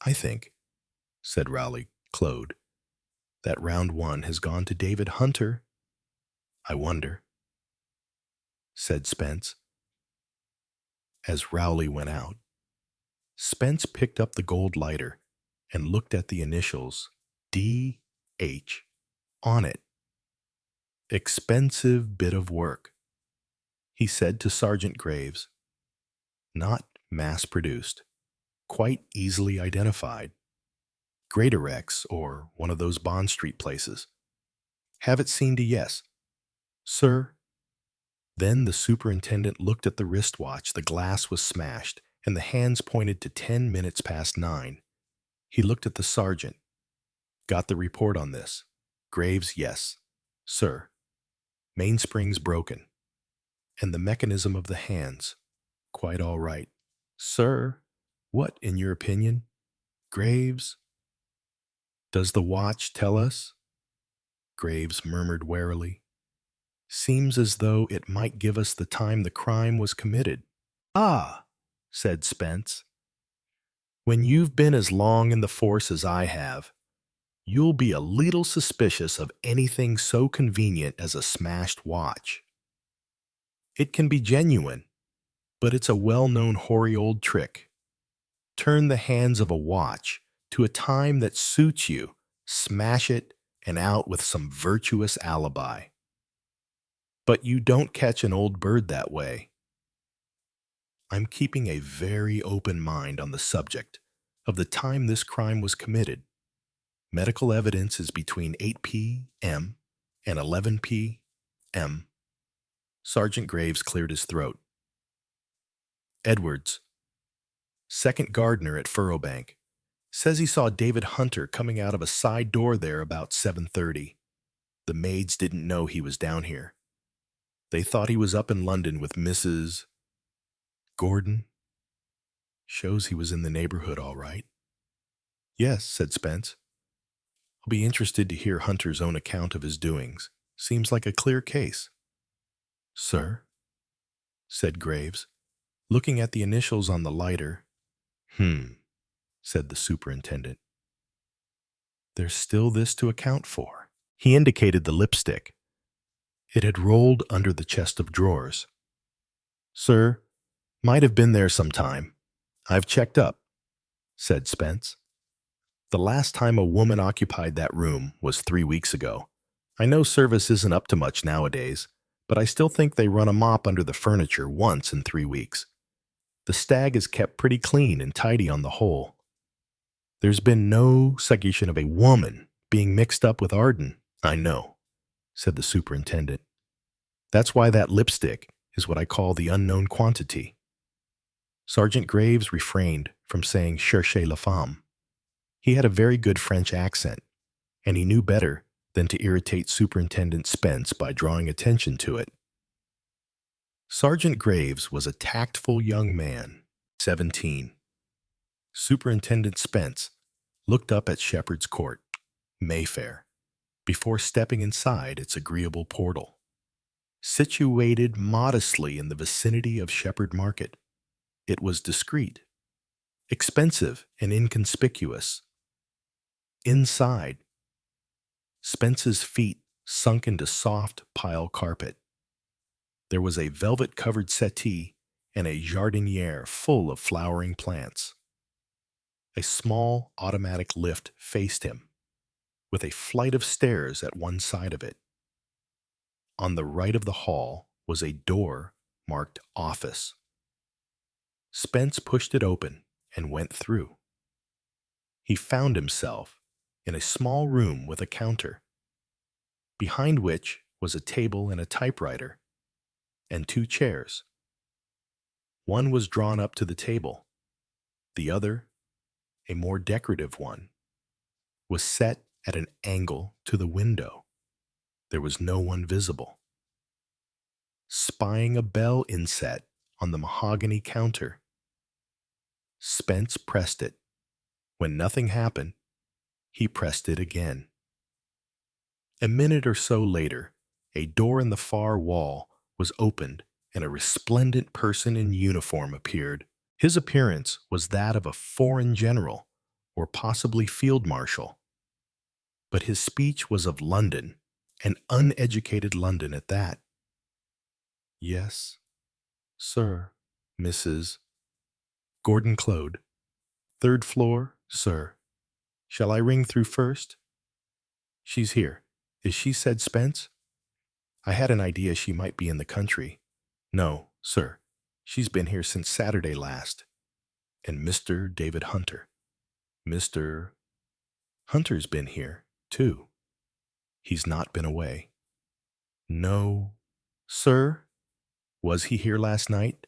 I think, said Rowley Claude, that round one has gone to David Hunter. I wonder, said Spence. As Rowley went out, Spence picked up the gold lighter and looked at the initials D.H. on it. Expensive bit of work, he said to Sergeant Graves. Not mass-produced, quite easily identified. Greatorex or one of those Bond Street places. Have it seen to yes. Sir? Then the superintendent looked at the wristwatch. The glass was smashed, and the hands pointed to 10 minutes past 9. He looked at the sergeant. Got the report on this? Graves, yes. Sir. Mainspring's broken. And the mechanism of the hands, quite all right. Sir, what, in your opinion? Graves? Does the watch tell us? Graves murmured warily. Seems as though it might give us the time the crime was committed. Ah, said Spence. When you've been as long in the force as I have, you'll be a little suspicious of anything so convenient as a smashed watch. It can be genuine, but it's a well-known hoary old trick. Turn the hands of a watch to a time that suits you, smash it, and out with some virtuous alibi. But you don't catch an old bird that way. I'm keeping a very open mind on the subject of the time this crime was committed. Medical evidence is between 8 p.m. and 11 p.m. Sergeant Graves cleared his throat. Edwards, second gardener at Furrowbank, says he saw David Hunter coming out of a side door there about 7:30. The maids didn't know he was down here. They thought he was up in London with Mrs. Gordon. Shows he was in the neighborhood all right. Yes, said Spence. I'll be interested to hear Hunter's own account of his doings. Seems like a clear case. Sir, said Graves, looking at the initials on the lighter. Said the superintendent. There's still this to account for. He indicated the lipstick. It had rolled under the chest of drawers. Sir, might have been there some time. I've checked up, said Spence. The last time a woman occupied that room was 3 weeks ago. I know service isn't up to much nowadays, but I still think they run a mop under the furniture once in 3 weeks. The stag is kept pretty clean and tidy on the whole. There's been no suggestion of a woman being mixed up with Arden. I know, said the superintendent. That's why that lipstick is what I call the unknown quantity. Sergeant Graves refrained from saying cherchez la femme. He had a very good French accent, and he knew better than to irritate Superintendent Spence by drawing attention to it. Sergeant Graves was a tactful young man, 17. Superintendent Spence looked up at Shepherd's Court, Mayfair, before stepping inside its agreeable portal. Situated modestly in the vicinity of Shepherd Market, it was discreet, expensive, and inconspicuous. Inside, Spence's feet sunk into soft pile carpet. There was a velvet-covered settee and a jardiniere full of flowering plants. A small automatic lift faced him, with a flight of stairs at one side of it. On the right of the hall was a door marked Office. Spence pushed it open and went through. He found himself in a small room with a counter, behind which was a table and a typewriter, and 2 chairs. One was drawn up to the table. The other, a more decorative one, was set at an angle to the window. There was no one visible. Spying a bell inset on the mahogany counter, Spence pressed it. When nothing happened, he pressed it again. A minute or so later, a door in the far wall was opened and a resplendent person in uniform appeared. His appearance was that of a foreign general or possibly field marshal. But his speech was of London, an uneducated London at that. "Yes, sir, Mrs. Gordon Claude. 3rd floor, sir. Shall I ring through first?" "She's here. Is she?" said Spence. "I had an idea she might be in the country." "No, sir. She's been here since Saturday last." "And Mr. David Hunter?" "Mr. Hunter's been here, too." "He's not been away." "No, sir." "Was he here last night?"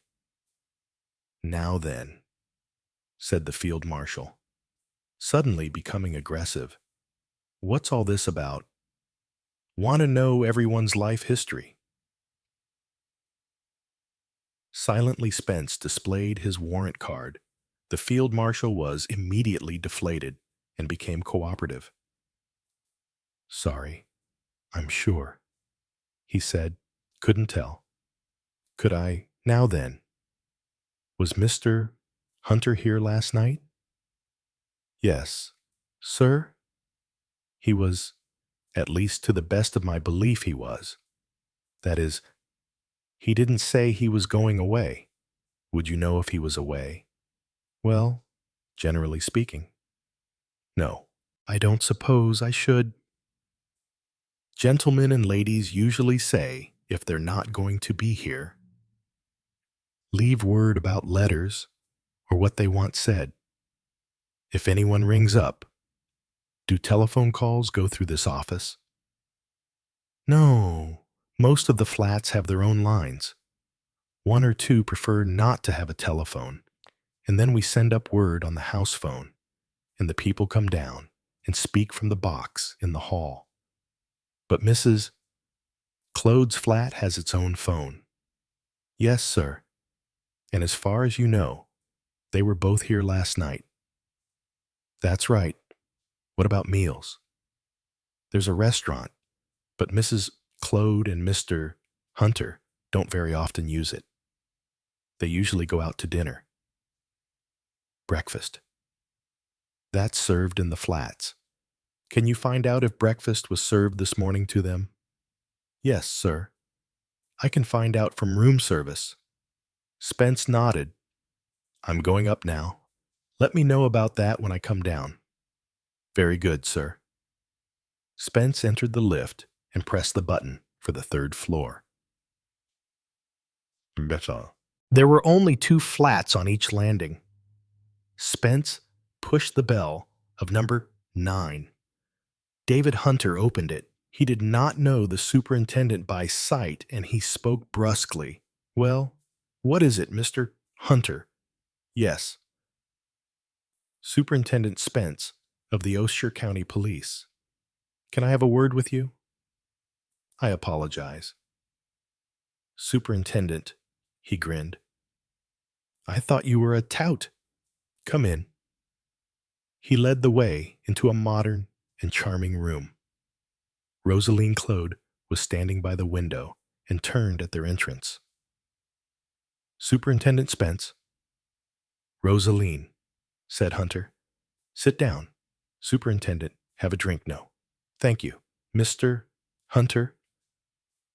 "Now then," said the field marshal, suddenly becoming aggressive. "What's all this about? Want to know everyone's life history." Silently Spence displayed his warrant card. The field marshal was immediately deflated and became cooperative. "Sorry, I'm sure," he said. "Couldn't tell. Could I? Now then, was Mr. Hunter here last night?" "Yes, sir." "He was, at least to the best of my belief he was. That is, he didn't say he was going away." "Would you know if he was away?" "Well, generally speaking." "No, I don't suppose I should." Gentlemen and ladies usually say, if they're not going to be here, leave word about letters or what they want said. If anyone rings up, do telephone calls go through this office? No, most of the flats have their own lines. 1 or 2 prefer not to have a telephone, and then we send up word on the house phone, and the people come down and speak from the box in the hall. But Mrs. Claude's flat has its own phone. "Yes, sir. And as far as you know, they were both here last night." "That's right. What about meals?" "There's a restaurant, but Mrs. Claude and Mr. Hunter don't very often use it. They usually go out to dinner." "Breakfast?" "That's served in the flats. Can you find out if breakfast was served this morning to them?" "Yes, sir. I can find out from room service." Spence nodded. "I'm going up now. Let me know about that when I come down." "Very good, sir." Spence entered the lift and pressed the button for the 3rd floor. Better. There were only 2 flats on each landing. Spence pushed the bell of number 9. David Hunter opened it. He did not know the superintendent by sight, and he spoke brusquely. "Well, what is it, Mr. Hunter?" "Yes." "Superintendent Spence of the Osher County Police. Can I have a word with you?" "I apologize." "Superintendent," he grinned. "I thought you were a tout. Come in." He led the way into a modern and charming room. Rosaline Claude was standing by the window and turned at their entrance. "Superintendent Spence." "Rosaline," said Hunter. "Sit down." "Superintendent, have a drink?" "No. Thank you." "Mr. Hunter?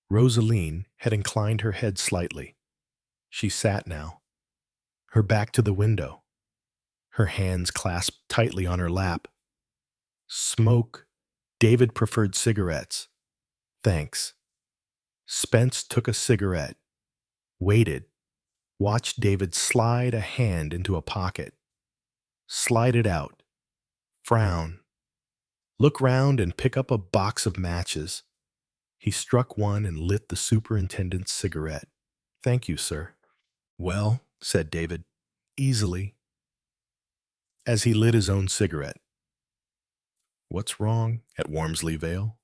Rosaline had inclined her head slightly. She sat now, her back to the window, her hands clasped tightly on her lap. Smoke. David preferred cigarettes. Thanks. Spence took a cigarette, waited, watched David slide a hand into a pocket, slide it out, frown, look round and pick up a box of matches. He struck one and lit the superintendent's cigarette. Thank you, sir. Well, said David, easily, as he lit his own cigarette. What's wrong at Wormsley Vale?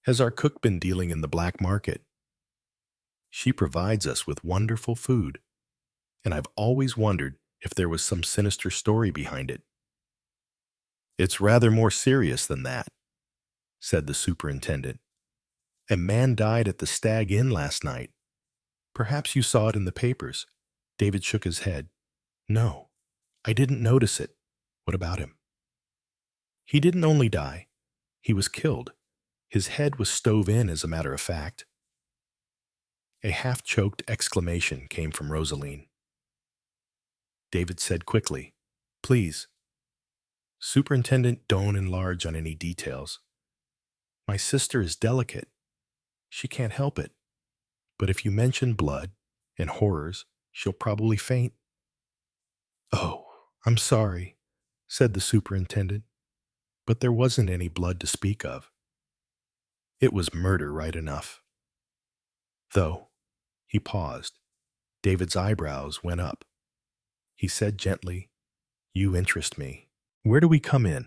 Has our cook been dealing in the black market? She provides us with wonderful food, and I've always wondered if there was some sinister story behind it. It's rather more serious than that, said the superintendent. A man died at the Stag Inn last night. Perhaps you saw it in the papers. David shook his head. No, I didn't notice it. What about him? He didn't only die. He was killed. His head was stove in, as a matter of fact. A half-choked exclamation came from Rosaline. David said quickly, Please. Superintendent, don't enlarge on any details. My sister is delicate. She can't help it. But if you mention blood and horrors, she'll probably faint. Oh, I'm sorry, said the superintendent, but there wasn't any blood to speak of. It was murder right enough. Though, he paused. David's eyebrows went up. He said gently, You interest me. Where do we come in?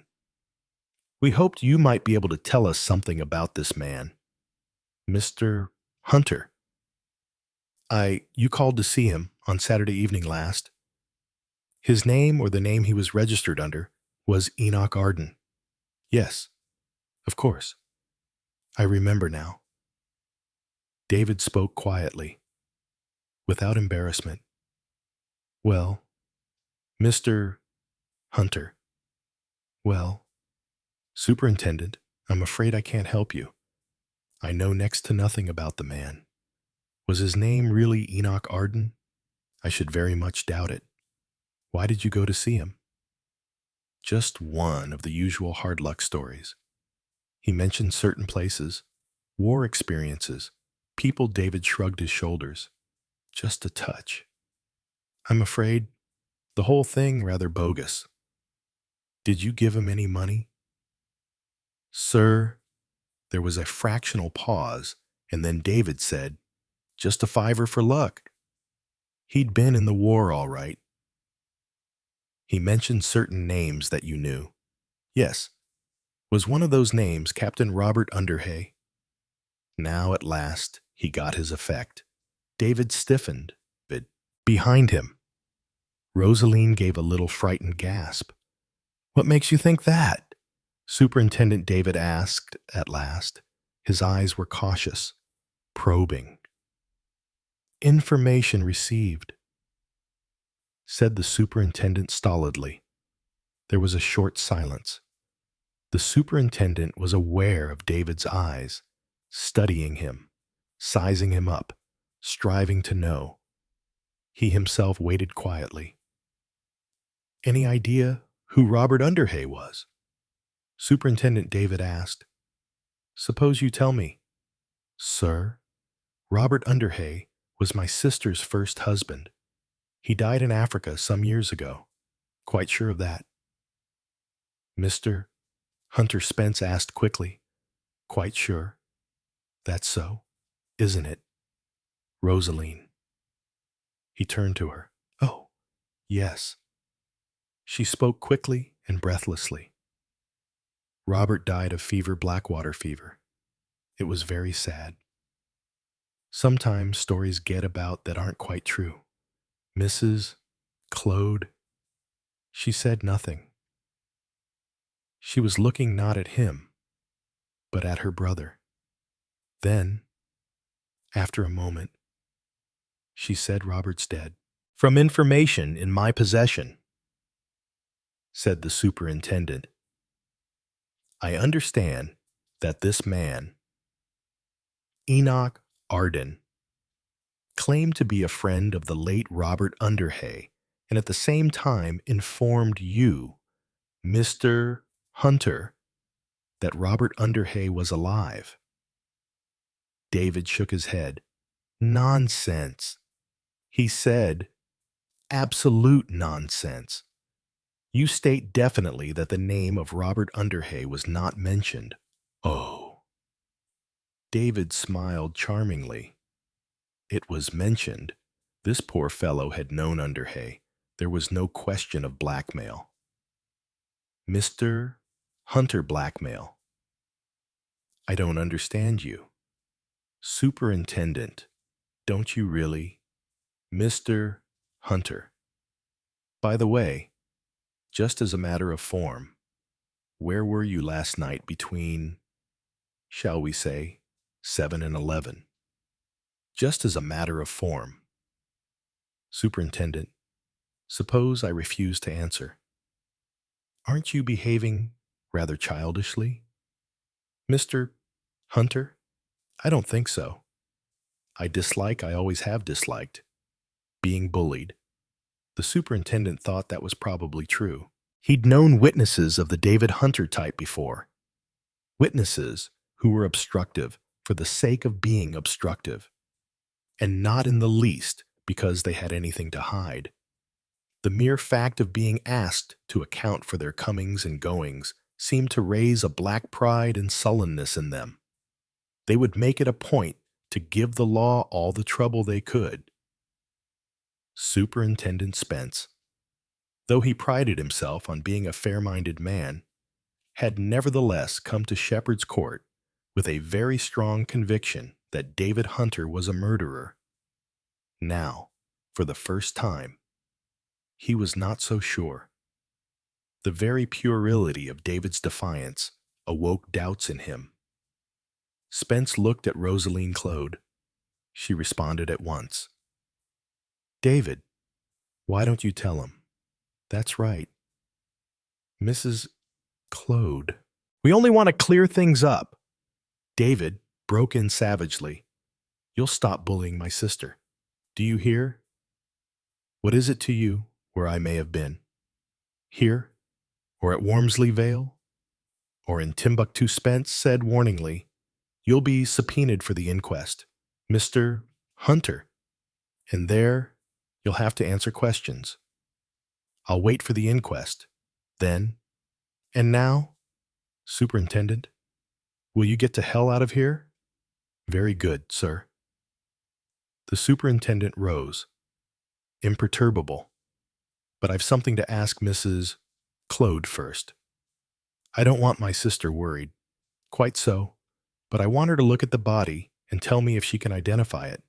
We hoped you might be able to tell us something about this man. Mr. Hunter. You called to see him on Saturday evening last. His name, or the name he was registered under, was Enoch Arden. Yes, of course. I remember now. David spoke quietly, without embarrassment. Well, Mr. Hunter. Well, Superintendent, I'm afraid I can't help you. I know next to nothing about the man. Was his name really Enoch Arden? I should very much doubt it. Why did you go to see him? Just one of the usual hard luck stories. He mentioned certain places, war experiences, people. David shrugged his shoulders. Just a touch. I'm afraid the whole thing rather bogus. Did you give him any money? Sir, there was a fractional pause, and then David said, Just a $5 for luck. He'd been in the war all right. He mentioned certain names that you knew. Yes. Was one of those names Captain Robert Underhay? Now at last he got his effect. David stiffened, but behind him. Rosaline gave a little frightened gasp. What makes you think that? Superintendent David asked at last. His eyes were cautious, probing. Information received, said the superintendent stolidly. There was a short silence. The superintendent was aware of David's eyes, studying him, sizing him up, striving to know. He himself waited quietly. Any idea who Robert Underhay was? Superintendent David asked. Suppose you tell me. Sir, Robert Underhay was my sister's first husband. He died in Africa some years ago. Quite sure of that. Mr. Hunter Spence asked quickly. Quite sure. That's so, isn't it? Rosaline. He turned to her. Oh, yes. She spoke quickly and breathlessly. Robert died of Blackwater fever. It was very sad. Sometimes stories get about that aren't quite true. Mrs. Claude. She said nothing. She was looking not at him, but at her brother. Then, after a moment, she said, Robert's dead. From information in my possession, said the superintendent, I understand that this man, Enoch Arden, claimed to be a friend of the late Robert Underhay, and at the same time informed you, Mr. Hunter, that Robert Underhay was alive. David shook his head. Nonsense. He said, absolute nonsense. You state definitely that the name of Robert Underhay was not mentioned. Oh. David smiled charmingly. It was mentioned. This poor fellow had known Underhay. There was no question of blackmail. Mr. Hunter blackmail. I don't understand you. Superintendent, don't you really? Mr. Hunter. By the way, just as a matter of form, where were you last night between, shall we say, 7 and 11? Just as a matter of form. Superintendent, suppose I refuse to answer. Aren't you behaving rather childishly? Mr. Hunter, I don't think so. I always have disliked, being bullied. The superintendent thought that was probably true. He'd known witnesses of the David Hunter type before. Witnesses who were obstructive for the sake of being obstructive, and not in the least because they had anything to hide. The mere fact of being asked to account for their comings and goings seemed to raise a black pride and sullenness in them. They would make it a point to give the law all the trouble they could. Superintendent Spence, though he prided himself on being a fair-minded man, had nevertheless come to Shepherd's Court with a very strong conviction that David Hunter was a murderer. Now, for the first time, he was not so sure. The very puerility of David's defiance awoke doubts in him. Spence looked at Rosaline Claude. She responded at once. David, why don't you tell him? That's right. Mrs. Claude. We only want to clear things up. David broke in savagely. You'll stop bullying my sister. Do you hear? What is it to you where I may have been? Here? Or at Wormsley Vale? Or in Timbuktu? Spence said warningly, you'll be subpoenaed for the inquest, Mr. Hunter, and there you'll have to answer questions. I'll wait for the inquest. Then, and now, Superintendent, will you get to hell out of here? Very good, sir. The superintendent rose, imperturbable. But I've something to ask Mrs. Claude first. I don't want my sister worried. Quite so. But I want her to look at the body and tell me if she can identify it.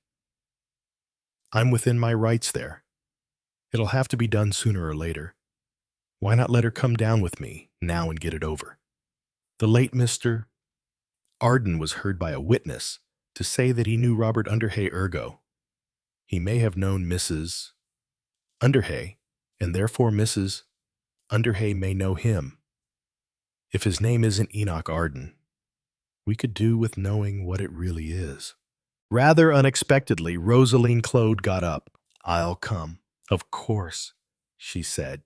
I'm within my rights there. It'll have to be done sooner or later. Why not let her come down with me now and get it over? The late Mr. Arden was heard by a witness to say that he knew Robert Underhay ergo. He may have known Mrs. Underhay, and therefore Mrs. Underhay may know him. If his name isn't Enoch Arden, we could do with knowing what it really is. Rather unexpectedly, Rosaline Claude got up. I'll come. Of course, she said.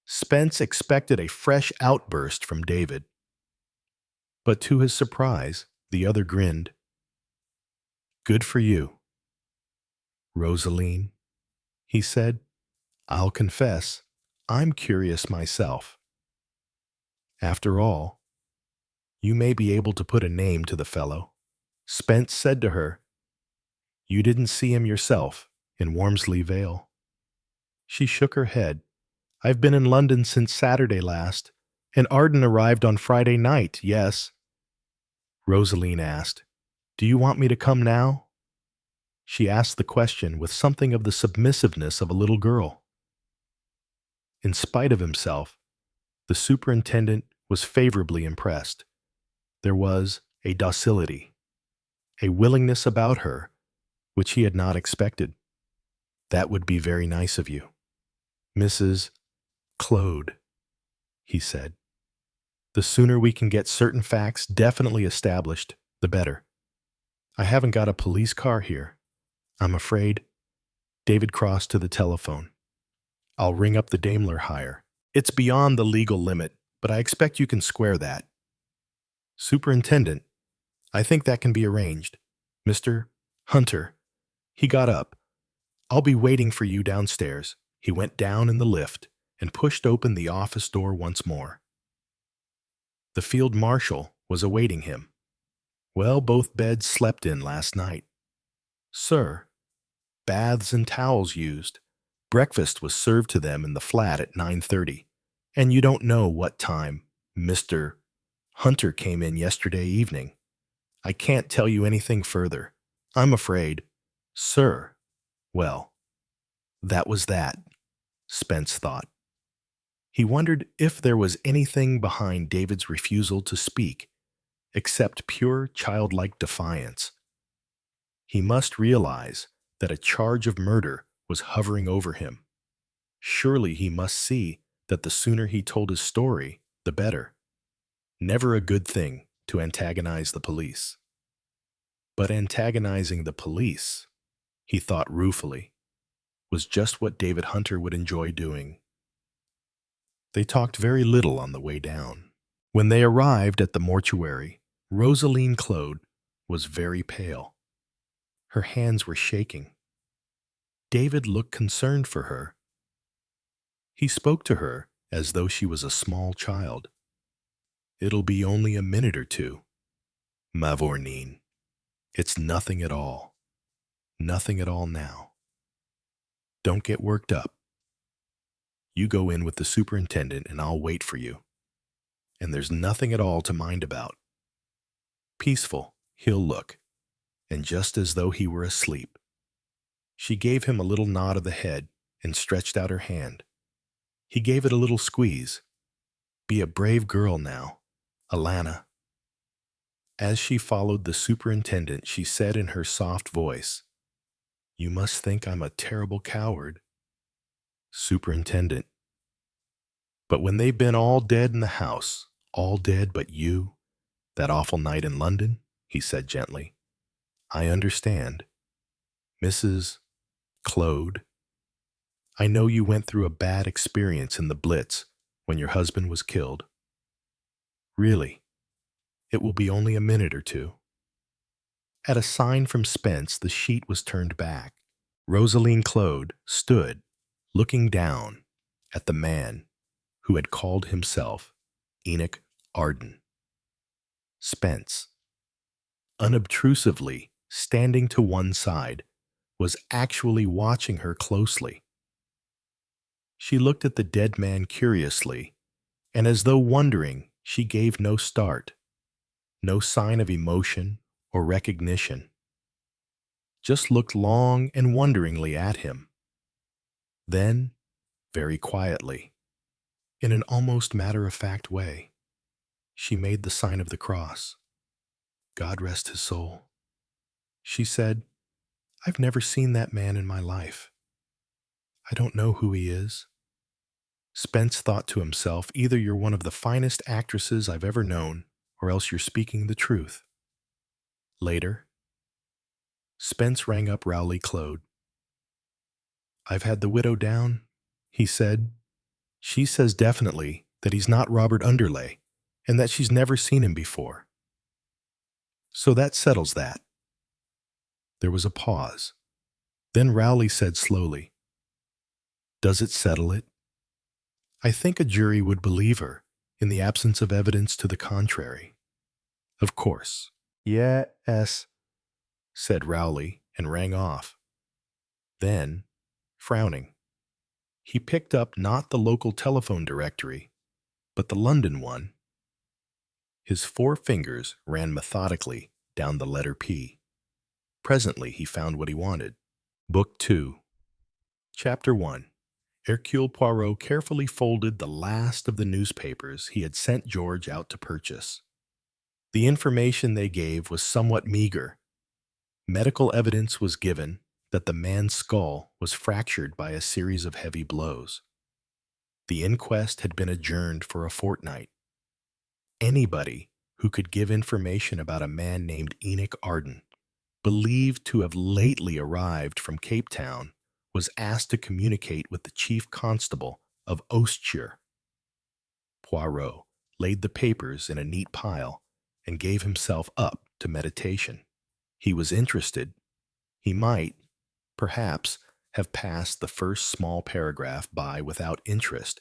Spence expected a fresh outburst from David. But to his surprise, the other grinned. Good for you. Rosaline, he said, I'll confess, I'm curious myself. After all, you may be able to put a name to the fellow. Spence said to her, You didn't see him yourself in Wormsley Vale. She shook her head. I've been in London since Saturday last, and Arden arrived on Friday night, yes. Rosaline asked, Do you want me to come now? She asked the question with something of the submissiveness of a little girl. In spite of himself, the superintendent was favorably impressed. There was a docility, a willingness about her which he had not expected. That would be very nice of you. Mrs. Claude, he said. The sooner we can get certain facts definitely established, the better. I haven't got a police car here. I'm afraid. David crossed to the telephone. I'll ring up the Daimler hire. It's beyond the legal limit, but I expect you can square that. Superintendent, I think that can be arranged. Mr. Hunter. He got up. I'll be waiting for you downstairs. He went down in the lift and pushed open the office door once more. The field marshal was awaiting him. Well, both beds slept in last night. Sir, baths and towels used. Breakfast was served to them in the flat at 9:30, and you don't know what time Mr. Hunter came in yesterday evening. I can't tell you anything further. I'm afraid. Sir, well, that was that, Spence thought. He wondered if there was anything behind David's refusal to speak, except pure childlike defiance. He must realize that a charge of murder was hovering over him. Surely he must see that the sooner he told his story, the better. Never a good thing to antagonize the police. But antagonizing the police, he thought ruefully, was just what David Hunter would enjoy doing. They talked very little on the way down. When they arrived at the mortuary, Rosaline Claude was very pale. Her hands were shaking. David looked concerned for her. He spoke to her as though she was a small child. It'll be only a minute or two, Mavourneen. It's nothing at all. Nothing at all now. Don't get worked up. You go in with the superintendent and I'll wait for you. And there's nothing at all to mind about. Peaceful, he'll look, and just as though he were asleep. She gave him a little nod of the head and stretched out her hand. He gave it a little squeeze. Be a brave girl now, Alana. As she followed the superintendent, she said in her soft voice, You must think I'm a terrible coward. Superintendent. But when they've been all dead in the house, all dead but you, that awful night in London, he said gently, I understand. Mrs. Claude, I know you went through a bad experience in the Blitz when your husband was killed. Really, it will be only a minute or two. At a sign from Spence, the sheet was turned back. Rosaline Claude stood, looking down at the man who had called himself Enoch Arden. Spence, unobtrusively standing to one side, was actually watching her closely. She looked at the dead man curiously, and as though wondering, she gave no start, no sign of emotion or recognition, just looked long and wonderingly at him. Then, very quietly, in an almost matter-of-fact way, she made the sign of the cross. God rest his soul. She said, I've never seen that man in my life. I don't know who he is. Spence thought to himself, either you're one of the finest actresses I've ever known, or else you're speaking the truth. Later, Spence rang up Rowley Claude. I've had the widow down, he said. She says definitely that he's not Robert Underlay, and that she's never seen him before. So that settles that. There was a pause. Then Rowley said slowly, Does it settle it? I think a jury would believe her in the absence of evidence to the contrary. Of course. Yes, said Rowley and rang off. Then, frowning, he picked up not the local telephone directory, but the London one. His 4 fingers ran methodically down the letter P. Presently he found what he wanted. Book 2. Chapter 1. Hercule Poirot carefully folded the last of the newspapers he had sent George out to purchase. The information they gave was somewhat meager. Medical evidence was given that the man's skull was fractured by a series of heavy blows. The inquest had been adjourned for a fortnight. Anybody who could give information about a man named Enoch Arden believed to have lately arrived from Cape Town, was asked to communicate with the chief constable of Ostshire. Poirot laid the papers in a neat pile and gave himself up to meditation. He was interested. He might, perhaps, have passed the first small paragraph by without interest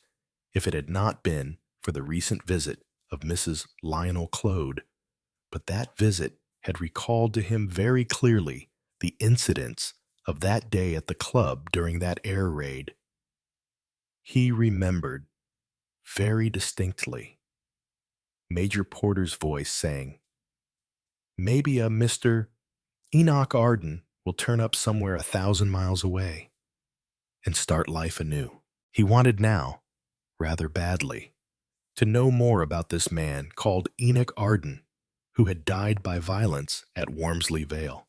if it had not been for the recent visit of Mrs. Lionel Claude, but that visit had recalled to him very clearly the incidents of that day at the club during that air raid. He remembered very distinctly Major Porter's voice saying, "Maybe a Mr. Enoch Arden will turn up somewhere 1,000 miles away and start life anew." He wanted now, rather badly, to know more about this man called Enoch Arden, who had died by violence at Wormsley Vale.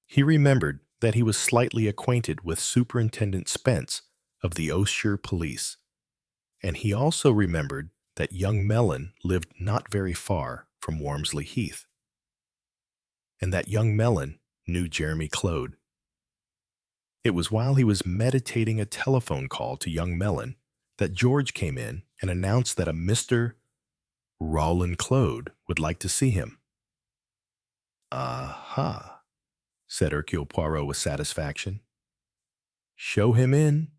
He remembered that he was slightly acquainted with Superintendent Spence of the Ostshire Police, and he also remembered that young Mellon lived not very far from Wormsley Heath, and that young Mellon knew Jeremy Claude. It was while he was meditating a telephone call to young Mellon that George came in and announced that a Mr. Rowland Claude would like to see him. "Aha," said Hercule Poirot with satisfaction. "Show him in."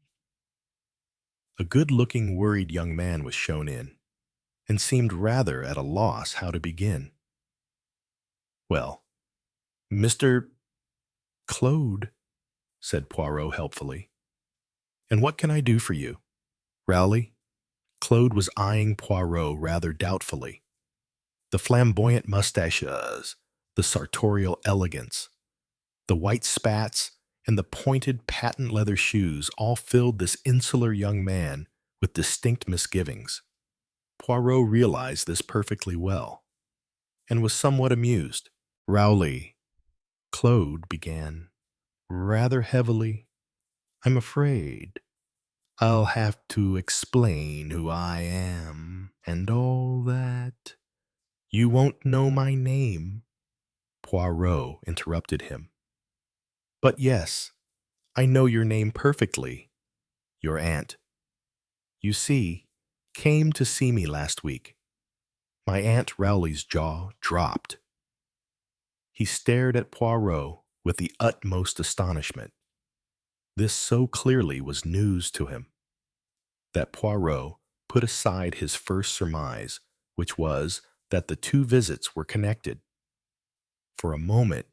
A good-looking, worried young man was shown in, and seemed rather at a loss how to begin. "Well, Mr. Claude," said Poirot helpfully. "And what can I do for you, Rowley?" Claude was eyeing Poirot rather doubtfully. The flamboyant mustaches, the sartorial elegance, the white spats, and the pointed patent leather shoes all filled this insular young man with distinct misgivings. Poirot realized this perfectly well, and was somewhat amused. "Rowley," Claude began, rather heavily, "I'm afraid I'll have to explain who I am, and all that." "You won't know my name," Poirot interrupted him. "But yes, I know your name perfectly. Your aunt, you see, came to see me last week." My Aunt Rowley's jaw dropped. He stared at Poirot with the utmost astonishment. This so clearly was news to him that Poirot put aside his first surmise, which was that the two visits were connected. For a moment,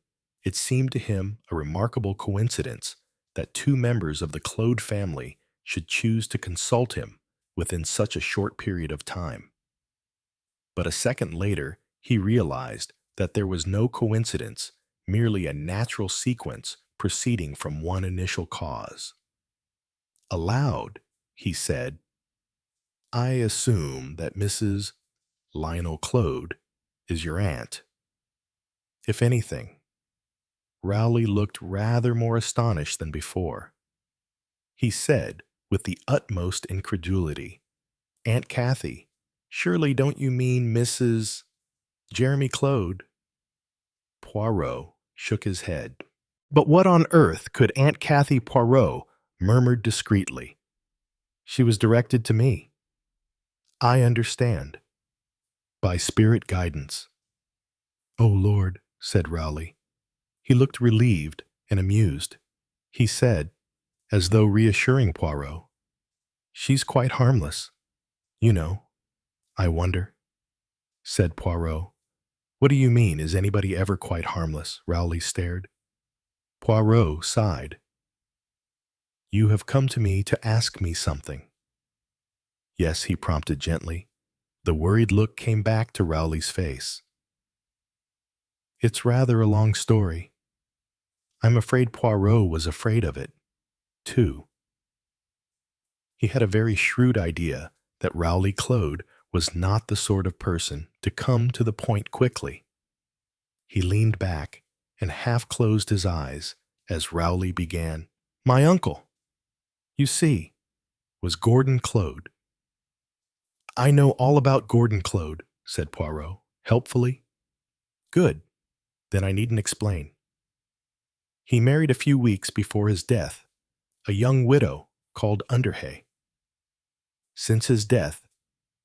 it seemed to him a remarkable coincidence that two members of the Claude family should choose to consult him within such a short period of time. But a second later, he realized that there was no coincidence, merely a natural sequence proceeding from one initial cause. Aloud, he said, "I assume that Mrs. Lionel Claude is your aunt." If anything, Rowley looked rather more astonished than before. He said, with the utmost incredulity, "Aunt Cathy, surely don't you mean Mrs. Jeremy Claude?" Poirot shook his head. "But what on earth could Aunt Cathy Poirot?" murmured discreetly. "She was directed to me." "I understand. By spirit guidance." "Oh, Lord," said Rowley. He looked relieved and amused. He said, as though reassuring Poirot, "She's quite harmless. You know." "I wonder," said Poirot. "What do you mean, is anybody ever quite harmless?" Rowley stared. Poirot sighed. "You have come to me to ask me something." "Yes," he prompted gently. The worried look came back to Rowley's face. "It's rather a long story. I'm afraid Poirot was afraid of it, too." He had a very shrewd idea that Rowley Claude was not the sort of person to come to the point quickly. He leaned back and half closed his eyes as Rowley began. "My uncle, you see, was Gordon Claude." "I know all about Gordon Claude," said Poirot, helpfully. "Good. Then I needn't explain. He married a few weeks before his death, a young widow called Underhay. Since his death,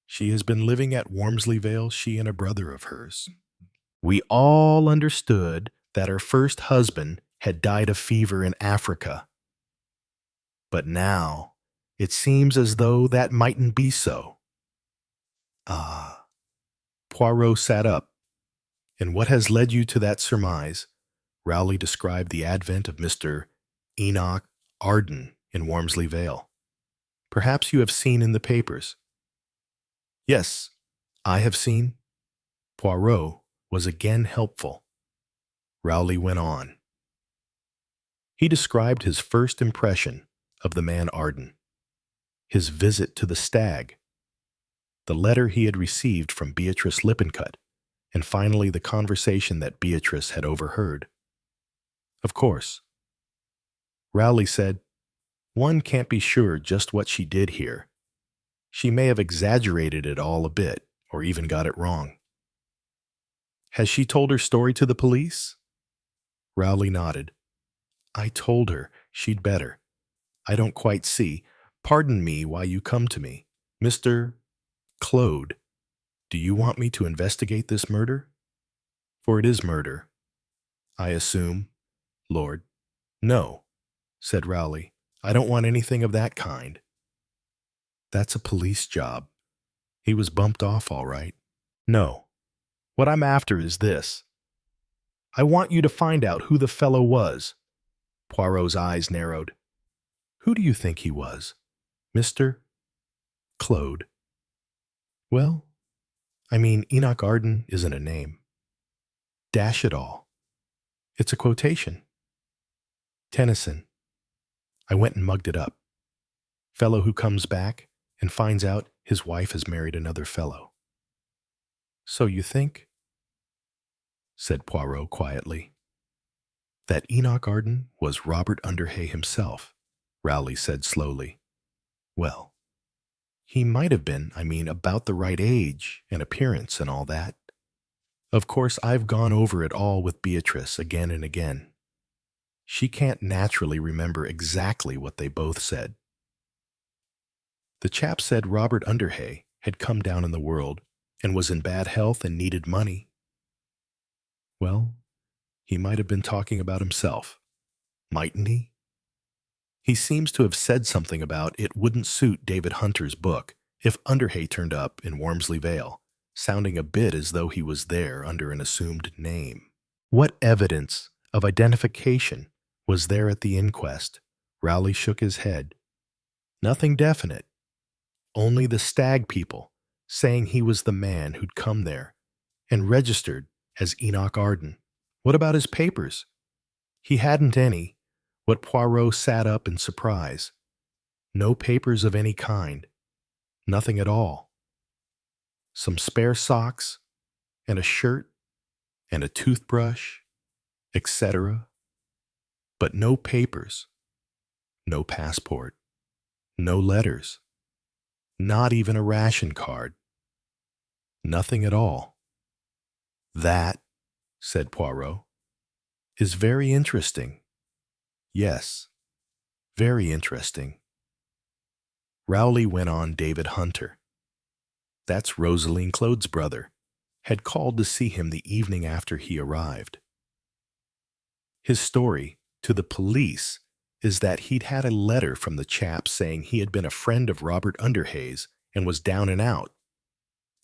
she has been living at Wormsley Vale, she and a brother of hers. We all understood that her first husband had died of fever in Africa. But now, it seems as though that mightn't be so. Ah. Poirot sat up. And what has led you to that surmise? Rowley described the advent of Mr. Enoch Arden in Wormsley Vale. Perhaps you have seen in the papers. Yes, I have seen. Poirot was again helpful. Rowley went on. He described his first impression of the man Arden, his visit to the stag, the letter he had received from Beatrice Lippincott, and finally the conversation that Beatrice had overheard. Of course. Rowley said, one can't be sure just what she did here. She may have exaggerated it all a bit, or even got it wrong. Has she told her story to the police? Rowley nodded. I told her she'd better. I don't quite see. Pardon me while you come to me. Mr. Claude, do you want me to investigate this murder? For it is murder. I assume, Lord. No, said Rowley. I don't want anything of that kind. That's a police job. He was bumped off all right. No. What I'm after is this. I want you to find out who the fellow was. Poirot's eyes narrowed. Who do you think he was? Mr. Claude. Well, I mean, Enoch Arden isn't a name. Dash it all. It's a quotation. Tennyson. I went and mugged it up. Fellow who comes back and finds out his wife has married another fellow. So you think, said Poirot quietly, that Enoch Arden was Robert Underhay himself, Rowley said slowly. Well, he might have been, about the right age and appearance and all that. Of course, I've gone over it all with Beatrice again and again. She can't naturally remember exactly what they both said. The chap said Robert Underhay had come down in the world and was in bad health and needed money. Well, he might have been talking about himself, mightn't he? He seems to have said something about it wouldn't suit David Hunter's book if Underhay turned up in Wormsley Vale, sounding a bit as though he was there under an assumed name. What evidence of identification was there at the inquest? Rowley shook his head. Nothing definite. Only the stag people saying he was the man who'd come there and registered as Enoch Arden. What about his papers? He hadn't any. What Poirot sat up in surprise. No papers of any kind. Nothing at all. Some spare socks, and a shirt, and a toothbrush, etc. But no papers. No passport. No letters. Not even a ration card. Nothing at all. That, said Poirot, is very interesting. Yes, very interesting. Rowley went on David Hunter. That's Rosaline Claude's brother. Had called to see him the evening after he arrived. His story to the police is that he'd had a letter from the chap saying he had been a friend of Robert Underhay's and was down and out.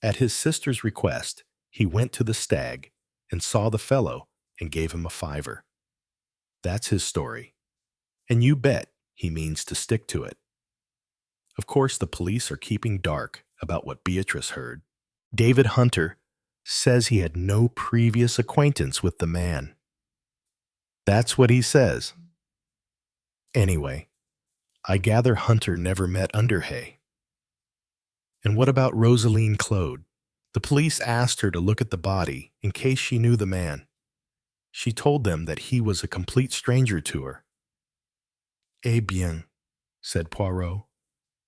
At his sister's request, he went to the stag and saw the fellow and gave him a $5. That's his story. And you bet he means to stick to it. Of course, the police are keeping dark about what Beatrice heard. David Hunter says he had no previous acquaintance with the man. That's what he says. Anyway, I gather Hunter never met Underhay. And what about Rosaline Claude? The police asked her to look at the body in case she knew the man. She told them that he was a complete stranger to her. Eh bien, said Poirot.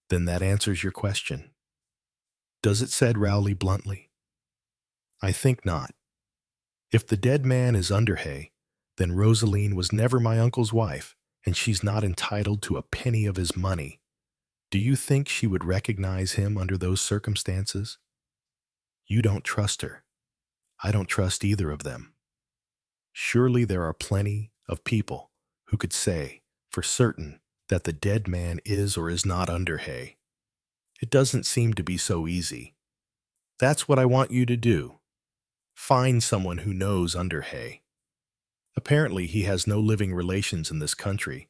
Then that answers your question. Does it, said Rowley bluntly. I think not. If the dead man is Underhay, then Rosaline was never my uncle's wife, and she's not entitled to a penny of his money. Do you think she would recognize him under those circumstances? You don't trust her. I don't trust either of them. Surely there are plenty of people who could say for certain that the dead man is or is not Underhay. It doesn't seem to be so easy. That's what I want you to do. Find someone who knows Underhay. Apparently he has no living relations in this country,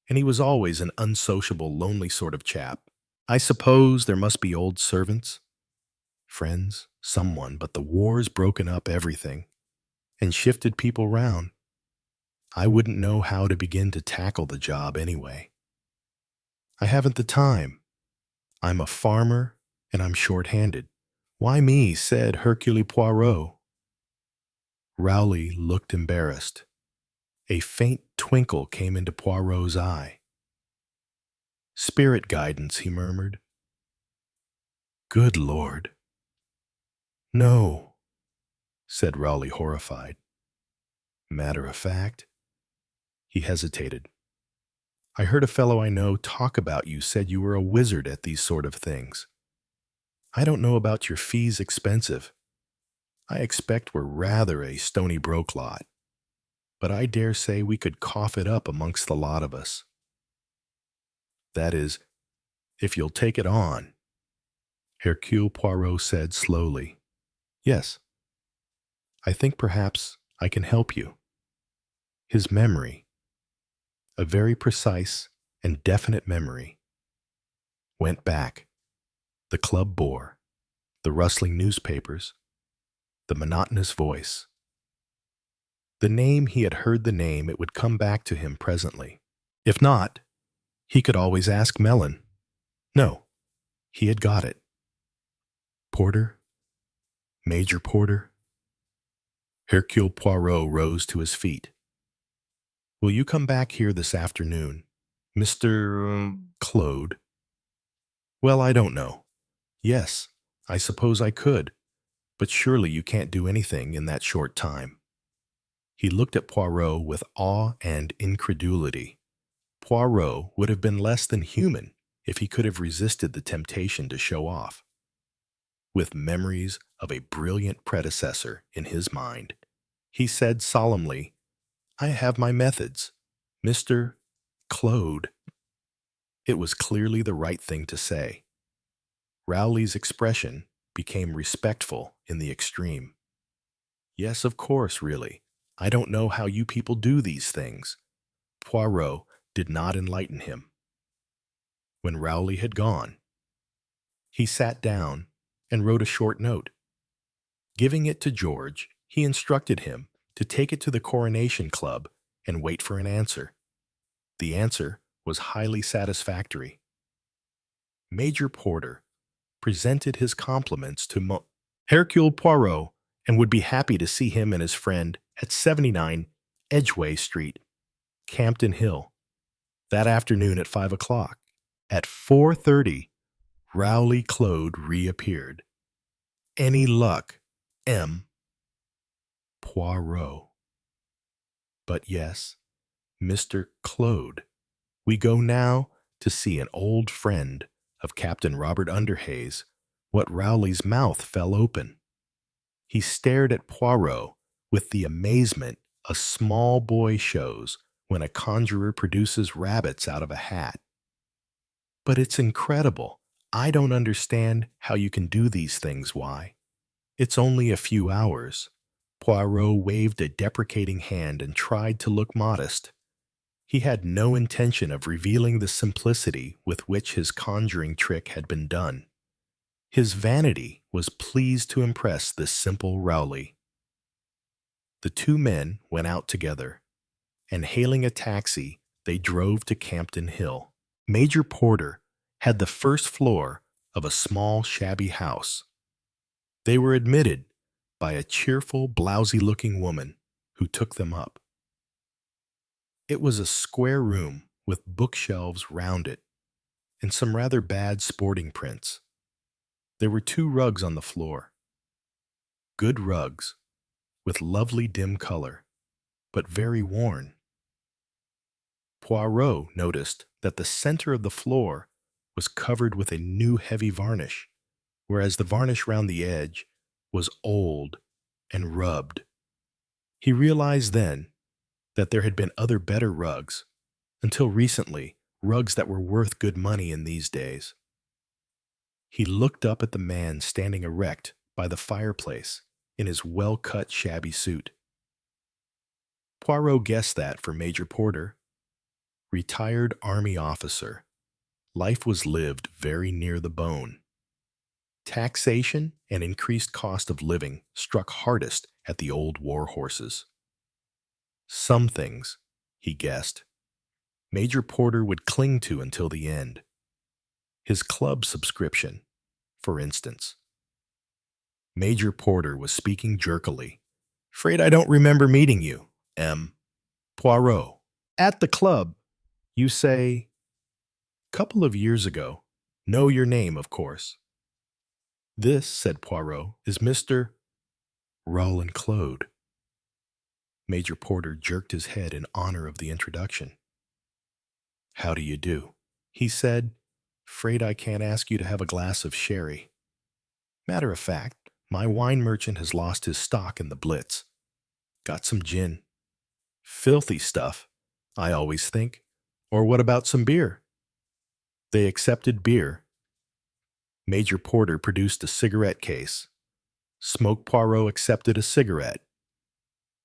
and he was always an unsociable, lonely sort of chap. I suppose there must be old servants, friends, someone, but the war's broken up everything and shifted people round. I wouldn't know how to begin to tackle the job anyway. I haven't the time. I'm a farmer, and I'm short-handed. Why me? Said Hercule Poirot. Rowley looked embarrassed. A faint twinkle came into Poirot's eye. Spirit guidance, he murmured. Good Lord. No, said Rowley, horrified. Matter of fact. He hesitated. I heard a fellow I know talk about you said you were a wizard at these sort of things. I don't know about your fees expensive. I expect we're rather a stony broke lot, but I dare say we could cough it up amongst the lot of us. That is, if you'll take it on, Hercule Poirot said slowly. Yes, I think perhaps I can help you. His memory, a very precise and definite memory, went back. The club bore, the rustling newspapers, the monotonous voice. The name, he had heard the name, it would come back to him presently. If not, he could always ask Mellon. No, he had got it. Porter, Major Porter. Hercule Poirot rose to his feet. Will you come back here this afternoon, Mr. Claude? Well, I don't know. Yes, I suppose I could, but surely you can't do anything in that short time. He looked at Poirot with awe and incredulity. Poirot would have been less than human if he could have resisted the temptation to show off. With memories of a brilliant predecessor in his mind, he said solemnly, I have my methods, Mr. Claude. It was clearly the right thing to say. Rowley's expression became respectful in the extreme. Yes, of course, really. I don't know how you people do these things. Poirot did not enlighten him. When Rowley had gone, he sat down and wrote a short note. Giving it to George, he instructed him to take it to the Coronation Club and wait for an answer. The answer was highly satisfactory. Major Porter presented his compliments to Hercule Poirot and would be happy to see him and his friend at 79 Edgway Street, Campden Hill, that afternoon at 5 o'clock. At 4:30, Rowley Claude reappeared. Any luck, M. Poirot. But yes, Mr. Claude, we go now to see an old friend of Captain Robert Underhay's. What Rowley's mouth fell open. He stared at Poirot with the amazement a small boy shows when a conjurer produces rabbits out of a hat. But it's incredible. I don't understand how you can do these things, why? It's only a few hours. Poirot waved a deprecating hand and tried to look modest. He had no intention of revealing the simplicity with which his conjuring trick had been done. His vanity was pleased to impress this simple Rowley. The two men went out together, and hailing a taxi, they drove to Campden Hill. Major Porter had the first floor of a small, shabby house. They were admitted by a cheerful, blousy-looking woman who took them up. It was a square room with bookshelves round it and some rather bad sporting prints. There were 2 rugs on the floor. Good rugs, with lovely dim color, but very worn. Poirot noticed that the center of the floor was covered with a new heavy varnish, whereas the varnish round the edge was old and rubbed. He realized then that there had been other better rugs, until recently, rugs that were worth good money in these days. He looked up at the man standing erect by the fireplace in his well-cut shabby suit. Poirot guessed that for Major Porter, retired army officer, life was lived very near the bone. Taxation and increased cost of living struck hardest at the old war horses. Some things, he guessed, Major Porter would cling to until the end. His club subscription, for instance. Major Porter was speaking jerkily. "Afraid I don't remember meeting you, M. Poirot. At the club, you say, couple of years ago. Know your name, of course." "This," said Poirot, "is Mr. Roland Claude." Major Porter jerked his head in honor of the introduction. "How do you do?" he said. "Afraid I can't ask you to have a glass of sherry. Matter of fact, my wine merchant has lost his stock in the Blitz. Got some gin. Filthy stuff, I always think. Or what about some beer?" They accepted beer. Major Porter produced a cigarette case. Smoke Poirot accepted a cigarette.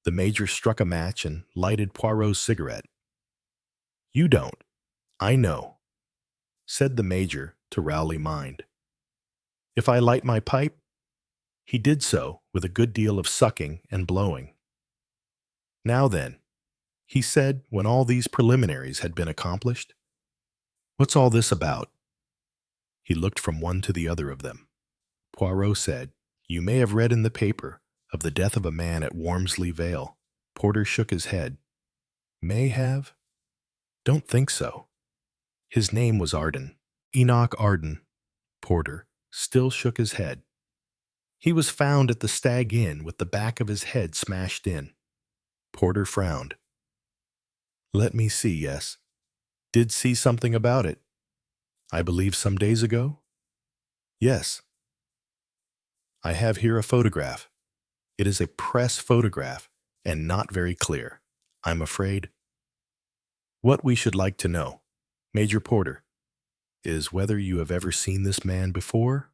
The Major struck a match and lighted Poirot's cigarette. "You don't. I know," said the Major to rally mind. "If I light my pipe?" He did so with a good deal of sucking and blowing. "Now then," he said when all these preliminaries had been accomplished, "what's all this about?" He looked from one to the other of them. Poirot said, "You may have read in the paper of the death of a man at Wormsley Vale." Porter shook his head. "May have? Don't think so. His name was Arden. Enoch Arden." Porter still shook his head. "He was found at the Stag Inn with the back of his head smashed in." Porter frowned. "Let me see, yes. Did see something about it. I believe some days ago?" "Yes. I have here a photograph. It is a press photograph, and not very clear, I'm afraid. What we should like to know, Major Porter, is whether you have ever seen this man before?"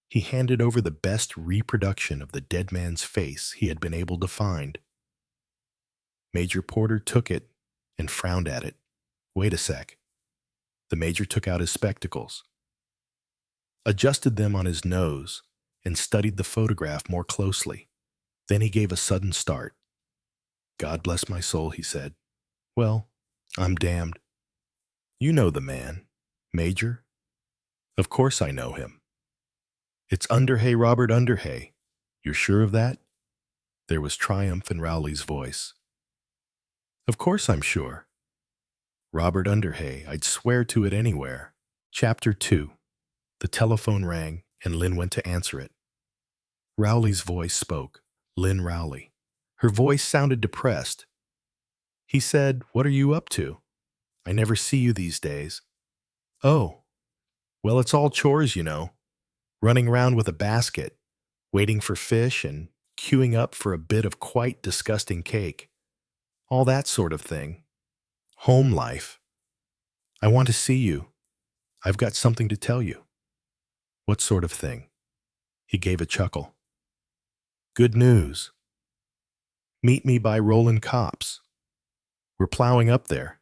He handed over the best reproduction of the dead man's face he had been able to find. Major Porter took it and frowned at it. "Wait a sec." The Major took out his spectacles, adjusted them on his nose, and studied the photograph more closely. Then he gave a sudden start. "God bless my soul," he said. "Well, I'm damned. You know the man, Major?" "Of course I know him." "It's Underhay, Robert Underhay. You're sure of that?" There was triumph in Rowley's voice. "Of course I'm sure. Robert Underhay, I'd swear to it anywhere." Chapter 2. The telephone rang, and Lynn went to answer it. Rowley's voice spoke. Lynn Rowley. Her voice sounded depressed. He said, "What are you up to? I never see you these days." "Oh, well, it's all chores, you know. Running around with a basket, waiting for fish, and queuing up for a bit of quite disgusting cake. All that sort of thing. Home life. I want to see you. I've got something to tell you." "What sort of thing?" He gave a chuckle. "Good news. Meet me by Roland Copse. We're plowing up there."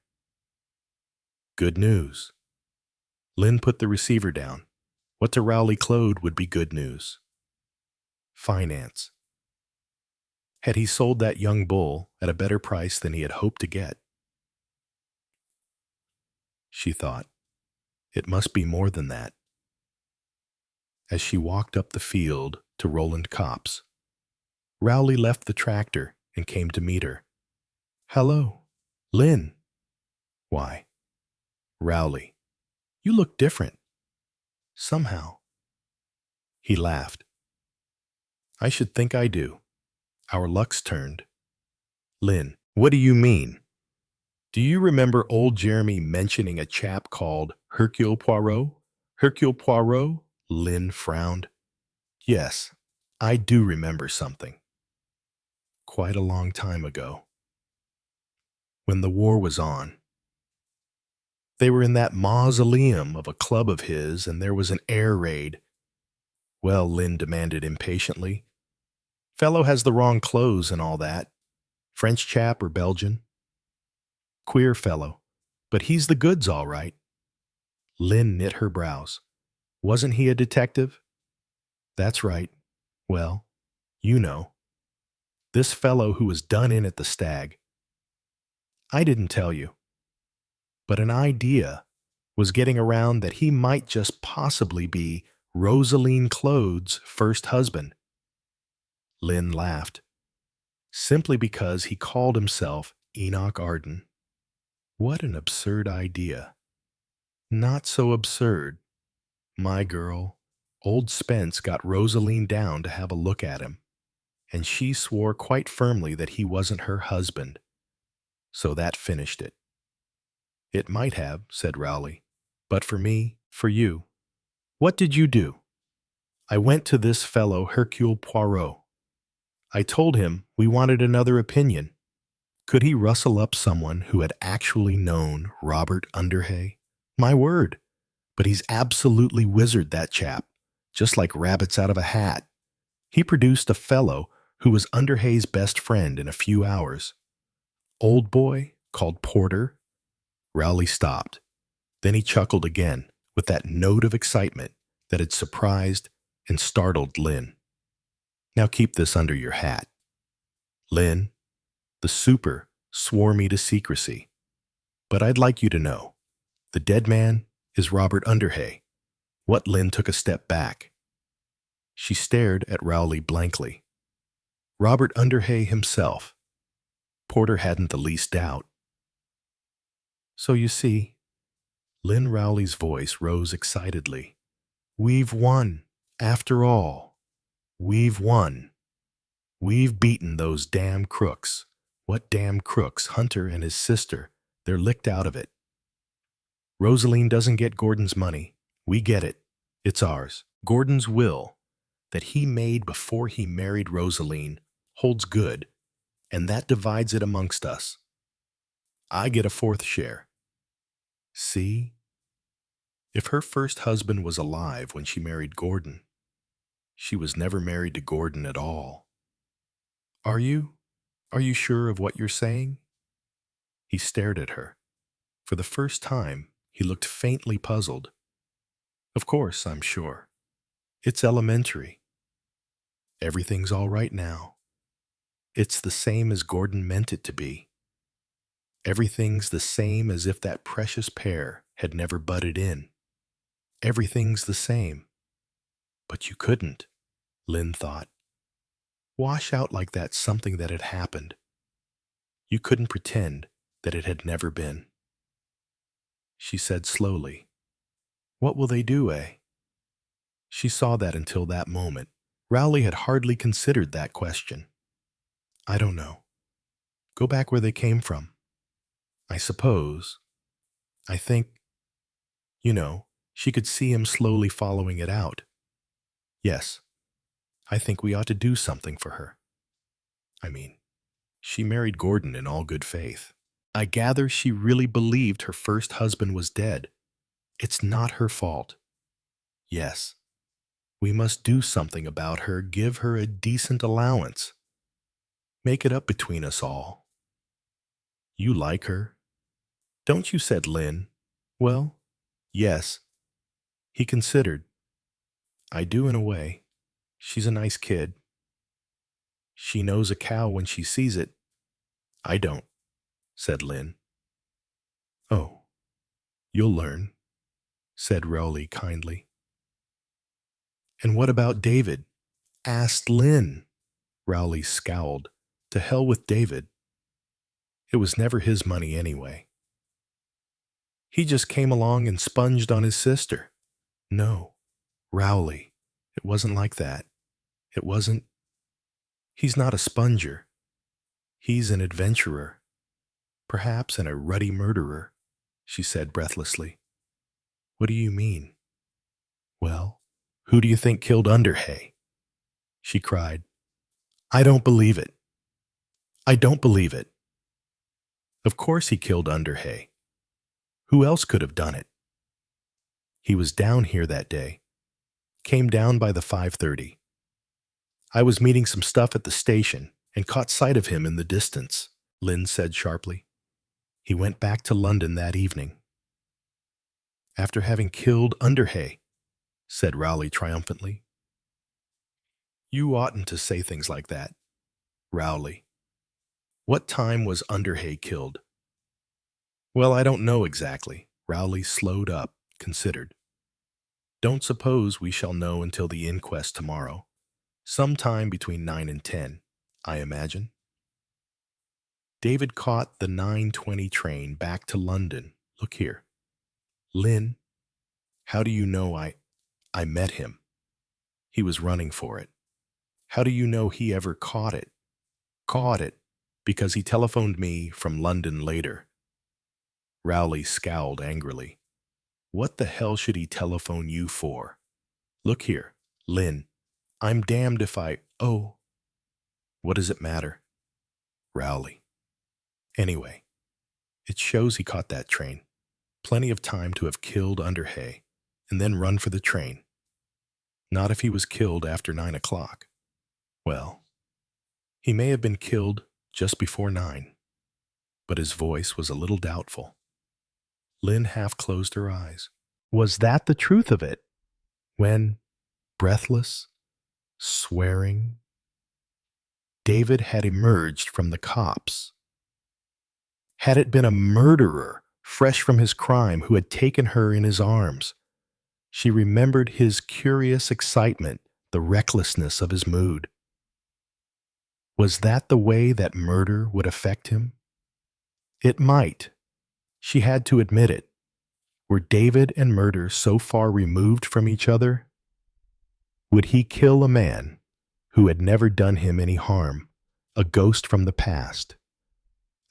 "Good news." Lynn put the receiver down. What to Rowley Claude would be good news? Finance. Had he sold that young bull at a better price than he had hoped to get? She thought, it must be more than that. As she walked up the field to Roland Copse, Rowley left the tractor and came to meet her. "Hello, Lynn." "Why, Rowley, you look different. Somehow." He laughed. "I should think I do. Our lucks turned. Lynn, what do you mean? Do you remember old Jeremy mentioning a chap called Hercule Poirot? Hercule Poirot? Lynn frowned. Yes, I do remember something. Quite a long time ago. When the war was on. They were in that mausoleum of a club of his, and there was an air raid. Well, Lynn demanded impatiently. Fellow has the wrong clothes and all that. French chap or Belgian? Queer fellow. But he's the goods, all right. Lynn knit her brows. Wasn't he a detective? That's right. Well, you know. This fellow who was done in at the Stag. I didn't tell you. But an idea was getting around that he might just possibly be Rosaline Clode's first husband. Lynn laughed. Simply because he called himself Enoch Arden. What an absurd idea. Not so absurd. My girl, old Spence got Rosaline down to have a look at him, and she swore quite firmly that he wasn't her husband. So that finished it. It might have, said Rowley, but for me, for you. What did you do? I went to this fellow Hercule Poirot. I told him we wanted another opinion. Could he rustle up someone who had actually known Robert Underhay? My word, but he's absolutely wizard, that chap, just like rabbits out of a hat. He produced a fellow who was Underhay's best friend in a few hours. Old boy called Porter. Rowley stopped. Then he chuckled again with that note of excitement that had surprised and startled Lynn. Now keep this under your hat. Lynn, the super swore me to secrecy, but I'd like you to know, the dead man is Robert Underhay. What? Lynn took a step back. She stared at Rowley blankly. Robert Underhay himself. Porter hadn't the least doubt. So you see, Lynn Rowley's voice rose excitedly. We've won, after all. We've won. We've beaten those damn crooks. What damn crooks? Hunter and his sister. They're licked out of it. Rosaline doesn't get Gordon's money. We get it. It's ours. Gordon's will, that he made before he married Rosaline, holds good, and that divides it amongst us. I get a fourth share. See? If her first husband was alive when she married Gordon, she was never married to Gordon at all. Are you? Are you sure of what you're saying? He stared at her. For the first time, he looked faintly puzzled. Of course, I'm sure. It's elementary. Everything's all right now. It's the same as Gordon meant it to be. Everything's the same as if that precious pair had never butted in. Everything's the same. But you couldn't, Lynn thought. Wash out like that's something that had happened. You couldn't pretend that it had never been. She said slowly, What will they do, eh? She saw that until that moment, Rowley had hardly considered that question. I don't know. Go back where they came from. I suppose. I think, she could see him slowly following it out. Yes, I think we ought to do something for her. I mean, she married Gordon in all good faith. I gather she really believed her first husband was dead. It's not her fault. Yes, we must do something about her, give her a decent allowance. Make it up between us all. You like her? Don't you? Said Lynn. Well, yes. He considered. I do in a way. She's a nice kid. She knows a cow when she sees it. I don't, said Lynn. Oh, you'll learn, said Rowley kindly. And what about David? Asked Lynn. Rowley scowled. To hell with David. It was never his money anyway. He just came along and sponged on his sister. No, Rowley, it wasn't like that. It wasn't. He's not a sponger. He's an adventurer, perhaps a ruddy murderer, she said breathlessly. What do you mean? Well, who do you think killed Underhay? She cried. I don't believe it. I don't believe it. Of course he killed Underhay. Who else could have done it? He was down here that day. Came down by the 5:30. I was meeting some stuff at the station and caught sight of him in the distance, Lynn said sharply. He went back to London that evening. After having killed Underhay, said Rowley triumphantly. You oughtn't to say things like that, Rowley. What time was Underhay killed? Well, I don't know exactly. Rowley slowed up, considered. Don't suppose we shall know until the inquest tomorrow. Sometime between 9 and 10, I imagine. David caught the 9:20 train back to London. Look here. Lynn, how do you know I met him? He was running for it. How do you know he ever caught it? Caught it because he telephoned me from London later. Rowley scowled angrily. What the hell should he telephone you for? Look here, Lynn, I'm damned if Oh, what does it matter? Rowley. Anyway, it shows he caught that train. Plenty of time to have killed Underhay and then run for the train. Not if he was killed after 9 o'clock. Well, he may have been killed just before 9, but his voice was a little doubtful. Lynn half closed her eyes. Was that the truth of it? When, breathless, swearing, David had emerged from the cops. Had it been a murderer, fresh from his crime, who had taken her in his arms? She remembered his curious excitement, the recklessness of his mood. Was that the way that murder would affect him? It might. She had to admit it. Were David and murder so far removed from each other? Would he kill a man who had never done him any harm, a ghost from the past?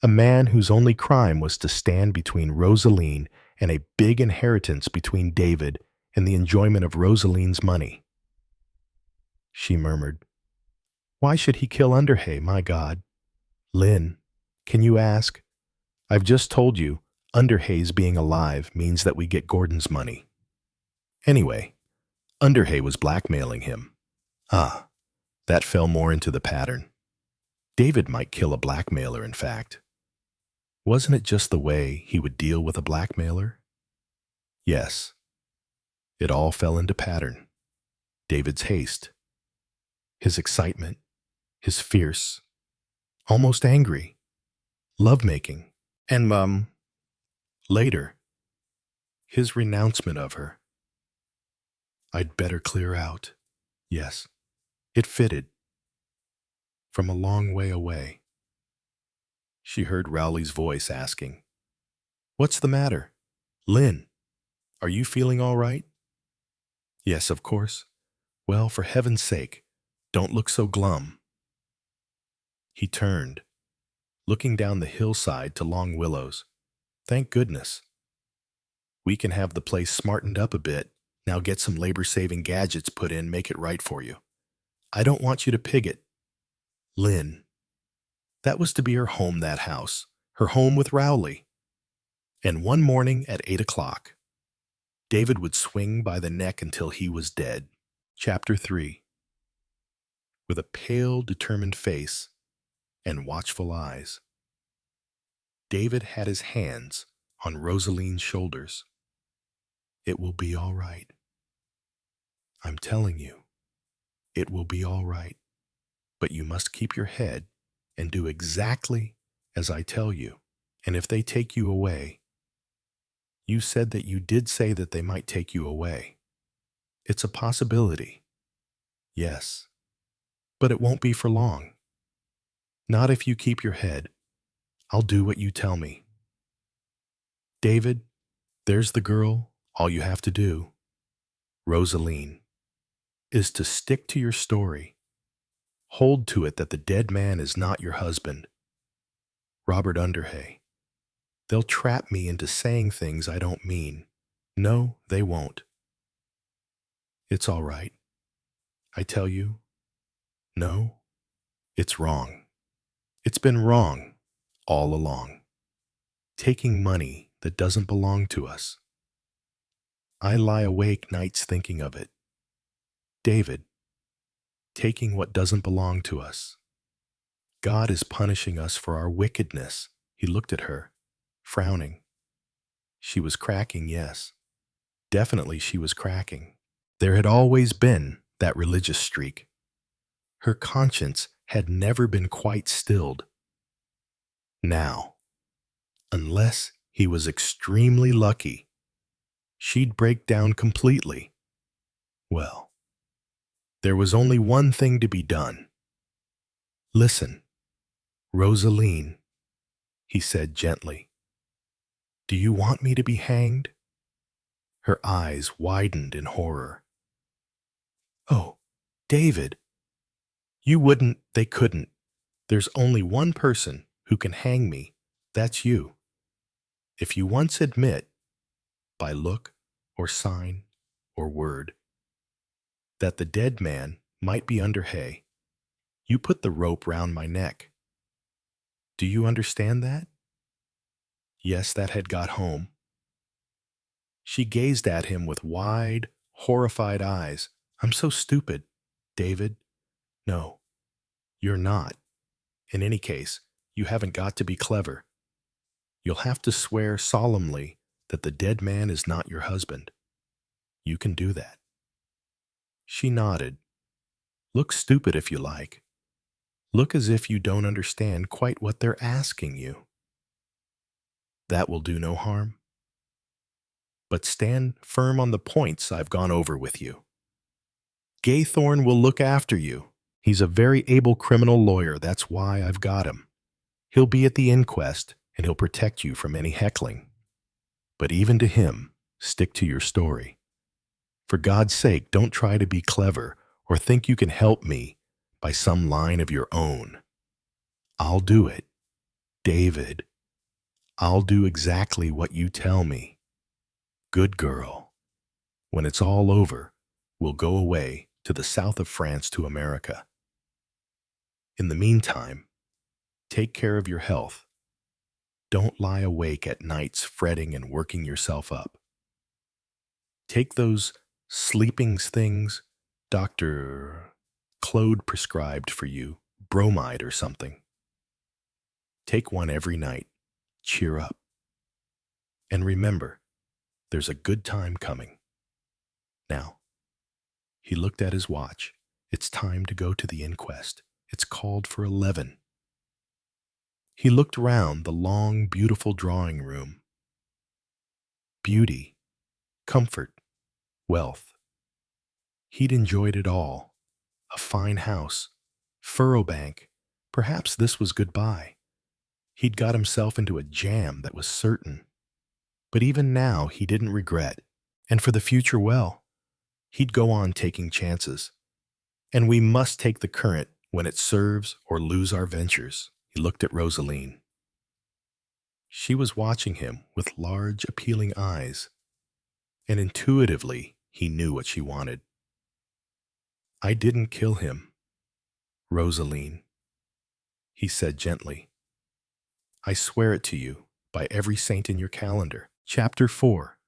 A man whose only crime was to stand between Rosaline and a big inheritance between David and the enjoyment of Rosaline's money. She murmured, Why should he kill Underhay, my God? Lynn, can you ask? I've just told you, Underhay's being alive means that we get Gordon's money. Anyway, Underhay was blackmailing him. Ah, that fell more into the pattern. David might kill a blackmailer, in fact. Wasn't it just the way he would deal with a blackmailer? Yes. It all fell into pattern. David's haste, his excitement, his fierce, almost angry, lovemaking, and later, his renouncement of her. I'd better clear out. Yes, it fitted. From a long way away. She heard Rowley's voice asking, What's the matter? Lynn, are you feeling all right? Yes, of course. Well, for heaven's sake, don't look so glum. He turned, looking down the hillside to Long Willows. Thank goodness. We can have the place smartened up a bit. Now get some labor-saving gadgets put in, make it right for you. I don't want you to pig it. Lynn. That was to be her home, that house. Her home with Rowley. And one morning at 8 o'clock, David would swing by the neck until he was dead. Chapter 3. With a pale, determined face and watchful eyes, David had his hands on Rosaline's shoulders. It will be all right. I'm telling you, it will be all right. But you must keep your head and do exactly as I tell you. And if they take you away, you said that you did say that they might take you away. It's a possibility. Yes. But it won't be for long. Not if you keep your head. I'll do what you tell me. David, there's the girl. All you have to do, Rosaline, is to stick to your story. Hold to it that the dead man is not your husband. Robert Underhay. They'll trap me into saying things I don't mean. No, they won't. It's all right. I tell you, no, it's wrong. It's been wrong all along. Taking money that doesn't belong to us. I lie awake nights thinking of it. David, taking what doesn't belong to us. God is punishing us for our wickedness. He looked at her, frowning. She was cracking, yes. Definitely she was cracking. There had always been that religious streak. Her conscience had never been quite stilled. Now, unless he was extremely lucky, she'd break down completely. Well, there was only one thing to be done. Listen, Rosaline, he said gently. Do you want me to be hanged? Her eyes widened in horror. Oh, David, you wouldn't, they couldn't. There's only one person who can hang me. That's you. If you once admit, by look or sign or word, that the dead man might be Underhay, you put the rope round my neck. Do you understand that? Yes, that had got home. She gazed at him with wide, horrified eyes. I'm so stupid, David. No, you're not. In any case, you haven't got to be clever. You'll have to swear solemnly that the dead man is not your husband. You can do that. She nodded. Look stupid if you like. Look as if you don't understand quite what they're asking you. That will do no harm. But stand firm on the points I've gone over with you. Gaythorne will look after you. He's a very able criminal lawyer. That's why I've got him. He'll be at the inquest, and he'll protect you from any heckling. But even to him, stick to your story. For God's sake, don't try to be clever or think you can help me by some line of your own. I'll do it. David, I'll do exactly what you tell me. Good girl. When it's all over, we'll go away to the south of France to America. In the meantime, take care of your health. Don't lie awake at nights fretting and working yourself up. Take those sleeping things Dr. Claude prescribed for you, bromide or something. Take one every night. Cheer up. And remember, there's a good time coming. Now, he looked at his watch. It's time to go to the inquest. It's called for 11. He looked round the long, beautiful drawing room. Beauty, comfort, wealth. He'd enjoyed it all. A fine house, furrow bank. Perhaps this was goodbye. He'd got himself into a jam that was certain. But even now he didn't regret. And for the future, well, he'd go on taking chances. And we must take the current when it serves or lose our ventures. He looked at Rosaline. She was watching him with large, appealing eyes, and intuitively he knew what she wanted. I didn't kill him, Rosaline, he said gently. I swear it to you by every saint in your calendar. Chapter 4.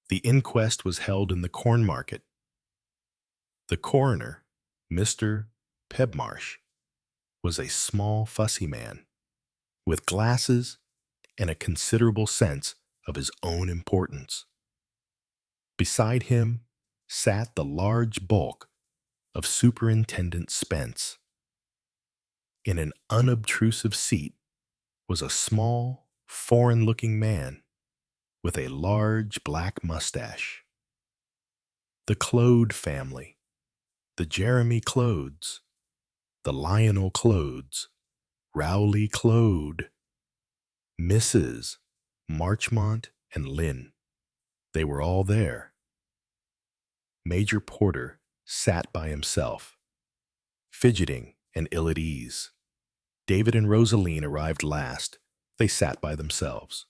The inquest was held in the Corn Market. The coroner, Mr. Pebmarsh, was a small, fussy man, with glasses and a considerable sense of his own importance. Beside him sat the large bulk of Superintendent Spence. In an unobtrusive seat was a small, foreign-looking man with a large black mustache. The Claude family, the Jeremy Claudes, the Lionel Claudes, Rowley Claude, Mrs. Marchmont and Lynn. They were all there. Major Porter sat by himself, fidgeting and ill at ease. David and Rosaline arrived last. They sat by themselves.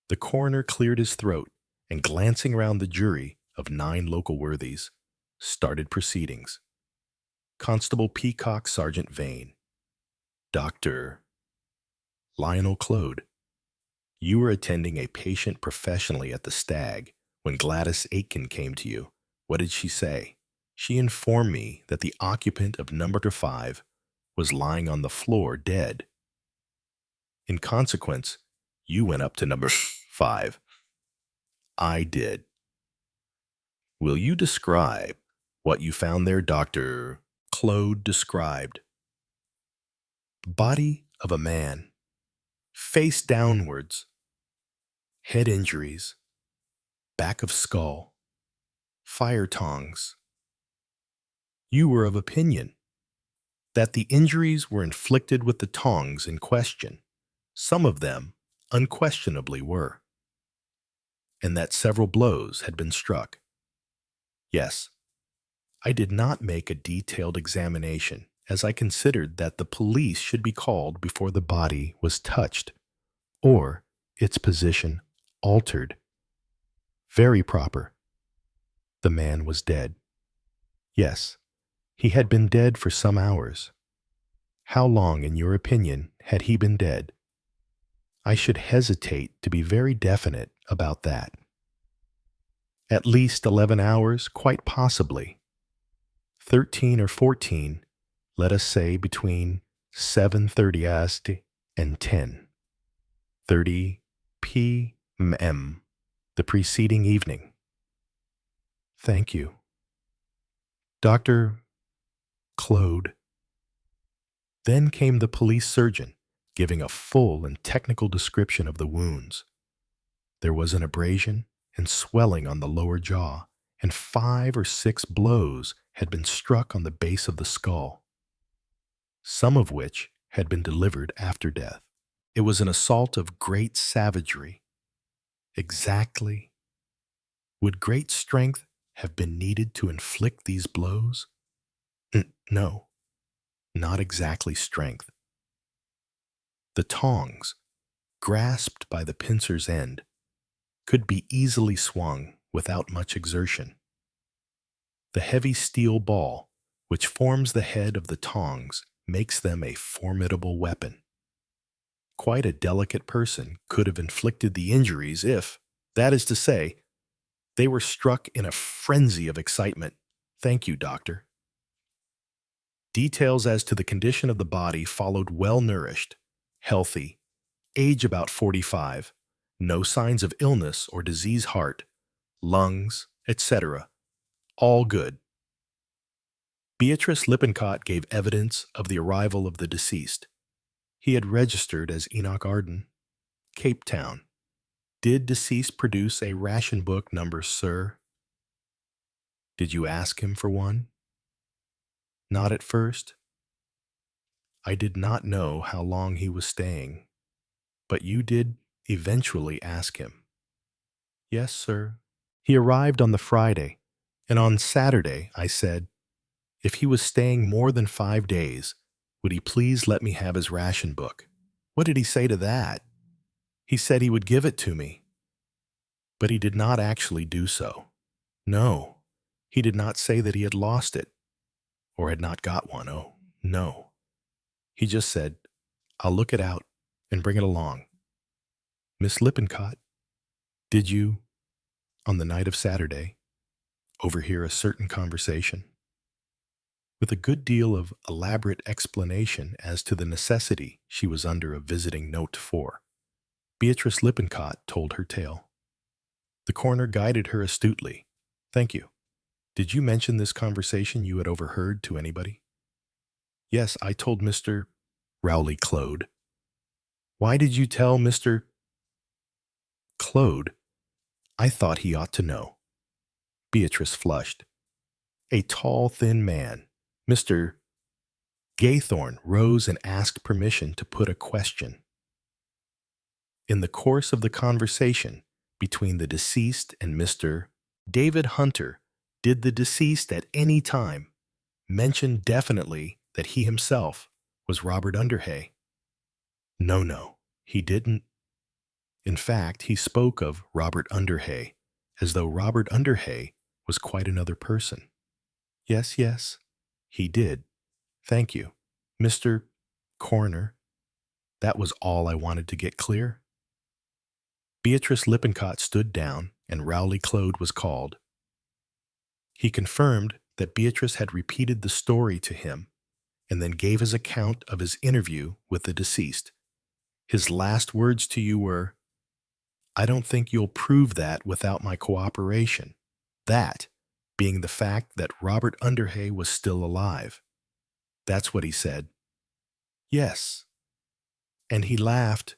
The coroner cleared his throat and, glancing round the jury of 9 local worthies, started proceedings. Constable Peacock, Sergeant Vane. Dr. Lionel Claude. You were attending a patient professionally at the Stag when Gladys Aitken came to you. What did she say? She informed me that the occupant of number 5 was lying on the floor dead. In consequence, you went up to number 5. I did. Will you describe what you found there, Dr. Claude described? Body of a man, face downwards, head injuries, back of skull, fire tongs. You were of opinion that the injuries were inflicted with the tongs in question. Some of them unquestionably were, and that several blows had been struck. Yes, I did not make a detailed examination, as I considered that the police should be called before the body was touched, or its position altered. Very proper. The man was dead. Yes, he had been dead for some hours. How long, in your opinion, had he been dead? I should hesitate to be very definite about that. At least 11 hours, quite possibly. 13 or 14, let us say between 7:30 AST and 10:30 p.m. the preceding evening. Thank you. Dr. Claude. Then came the police surgeon, giving a full and technical description of the wounds. There was an abrasion and swelling on the lower jaw, and 5 or 6 blows had been struck on the base of the skull, some of which had been delivered after death. It was an assault of great savagery. Exactly. Would great strength have been needed to inflict these blows? No, not exactly strength. The tongs, grasped by the pincer's end, could be easily swung without much exertion. The heavy steel ball, which forms the head of the tongs, makes them a formidable weapon. Quite a delicate person could have inflicted the injuries if, that is to say, they were struck in a frenzy of excitement. Thank you, doctor. Details as to the condition of the body followed: well-nourished, healthy, age about 45, no signs of illness or disease, heart, lungs, etc. All good. Beatrice Lippincott gave evidence of the arrival of the deceased. He had registered as Enoch Arden, Cape Town. Did deceased produce a ration book number, sir? Did you ask him for one? Not at first. I did not know how long he was staying, but you did eventually ask him. Yes, sir. He arrived on the Friday, and on Saturday I said, if he was staying more than 5 days, would he please let me have his ration book? What did he say to that? He said he would give it to me. But he did not actually do so. No, he did not say that he had lost it, or had not got one. Oh, no. He just said, I'll look it out and bring it along. Miss Lippincott, did you, on the night of Saturday, overhear a certain conversation? With a good deal of elaborate explanation as to the necessity she was under of visiting Note 4, Beatrice Lippincott told her tale. The coroner guided her astutely. Thank you. Did you mention this conversation you had overheard to anybody? Yes, I told Mr. Rowley Claude. Why did you tell Mr. Claude? I thought he ought to know. Beatrice flushed. A tall, thin man, Mr. Gaythorne, rose and asked permission to put a question. In the course of the conversation between the deceased and Mr. David Hunter, did the deceased at any time mentioned definitely that he himself was Robert Underhay. No, he didn't. In fact, he spoke of Robert Underhay as though Robert Underhay was quite another person. Yes, he did. Thank you, Mr. Coroner. That was all I wanted to get clear. Beatrice Lippincott stood down, and Rowley Clode was called. He confirmed that Beatrice had repeated the story to him, and then gave his account of his interview with the deceased. His last words to you were, "I don't think you'll prove that without my cooperation." That being the fact that Robert Underhay was still alive. That's what he said. Yes. And he laughed.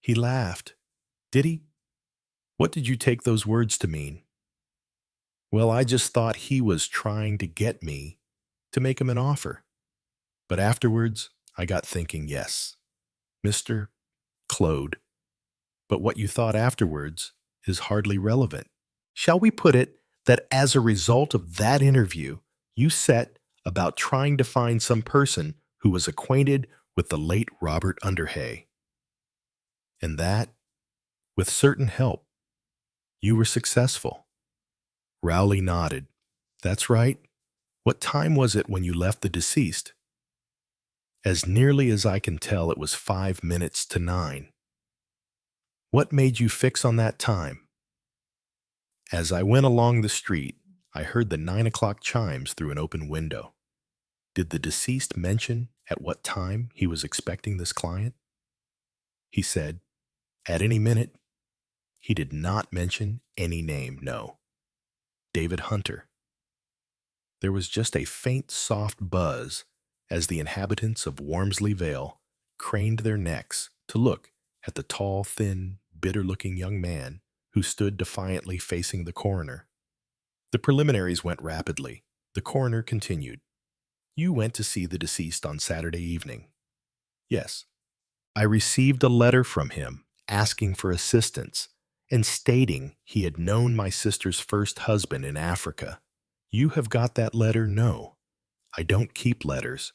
He laughed. Did he? What did you take those words to mean? Well, I just thought he was trying to get me to make him an offer. But afterwards, I got thinking, yes, Mr. Clode. But what you thought afterwards is hardly relevant. Shall we put it that as a result of that interview, you set about trying to find some person who was acquainted with the late Robert Underhay? And that, with certain help, you were successful. Rowley nodded. That's right. What time was it when you left the deceased? As nearly as I can tell, it was 5 minutes to 9. What made you fix on that time? As I went along the street, I heard the 9 o'clock chimes through an open window. Did the deceased mention at what time he was expecting this client? He said, at any minute. He did not mention any name, no. David Hunter. There was just a faint, soft buzz as the inhabitants of Wormsley Vale craned their necks to look at the tall, thin, bitter-looking young man who stood defiantly facing the coroner. The preliminaries went rapidly. The coroner continued. You went to see the deceased on Saturday evening. Yes. I received a letter from him asking for assistance and stating he had known my sister's first husband in Africa. You have got that letter? No. I don't keep letters.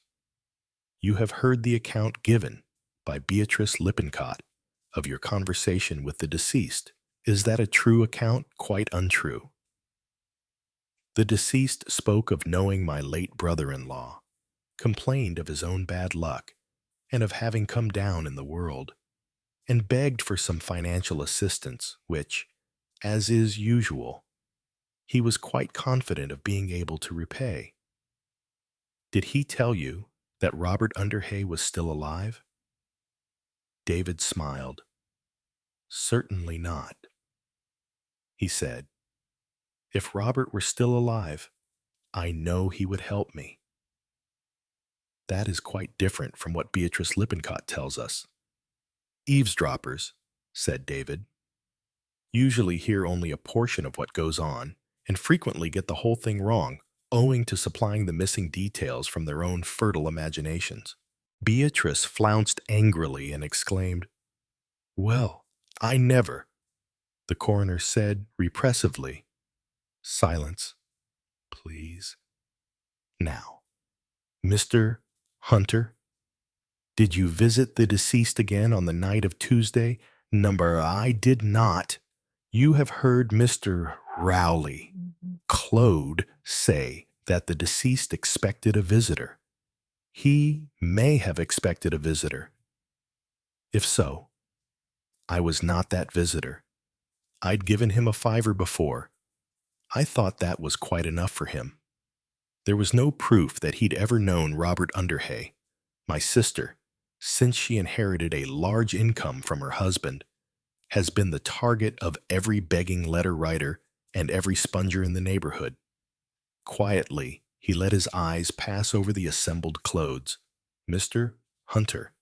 You have heard the account given by Beatrice Lippincott of your conversation with the deceased. Is that a true account? Quite untrue. The deceased spoke of knowing my late brother-in-law, complained of his own bad luck, and of having come down in the world, and begged for some financial assistance, which, as is usual, he was quite confident of being able to repay. Did he tell you that Robert Underhay was still alive? David smiled. Certainly not. He said, if Robert were still alive, I know he would help me. That is quite different from what Beatrice Lippincott tells us. Eavesdroppers, said David, usually hear only a portion of what goes on and frequently get the whole thing wrong, owing to supplying the missing details from their own fertile imaginations. Beatrice flounced angrily and exclaimed, Well, I never. The coroner said repressively, Silence, please. Now, Mr. Hunter, did you visit the deceased again on the night of Tuesday? I did not. You have heard Mr. Rowley Clode say that the deceased expected a visitor. He may have expected a visitor. If so, I was not that visitor. I'd given him a $5 before. I thought that was quite enough for him. There was no proof that he'd ever known Robert Underhay. My sister, since she inherited a large income from her husband, has been the target of every begging letter writer and every sponger in the neighborhood. Quietly, he let his eyes pass over the assembled Clodes. Mr. Hunter,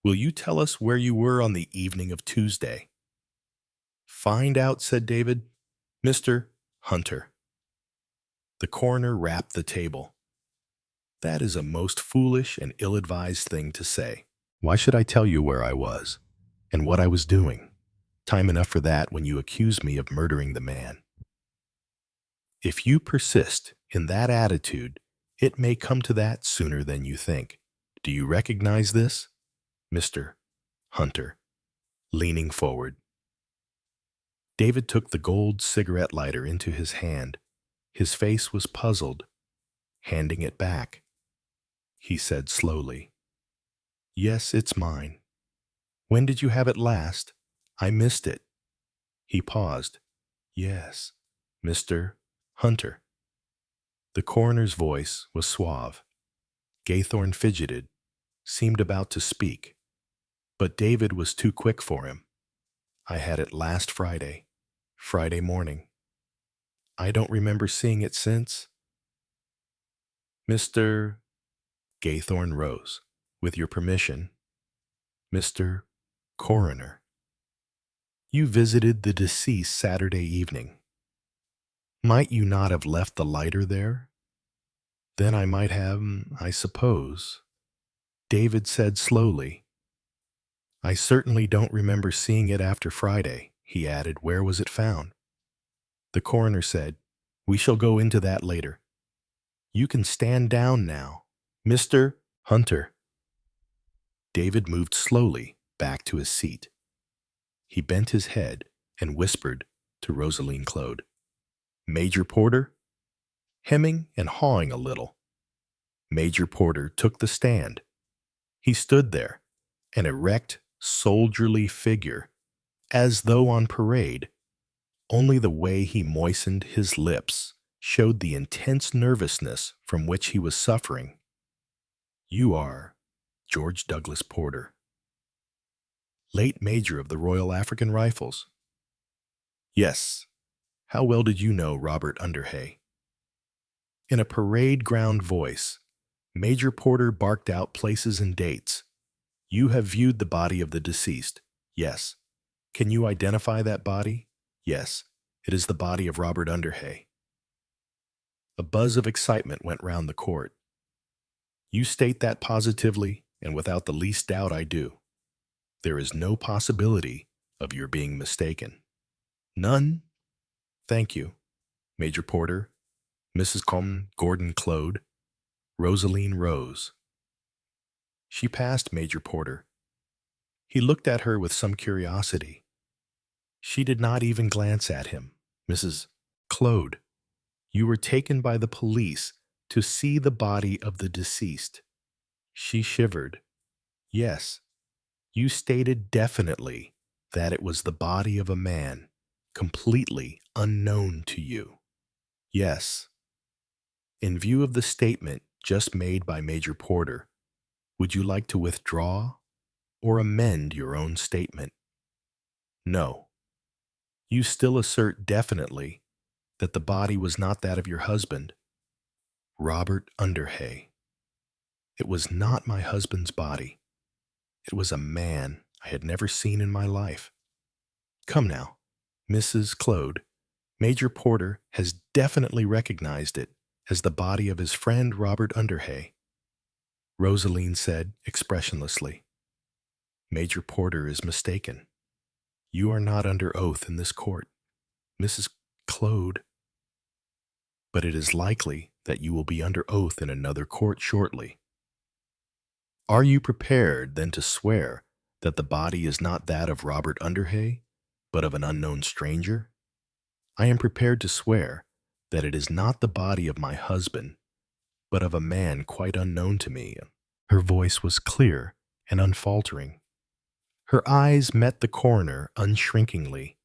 will you tell us where you were on the evening of Tuesday? Find out, said David. Mr. Hunter. The coroner rapped the table. That is a most foolish and ill-advised thing to say. Why should I tell you where I was and what I was doing? Time enough for that when you accuse me of murdering the man. If you persist in that attitude, It may come to that sooner than you think. Do you recognize this? Mr. Hunter, leaning forward. David took the gold cigarette lighter into his hand. His face was puzzled. Handing it back, he said slowly, "Yes, it's mine. When did you have it last? I missed it." He paused. "Yes, Mr. Hunter." The coroner's voice was suave. Gaythorne fidgeted, seemed about to speak, but David was too quick for him. "I had it last Friday morning. I don't remember seeing it since." Mr. Gaythorne rose. "With your permission, Mr. Coroner, you visited the deceased Saturday evening. Might you not have left the lighter there?" "Then I might have, I suppose," David said slowly. "I certainly don't remember seeing it after Friday," he added. "Where was it found?" The coroner said, "We shall go into that later. You can stand down now. Mr. Hunter." David moved slowly back to his seat. He bent his head and whispered to Rosaline Claude, "Major Porter?" Hemming and hawing a little, Major Porter took the stand. He stood there, an erect, soldierly figure, as though on parade. Only the way he moistened his lips showed the intense nervousness from which he was suffering. "You are George Douglas Porter, late Major of the Royal African Rifles?" "Yes. How well did you know Robert Underhay?" In a parade ground voice, Major Porter barked out places and dates. "You have viewed the body of the deceased?" "Yes." "Can you identify that body?" "Yes. It is the body of Robert Underhay." A buzz of excitement went round the court. "You state that positively and without the least doubt I do. There is no possibility of your being mistaken." "None?" "Thank you, Major Porter." Mrs. Gordon Claude. Rosaline rose. She passed Major Porter. He looked at her with some curiosity. She did not even glance at him. "Mrs. Claude, you were taken by the police to see the body of the deceased." She shivered. "Yes, you stated definitely that it was the body of a man, completely unknown to you." "Yes." "In view of the statement just made by Major Porter, would you like to withdraw or amend your own statement?" "No." "You still assert definitely that the body was not that of your husband, Robert Underhay?" "It was not my husband's body. It was a man I had never seen in my life." "Come now, Mrs. Claude, Major Porter has definitely recognized it as the body of his friend Robert Underhay." Rosaline said expressionlessly, "Major Porter is mistaken. You are not under oath in this court, Mrs. Claude, but it is likely that you will be under oath in another court shortly. Are you prepared then to swear that the body is not that of Robert Underhay, but of an unknown stranger?" "I am prepared to swear that it is not the body of my husband, but of a man quite unknown to me." Her voice was clear and unfaltering. Her eyes met the coroner unshrinkingly.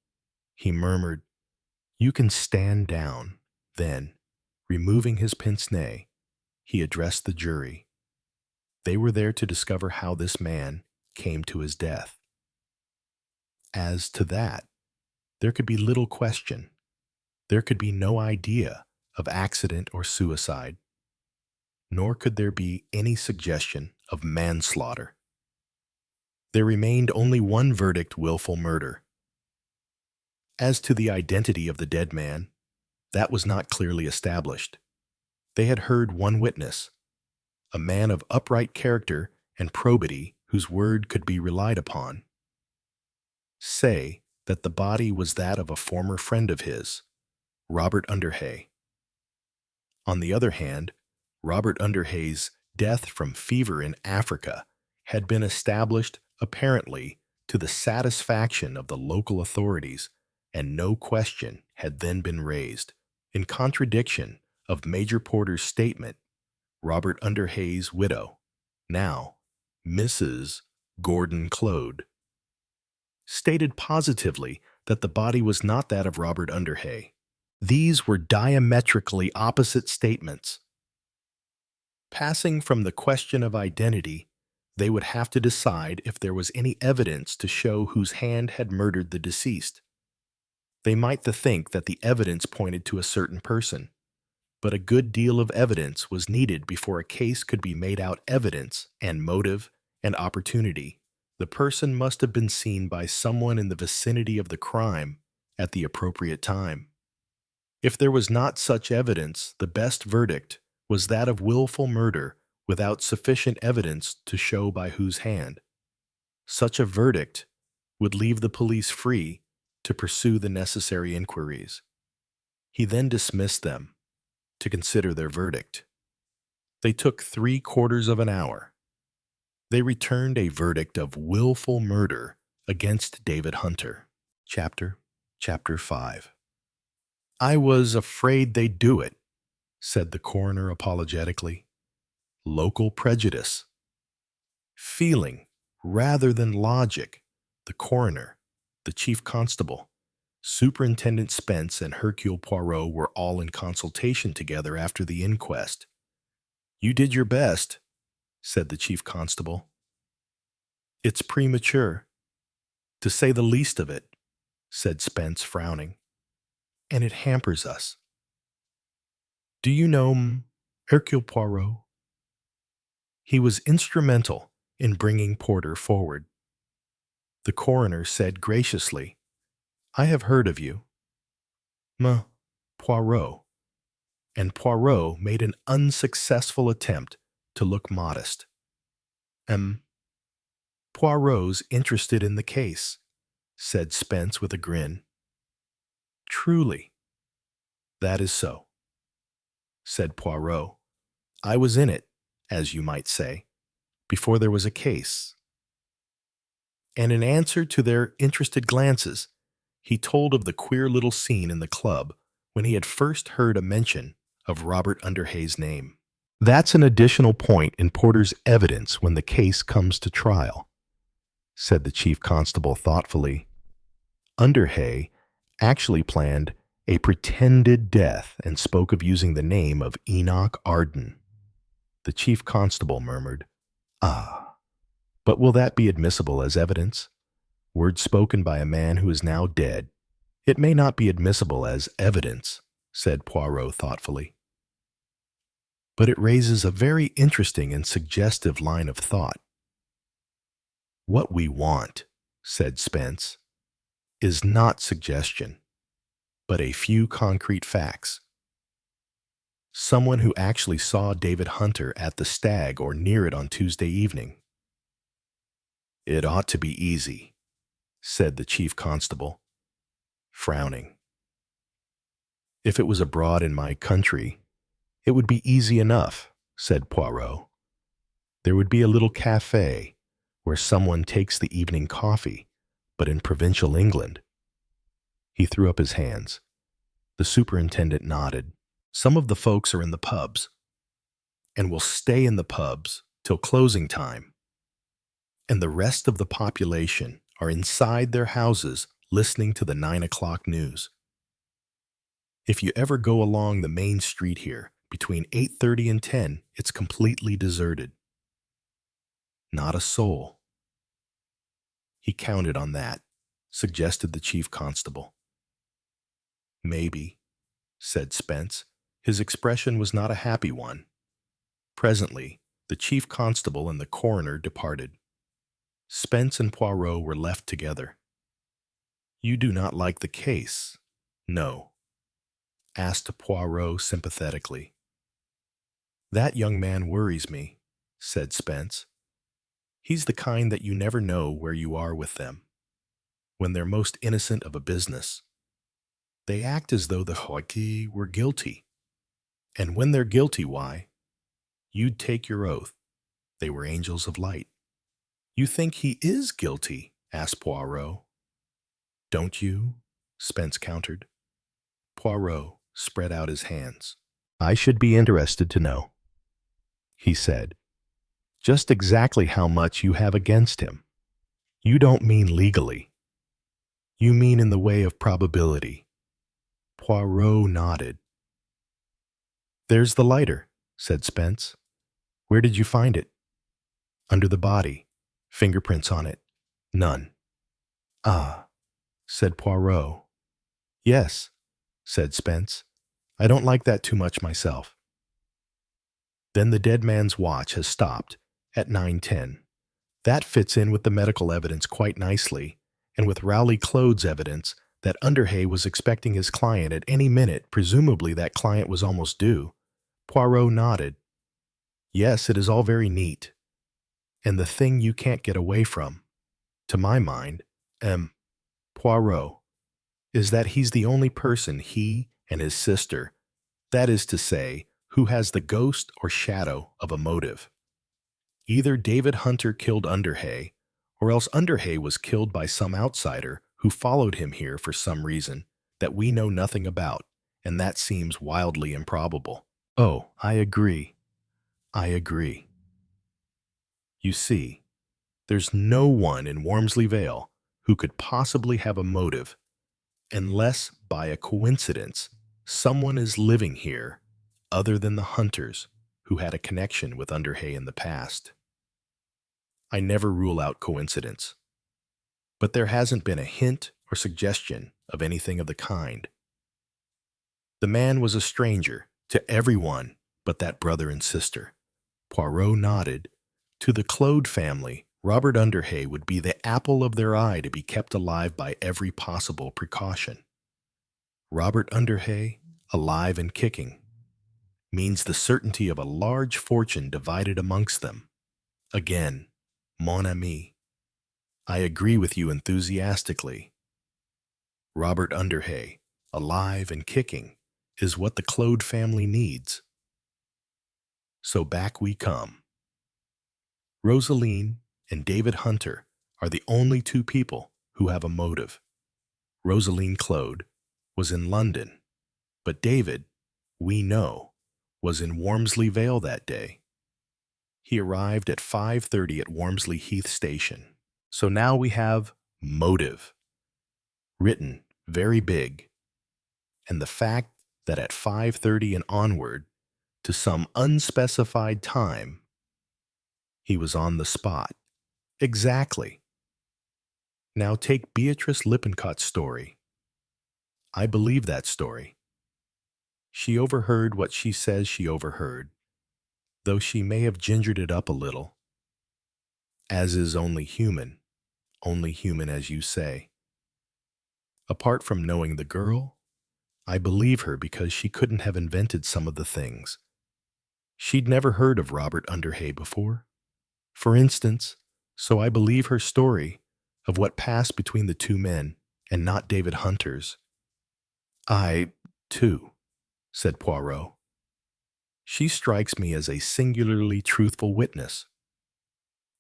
He murmured, "You can stand down." Then, removing his pince-nez, he addressed the jury. They were there to discover how this man came to his death. As to that, there could be little question. There could be no idea of accident or suicide, nor could there be any suggestion of manslaughter. There remained only one verdict: willful murder. As to the identity of the dead man, that was not clearly established. They had heard one witness, a man of upright character and probity whose word could be relied upon, say that the body was that of a former friend of his, Robert Underhay. On the other hand, Robert Underhay's death from fever in Africa had been established, apparently, to the satisfaction of the local authorities, and no question had then been raised. In contradiction of Major Porter's statement, Robert Underhay's widow, now Mrs. Gordon Clode, stated positively that the body was not that of Robert Underhay. These were diametrically opposite statements. Passing from the question of identity, they would have to decide if there was any evidence to show whose hand had murdered the deceased. They might think that the evidence pointed to a certain person, but a good deal of evidence was needed before a case could be made out evidence and motive and opportunity. The person must have been seen by someone in the vicinity of the crime at the appropriate time. If there was not such evidence, the best verdict was that of willful murder without sufficient evidence to show by whose hand. Such a verdict would leave the police free to pursue the necessary inquiries. He then dismissed them to consider their verdict. They took 3/4 of an hour. They returned a verdict of willful murder against David Hunter. Chapter 5. "I was afraid they'd do it," said the coroner apologetically. "Local prejudice." Feeling, rather than logic, the coroner, the chief constable, Superintendent Spence, and Hercule Poirot were all in consultation together after the inquest. "You did your best," said the chief constable. "It's premature, to say the least of it," said Spence, frowning, "and it hampers us. Do you know Hercule Poirot?" He was instrumental in bringing Porter forward. The coroner said graciously, "I have heard of you." Poirot. And Poirot made an unsuccessful attempt to look modest. Poirot's interested in the case," said Spence with a grin. "Truly, that is so," said Poirot. "I was in it, as you might say, before there was a case." And in answer to their interested glances, he told of the queer little scene in the club when he had first heard a mention of Robert Underhay's name. "That's an additional point in Porter's evidence when the case comes to trial," said the chief constable thoughtfully. "Underhay actually planned a pretended death and spoke of using the name of Enoch Arden." The chief constable murmured, "Ah, but will that be admissible as evidence? Words spoken by a man who is now dead." "It may not be admissible as evidence," said Poirot thoughtfully. "But it raises a very interesting and suggestive line of thought." "What we want," said Spence, "is not suggestion, but a few concrete facts. Someone who actually saw David Hunter at the Stag or near it on Tuesday evening." "It ought to be easy," said the chief constable, frowning. "If it was abroad in my country, it would be easy enough," said Poirot. "There would be a little cafe where someone takes the evening coffee, but in provincial England—" He threw up his hands. The superintendent nodded. "Some of the folks are in the pubs, and will stay in the pubs till closing time, and the rest of the population are inside their houses listening to the 9 o'clock news. If you ever go along the main street here, between 8:30 and 10, it's completely deserted. Not a soul." "He counted on that," suggested the chief constable. "Maybe," said Spence. His expression was not a happy one. Presently, the chief constable and the coroner departed. Spence and Poirot were left together. "You do not like the case?" "No," asked Poirot sympathetically. "That young man worries me," said Spence. "He's the kind that you never know where you are with them. When they're most innocent of a business, they act as though the hockey were guilty. And when they're guilty, why, You'd take your oath. They were angels of light. You think he is guilty? Asked Poirot. Don't you? Spence countered. Poirot spread out his hands. I should be interested to know, he said, just exactly how much you have against him. You don't mean legally. You mean in the way of probability. Poirot nodded. There's the lighter, said Spence. Where did you find it? Under the body. Fingerprints on it. None. Ah, said Poirot. Yes, said Spence. I don't like that too much myself. Then the dead man's watch has stopped at 9:10. That fits in with the medical evidence quite nicely, and with Rowley Clode's evidence that Underhay was expecting his client at any minute, presumably that client was almost due. Poirot nodded. Yes, it is all very neat. And the thing you can't get away from, to my mind, Poirot, is that he's the only person, he and his sister, that is to say, who has the ghost or shadow of a motive. Either David Hunter killed Underhay, or else Underhay was killed by some outsider who followed him here for some reason that we know nothing about, and that seems wildly improbable. Oh, I agree. I agree. You see, there's no one in Wormsley Vale who could possibly have a motive, unless, by a coincidence, someone is living here other than the Hunters who had a connection with Underhay in the past. I never rule out coincidence, but there hasn't been a hint or suggestion of anything of the kind. The man was a stranger to everyone but that brother and sister. Poirot nodded. To the Clode family, Robert Underhay would be the apple of their eye to be kept alive by every possible precaution. Robert Underhay, alive and kicking, means the certainty of a large fortune divided amongst them. Again, mon ami, I agree with you enthusiastically. Robert Underhay, alive and kicking, is what the Clode family needs. So back we come. Rosaline and David Hunter are the only two people who have a motive. Rosaline Clode was in London, but David, we know, was in Wormsley Vale that day. He arrived at 5:30 at Wormsley Heath Station. So now we have motive, written very big, and the fact that at 5:30 and onward, to some unspecified time, he was on the spot. Exactly. Now take Beatrice Lippincot's story. I believe that story. She overheard what she says she overheard, though she may have gingered it up a little, as is only human as you say. Apart from knowing the girl, I believe her because she couldn't have invented some of the things. She'd never heard of Robert Underhay before, for instance, so I believe her story of what passed between the two men and not David Hunter's. I, too, said Poirot. She strikes me as a singularly truthful witness.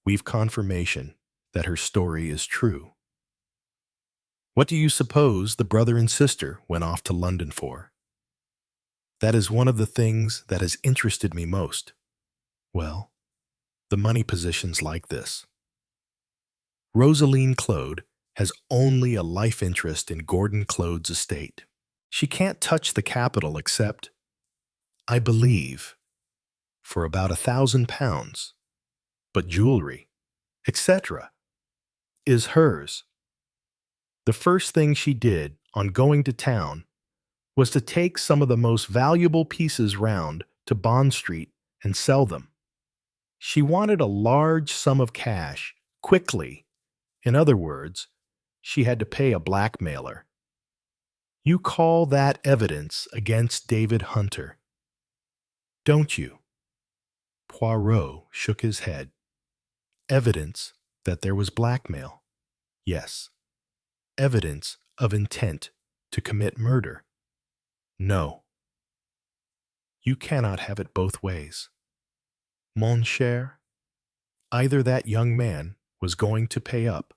We've confirmation that her story is true. What do you suppose the brother and sister went off to London for? That is one of the things that has interested me most. Well, the money positions like this. Rosaline Clode has only a life interest in Gordon Clode's estate. She can't touch the capital except, I believe, for about £1,000, but jewelry, etc., is hers. The first thing she did on going to town was to take some of the most valuable pieces round to Bond Street and sell them. She wanted a large sum of cash, quickly. In other words, she had to pay a blackmailer. You call that evidence against David Hunter, don't you? Poirot shook his head. Evidence that there was blackmail. Yes. Evidence of intent to commit murder. No. You cannot have it both ways. Mon cher, either that young man was going to pay up,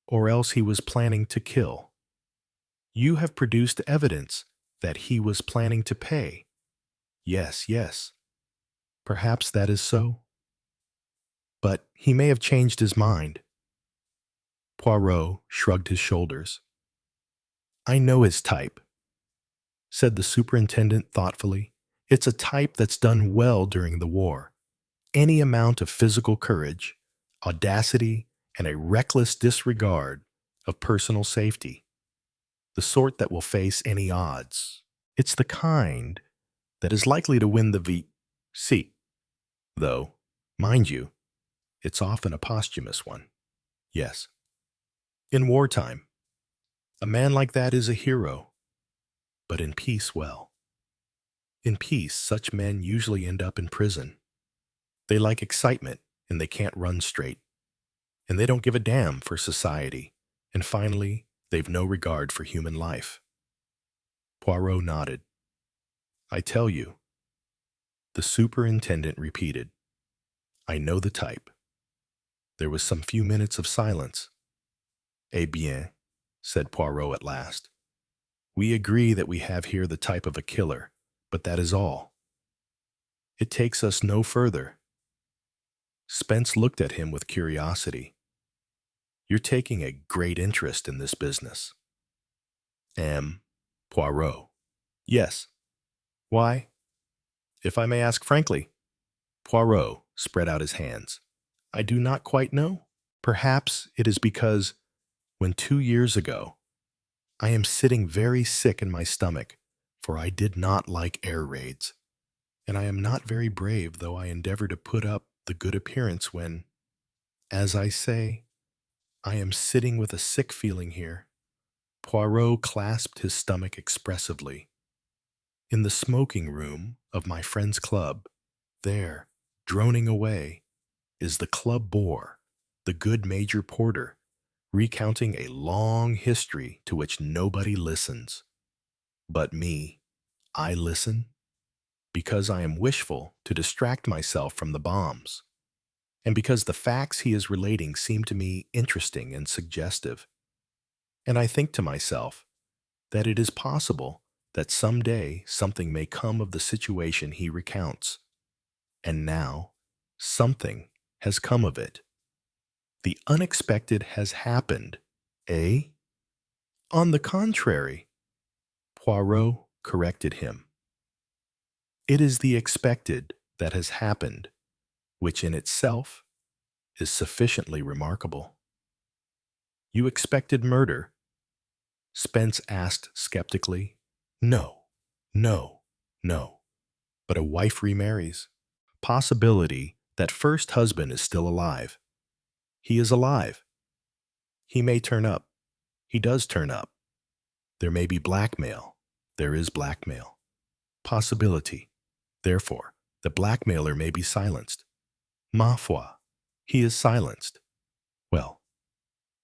or else he was planning to kill. You have produced evidence that he was planning to pay. Yes, yes, perhaps that is so. But he may have changed his mind. Poirot shrugged his shoulders. I know his type, said the superintendent thoughtfully. It's a type that's done well during the war. Any amount of physical courage, audacity, and a reckless disregard of personal safety. The sort that will face any odds. It's the kind that is likely to win the seat. Though, mind you, it's often a posthumous one. Yes. In wartime, a man like that is a hero. But in peace, well. In peace, such men usually end up in prison. They like excitement, and they can't run straight. And they don't give a damn for society. And finally, they've no regard for human life. Poirot nodded. I tell you, the superintendent repeated. I know the type. There was some few minutes of silence. Eh bien, said Poirot at last. We agree that we have here the type of a killer, but that is all. It takes us no further. Spence looked at him with curiosity. You're taking a great interest in this business. Poirot. Yes. Why? If I may ask frankly. Poirot spread out his hands. I do not quite know. Perhaps it is because, when 2 years ago, I am sitting very sick in my stomach, for I did not like air raids. And I am not very brave, though I endeavor to put up the good appearance when, as I say, I am sitting with a sick feeling here. Poirot clasped his stomach expressively. In the smoking room of my friend's club, there, droning away, is the club bore, the good Major Porter, recounting a long history to which nobody listens. But me, I listen, because I am wishful to distract myself from the bombs, and because the facts he is relating seem to me interesting and suggestive. And I think to myself that it is possible that some day something may come of the situation he recounts. And now, something has come of it. The unexpected has happened, eh? On the contrary, Poirot corrected him. It is the expected that has happened, which in itself is sufficiently remarkable. You expected murder? Spence asked skeptically. No, no, no. But a wife remarries. Possibility that first husband is still alive. He is alive. He may turn up. He does turn up. There may be blackmail. There is blackmail. Possibility. Therefore, the blackmailer may be silenced. Ma foi, he is silenced. Well,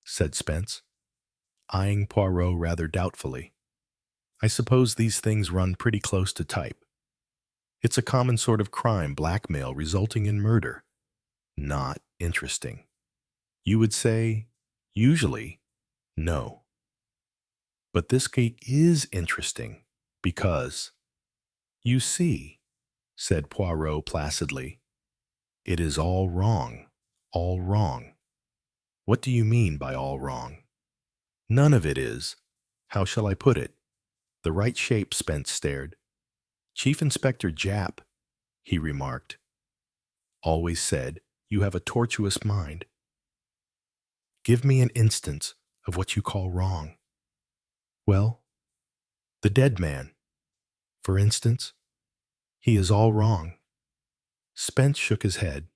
said Spence, eyeing Poirot rather doubtfully, I suppose these things run pretty close to type. It's a common sort of crime, blackmail resulting in murder. Not interesting. You would say, usually, no. But this case is interesting because, you see, said Poirot placidly, it is all wrong, all wrong. What do you mean by all wrong? None of it is, how shall I put it, the right shape. Spence stared. Chief Inspector Japp, he remarked, always said you have a tortuous mind. Give me an instance of what you call wrong. Well, the dead man, for instance, he is all wrong. Spence shook his head.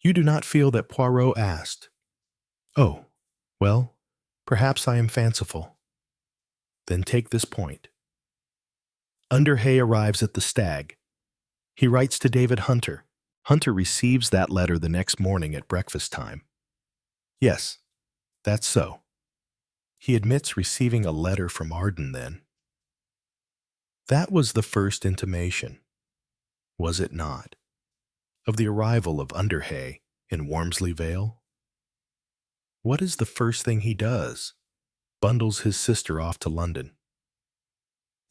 You do not feel that? Poirot asked. Oh, well, perhaps I am fanciful. Then take this point. Underhay arrives at the Stag. He writes to David Hunter. Hunter receives that letter the next morning at breakfast time. Yes, that's so. He admits receiving a letter from Arden then. That was the first intimation, was it not? of the arrival of Underhay in Wormsley Vale? What is the first thing he does? Bundles his sister off to London.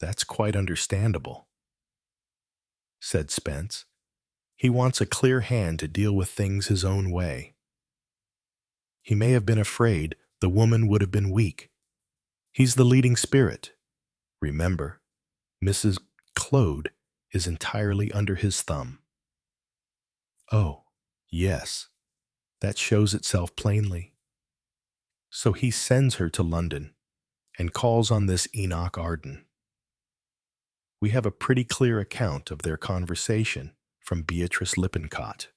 That's quite understandable, said Spence. He wants a clear hand to deal with things his own way. He may have been afraid the woman would have been weak. He's the leading spirit. Remember, Mrs. Claude is entirely under his thumb. Oh, yes, that shows itself plainly. So he sends her to London and calls on this Enoch Arden. We have a pretty clear account of their conversation from Beatrice Lippincott.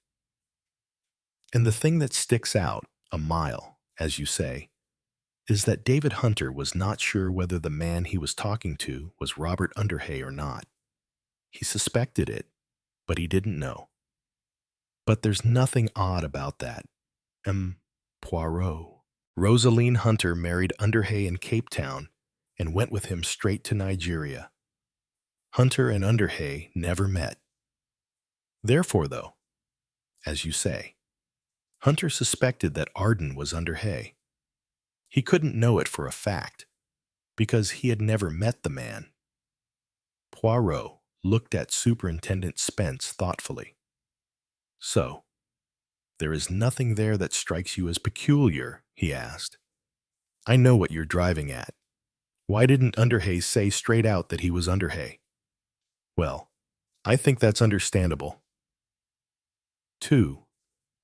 And the thing that sticks out a mile, as you say, is that David Hunter was not sure whether the man he was talking to was Robert Underhay or not. He suspected it, but he didn't know. But there's nothing odd about that. Poirot. Rosaline Hunter married Underhay in Cape Town and went with him straight to Nigeria. Hunter and Underhay never met. Therefore, though, as you say, Hunter suspected that Arden was Underhay. He couldn't know it for a fact, because he had never met the man. Poirot looked at Superintendent Spence thoughtfully. So, there is nothing there that strikes you as peculiar, he asked. I know what you're driving at. Why didn't Underhay say straight out that he was Underhay? Well, I think that's understandable. 2.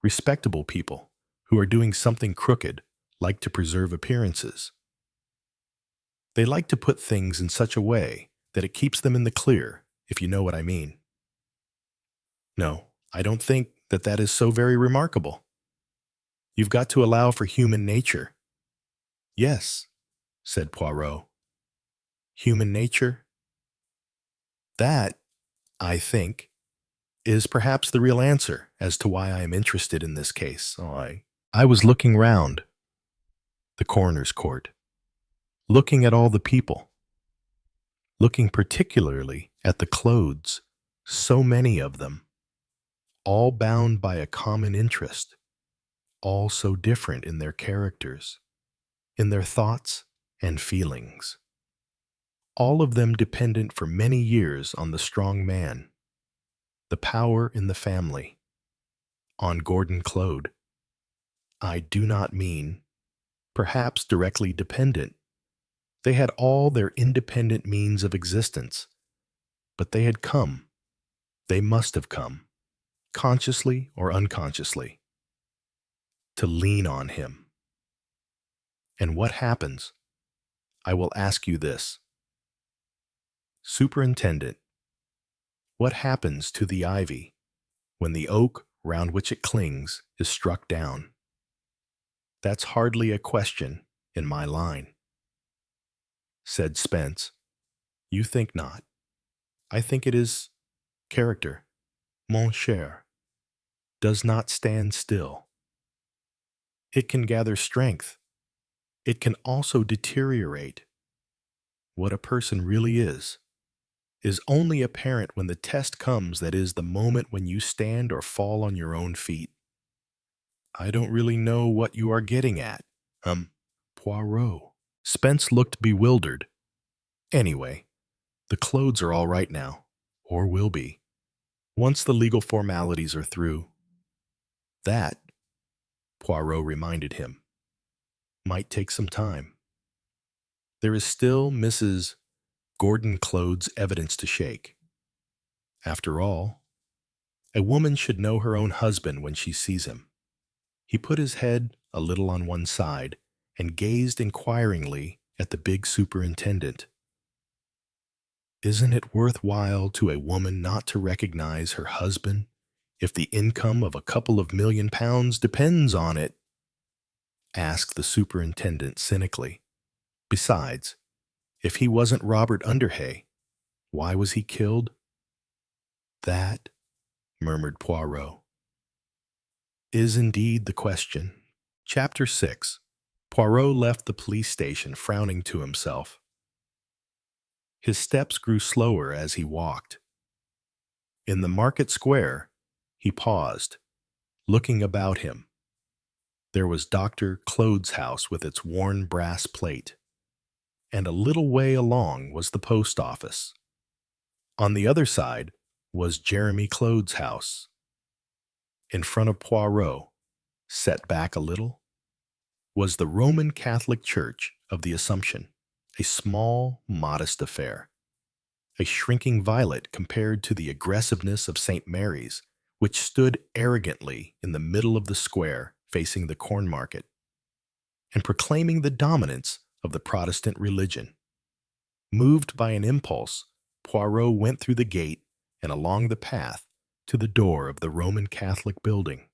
Respectable people who are doing something crooked like to preserve appearances. They like to put things in such a way that it keeps them in the clear, if you know what I mean. No, I don't think that is so very remarkable. You've got to allow for human nature. Yes, said Poirot. Human nature? That, I think, is perhaps the real answer as to why I am interested in this case. I was looking round the coroner's court, looking at all the people, looking particularly at the Claudes, so many of them, all bound by a common interest, all so different in their characters, in their thoughts and feelings, all of them dependent for many years on the strong man, the power in the family, on Gordon Claude. I do not mean, perhaps directly dependent. They had all their independent means of existence, but they had come, they must have come, consciously or unconsciously, to lean on him. And what happens? I will ask you this. Superintendent, what happens to the ivy when the oak round which it clings is struck down? That's hardly a question in my line, said Spence. You think not. I think it is character, mon cher, does not stand still. It can gather strength. It can also deteriorate. What a person really is only apparent when the test comes, that is, the moment when you stand or fall on your own feet. I don't really know what you are getting at. Poirot. Spence looked bewildered. Anyway, the Claudes are all right now, or will be, once the legal formalities are through. That, Poirot reminded him, might take some time. There is still Mrs. Gordon Claude's evidence to shake. After all, a woman should know her own husband when she sees him. He put his head a little on one side and gazed inquiringly at the big superintendent. Isn't it worthwhile to a woman not to recognize her husband if the income of a couple of £1,000,000 depends on it? Asked the superintendent cynically. Besides, if he wasn't Robert Underhay, why was he killed? That, murmured Poirot, is indeed the question. Chapter 6. Poirot left the police station frowning to himself. His steps grew slower as he walked. In the market square, He paused, looking about him. There was Dr. Claude's house with its worn brass plate, and a little way along was the post office. On the other side was Jeremy Claude's house. In front of Poirot, set back a little, was the Roman Catholic Church of the Assumption, a small, modest affair. A shrinking violet compared to the aggressiveness of St. Mary's, which stood arrogantly in the middle of the square facing the corn market, and proclaiming the dominance of the Protestant religion. Moved by an impulse, Poirot went through the gate and along the path to the door of the Roman Catholic building.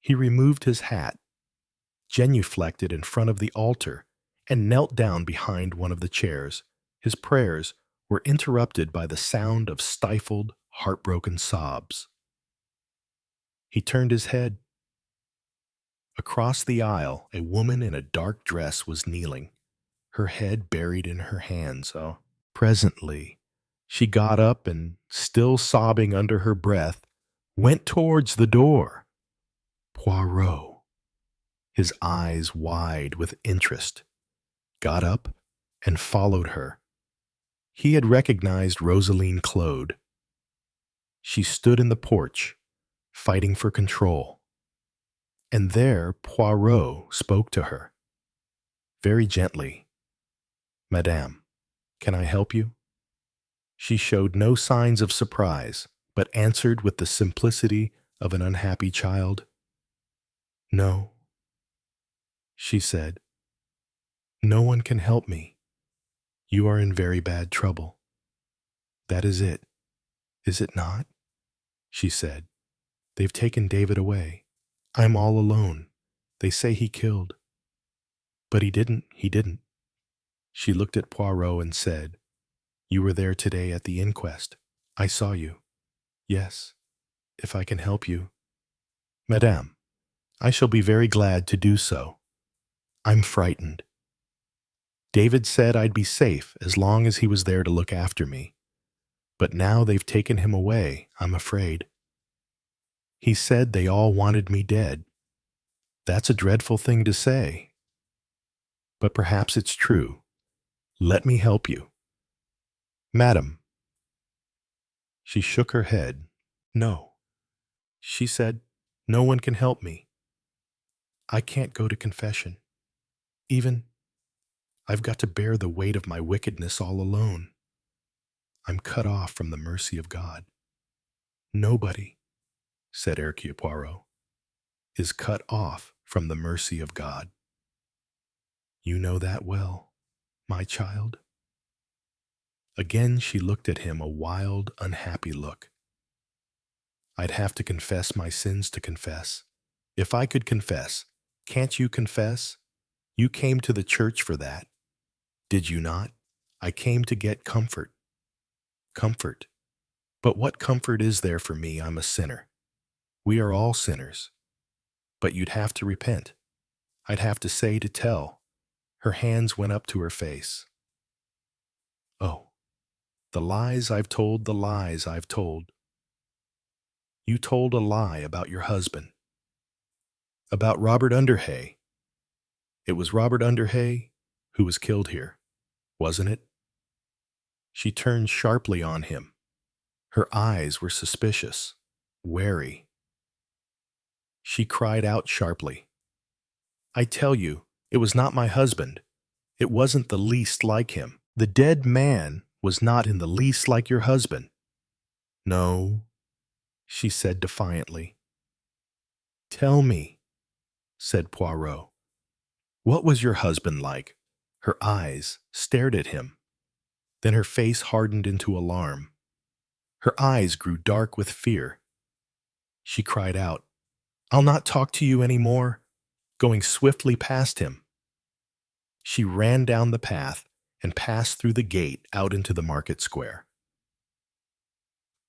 He removed his hat, genuflected in front of the altar, and knelt down behind one of the chairs. His prayers were interrupted by the sound of stifled, heartbroken sobs. He turned his head. Across the aisle, a woman in a dark dress was kneeling, her head buried in her hands. Presently, she got up and, still sobbing under her breath, went towards the door. Poirot, his eyes wide with interest, got up and followed her. He had recognized Rosaline Claude. She stood in the porch, fighting for control. And there Poirot spoke to her, very gently. "Madame, can I help you?" She showed no signs of surprise, but answered with the simplicity of an unhappy child. "No," she said. "No one can help me. You are in very bad trouble." "That is it, is it not?" she said. "They've taken David away. I'm all alone. They say he killed." "But he didn't. She looked at Poirot and said, "You were there today at the inquest. I saw you." "Yes, if I can help you." "Madame, I shall be very glad to do so. I'm frightened. David said I'd be safe as long as he was there to look after me. But now they've taken him away, I'm afraid. He said they all wanted me dead. That's a dreadful thing to say. But perhaps it's true. Let me help you." "Madam." She shook her head. "No," she said. "No one can help me. I can't go to confession. I've got to bear the weight of my wickedness all alone. I'm cut off from the mercy of God." "Nobody," said Hercule Poirot, "is cut off from the mercy of God. You know that well, my child." Again she looked at him, a wild, unhappy look. "I'd have to confess my sins to confess. If I could confess, can't you confess? You came to the church for that. Did you not? I came to get comfort." "Comfort? But what comfort is there for me? I'm a sinner. We are all sinners. But you'd have to repent. I'd have to say to tell." Her hands went up to her face. "Oh, the lies I've told, the lies I've told. You told a lie about your husband. About Robert Underhay. It was Robert Underhay who was killed here, wasn't it?" She turned sharply on him. Her eyes were suspicious, wary. She cried out sharply, "I tell you, it was not my husband. It wasn't the least like him. The dead man was not in the least like your husband." "No," she said defiantly. "Tell me," said Poirot. "What was your husband like?" Her eyes stared at him. Then her face hardened into alarm. Her eyes grew dark with fear. She cried out, "I'll not talk to you any more," going swiftly past him. She ran down the path and passed through the gate out into the market square.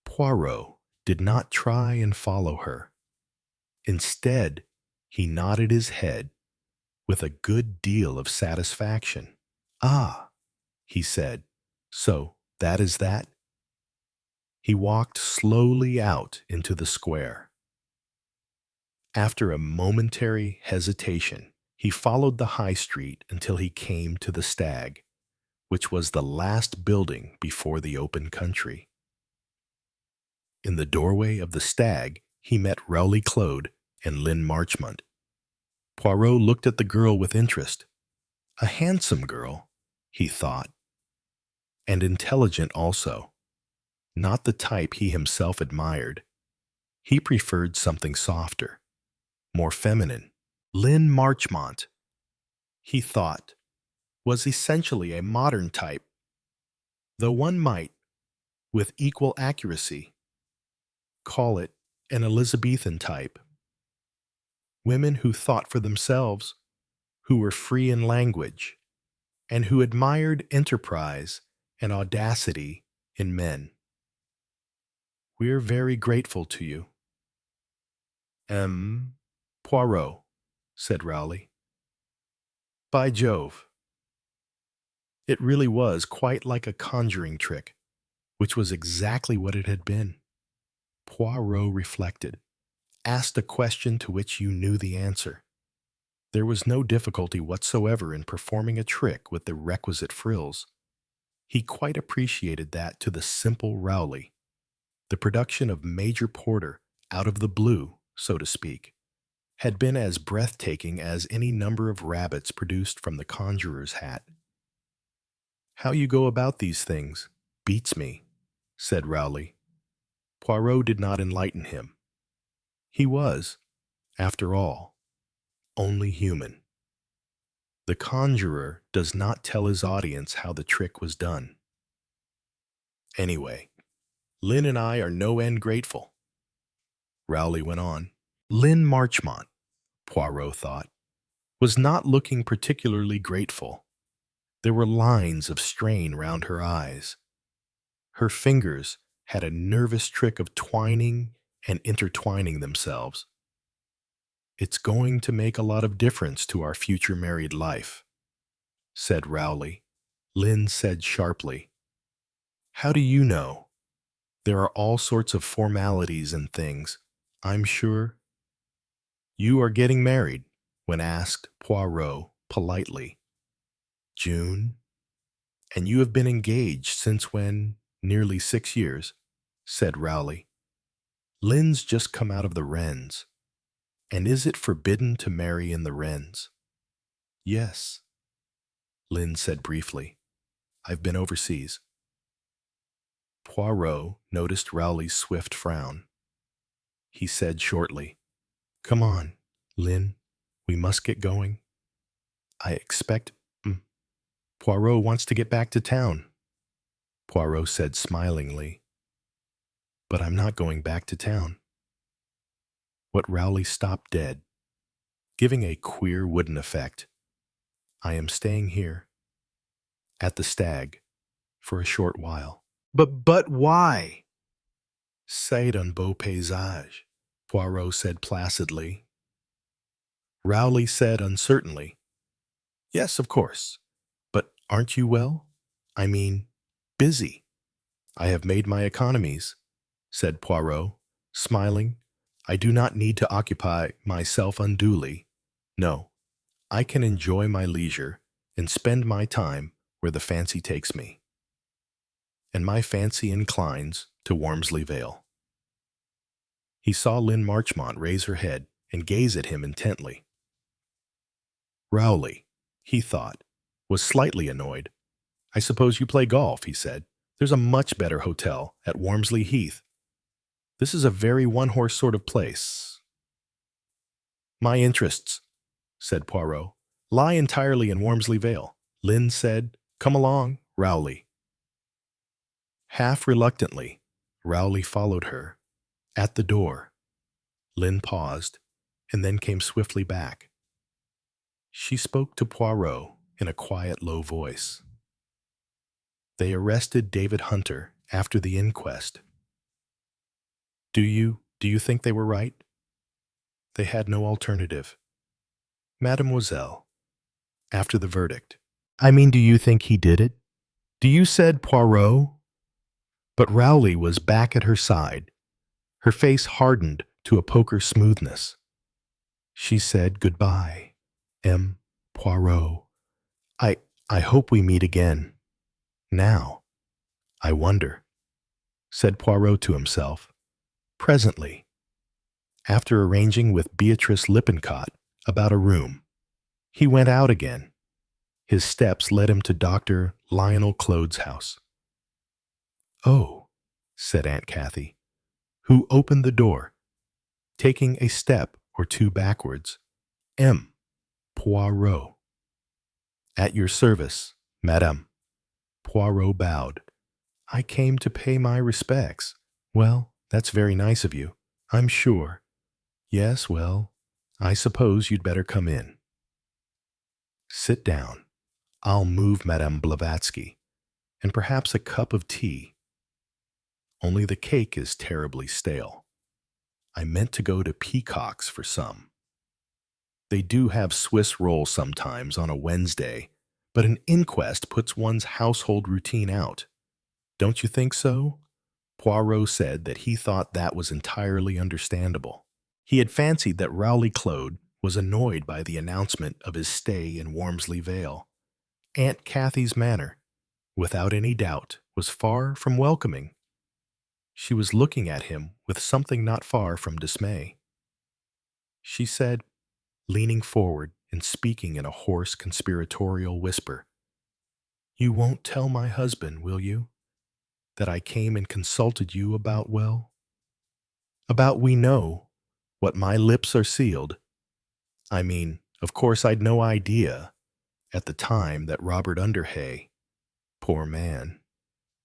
Poirot did not try and follow her. Instead, he nodded his head with a good deal of satisfaction. "Ah," he said, "so that is that?" He walked slowly out into the square. After a momentary hesitation, he followed the high street until he came to the Stag, which was the last building before the open country. In the doorway of the Stag, he met Rowley Claude and Lynn Marchmont. Poirot looked at the girl with interest. A handsome girl, he thought, and intelligent also. Not the type he himself admired. He preferred something softer, more feminine. Lynn Marchmont, he thought, was essentially a modern type, though one might, with equal accuracy, call it an Elizabethan type. Women who thought for themselves, who were free in language, and who admired enterprise and audacity in men. We're very grateful to you. Poirot, said Rowley. By Jove. It really was quite like a conjuring trick, which was exactly what it had been. Poirot reflected, asked a question to which you knew the answer. There was no difficulty whatsoever in performing a trick with the requisite frills. He quite appreciated that to the simple Rowley. The production of Major Porter out of the blue, so to speak, had been as breathtaking as any number of rabbits produced from the conjurer's hat. How you go about these things beats me, said Rowley. Poirot did not enlighten him. He was, after all, only human. The conjurer does not tell his audience how the trick was done. Anyway, Lynn and I are no end grateful. Rowley went on. Lynn Marchmont, Poirot thought, was not looking particularly grateful. There were lines of strain round her eyes. Her fingers had a nervous trick of twining and intertwining themselves. It's going to make a lot of difference to our future married life, said Rowley. Lynn said sharply, How do you know? There are all sorts of formalities and things, I'm sure. You are getting married, when asked Poirot politely. June? And you have been engaged since when? Nearly 6 years, said Rowley. Lynn's just come out of the Wrens. And is it forbidden to marry in the Wrens? Yes, Lynn said briefly. I've been overseas. Poirot noticed Rowley's swift frown. He said shortly, Come on, Lynn, we must get going. I expect Poirot wants to get back to town, Poirot said smilingly. But I'm not going back to town. What Rowley stopped dead, giving a queer wooden effect. I am staying here, at the Stag, for a short while. But why? C'est un beau paysage, Poirot said placidly. Rowley said uncertainly, Yes, of course. But aren't you well? I mean, busy. I have made my economies, said Poirot, smiling. I do not need to occupy myself unduly. No, I can enjoy my leisure and spend my time where the fancy takes me. And my fancy inclines to Wormsley Vale. He saw Lynn Marchmont raise her head and gaze at him intently. Rowley, he thought, was slightly annoyed. I suppose you play golf, he said. There's a much better hotel at Wormsley Heath. This is a very one-horse sort of place. My interests, said Poirot, lie entirely in Wormsley Vale. Lynn said, Come along, Rowley. Half reluctantly, Rowley followed her. At the door, Lynn paused and then came swiftly back. She spoke to Poirot in a quiet, low voice. They arrested David Hunter after the inquest. Do you think they were right? They had no alternative. Mademoiselle, after the verdict. I mean, do you think he did it? Do you, said Poirot? But Rowley was back at her side, her face hardened to a poker smoothness. She said goodbye, M. Poirot. I I hope we meet again. Now, I wonder, said Poirot to himself. Presently, after arranging with Beatrice Lippincott about a room, he went out again. His steps led him to Dr. Lionel Claude's house. Oh, said Aunt Kathy, who opened the door, taking a step or two backwards. M. Poirot. At your service, madame. Poirot bowed. I came to pay my respects. Well, that's very nice of you, I'm sure. Yes, well, I suppose you'd better come in. Sit down. I'll move Madame Blavatsky, and perhaps a cup of tea. Only the cake is terribly stale. I meant to go to Peacock's for some. They do have Swiss roll sometimes on a Wednesday, but an inquest puts one's household routine out. Don't you think so? Poirot said that he thought that was entirely understandable. He had fancied that Rowley Claude was annoyed by the announcement of his stay in Wormsley Vale. Aunt Kathy's manner, without any doubt, was far from welcoming. She was looking at him with something not far from dismay. She said, leaning forward and speaking in a hoarse, conspiratorial whisper, You won't tell my husband, will you, that I came and consulted you about, well, about we know what my lips are sealed. I mean, of course I'd no idea at the time that Robert Underhay, poor man,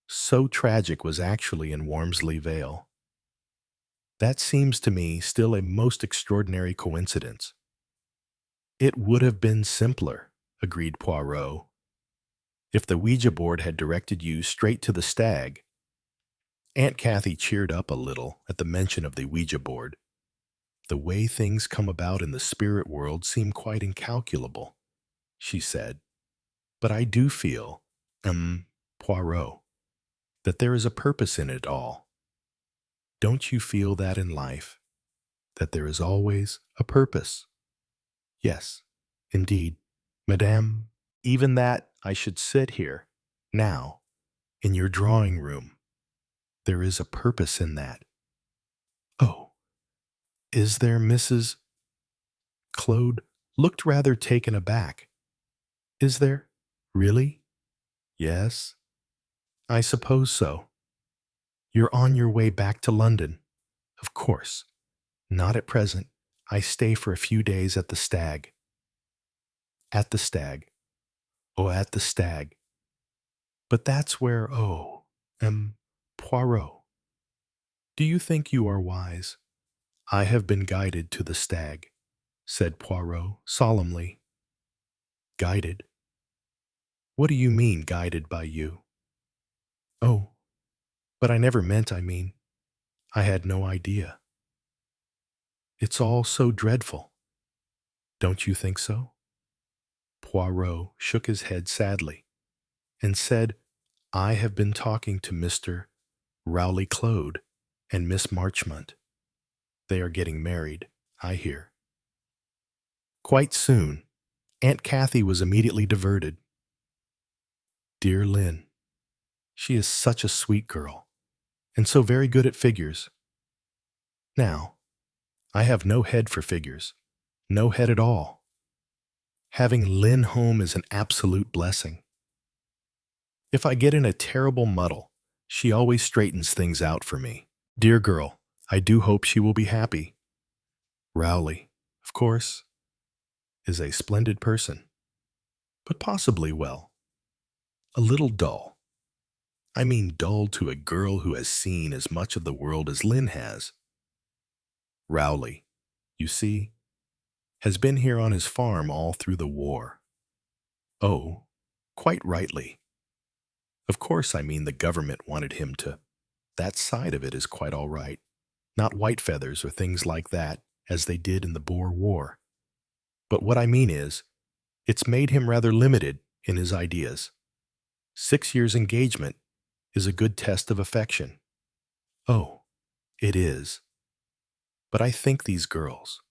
so tragic was actually in Wormsley Vale. That seems to me still a most extraordinary coincidence. It would have been simpler, agreed Poirot, if the Ouija board had directed you straight to the stag. Aunt Kathy cheered up a little at the mention of the Ouija board. The way things come about in the spirit world seem quite incalculable, she said. But I do feel, Poirot, that there is a purpose in it all. Don't you feel that in life, that there is always a purpose? Yes, indeed, madame, even that I should sit here, now, in your drawing room. There is a purpose in that. Oh, is there, Mrs. Claude looked rather taken aback. Is there? Really? Yes, I suppose so. You're on your way back to London? Of course. Not at present. I stay for a few days at the Stag. At the Stag. Oh, at the Stag. But that's where, Poirot. Do you think you are wise? I have been guided to the Stag, said Poirot solemnly. Guided? What do you mean, guided by you? Oh, but I never meant, I had no idea. It's all so dreadful. Don't you think so? Poirot shook his head sadly and said, I have been talking to Mr. Rowley Claude and Miss Marchmont. They are getting married, I hear. Quite soon, Aunt Kathy was immediately diverted. Dear Lynn, she is such a sweet girl, and so very good at figures. Now, I have no head for figures, no head at all. Having Lynn home is an absolute blessing. If I get in a terrible muddle, she always straightens things out for me. Dear girl, I do hope she will be happy. Rowley, of course, is a splendid person, but possibly, well, a little dull. I mean dull to a girl who has seen as much of the world as Lynn has. Rowley, you see, has been here on his farm all through the war. Oh, quite rightly. Of course, the government wanted him to. That side of it is quite all right. Not white feathers or things like that, as they did in the Boer War. But what I mean is, it's made him rather limited in his ideas. 6 years' engagement, is a good test of affection. Oh, it is. But I think these girls,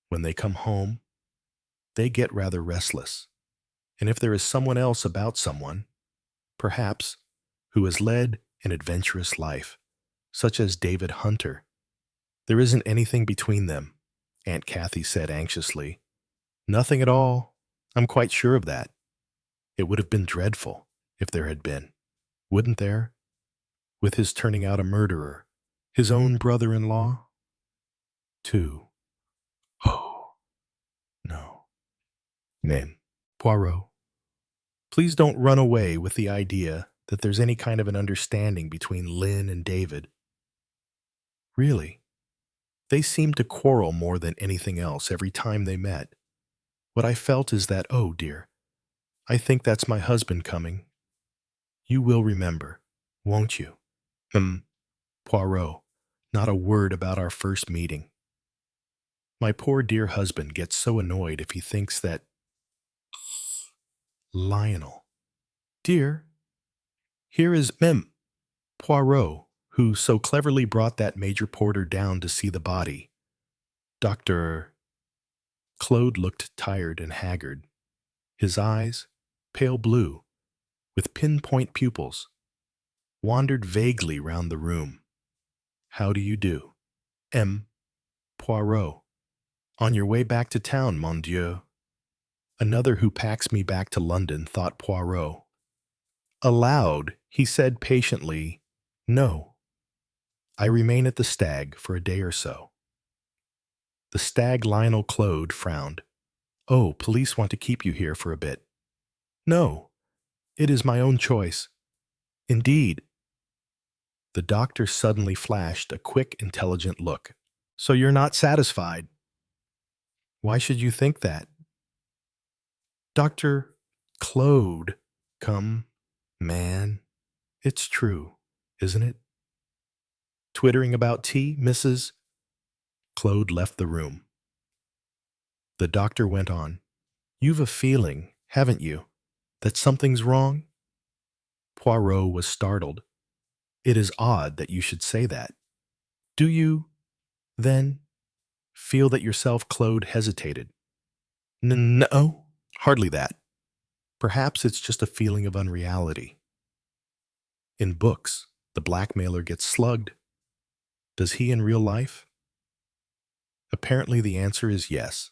when they come home, they get rather restless. And if there is someone else about someone, perhaps, who has led an adventurous life, such as David Hunter, there isn't anything between them, Aunt Kathy said anxiously. Nothing at all. I'm quite sure of that. It would have been dreadful if there had been, wouldn't there? With his turning out a murderer, his own brother-in-law? Too. Oh, no. Name. Poirot. Please don't run away with the idea that there's any kind of an understanding between Lynn and David. Really, they seemed to quarrel more than anything else every time they met. What I felt is that, oh dear, I think that's my husband coming. You will remember, won't you? Poirot, not a word about our first meeting. My poor dear husband gets so annoyed if he thinks that... Lionel. Dear, here is Poirot, who so cleverly brought that Major Porter down to see the body. Dr. Claude looked tired and haggard. His eyes, pale blue, with pinpoint pupils, wandered vaguely round the room. How do you do? Poirot. On your way back to town, mon Dieu. Another who packs me back to London, thought Poirot. Aloud, he said patiently, No. I remain at the Stag for a day or so. The Stag Lionel Claude frowned. Oh, police want to keep you here for a bit. No, it is my own choice. Indeed. The doctor suddenly flashed a quick, intelligent look. So you're not satisfied? Why should you think that? Dr. Claude, come, man. It's true, isn't it? Twittering about tea, Mrs. Claude left the room. The doctor went on. You've a feeling, haven't you, that something's wrong? Poirot was startled. It is odd that you should say that. Do you, then, feel that yourself? Claude hesitated. No, hardly that. Perhaps it's just a feeling of unreality. In books, the blackmailer gets slugged. Does he in real life? Apparently the answer is yes.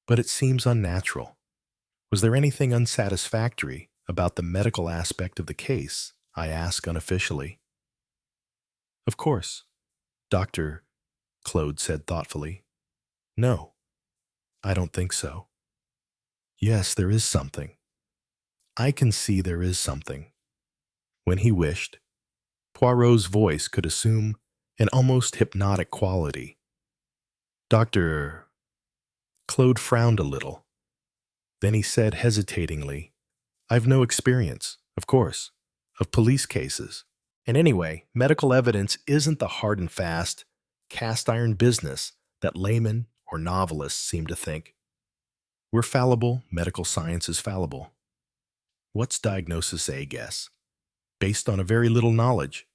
But it seems unnatural. Was there anything unsatisfactory about the medical aspect of the case? I asked unofficially. Of course, Dr. Claude said thoughtfully. No, I don't think so. Yes, there is something. I can see there is something. When he wished, Poirot's voice could assume an almost hypnotic quality. Dr. Claude frowned a little. Then he said hesitatingly, I've no experience, of course, of police cases. And anyway, medical evidence isn't the hard and fast, cast-iron business that laymen or novelists seem to think. We're fallible, medical science is fallible. What's diagnosis A guess? Based on a very little knowledge,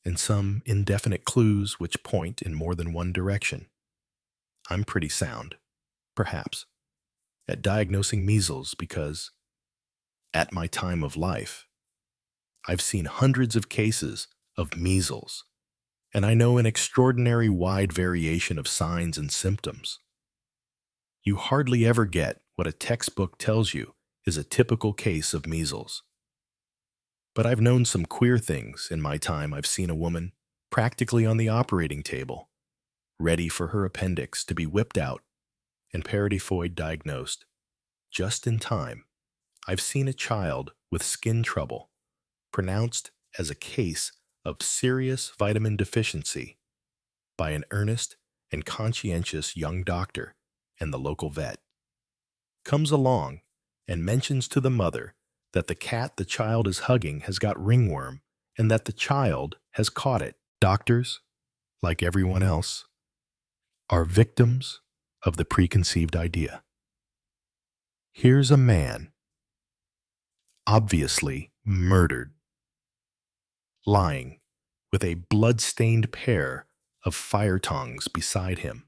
and some indefinite clues which point in more than one direction. I'm pretty sound, perhaps, at diagnosing measles because, at my time of life, I've seen hundreds of cases of measles, and I know an extraordinary wide variation of signs and symptoms. You hardly ever get what a textbook tells you is a typical case of measles. But I've known some queer things in my time. I've seen a woman practically on the operating table, ready for her appendix to be whipped out and paratyphoid diagnosed. Just in time, I've seen a child with skin trouble pronounced as a case of serious vitamin deficiency by an earnest and conscientious young doctor and the local vet. Comes along and mentions to the mother that the cat the child is hugging has got ringworm and that the child has caught it. Doctors, like everyone else, are victims of the preconceived idea. Here's a man, obviously murdered, lying with a blood-stained pair of fire tongs beside him.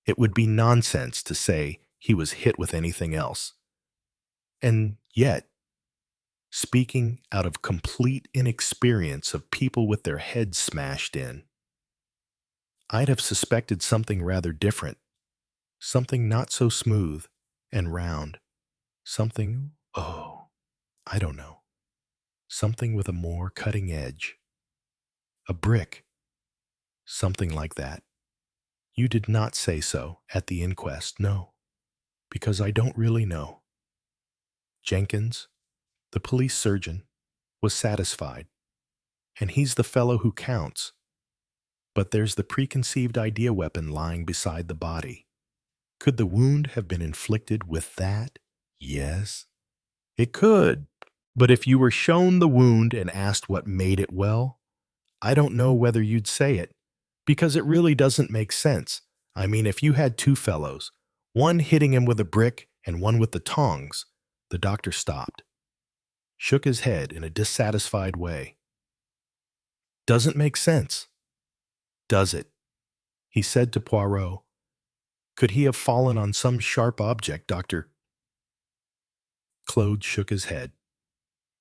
It would be nonsense to say he was hit with anything else. And yet, speaking out of complete inexperience of people with their heads smashed in, I'd have suspected something rather different, something not so smooth and round, something, oh, I don't know, something with a more cutting edge. A brick, something like that. You did not say so at the inquest, no, because I don't really know. Jenkins, the police surgeon, was satisfied, and he's the fellow who counts. But there's the preconceived idea weapon lying beside the body. Could the wound have been inflicted with that? Yes, it could. But if you were shown the wound and asked what made it, well, I don't know whether you'd say it, because it really doesn't make sense. I mean, if you had two fellows, one hitting him with a brick and one with the tongs, the doctor stopped, shook his head in a dissatisfied way. Doesn't make sense, does it? He said to Poirot. Could he have fallen on some sharp object, Doctor? Claude shook his head.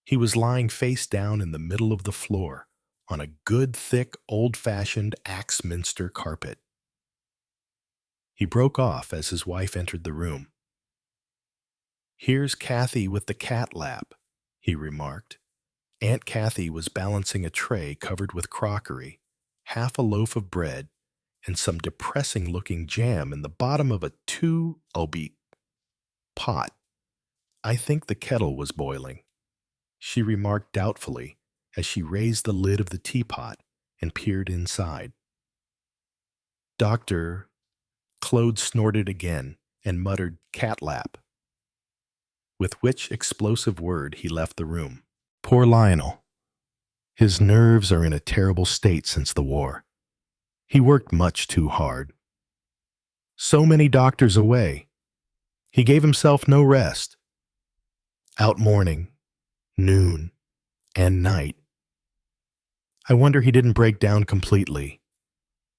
He was lying face down in the middle of the floor on a good, thick, old-fashioned Axminster carpet. He broke off as his wife entered the room. Here's Kathy with the cat lap, he remarked. Aunt Kathy was balancing a tray covered with crockery, half a loaf of bread, and some depressing-looking jam in the bottom of a pot. I think the kettle was boiling, she remarked doubtfully as she raised the lid of the teapot and peered inside. Doctor, Claude snorted again and muttered cat lap, with which explosive word he left the room. Poor Lionel. His nerves are in a terrible state since the war. He worked much too hard. So many doctors away. He gave himself no rest. Out morning, noon, and night. I wonder he didn't break down completely.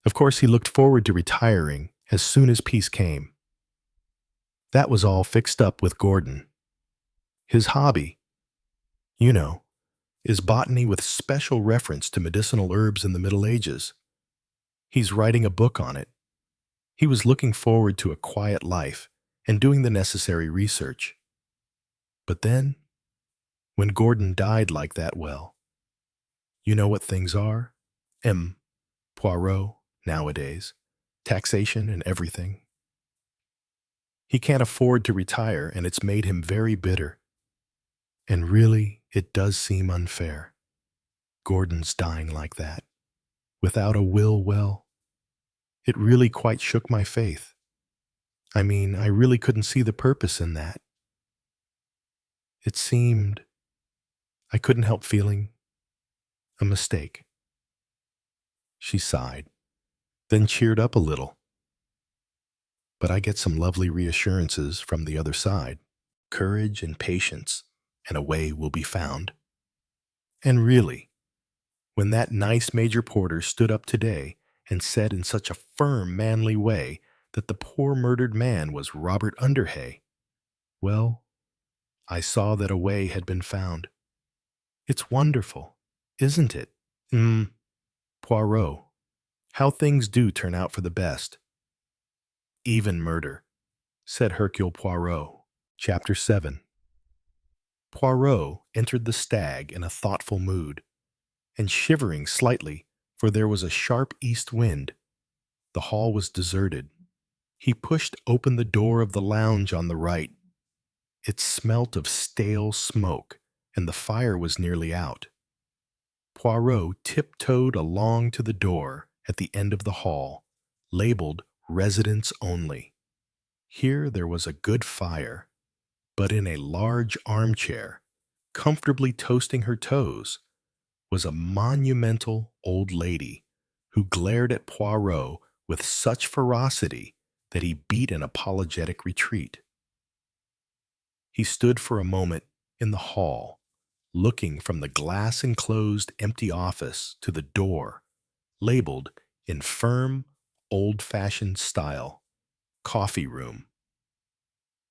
Of course, he looked forward to retiring as soon as peace came. That was all fixed up with Gordon. His hobby, you know, is botany with special reference to medicinal herbs in the Middle Ages. He's writing a book on it. He was looking forward to a quiet life and doing the necessary research. But then, when Gordon died like that, well, you know what things are? Poirot, nowadays. Taxation and everything. He can't afford to retire, and it's made him very bitter. And really, it does seem unfair. Gordon's dying like that, without a will, well, it really quite shook my faith. I mean, I really couldn't see the purpose in that. It seemed, I couldn't help feeling, a mistake. She sighed, then cheered up a little. But I get some lovely reassurances from the other side, courage and patience, and a way will be found. And really, when that nice Major Porter stood up today and said in such a firm, manly way that the poor murdered man was Robert Underhay, well, I saw that a way had been found. It's wonderful, isn't it? Poirot, how things do turn out for the best. Even murder, said Hercule Poirot. Chapter 7. Poirot entered the Stag in a thoughtful mood, and shivering slightly, for there was a sharp east wind. The hall was deserted. He pushed open the door of the lounge on the right. It smelt of stale smoke, and the fire was nearly out. Poirot tiptoed along to the door at the end of the hall, labeled Residents Only. Here there was a good fire, but in a large armchair, comfortably toasting her toes, was a monumental old lady who glared at Poirot with such ferocity that he beat an apologetic retreat. He stood for a moment in the hall, looking from the glass-enclosed empty office to the door, labeled in firm, old-fashioned style, "Coffee Room."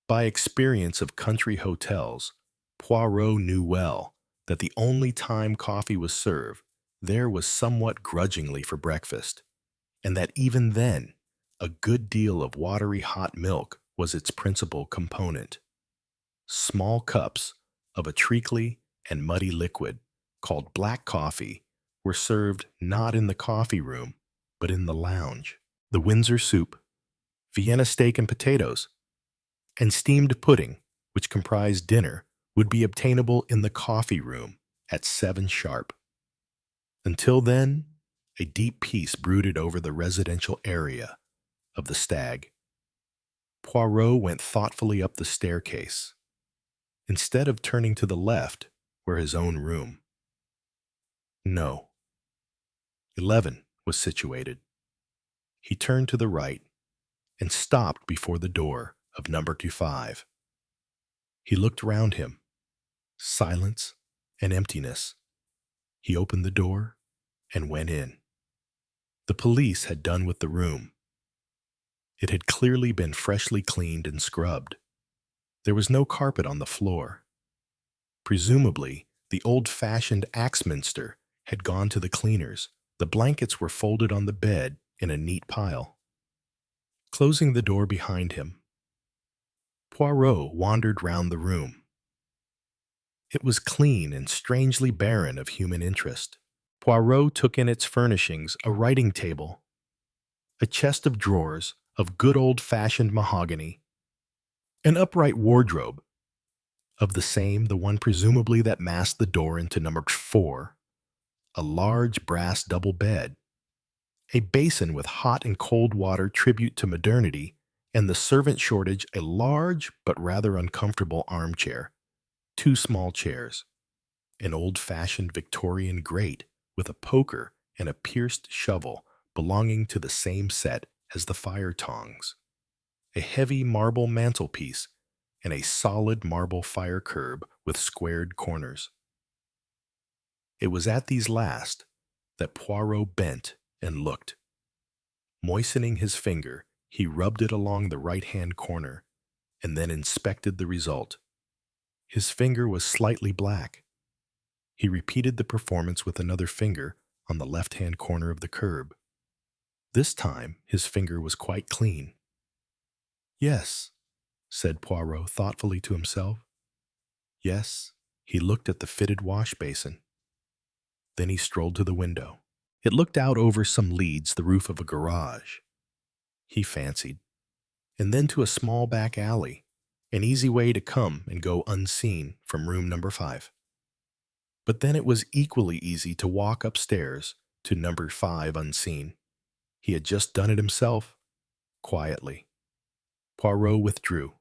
By experience of country hotels, Poirot knew well that the only time coffee was served there was somewhat grudgingly for breakfast, and that even then a good deal of watery hot milk was its principal component. Small cups of a treacly and muddy liquid called black coffee were served not in the coffee room, but in the lounge. The Windsor soup, Vienna steak and potatoes, and steamed pudding, which comprised dinner, would be obtainable in the coffee room at 7 sharp. Until then, a deep peace brooded over the residential area of the Stag. Poirot went thoughtfully up the staircase, instead of turning to the left, where his own room. No. 11 was situated. He turned to the right and stopped before the door of number 25. He looked round him. Silence and emptiness. He opened the door and went in. The police had done with the room. It had clearly been freshly cleaned and scrubbed. There was no carpet on the floor. Presumably, the old-fashioned Axminster had gone to the cleaners. The blankets were folded on the bed in a neat pile. Closing the door behind him, Poirot wandered round the room. It was clean and strangely barren of human interest. Poirot took in its furnishings a writing table, a chest of drawers of good old-fashioned mahogany, an upright wardrobe, of the one presumably that masked the door into number 4, a large brass double bed, a basin with hot and cold water tribute to modernity, and the servant shortage a large but rather uncomfortable armchair, 2 small chairs, an old-fashioned Victorian grate with a poker and a pierced shovel belonging to the same set as the fire tongs, a heavy marble mantelpiece, and a solid marble fire curb with squared corners. It was at these last that Poirot bent and looked. Moistening his finger, he rubbed it along the right-hand corner and then inspected the result. His finger was slightly black. He repeated the performance with another finger on the left-hand corner of the curb. This time his finger was quite clean. "Yes," said Poirot thoughtfully to himself. "Yes." He looked at the fitted wash basin. Then he strolled to the window. It looked out over some leads, the roof of a garage, he fancied, and then to a small back alley, an easy way to come and go unseen from room number 5. But then it was equally easy to walk upstairs to number 5 unseen. He had just done it himself, quietly. Poirot withdrew,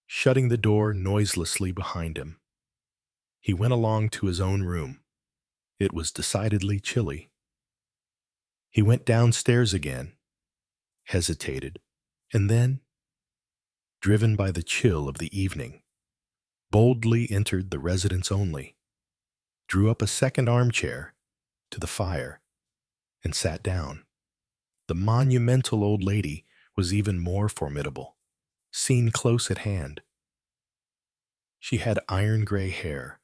shutting the door noiselessly behind him. He went along to his own room. It was decidedly chilly. He went downstairs again, hesitated, and then, driven by the chill of the evening, boldly entered the residence only, drew up a second armchair to the fire, and sat down. The monumental old lady was even more formidable, seen close at hand. She had iron-gray hair,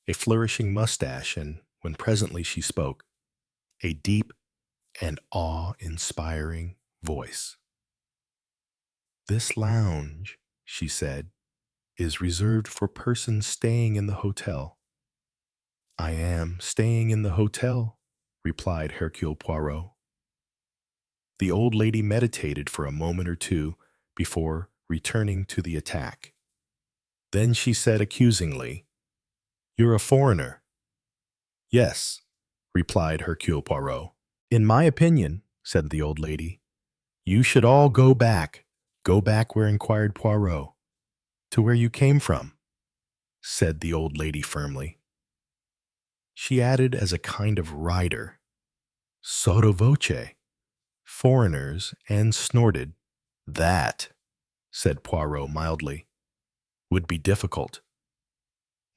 a flourishing mustache, and, when presently she spoke, a deep and awe-inspiring voice. "This lounge," she said, "is reserved for persons staying in the hotel." "I am staying in the hotel," replied Hercule Poirot. The old lady meditated for a moment or two before returning to the attack. Then she said accusingly, "You're a foreigner." "Yes," replied Hercule Poirot. "In my opinion," said the old lady, "you should all go back where," inquired Poirot. "To where you came from," said the old lady firmly. She added as a kind of rider, "Sotto voce, foreigners," and snorted. "That," said Poirot mildly, "would be difficult."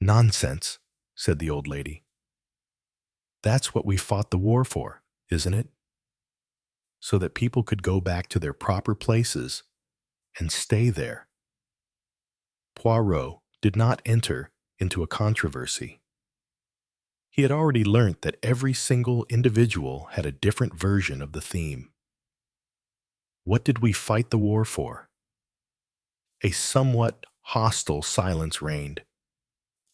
Nonsense, said the old lady. That's what we fought the war for, isn't it? So that people could go back to their proper places and stay there. Poirot did not enter into a controversy. He had already learnt that every single individual had a different version of the theme. What did we fight the war for? A somewhat hostile silence reigned.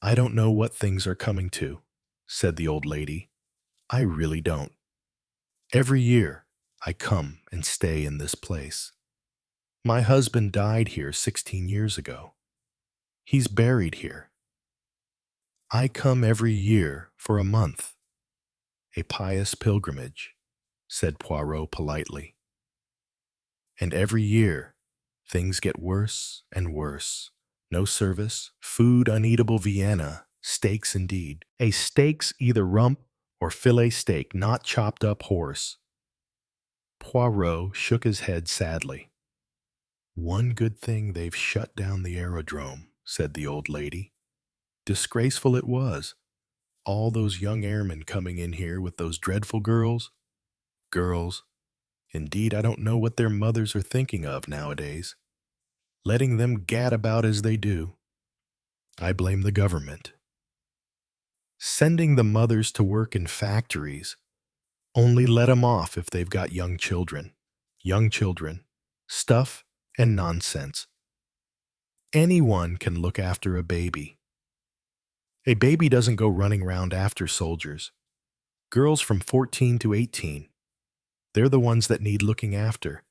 I don't know what things are coming to, said the old lady. I really don't. Every year, I come and stay in this place. My husband died here 16 years ago. He's buried here. I come every year for a month. A pious pilgrimage, said Poirot politely. And every year, things get worse and worse. No service, food uneatable Vienna, steaks indeed. A steak's either rump or fillet steak, not chopped up horse. Poirot shook his head sadly. One good thing they've shut down the aerodrome, said the old lady. Disgraceful it was. All those young airmen coming in here with those dreadful girls. Girls. Indeed, I don't know what their mothers are thinking of nowadays. Letting them gad about as they do. I blame the government. Sending the mothers to work in factories. Only let 'em off if they've got young children. Young children. Stuff and nonsense. Anyone can look after a baby. A baby doesn't go running round after soldiers. Girls from 14 to 18. They're the ones that need looking after,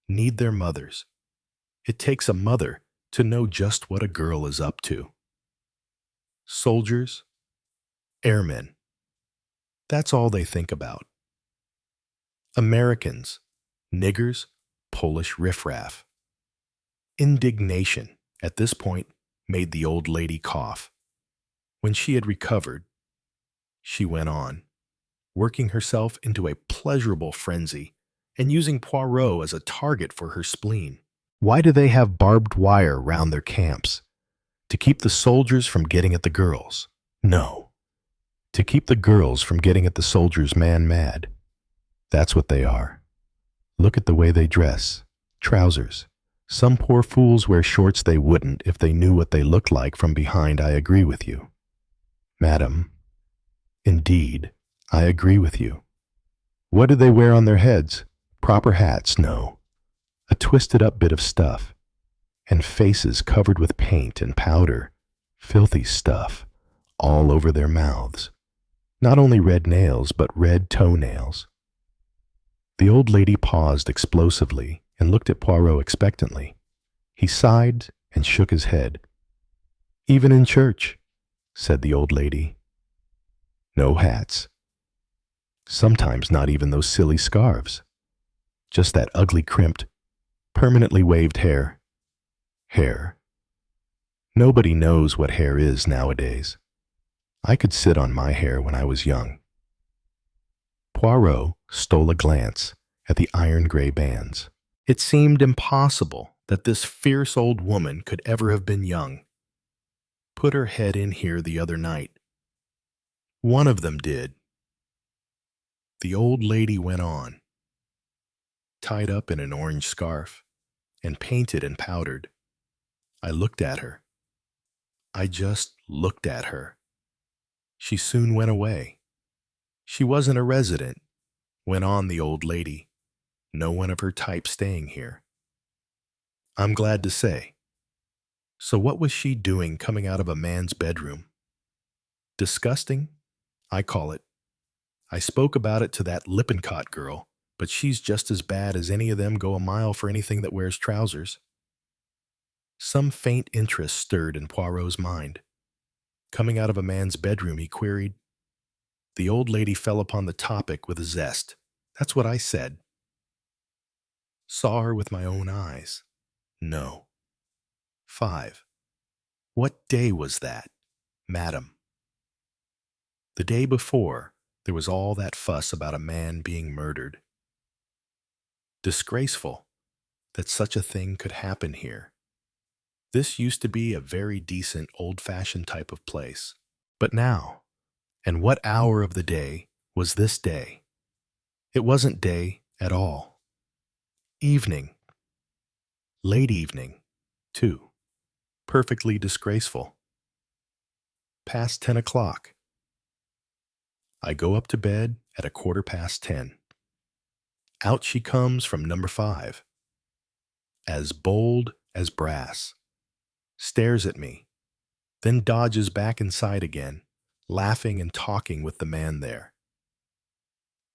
need their mothers. It takes a mother to know just what a girl is up to. Soldiers, airmen. That's all they think about. Americans, niggers, Polish riffraff. Indignation, at this point, made the old lady cough. When she had recovered, she went on, working herself into a pleasurable frenzy and using Poirot as a target for her spleen. Why do they have barbed wire round their camps? To keep the soldiers from getting at the girls? No. To keep the girls from getting at the soldiers man-mad. That's what they are. Look at the way they dress. Trousers. Some poor fools wear shorts they wouldn't if they knew what they looked like from behind. I agree with you. Madam, indeed, I agree with you. What do they wear on their heads? Proper hats? No. A twisted-up bit of stuff. And faces covered with paint and powder. Filthy stuff. All over their mouths. Not only red nails, but red toenails. The old lady paused explosively and looked at Poirot expectantly. He sighed and shook his head. Even in church, said the old lady. No hats. Sometimes not even those silly scarves. Just that ugly crimped, permanently waved hair. Hair. Nobody knows what hair is nowadays. I could sit on my hair when I was young. Poirot stole a glance at the iron-gray bands. It seemed impossible that this fierce old woman could ever have been young. Put her head in here the other night. One of them did. The old lady went on, tied up in an orange scarf, and painted and powdered. I looked at her. I just looked at her. She soon went away. She wasn't a resident, went on the old lady. No one of her type staying here. I'm glad to say. So what was she doing coming out of a man's bedroom? Disgusting, I call it. I spoke about it to that Lippincott girl, but she's just as bad as any of them go a mile for anything that wears trousers. Some faint interest stirred in Poirot's mind. Coming out of a man's bedroom, he queried. The old lady fell upon the topic with a zest. That's what I said. Saw her with my own eyes. No. 5. What day was that, madam? The day before, there was all that fuss about a man being murdered. Disgraceful that such a thing could happen here. This used to be a very decent, old-fashioned type of place. But now, and what hour of the day was this day? It wasn't day at all. Evening. Late evening, too. Perfectly disgraceful. Past 10 o'clock. I go up to bed at 10:15. Out she comes from number 5. As bold as brass. Stares at me, then dodges back inside again, laughing and talking with the man there.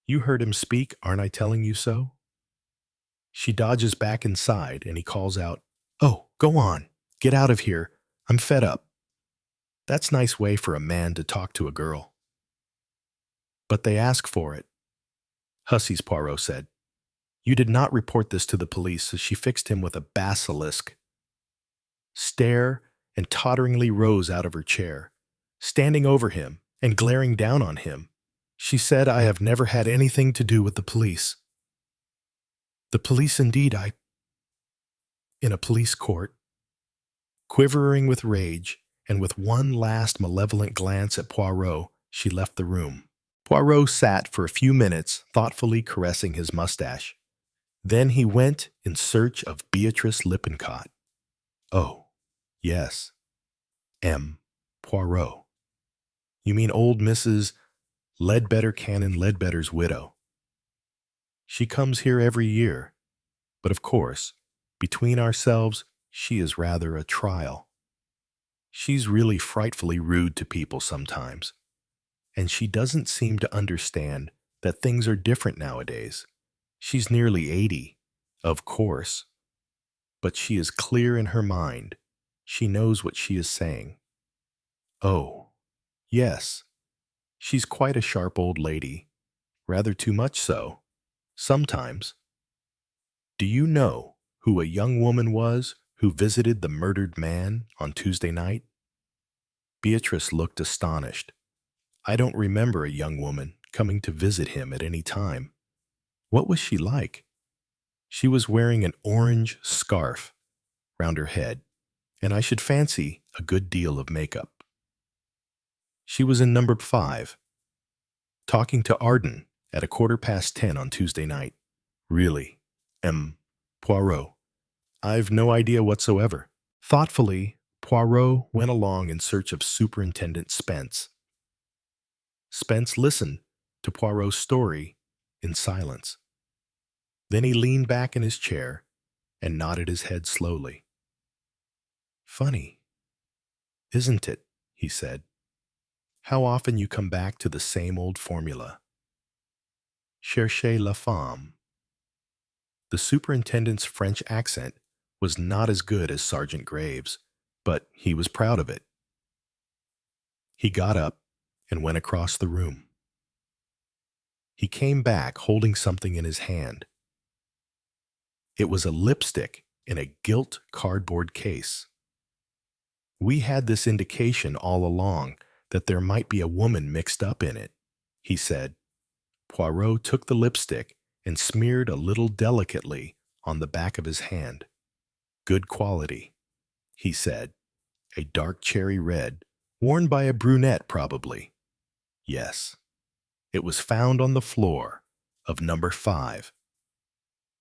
You heard him speak, aren't I telling you so? She dodges back inside and he calls out, "Oh, go on. Get out of here. I'm fed up." That's nice way for a man to talk to a girl. But they ask for it. Hussies, Poirot said. You did not report this to the police, so she fixed him with a basilisk. Stare and totteringly rose out of her chair, standing over him and glaring down on him. She said, "I have never had anything to do with the police." The police indeed, in a police court. Quivering with rage, and with one last malevolent glance at Poirot, she left the room. Poirot sat for a few minutes, thoughtfully caressing his mustache. Then he went in search of Beatrice Lippincott. Oh, yes. M. Poirot. You mean old Mrs. Ledbetter Canon Ledbetter's widow. She comes here every year, but of course, between ourselves, she is rather a trial. She's really frightfully rude to people sometimes, and she doesn't seem to understand that things are different nowadays. She's nearly 80, of course, but she is clear in her mind. She knows what she is saying. Oh, yes, she's quite a sharp old lady, rather too much so, sometimes. Do you know who a young woman was who visited the murdered man on Tuesday night? Beatrice looked astonished. I don't remember a young woman coming to visit him at any time. What was she like? She was wearing an orange scarf round her head, and I should fancy a good deal of makeup. She was in number 5, talking to Arden at 10:15 on Tuesday night. Really, M. Poirot, I've no idea whatsoever. Thoughtfully, Poirot went along in search of Superintendent Spence. Spence listened to Poirot's story in silence. Then he leaned back in his chair and nodded his head slowly. Funny, isn't it? He said. How often you come back to the same old formula. Cherchez la femme. The superintendent's French accent was not as good as Sergeant Graves, but he was proud of it. He got up and went across the room. He came back holding something in his hand. It was a lipstick in a gilt cardboard case. We had this indication all along that there might be a woman mixed up in it, he said. Poirot took the lipstick and smeared a little delicately on the back of his hand. Good quality, he said. A dark cherry red, worn by a brunette probably. Yes, it was found on the floor of number 5.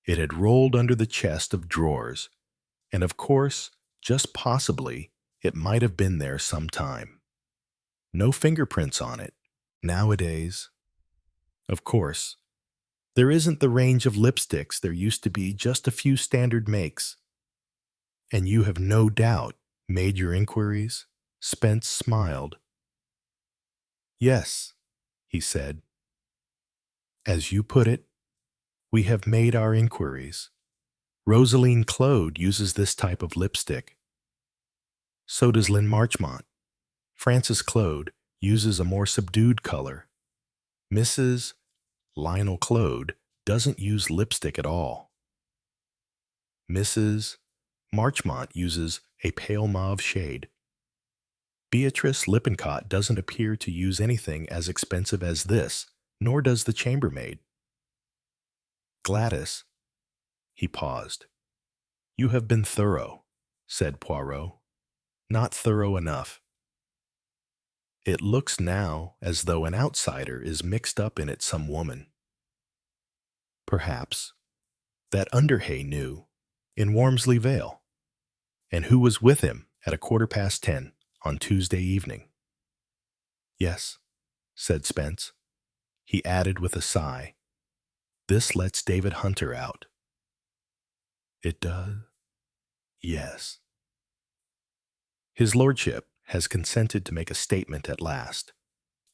It had rolled under the chest of drawers, and of course, just possibly, it might have been there some time. No fingerprints on it. Nowadays, of course, there isn't the range of lipsticks there used to be, just a few standard makes. And you have no doubt made your inquiries? Spence smiled. Yes, he said. As you put it, we have made our inquiries. Rosaline Claude uses this type of lipstick. So does Lynn Marchmont. Frances Claude uses a more subdued color. Mrs. Lionel Claude doesn't use lipstick at all. Mrs. Marchmont uses a pale mauve shade. Beatrice Lippincott doesn't appear to use anything as expensive as this, nor does the chambermaid. Gladys, he paused. You have been thorough, said Poirot. Not thorough enough. It looks now as though an outsider is mixed up in it, some woman. Perhaps that Underhay knew in Wormsley Vale, and who was with him at 10:15 on Tuesday evening. Yes, said Spence. He added with a sigh, this lets David Hunter out. It does? Yes. His lordship has consented to make a statement at last,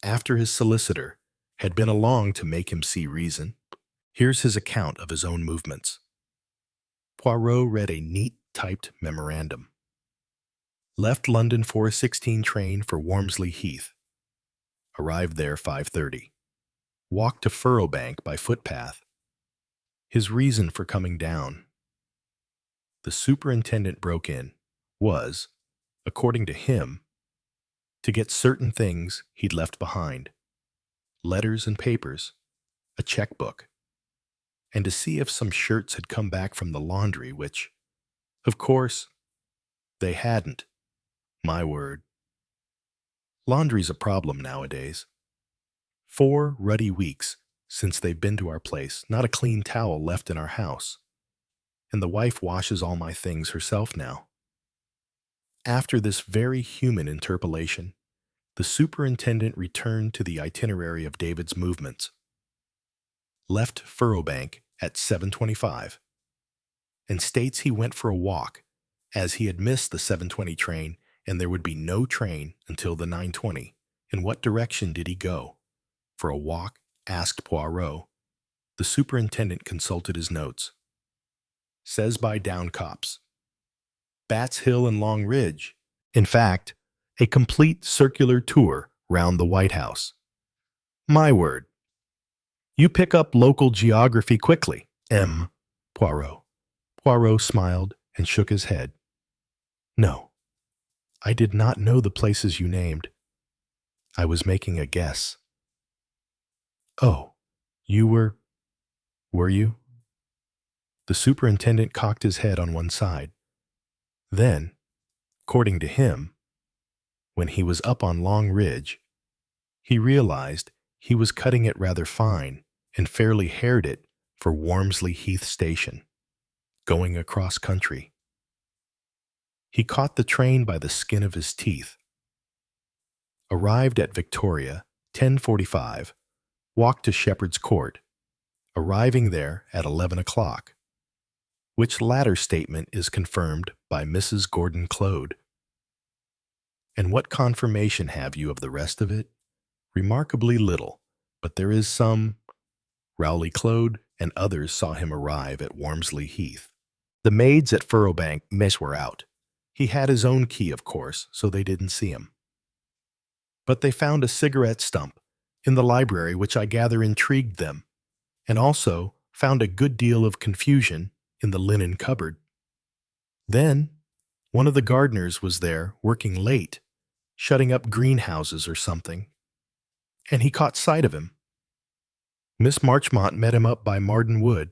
after his solicitor had been along to make him see reason. Here's his account of his own movements. Poirot read a neat typed memorandum. Left London 4:16 train for Wormsley Heath. Arrived there 5:30. Walked to Furrowbank by footpath. His reason for coming down. The superintendent broke in was, according to him, to get certain things he'd left behind. Letters and papers, a checkbook, and to see if some shirts had come back from the laundry, which, of course, they hadn't. My word. Laundry's a problem nowadays. 4 ruddy weeks since they've been to our place, not a clean towel left in our house. And the wife washes all my things herself now. After this very human interpolation, the superintendent returned to the itinerary of David's movements. Left Furrowbank at 7:25, and states he went for a walk, as he had missed the 7:20 train and there would be no train until the 9:20. In what direction did he go? For a walk? Asked Poirot. The superintendent consulted his notes. Says by Down Copse, Bats Hill and Long Ridge. In fact, a complete circular tour round the White House. My word. You pick up local geography quickly, M. Poirot. Poirot smiled and shook his head. No, I did not know the places you named. I was making a guess. Oh, you were you? The superintendent cocked his head on one side. Then, according to him, when he was up on Long Ridge, he realized he was cutting it rather fine and fairly haired it for Wormsley Heath Station, going across country. He caught the train by the skin of his teeth. Arrived at Victoria, 10:45, walked to Shepherd's Court, arriving there at 11 o'clock, which latter statement is confirmed by Mrs. Gordon Clode. And what confirmation have you of the rest of it? Remarkably little, but there is some. Rowley Clode and others saw him arrive at Wormsley Heath. The maids at Furrowbank Mess were out. He had his own key, of course, so they didn't see him. But they found a cigarette stump in the library, which I gather intrigued them, and also found a good deal of confusion in the linen cupboard. Then, one of the gardeners was there working late, shutting up greenhouses or something, and he caught sight of him. Miss Marchmont met him up by Marden Wood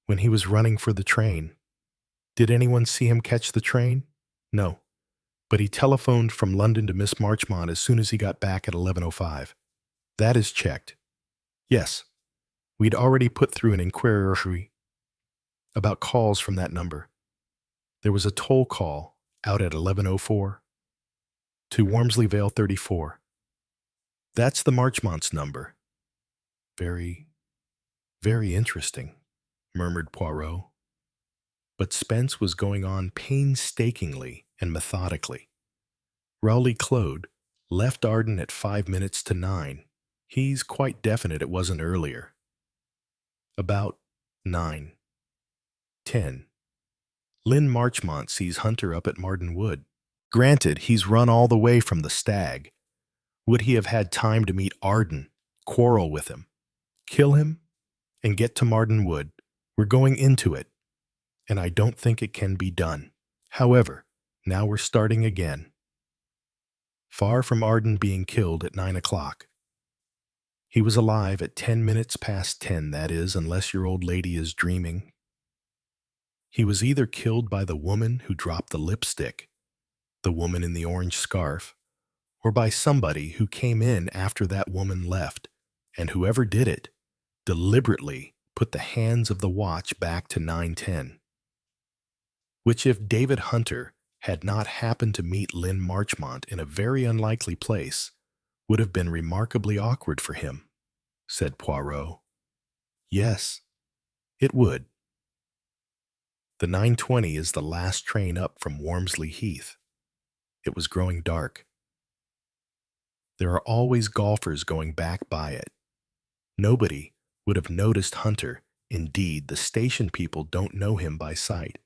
when he was running for the train. Did anyone see him catch the train? No, but he telephoned from London to Miss Marchmont as soon as he got back at 11:05. That is checked. Yes, we'd already put through an inquiry about calls from that number. There was a toll call out at 11:04 to Wormsley Vale 34. That's the Marchmont's number. Very, very interesting, murmured Poirot. But Spence was going on painstakingly and methodically. Rowley Clode left Arden at 5 minutes to 9. He's quite definite it wasn't earlier. About 9:10. Lynn Marchmont sees Hunter up at Marden Wood. Granted, he's run all the way from the Stag. Would he have had time to meet Arden, quarrel with him, kill him, and get to Marden Wood? We're going into it, and I don't think it can be done. However, now we're starting again. Far from Arden being killed at 9 o'clock. He was alive at 10 minutes past 10, that is, unless your old lady is dreaming. He was either killed by the woman who dropped the lipstick, the woman in the orange scarf, or by somebody who came in after that woman left, and whoever did it deliberately put the hands of the watch back to 9:10, which if David Hunter had not happened to meet Lynn Marchmont in a very unlikely place, would have been remarkably awkward for him, said Poirot. Yes, it would. The 9:20 is the last train up from Wormsley Heath. It was growing dark. There are always golfers going back by it. Nobody would have noticed Hunter. Indeed, the station people don't know him by sight.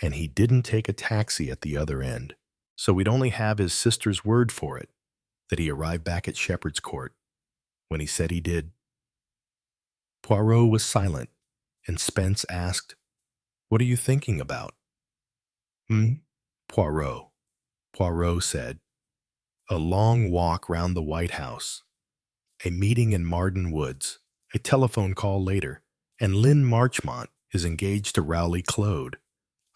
And he didn't take a taxi at the other end, so we'd only have his sister's word for it that he arrived back at Shepherd's Court when he said he did. Poirot was silent, and Spence asked, "What are you thinking about?" Poirot. Poirot said, "A long walk round the White House, a meeting in Marden Woods, a telephone call later, and Lynn Marchmont is engaged to Rowley Clode.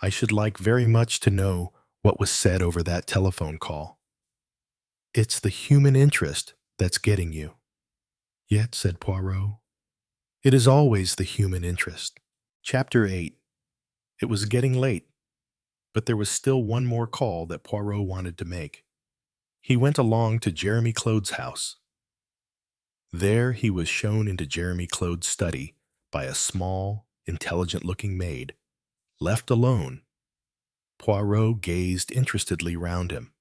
I should like very much to know what was said over that telephone call. It's the human interest that's getting you." "Yet," said Poirot, "it is always the human interest." Chapter 8. It was getting late, but there was still one more call that Poirot wanted to make. He went along to Jeremy Clode's house. There he was shown into Jeremy Clode's study by a small, intelligent-looking maid. Left alone, Poirot gazed interestedly round him.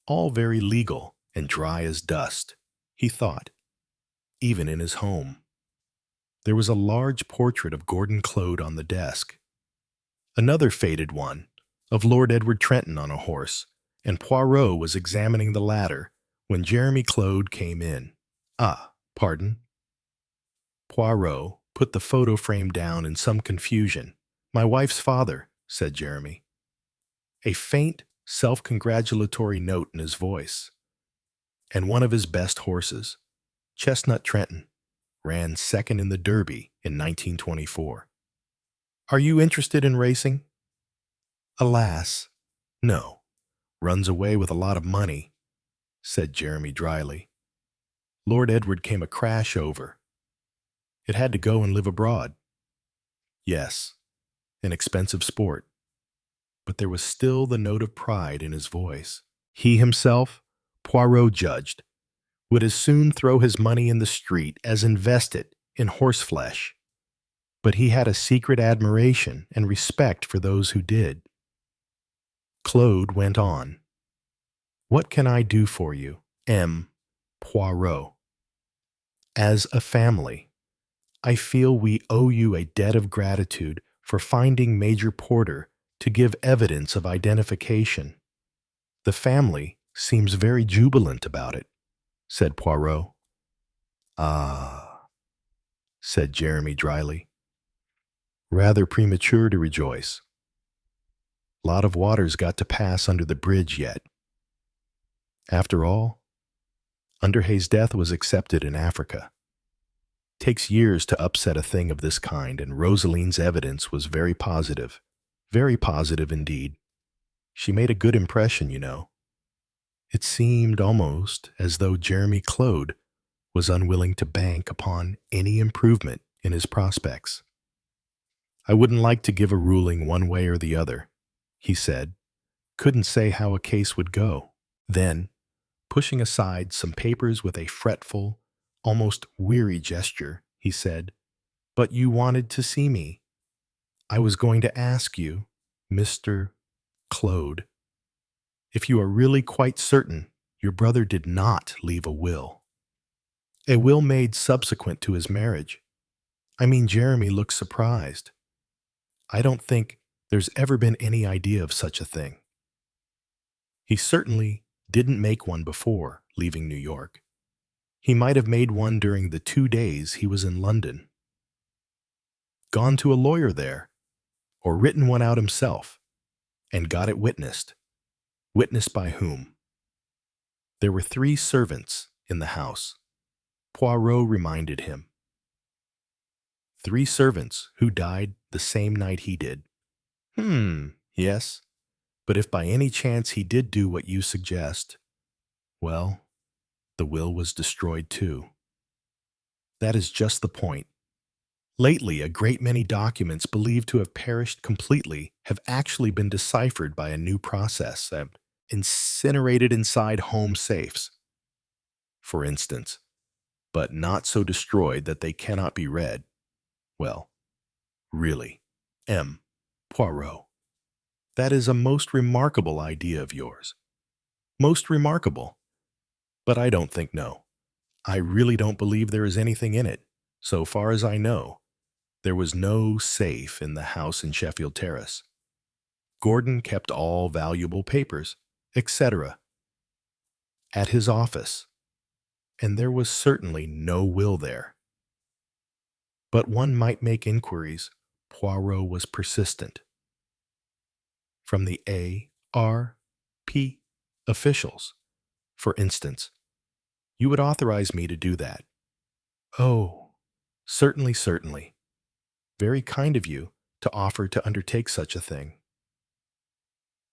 All very legal and dry as dust, he thought, even in his home. There was a large portrait of Gordon Clode on the desk. Another faded one of Lord Edward Trenton on a horse, and Poirot was examining the latter when Jeremy Clode came in. "Ah, pardon." Poirot put the photo frame down in some confusion. "My wife's father," said Jeremy. A faint, self-congratulatory note in his voice. "And one of his best horses, Chestnut Trenton, ran second in the Derby in 1924. Are you interested in racing?" "Alas, no. Runs away with a lot of money," said Jeremy dryly. "Lord Edward came a crash over. It had to go and live abroad." Yes, an expensive sport. But there was still the note of pride in his voice. He himself, Poirot judged, would as soon throw his money in the street as invest it in horseflesh. But he had a secret admiration and respect for those who did. Claude went on. "What can I do for you, M. Poirot? As a family, I feel we owe you a debt of gratitude for finding Major Porter to give evidence of identification. The family seems very jubilant about it," said Poirot. "Ah," said Jeremy dryly. "Rather premature to rejoice. Lot of water's got to pass under the bridge yet. After all, Underhay's death was accepted in Africa. Takes years to upset a thing of this kind, and Rosaline's evidence was very positive indeed. She made a good impression, you know. It seemed almost as though Jeremy Clode was unwilling to bank upon any improvement in his prospects. "I wouldn't like to give a ruling one way or the other," he said. "Couldn't say how a case would go." Then, pushing aside some papers with a fretful, almost weary gesture, he said, "But you wanted to see me. I was going to ask you, Mr. Clode, if you are really quite certain your brother did not leave a will. A will made subsequent to his marriage. I mean, Jeremy looked surprised. I don't think there's ever been any idea of such a thing. He certainly didn't make one before leaving New York. He might have made one during the 2 days he was in London. Gone to a lawyer there, or written one out himself, and got it witnessed. Witnessed by whom? There were 3 servants in the house. Poirot reminded him. 3 servants who died the same night he did. Yes. But if by any chance he did do what you suggest, well, the will was destroyed too. That is just the point. Lately, a great many documents believed to have perished completely have actually been deciphered by a new process, incinerated inside home safes, for instance, but not so destroyed that they cannot be read. Well, really, M. Poirot, that is a most remarkable idea of yours. Most remarkable. But I don't think no. I really don't believe there is anything in it. So far as I know, there was no safe in the house in Sheffield Terrace. Gordon kept all valuable papers, etc., at his office, and there was certainly no will there. But one might make inquiries. Poirot was persistent. From the A.R.P. officials, for instance, you would authorize me to do that. Oh, certainly, certainly. Very kind of you to offer to undertake such a thing.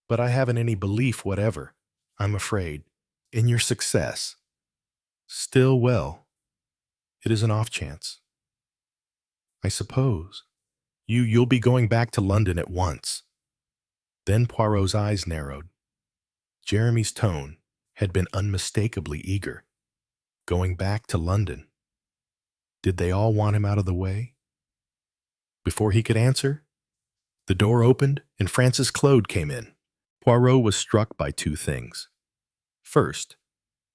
But I haven't any belief whatever, I'm afraid, in your success. Still, well, it is an off chance. I suppose. You'll be going back to London at once. Then Poirot's eyes narrowed. Jeremy's tone had been unmistakably eager. Going back to London. Did they all want him out of the way? Before he could answer, the door opened and Frances Clode came in. Poirot was struck by two things. First,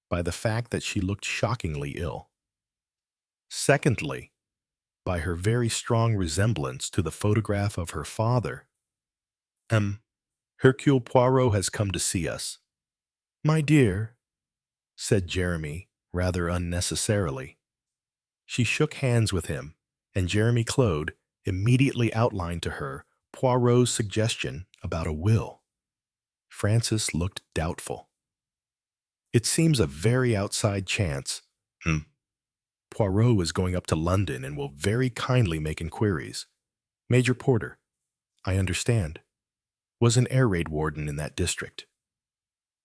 by the fact that she looked shockingly ill. Secondly, by her very strong resemblance to the photograph of her father. Hercule Poirot has come to see us. My dear, said Jeremy, rather unnecessarily. She shook hands with him, and Jeremy Clode immediately outlined to her Poirot's suggestion about a will. Frances looked doubtful. It seems a very outside chance. Poirot is going up to London and will very kindly make inquiries. Major Porter, I understand, was an air raid warden in that district,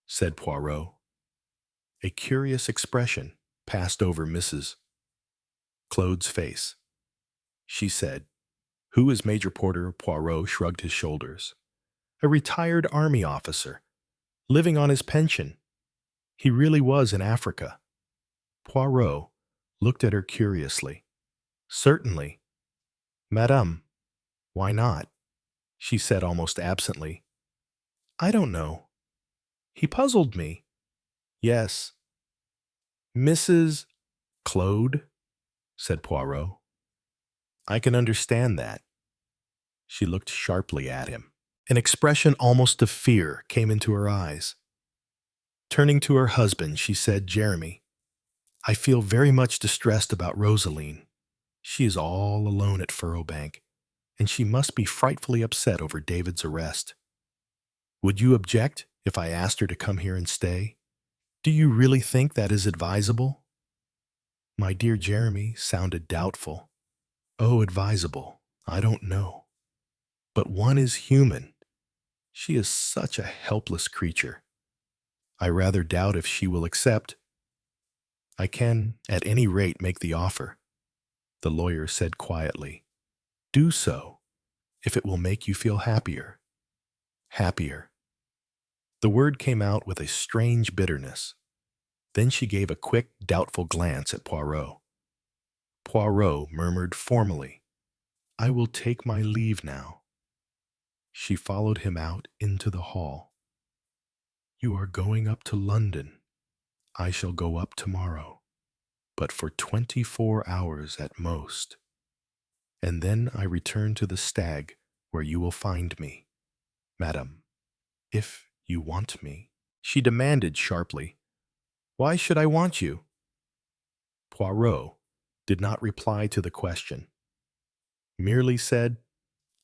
said Poirot. A curious expression passed over Mrs. Clode's face. She said, Who is Major Porter? Poirot shrugged his shoulders. A retired army officer, living on his pension. He really was in Africa. Poirot looked at her curiously. Certainly. Madame, why not? She said almost absently. I don't know. He puzzled me. Yes. Mrs. Clode, said Poirot. I can understand that. She looked sharply at him. An expression almost of fear came into her eyes. Turning to her husband, she said, Jeremy, I feel very much distressed about Rosaline. She is all alone at Furrowbank, and she must be frightfully upset over David's arrest. Would you object if I asked her to come here and stay? Do you really think that is advisable? My dear Jeremy sounded doubtful. Oh, advisable, I don't know. But one is human. She is such a helpless creature. I rather doubt if she will accept. I can, at any rate, make the offer, the lawyer said quietly. Do so, if it will make you feel happier. Happier. The word came out with a strange bitterness. Then she gave a quick, doubtful glance at Poirot. Poirot murmured formally, I will take my leave now. She followed him out into the hall. You are going up to London. I shall go up tomorrow, but for 24 hours at most. And then I return to the Stag, where you will find me, madam, if you want me. She demanded sharply, Why should I want you? Poirot did not reply to the question, merely said,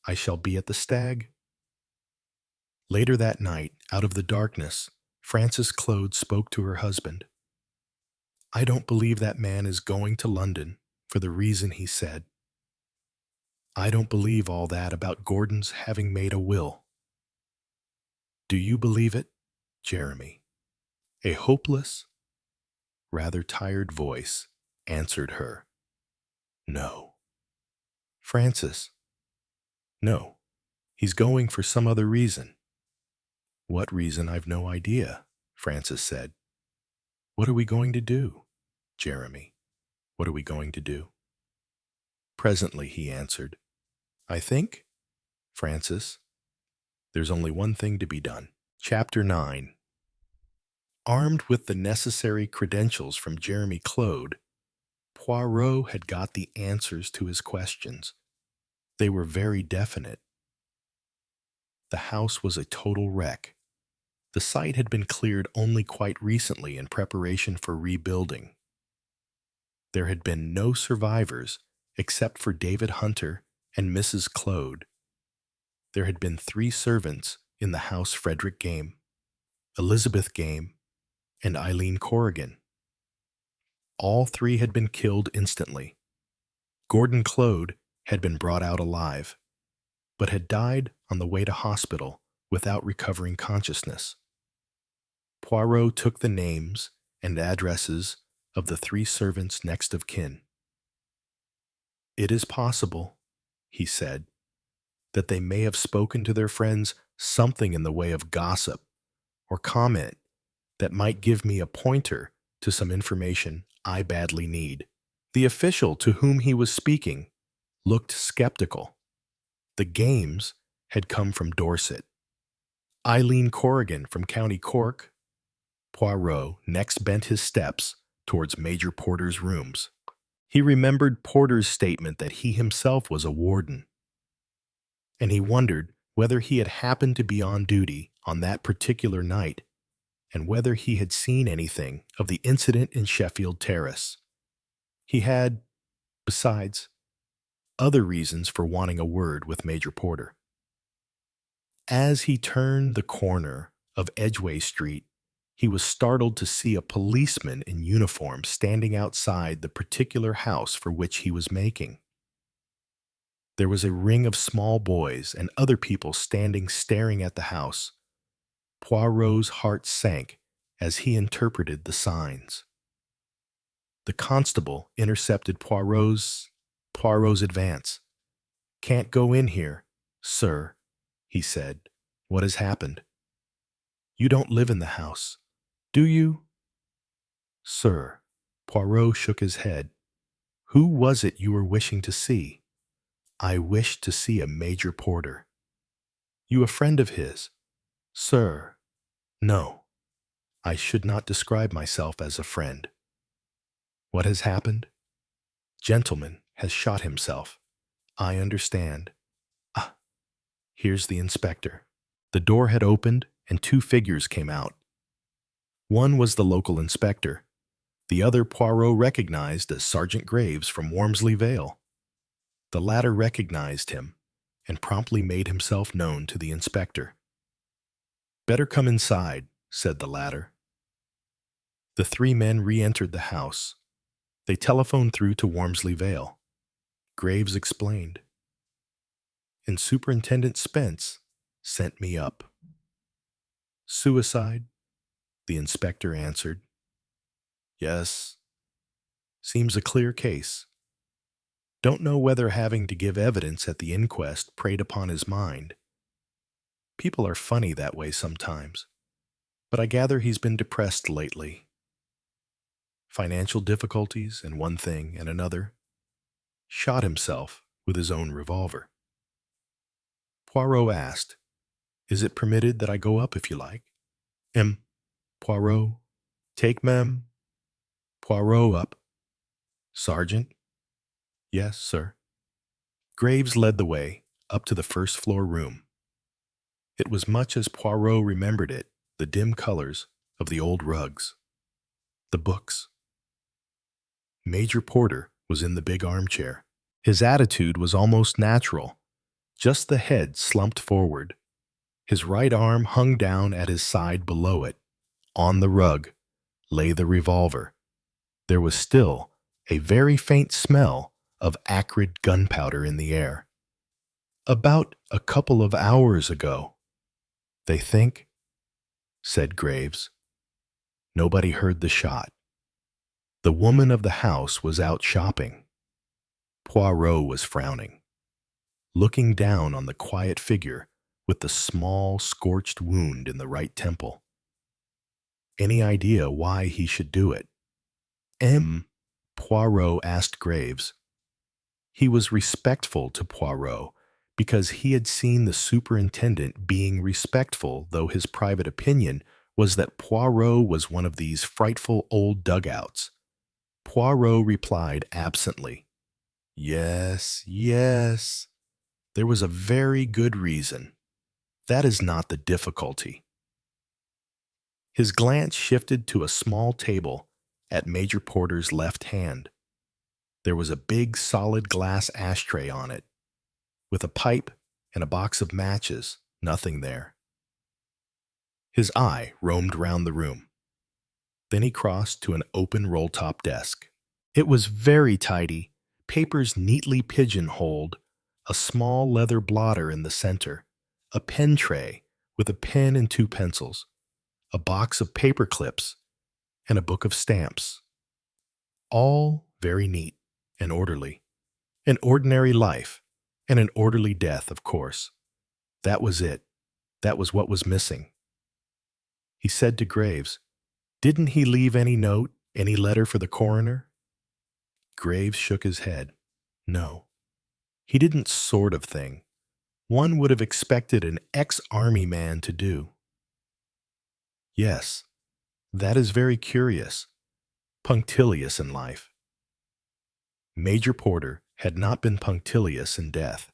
I shall be at the Stag. Later that night, out of the darkness, Frances Clode spoke to her husband. I don't believe that man is going to London for the reason he said. I don't believe all that about Gordon's having made a will. Do you believe it, Jeremy? A hopeless, rather tired voice answered her. No. Francis? No. He's going for some other reason. What reason? I've no idea, Francis said. What are we going to do, Jeremy? What are we going to do? Presently, he answered. I think, Francis, there's only one thing to be done. Chapter 9. Armed with the necessary credentials from Jeremy Claude, Poirot had got the answers to his questions. They were very definite. The house was a total wreck. The site had been cleared only quite recently in preparation for rebuilding. There had been no survivors except for David Hunter and Mrs. Claude. There had been 3 servants in the house: Frederick Game, Elizabeth Game, and Eileen Corrigan. All 3 had been killed instantly. Gordon Claude had been brought out alive, but had died on the way to hospital without recovering consciousness. Poirot took the names and addresses of the 3 servants next of kin. It is possible, he said, that they may have spoken to their friends something in the way of gossip or comment that might give me a pointer to some information I badly need. The official to whom he was speaking looked skeptical. The Games had come from Dorset. Eileen Corrigan from County Cork. Poirot next bent his steps towards Major Porter's rooms. He remembered Porter's statement that he himself was a warden, and he wondered whether he had happened to be on duty on that particular night and whether he had seen anything of the incident in Sheffield Terrace. He had, besides, other reasons for wanting a word with Major Porter. As he turned the corner of Edgway Street, he was startled to see a policeman in uniform standing outside the particular house for which he was making. There was a ring of small boys and other people standing staring at the house. Poirot's heart sank as he interpreted the signs. The constable intercepted Poirot's advance. "Can't go in here, sir," he said. "What has happened?" "You don't live in the house, do you?" "Sir." Poirot shook his head. "Who was it you were wishing to see?" "I wished to see a Major Porter." "You a friend of his?" "Sir, no. I should not describe myself as a friend." "What has happened?" "Gentleman has shot himself." "I understand." "Ah, here's the inspector." The door had opened and 2 figures came out. One was the local inspector. The other Poirot recognized as Sergeant Graves from Wormsley Vale. The latter recognized him and promptly made himself known to the inspector. "Better come inside," said the latter. The 3 men re-entered the house. They telephoned through to Wormsley Vale. Graves explained. "And Superintendent Spence sent me up." "Suicide?" the inspector answered. "Yes. Seems a clear case. Don't know whether having to give evidence at the inquest preyed upon his mind. People are funny that way sometimes, but I gather he's been depressed lately. Financial difficulties and one thing and another. Shot himself with his own revolver." Poirot asked, "Is it permitted that I go up if you like?" Poirot, take Mem. Poirot up. "Sergeant?" "Yes, sir." Graves led the way up to the first-floor room. It was much as Poirot remembered it, the dim colors of the old rugs, the books. Major Porter was in the big armchair. His attitude was almost natural, just the head slumped forward. His right arm hung down at his side below it. On the rug lay the revolver. There was still a very faint smell of acrid gunpowder in the air. About a couple of hours ago, they think, said Graves. Nobody heard the shot. The woman of the house was out shopping. Poirot was frowning, looking down on the quiet figure with the small, scorched wound in the right temple. Any idea why he should do it? Poirot asked Graves. He was respectful to Poirot because he had seen the superintendent being respectful, though his private opinion was that Poirot was one of these frightful old dugouts. Poirot replied absently, "Yes, yes. There was a very good reason. That is not the difficulty." His glance shifted to a small table at Major Porter's left hand. There was a big solid glass ashtray on it, with a pipe and a box of matches, nothing there. His eye roamed round the room. Then he crossed to an open roll-top desk. It was very tidy, papers neatly pigeonholed, a small leather blotter in the center, a pen tray with a pen and 2 pencils, a box of paper clips, and a book of stamps. All very neat and orderly. An ordinary life and an orderly death, of course. That was it. That was what was missing. He said to Graves, "Didn't he leave any note, any letter for the coroner?" Graves shook his head. No. He didn't, sort of thing. One would have expected an ex-army man to do. Yes, that is very curious. Punctilious in life. Major Porter had not been punctilious in death.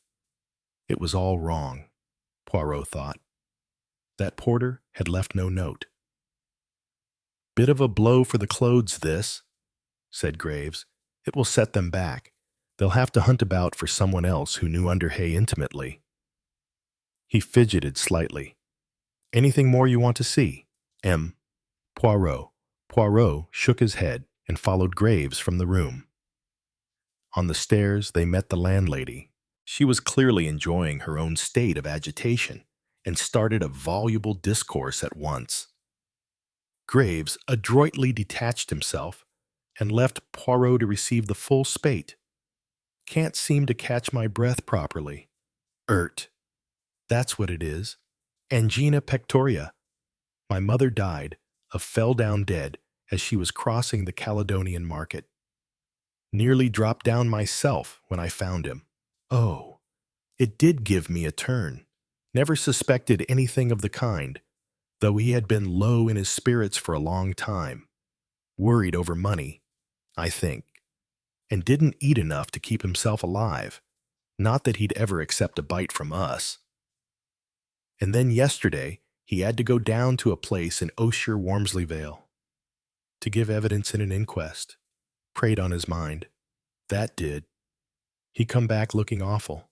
It was all wrong, Poirot thought. That Porter had left no note. "Bit of a blow for the clothes, this," said Graves. "It will set them back. They'll have to hunt about for someone else who knew Underhay intimately." He fidgeted slightly. "Anything more you want to see?" Poirot. Poirot shook his head and followed Graves from the room. On the stairs, they met the landlady. She was clearly enjoying her own state of agitation and started a voluble discourse at once. Graves adroitly detached himself and left Poirot to receive the full spate. "Can't seem to catch my breath properly. That's what it is. Angina pectoria. My mother died, fell down dead as she was crossing the Caledonian Market. Nearly dropped down myself when I found him. Oh, it did give me a turn. Never suspected anything of the kind, though he had been low in his spirits for a long time. Worried over money, I think, and didn't eat enough to keep himself alive. Not that he'd ever accept a bite from us. And then yesterday, he had to go down to a place in Osher-Wormsley Vale to give evidence in an inquest. Preyed on his mind. That did. He come back looking awful.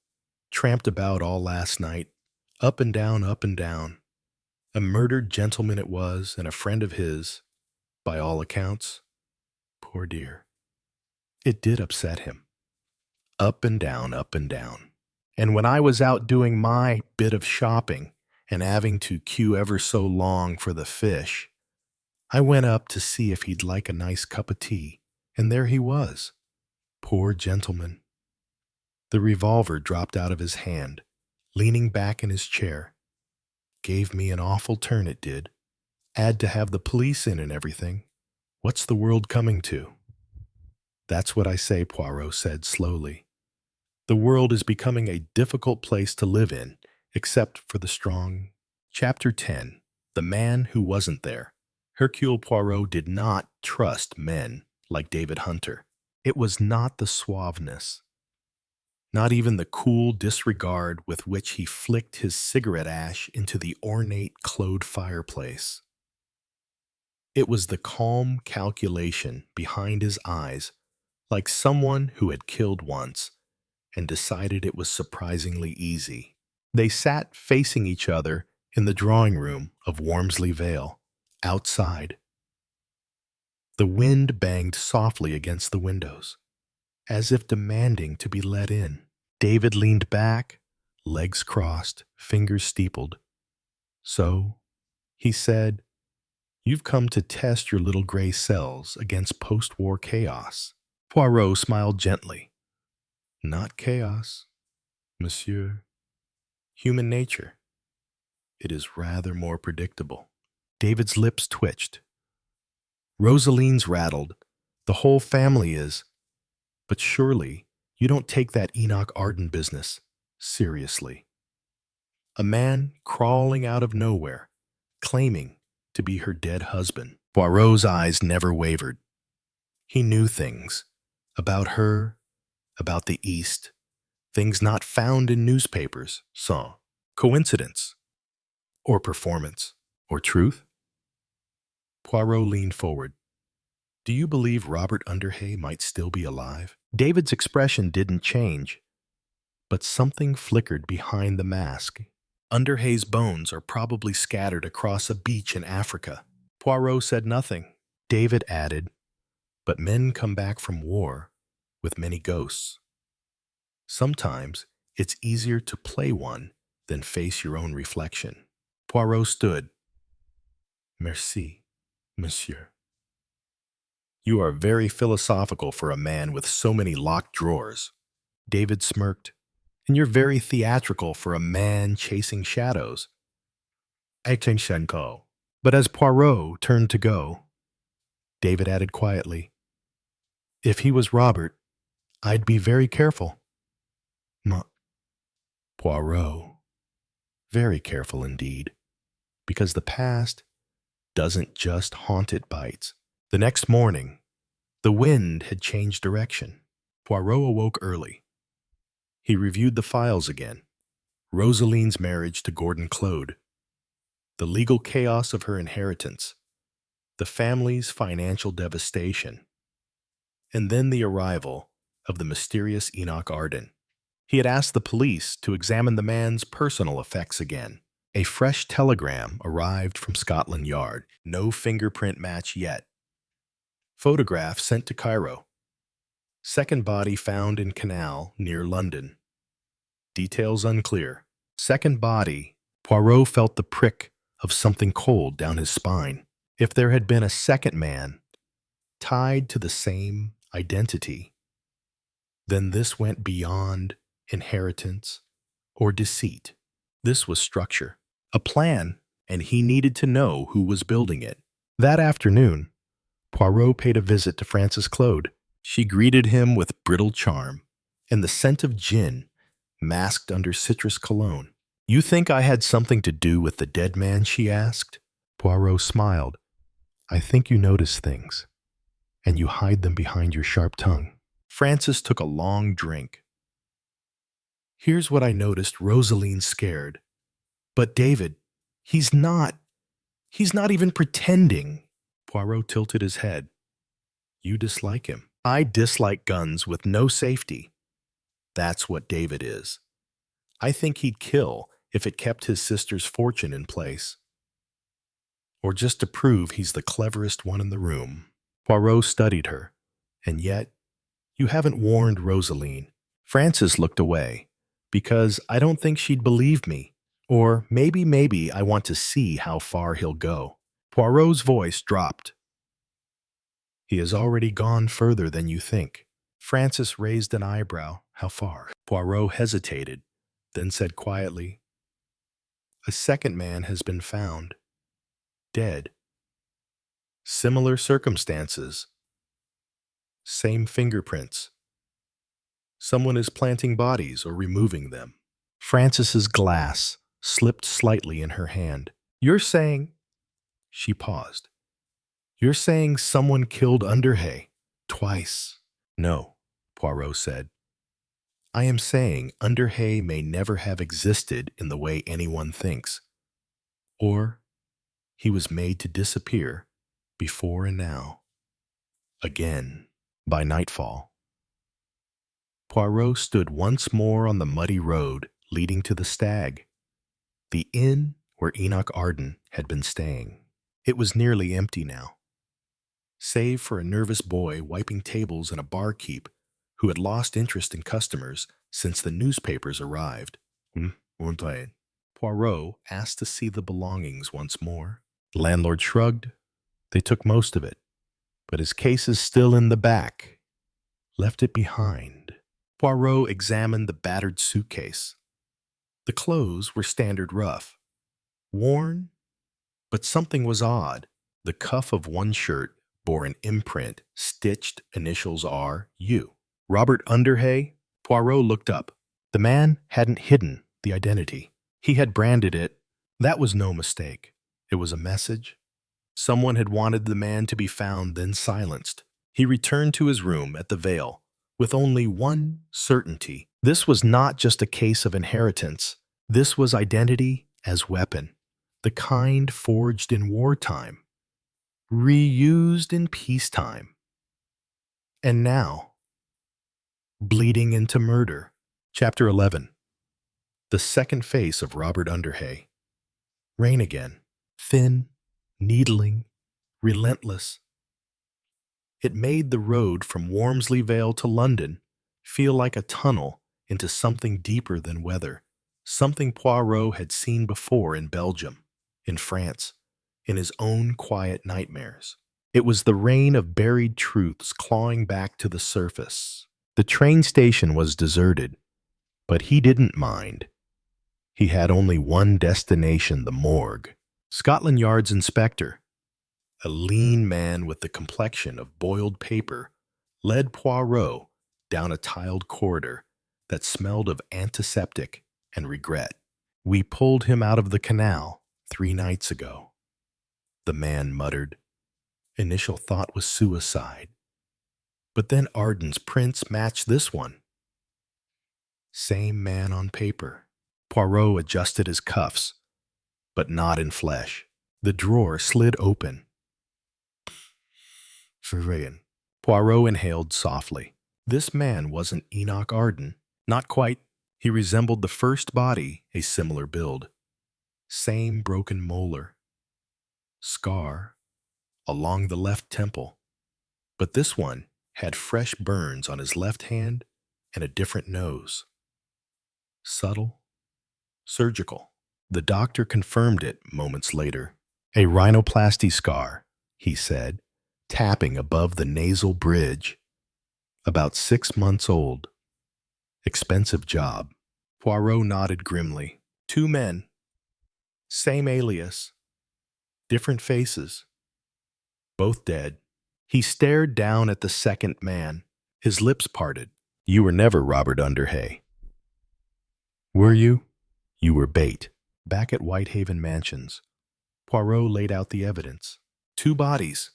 Tramped about all last night. Up and down, up and down. A murdered gentleman it was, and a friend of his, by all accounts. Poor dear. It did upset him. Up and down, up and down. And when I was out doing my bit of shopping and having to queue ever so long for the fish, I went up to see if he'd like a nice cup of tea, and there he was. Poor gentleman. The revolver dropped out of his hand, leaning back in his chair. Gave me an awful turn, it did. Had to have the police in and everything. What's the world coming to? That's what I say, Poirot said slowly. The world is becoming a difficult place to live in, except for the strong. Chapter 10. The Man Who Wasn't There. Hercule Poirot did not trust men like David Hunter. It was not the suaveness, not even the cool disregard with which he flicked his cigarette ash into the ornate clode fireplace. It was the calm calculation behind his eyes, like someone who had killed once and decided it was surprisingly easy. They sat facing each other in the drawing room of Wormsley Vale, outside. The wind banged softly against the windows, as if demanding to be let in. David leaned back, legs crossed, fingers steepled. "So," he said, "you've come to test your little gray cells against post-war chaos." Poirot smiled gently. "Not chaos, monsieur. Human nature. It is rather more predictable." David's lips twitched. "Rosaline's rattled. The whole family is. But surely you don't take that Enoch Arden business seriously. A man crawling out of nowhere, claiming to be her dead husband." Poirot's eyes never wavered. He knew things about her, about the East, things not found in newspapers. Sans coincidence, or performance, or truth. Poirot leaned forward. "Do you believe Robert Underhay might still be alive?" David's expression didn't change, but something flickered behind the mask. "Underhay's bones are probably scattered across a beach in Africa." Poirot said nothing. David added, "But men come back from war with many ghosts. Sometimes it's easier to play one than face your own reflection." Poirot stood. "Merci, monsieur. You are very philosophical for a man with so many locked drawers." David smirked. "And you're very theatrical for a man chasing shadows." "Attention." But as Poirot turned to go, David added quietly, "If he was Robert, I'd be very careful." Poirot, very careful indeed, because the past doesn't just haunt, it bites. The next morning, the wind had changed direction. Poirot awoke early. He reviewed the files again. Rosaline's marriage to Gordon Claude, the legal chaos of her inheritance, the family's financial devastation, and then the arrival of the mysterious Enoch Arden. He had asked the police to examine the man's personal effects again. A fresh telegram arrived from Scotland Yard. No fingerprint match yet. Photograph sent to Cairo. Second body found in canal near London. Details unclear. Second body. Poirot felt the prick of something cold down his spine. If there had been a second man tied to the same identity, then this went beyond inheritance or deceit. This was structure, a plan, and he needed to know who was building it. That afternoon, Poirot paid a visit to Frances Claude. She greeted him with brittle charm and the scent of gin masked under citrus cologne. "You think I had something to do with the dead man?" she asked. Poirot smiled. "I think you notice things, and you hide them behind your sharp tongue." Frances took a long drink. "Here's what I noticed. Rosaline's scared. But David, he's not even pretending." Poirot tilted his head. "You dislike him." "I dislike guns with no safety. That's what David is. I think he'd kill if it kept his sister's fortune in place. Or just to prove he's the cleverest one in the room." Poirot studied her. "And yet, you haven't warned Rosaline." Frances looked away. "Because I don't think she'd believe me. Or maybe I want to see how far he'll go." Poirot's voice dropped. "He has already gone further than you think." Frances raised an eyebrow. "How far?" Poirot hesitated, then said quietly, "A second man has been found. Dead. Similar circumstances. Same fingerprints. Someone is planting bodies or removing them." Frances's glass slipped slightly in her hand. "You're saying—" She paused. "You're saying someone killed Underhay twice?" "No," Poirot said. "I am saying Underhay may never have existed in the way anyone thinks. Or he was made to disappear before and now. Again, by nightfall." Poirot stood once more on the muddy road leading to the Stag, the inn where Enoch Arden had been staying. It was nearly empty now, save for a nervous boy wiping tables and a barkeep who had lost interest in customers since the newspapers arrived. Unplayed. Poirot asked to see the belongings once more. The landlord shrugged. They took most of it, but his case is still in the back. Left it behind. Poirot examined the battered suitcase. The clothes were standard rough. Worn, but something was odd. The cuff of one shirt bore an imprint, stitched initials R.U. Robert Underhay? Poirot looked up. The man hadn't hidden the identity. He had branded it. That was no mistake. It was a message. Someone had wanted the man to be found, then silenced. He returned to his room at the Vale with only one certainty. This was not just a case of inheritance. This was identity as weapon, the kind forged in wartime, reused in peacetime. And now, bleeding into murder. Chapter 11. The second face of Robert Underhay. Rain again. Thin, needling, relentless. It made the road from Wormsley Vale to London feel like a tunnel into something deeper than weather, something Poirot had seen before in Belgium, in France, in his own quiet nightmares. It was the rain of buried truths clawing back to the surface. The train station was deserted, but he didn't mind. He had only one destination, the morgue. Scotland Yard's inspector, a lean man with the complexion of boiled paper, led Poirot down a tiled corridor that smelled of antiseptic and regret. "We pulled him out of the canal 3 nights ago," the man muttered. Initial thought was suicide. But then Arden's prints matched this one. Same man on paper. Poirot adjusted his cuffs, but not in flesh. The drawer slid open. Ferrain. Poirot inhaled softly. This man wasn't Enoch Arden. Not quite. He resembled the first body, a similar build. Same broken molar. Scar along the left temple. But this one had fresh burns on his left hand and a different nose. Subtle, surgical. The doctor confirmed it moments later. A rhinoplasty scar, he said, tapping above the nasal bridge. About 6 months old. Expensive job. Poirot nodded grimly. 2 men. Same alias. Different faces. Both dead. He stared down at the second man. His lips parted. "You were never Robert Underhay." "Were you?" "You were bait." Back at Whitehaven Mansions, Poirot laid out the evidence. 2 bodies.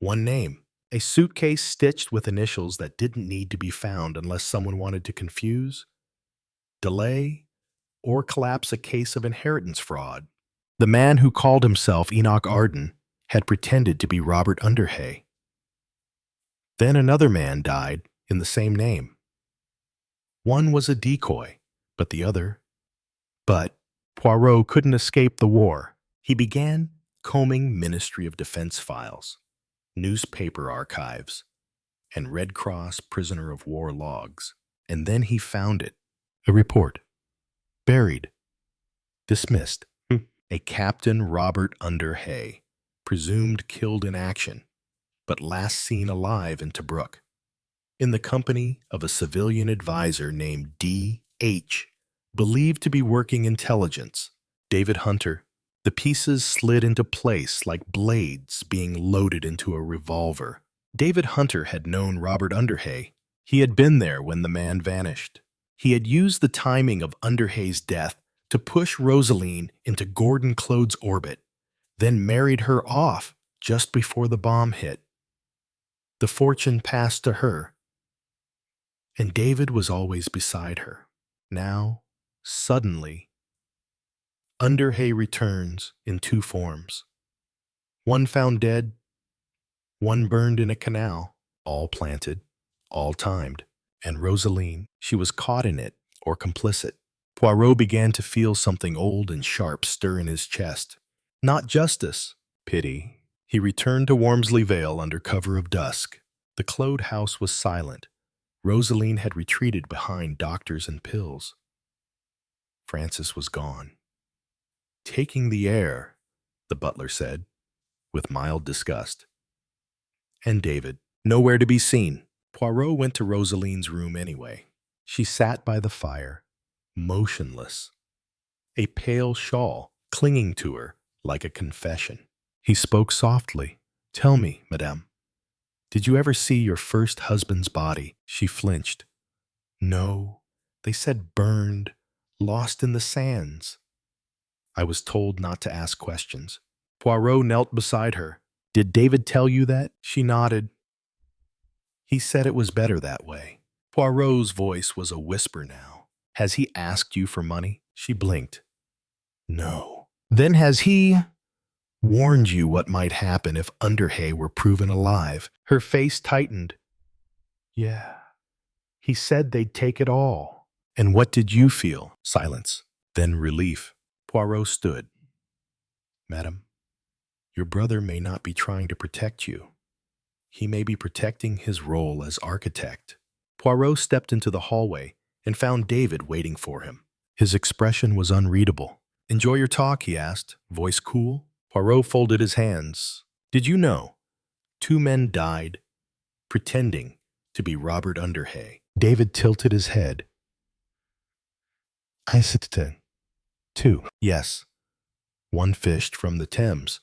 1 name. A suitcase stitched with initials that didn't need to be found unless someone wanted to confuse, delay, or collapse a case of inheritance fraud. The man who called himself Enoch Arden had pretended to be Robert Underhay. Then another man died in the same name. One was a decoy, but the other... But Poirot couldn't escape the war. He began combing Ministry of Defense files, newspaper archives, and Red Cross prisoner of war logs. And then he found it. A report. Buried. Dismissed. A Captain Robert Underhay, presumed killed in action, but last seen alive in Tobruk, in the company of a civilian advisor named D.H., believed to be working intelligence. David Hunter. The pieces slid into place like blades being loaded into a revolver. David Hunter had known Robert Underhay. He had been there when the man vanished. He had used the timing of Underhay's death to push Rosaline into Gordon Claude's orbit, then married her off just before the bomb hit. The fortune passed to her, and David was always beside her. Now, suddenly, Underhay returns in 2 forms. One found dead, one burned in a canal, all planted, all timed. And Rosaline, she was caught in it or complicit. Poirot began to feel something old and sharp stir in his chest. Not justice, pity. He returned to Wormsley Vale under cover of dusk. The Claude house was silent. Rosaline had retreated behind doctors and pills. Francis was gone. Taking the air, the butler said, with mild disgust. And David, nowhere to be seen. Poirot went to Rosaline's room anyway. She sat by the fire, motionless, a pale shawl clinging to her like a confession. He spoke softly. Tell me, madame, did you ever see your first husband's body? She flinched. No, they said burned, lost in the sands. I was told not to ask questions. Poirot knelt beside her. Did David tell you that? She nodded. He said it was better that way. Poirot's voice was a whisper now. Has he asked you for money? She blinked. No. Then has he warned you what might happen if Underhay were proven alive? Her face tightened. Yeah. He said they'd take it all. And what did you feel? Silence. Then relief. Poirot stood. Madam, your brother may not be trying to protect you. He may be protecting his role as architect. Poirot stepped into the hallway and found David waiting for him. His expression was unreadable. Enjoy your talk, he asked, voice cool. Poirot folded his hands. Did you know? 2 men died, pretending to be Robert Underhay. David tilted his head. I said 2. Yes. One fished from the Thames.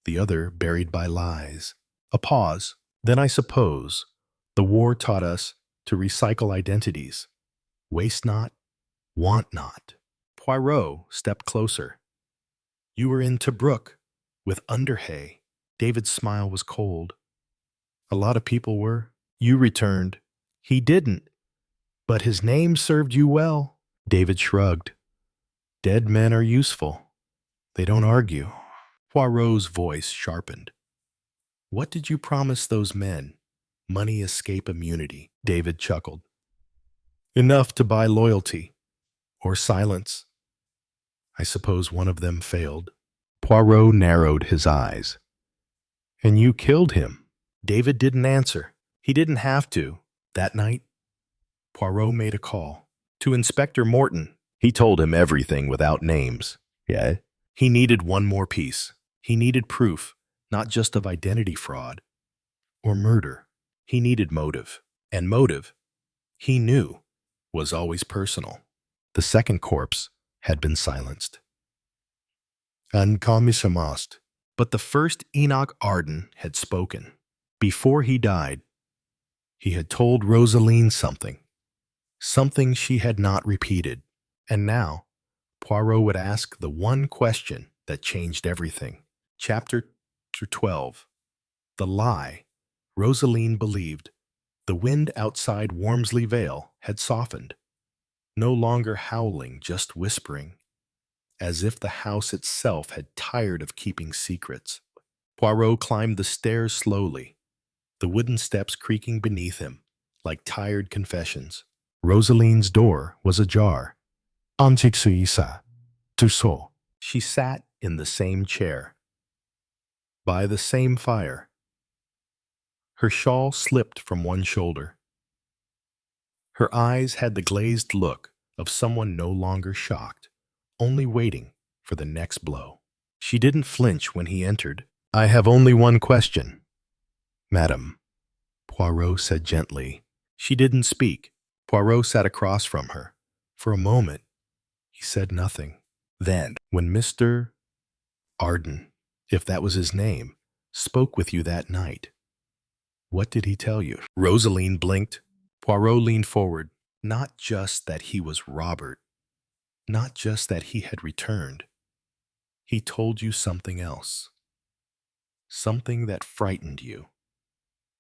The other buried by lies. A pause. Then I suppose the war taught us to recycle identities. Waste not, want not. Poirot stepped closer. You were in Tobruk with Underhay. David's smile was cold. A lot of people were. You returned. He didn't. But his name served you well. David shrugged. Dead men are useful. They don't argue. Poirot's voice sharpened. What did you promise those men? Money, escape, immunity. David chuckled. Enough to buy loyalty. Or silence. I suppose one of them failed. Poirot narrowed his eyes. And you killed him. David didn't answer. He didn't have to. That night, Poirot made a call. To Inspector Morton. He told him everything without names. Yeah? He needed one more piece. He needed proof, not just of identity fraud or murder. He needed motive. And motive, he knew, was always personal. The second corpse had been silenced. Uncommissioned. But the first Enoch Arden had spoken. Before he died, he had told Rosaline something. Something she had not repeated. And now, Poirot would ask the one question that changed everything. Chapter 12. The lie. Rosaline believed. The wind outside Wormsley Vale had softened. No longer howling, just whispering. As if the house itself had tired of keeping secrets. Poirot climbed the stairs slowly, the wooden steps creaking beneath him, like tired confessions. Rosaline's door was ajar. She sat in the same chair, by the same fire. Her shawl slipped from one shoulder. Her eyes had the glazed look of someone no longer shocked, only waiting for the next blow. She didn't flinch when he entered. I have only one question. Madam, Poirot said gently. She didn't speak. Poirot sat across from her. For a moment, he said nothing. Then, when Mr. Arden, if that was his name, spoke with you that night, what did he tell you? Rosaline blinked. Poirot leaned forward. Not just that he was Robert. Not just that he had returned. He told you something else. Something that frightened you.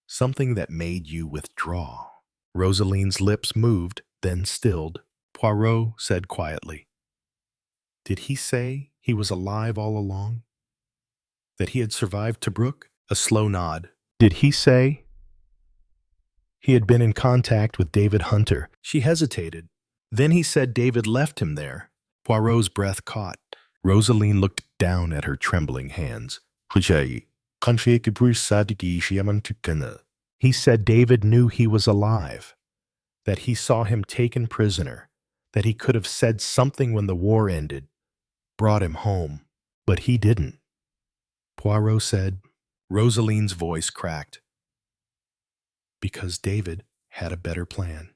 Something that made you withdraw. Rosaline's lips moved, then stilled. Poirot said quietly, Did he say he was alive all along? That he had survived Tobruk? A slow nod. Did he say he had been in contact with David Hunter? She hesitated. Then he said David left him there. Poirot's breath caught. Rosaline looked down at her trembling hands. He said David knew he was alive, that he saw him taken prisoner, that he could have said something when the war ended, brought him home, but he didn't. Poirot said. Rosaline's voice cracked. Because David had a better plan.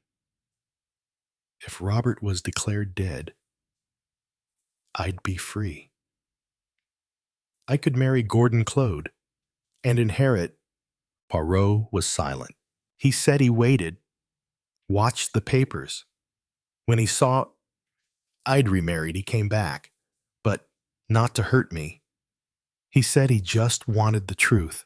If Robert was declared dead, I'd be free. I could marry Gordon Claude and inherit. Poirot was silent. He said he waited, watched the papers. When he saw I'd remarried, he came back, but not to hurt me. He said he just wanted the truth,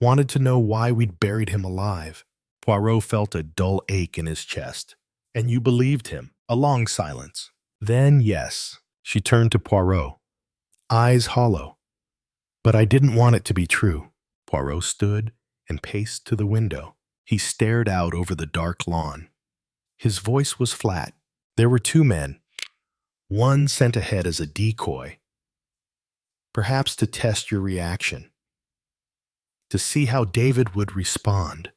wanted to know why we'd buried him alive. Poirot felt a dull ache in his chest. And you believed him? A long silence. Then, yes. She turned to Poirot, eyes hollow. But I didn't want it to be true. Poirot stood and paced to the window. He stared out over the dark lawn. His voice was flat. There were two men. One sent ahead as a decoy, perhaps to test your reaction, to see how David would respond.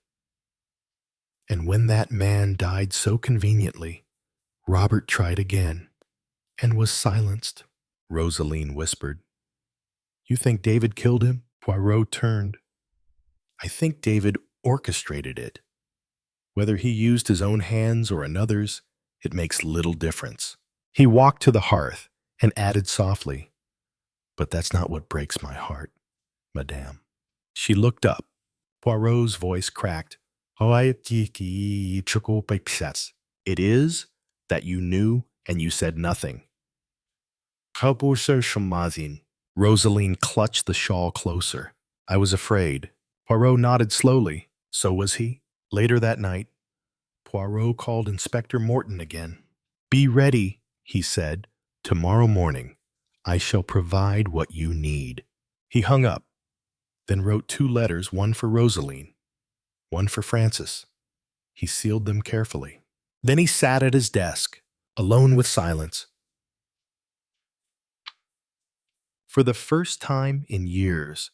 And when that man died so conveniently, Robert tried again and was silenced. Rosaline whispered. You think David killed him? Poirot turned. I think David orchestrated it. Whether he used his own hands or another's, it makes little difference. He walked to the hearth and added softly, but that's not what breaks my heart, madame. She looked up. Poirot's voice cracked. It is that you knew and you said nothing. Rosaline clutched the shawl closer. I was afraid. Poirot nodded slowly. So was he. Later that night, Poirot called Inspector Morton again. Be ready, he said. Tomorrow morning, I shall provide what you need. He hung up, then wrote 2 letters, one for Rosaline, one for Francis. He sealed them carefully. Then he sat at his desk, alone with silence. For the first time in years,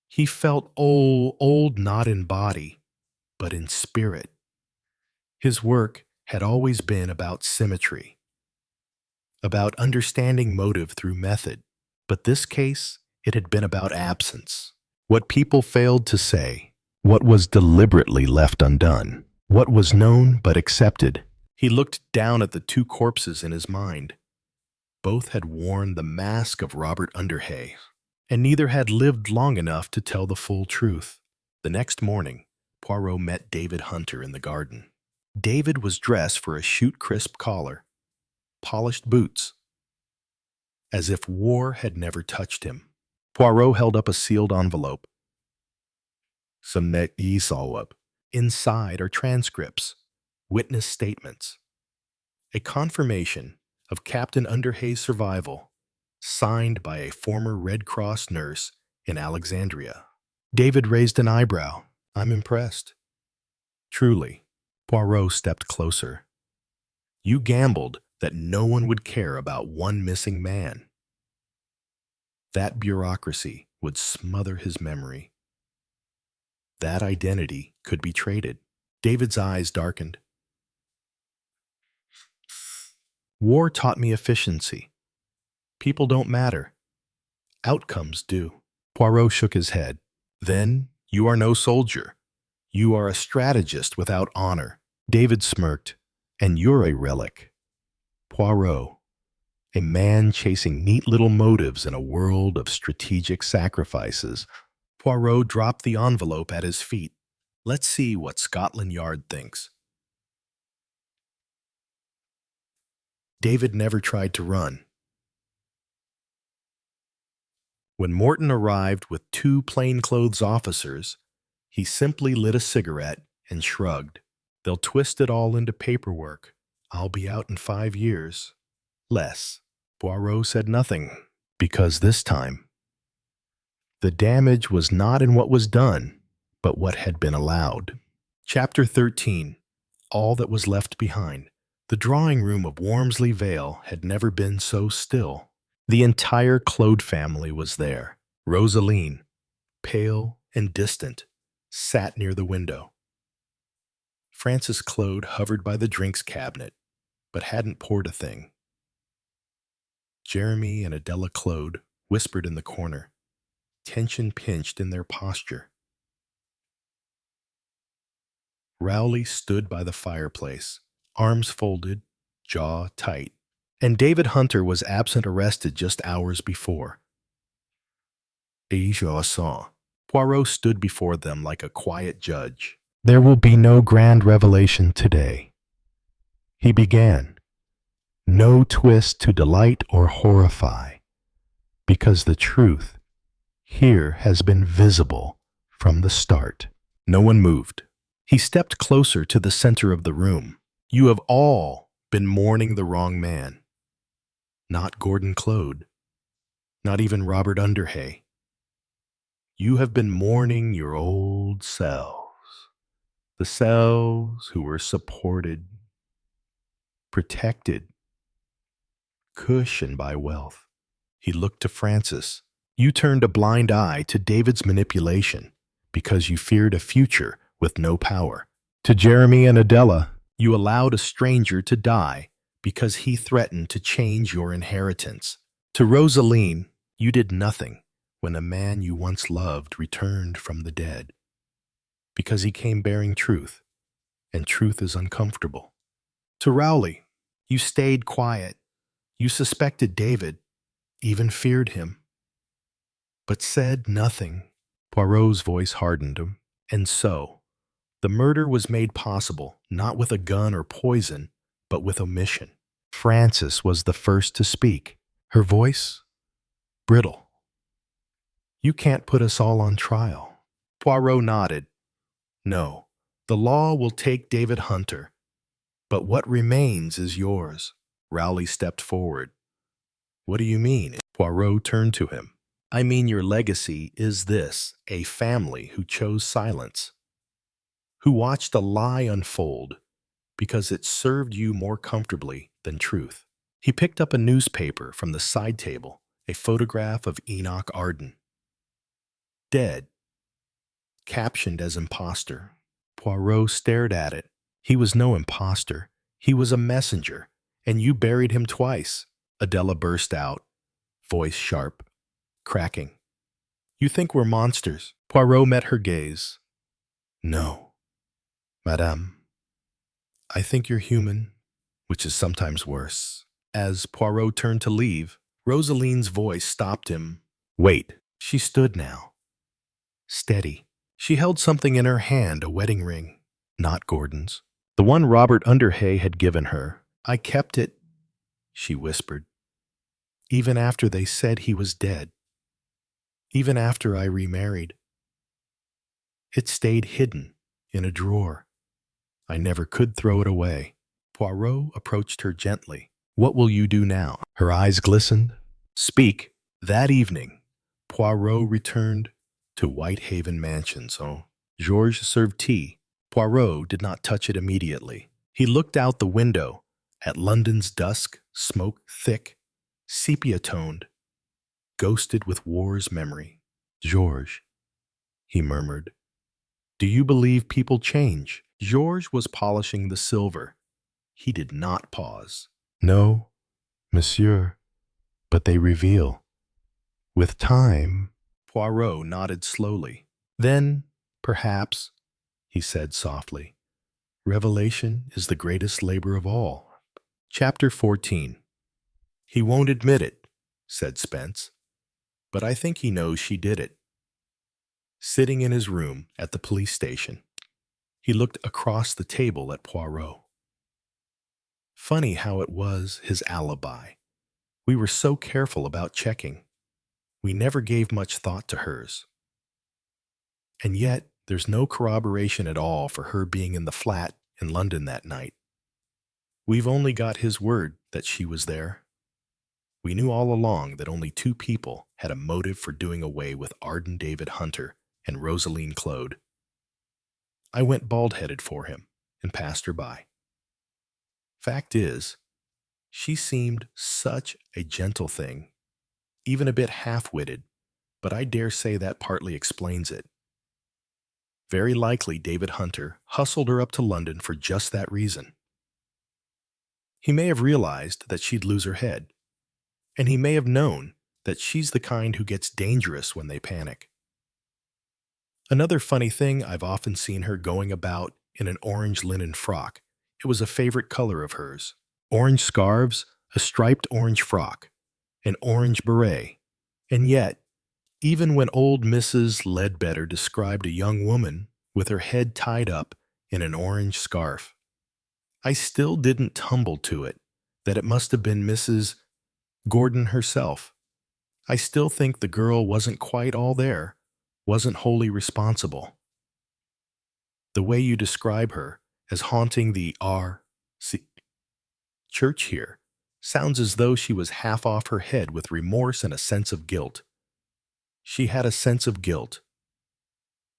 he felt old not in body, but in spirit. His work had always been about symmetry, about understanding motive through method, but this case, it had been about absence. What people failed to say, what was deliberately left undone, what was known but accepted. He looked down at the 2 corpses in his mind. Both had worn the mask of Robert Underhay, and neither had lived long enough to tell the full truth. The next morning, Poirot met David Hunter in the garden. David was dressed for a shoot-crisp collar, polished boots, as if war had never touched him. Poirot held up a sealed envelope. Inside are transcripts, witness statements, a confirmation of Captain Underhay's survival, signed by a former Red Cross nurse in Alexandria. David raised an eyebrow. I'm impressed. Truly. Poirot stepped closer. You gambled that no one would care about one missing man. That bureaucracy would smother his memory. That identity could be traded. David's eyes darkened. War taught me efficiency. People don't matter. Outcomes do. Poirot shook his head. Then you are no soldier. You are a strategist without honor. David smirked. And you're a relic. Poirot, a man chasing neat little motives in a world of strategic sacrifices. Poirot dropped the envelope at his feet. Let's see what Scotland Yard thinks. David never tried to run. When Morton arrived with 2 plainclothes officers, he simply lit a cigarette and shrugged. They'll twist it all into paperwork. I'll be out in 5 years. Less. Poirot said nothing, because this time, the damage was not in what was done, but what had been allowed. Chapter 13. All that was left behind. The drawing room of Wormsley Vale had never been so still. The entire Claude family was there. Rosaline, pale and distant, sat near the window. Francis Claude hovered by the drinks cabinet, but hadn't poured a thing. Jeremy and Adela Claude whispered in the corner, tension pinched in their posture. Rowley stood by the fireplace, arms folded, jaw tight, and David Hunter was absent arrested just hours before. Asia saw. Poirot stood before them like a quiet judge. There will be no grand revelation today. He began. No twist to delight or horrify, because the truth here has been visible from the start. No one moved. He stepped closer to the center of the room. You have all been mourning the wrong man. Not Gordon Claude. Not even Robert Underhay. You have been mourning your old selves. The selves who were supported, protected, cushioned by wealth. He looked to Francis. You turned a blind eye to David's manipulation because you feared a future with no power. To Jeremy and Adela, you allowed a stranger to die because he threatened to change your inheritance. To Rosaline, you did nothing when a man you once loved returned from the dead, because he came bearing truth, and truth is uncomfortable. To Rowley, you stayed quiet. You suspected David, even feared him, but said nothing. Poirot's voice hardened him. And so, the murder was made possible not with a gun or poison, but with omission. Frances was the first to speak. Her voice, brittle. You can't put us all on trial. Poirot nodded. No, the law will take David Hunter, but what remains is yours. Rowley stepped forward. What do you mean? Poirot turned to him. I mean your legacy is this, a family who chose silence, who watched a lie unfold because it served you more comfortably than truth. He picked up a newspaper from the side table, a photograph of Enoch Arden. Dead. Captioned as imposter. Poirot stared at it. He was no imposter. He was a messenger, and you buried him twice. Adela burst out, voice sharp, cracking. You think we're monsters? Poirot met her gaze. No, madame. I think you're human, which is sometimes worse. As Poirot turned to leave, Rosaline's voice stopped him. Wait. She stood now. Steady. She held something in her hand, a wedding ring. Not Gordon's. The one Robert Underhay had given her. I kept it, she whispered. Even after they said he was dead. Even after I remarried. It stayed hidden in a drawer. I never could throw it away. Poirot approached her gently. What will you do now? Her eyes glistened. Speak. That evening, Poirot returned to Whitehaven Mansions. Georges served tea. Poirot did not touch it immediately. He looked out the window at London's dusk, smoke thick, sepia-toned, ghosted with war's memory. Georges, he murmured, do you believe people change? Georges was polishing the silver. He did not pause. No, monsieur, but they reveal. With time, Poirot nodded slowly. Then, perhaps, he said softly, revelation is the greatest labor of all. Chapter 14. He won't admit it, said Spence, but I think he knows she did it. Sitting in his room at the police station, he looked across the table at Poirot. Funny how it was his alibi. We were so careful about checking. We never gave much thought to hers. And yet, there's no corroboration at all for her being in the flat in London that night. We've only got his word that she was there. We knew all along that only two people had a motive for doing away with Arden David Hunter and Rosaline Claude. I went bald-headed for him and passed her by. Fact is, she seemed such a gentle thing, even a bit half-witted, but I dare say that partly explains it. Very likely David Hunter hustled her up to London for just that reason. He may have realized that she'd lose her head, and he may have known that she's the kind who gets dangerous when they panic. Another funny thing, I've often seen her going about in an orange linen frock. It was a favorite color of hers. Orange scarves, a striped orange frock, an orange beret. And yet, even when old Mrs. Ledbetter described a young woman with her head tied up in an orange scarf, I still didn't tumble to it that it must have been Mrs. Gordon herself. I still think the girl wasn't quite all there, wasn't wholly responsible. The way you describe her as haunting the R.C. church here sounds as though she was half off her head with remorse and a sense of guilt. She had a sense of guilt.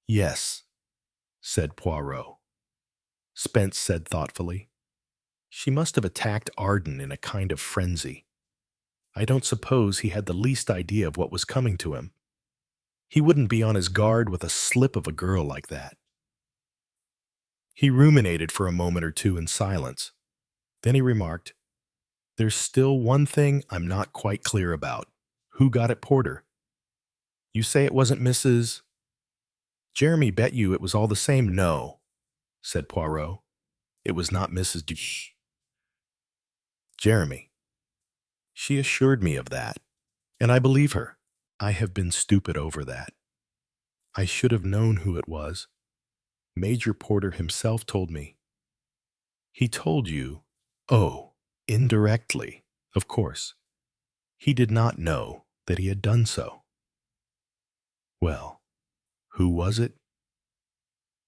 Yes, said Poirot. Spence said thoughtfully. She must have attacked Arden in a kind of frenzy. I don't suppose he had the least idea of what was coming to him. He wouldn't be on his guard with a slip of a girl like that. He ruminated for a moment or two in silence. Then he remarked, "There's still one thing I'm not quite clear about. Who got at Porter? You say it wasn't Mrs. Jeremy bet you it was all the same." "No," said Poirot. "It was not Mrs. Jeremy. She assured me of that, and I believe her. I have been stupid over that. I should have known who it was. Major Porter himself told me." "He told you?" "Oh, indirectly, of course. He did not know that he had done so." "Well, who was it?"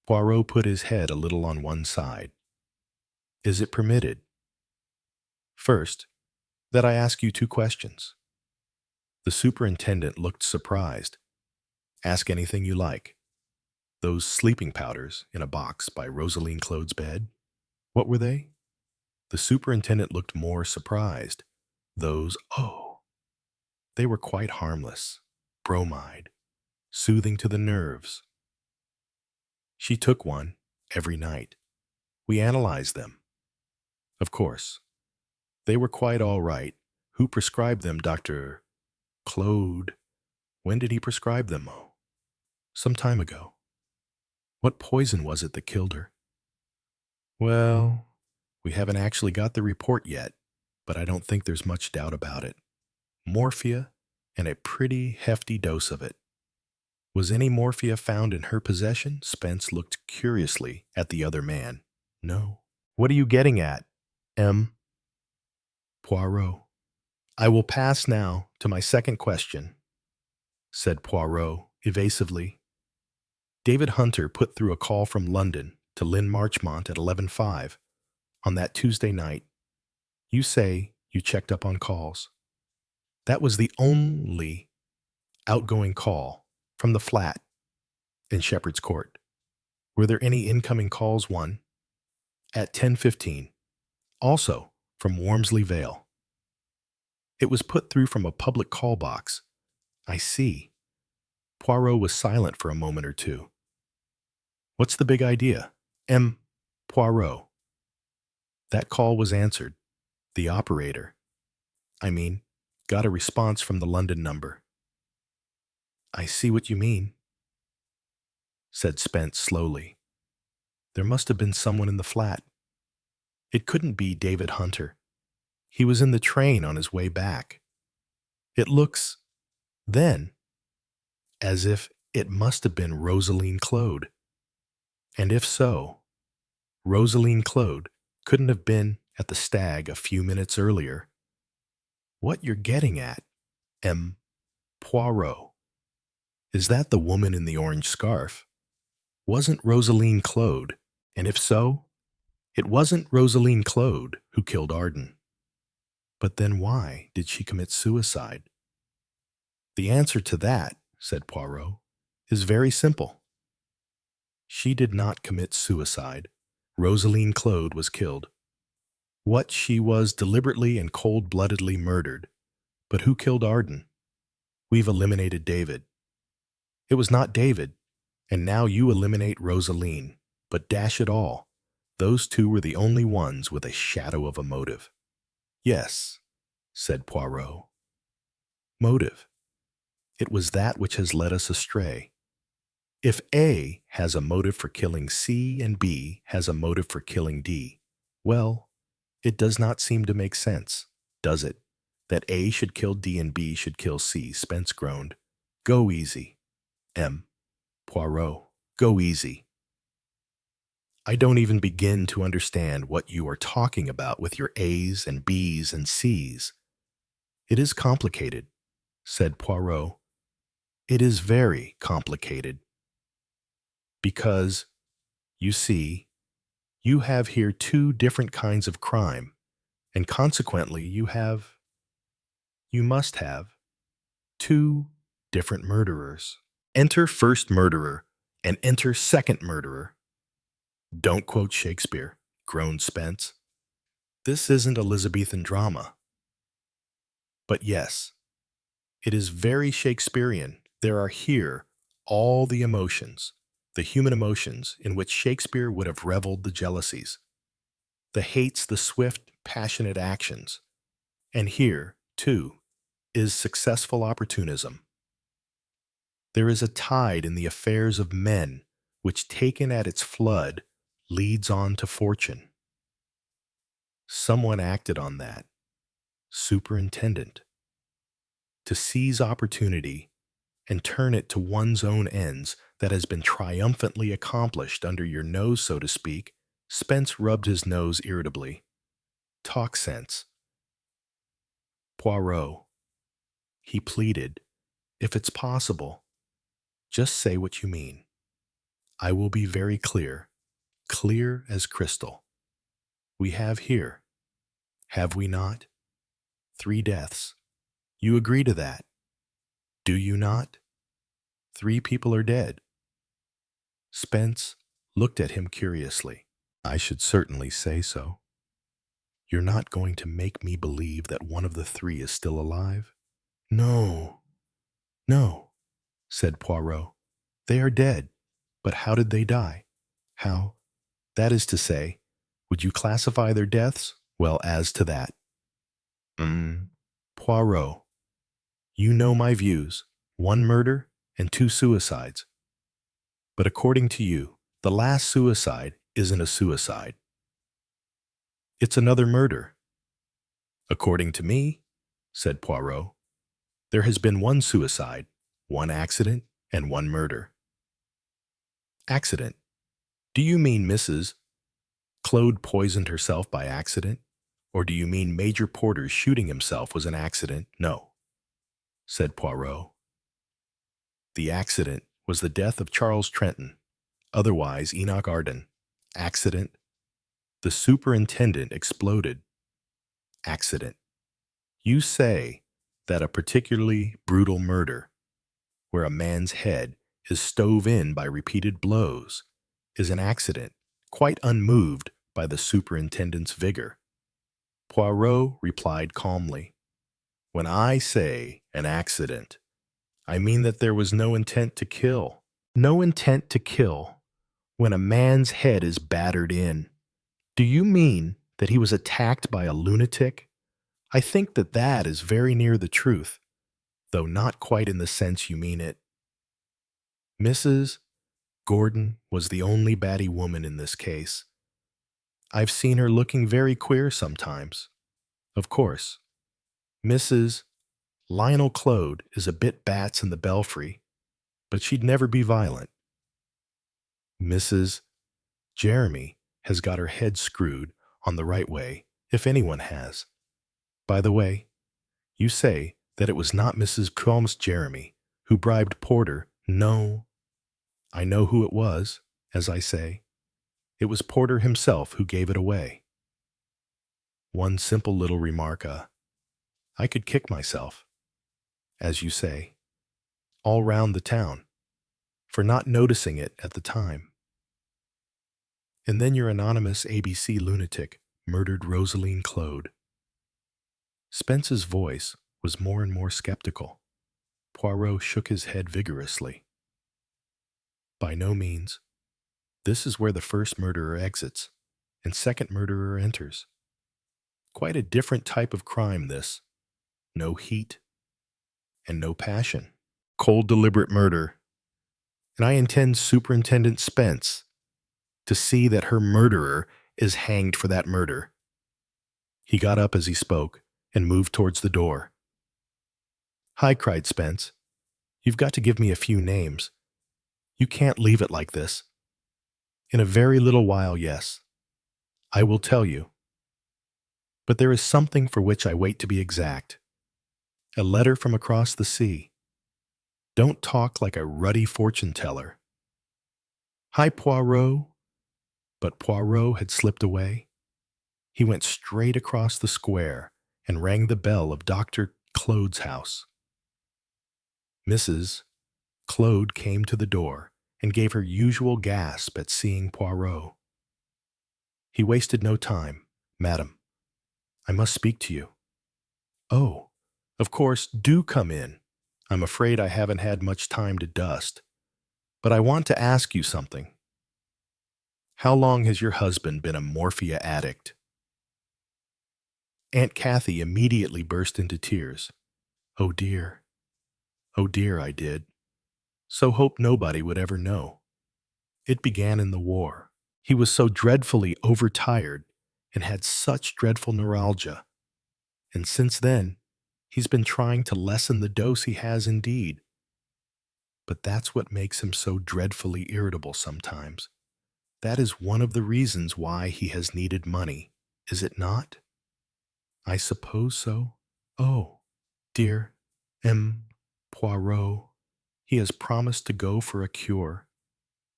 Poirot put his head a little on one side. "Is it permitted, first, that I ask you 2 questions?" The superintendent looked surprised. "Ask anything you like. Those sleeping powders in a box by Rosaline Claude's bed, what were they?" The superintendent looked more surprised. Oh, they were quite harmless. Bromide, soothing to the nerves. She took one every night. We analyzed them. Of course, they were quite all right. Who prescribed them, Dr. Claude? When did he prescribe them? Oh, some time ago. What poison was it that killed her? Well, we haven't actually got the report yet, but I don't think there's much doubt about it. Morphia, and a pretty hefty dose of it. Was any morphia found in her possession? Spence looked curiously at the other man. No. What are you getting at, M? Poirot. "I will pass now to my second question," said Poirot evasively. "David Hunter put through a call from London to Lynn Marchmont at 11:05 on that Tuesday night. You say you checked up on calls. That was the only outgoing call from the flat in Shepherd's Court. Were there any incoming calls? One at 10:15, also from Wormsley Vale. It was put through from a public call box." "I see." Poirot was silent for a moment or two. "What's the big idea, M. Poirot?" "That call was answered. The operator, got a response from the London number." "I see what you mean," said Spence slowly. "There must have been someone in the flat. It couldn't be David Hunter. He was in the train on his way back. It looks, then, as if it must have been Rosaline Claude. And if so, Rosaline Claude couldn't have been at the Stag a few minutes earlier. What you're getting at, M. Poirot, is that the woman in the orange scarf wasn't Rosaline Claude, and if so, it wasn't Rosaline Claude who killed Arden. But then why did she commit suicide?" "The answer to that," said Poirot, "is very simple. She did not commit suicide. Rosaline Claude was killed. What, she was deliberately and cold-bloodedly murdered. But who killed Arden? We've eliminated David. It was not David, and now you eliminate Rosaline. But dash it all, those two were the only ones with a shadow of a motive." Yes, said Poirot. Motive. It was that which has led us astray. If A has a motive for killing C and B has a motive for killing D, well, it does not seem to make sense, does it? That A should kill D and B should kill C, Spence groaned. Go easy. M. Poirot, go easy. I don't even begin to understand what you are talking about with your A's and B's and C's. It is complicated, said Poirot. It is very complicated. Because, you see, you have here two different kinds of crime, and consequently you must have, two different murderers. Enter first murderer and enter second murderer. Don't quote Shakespeare, groaned Spence. This isn't Elizabethan drama. But yes, it is very Shakespearean. There are here all the emotions, the human emotions in which Shakespeare would have reveled, the jealousies, the hates, the swift, passionate actions. And here, too, is successful opportunism. There is a tide in the affairs of men which, taken at its flood, leads on to fortune. Someone acted on that. Superintendent. To seize opportunity and turn it to one's own ends that has been triumphantly accomplished under your nose, so to speak. Spence rubbed his nose irritably. Talk sense. Poirot. He pleaded, if it's possible, just say what you mean. I will be very clear, clear as crystal. We have here, have we not, 3 deaths. You agree to that, do you not? 3 people are dead. Spence looked at him curiously. I should certainly say so. You're not going to make me believe that one of the 3 is still alive? No, no, said Poirot. They are dead. But how did they die? How? That is to say, would you classify their deaths? Well, as to that. Poirot, you know my views. 1 murder and 2 suicides. But according to you, the last suicide isn't a suicide. It's another murder. According to me, said Poirot, there has been 1 suicide, 1 accident, and 1 murder. Accident? Do you mean Mrs. Claude poisoned herself by accident? Or do you mean Major Porter's shooting himself was an accident? No, said Poirot. The accident was the death of Charles Trenton, otherwise Enoch Arden. Accident. The superintendent exploded. Accident. You say that a particularly brutal murder, where a man's head is stove in by repeated blows, is an accident, quite unmoved by the superintendent's vigor. Poirot replied calmly, when I say an accident, I mean that there was no intent to kill. No intent to kill when a man's head is battered in. Do you mean that he was attacked by a lunatic? I think that that is very near the truth, though not quite in the sense you mean it. Mrs. Gordon was the only batty woman in this case. I've seen her looking very queer sometimes. Of course, Mrs. Lionel Claude is a bit bats in the belfry, but she'd never be violent. Mrs. Jeremy has got her head screwed on the right way, if anyone has. By the way, you say that it was not Mrs. Combs Jeremy who bribed Porter. No, I know who it was, as I say. It was Porter himself who gave it away. One simple little remark, I could kick myself, as you say, all round the town, for not noticing it at the time. And then your anonymous ABC lunatic murdered Rosaline Claude. Spence's voice was more and more skeptical. Poirot shook his head vigorously. By no means. This is where the first murderer exits, and second murderer enters. Quite a different type of crime, this. No heat and no passion. Cold, deliberate murder. And I intend Superintendent Spence to see that her murderer is hanged for that murder. He got up as he spoke and moved towards the door. "Hi," cried Spence. "You've got to give me a few names. You can't leave it like this. In a very little while, yes, I will tell you. But there is something for which I wait to be exact. A letter from across the sea. Don't talk like a ruddy fortune-teller." "Hi, Poirot." But Poirot had slipped away. He went straight across the square and rang the bell of Dr. Claude's house. Mrs. Claude came to the door and gave her usual gasp at seeing Poirot. He wasted no time. "Madam, I must speak to you." "Oh, of course, do come in. I'm afraid I haven't had much time to dust. But I want to ask you something. How long has your husband been a morphia addict?" Aunt Kathy immediately burst into tears. "Oh dear. Oh dear, I did. So hope nobody would ever know. It began in the war. He was so dreadfully overtired and had such dreadful neuralgia. And since then, he's been trying to lessen the dose he has indeed. But that's what makes him so dreadfully irritable sometimes. That is one of the reasons why he has needed money, is it not?" "I suppose so." "Oh, dear M. Poirot, he has promised to go for a cure."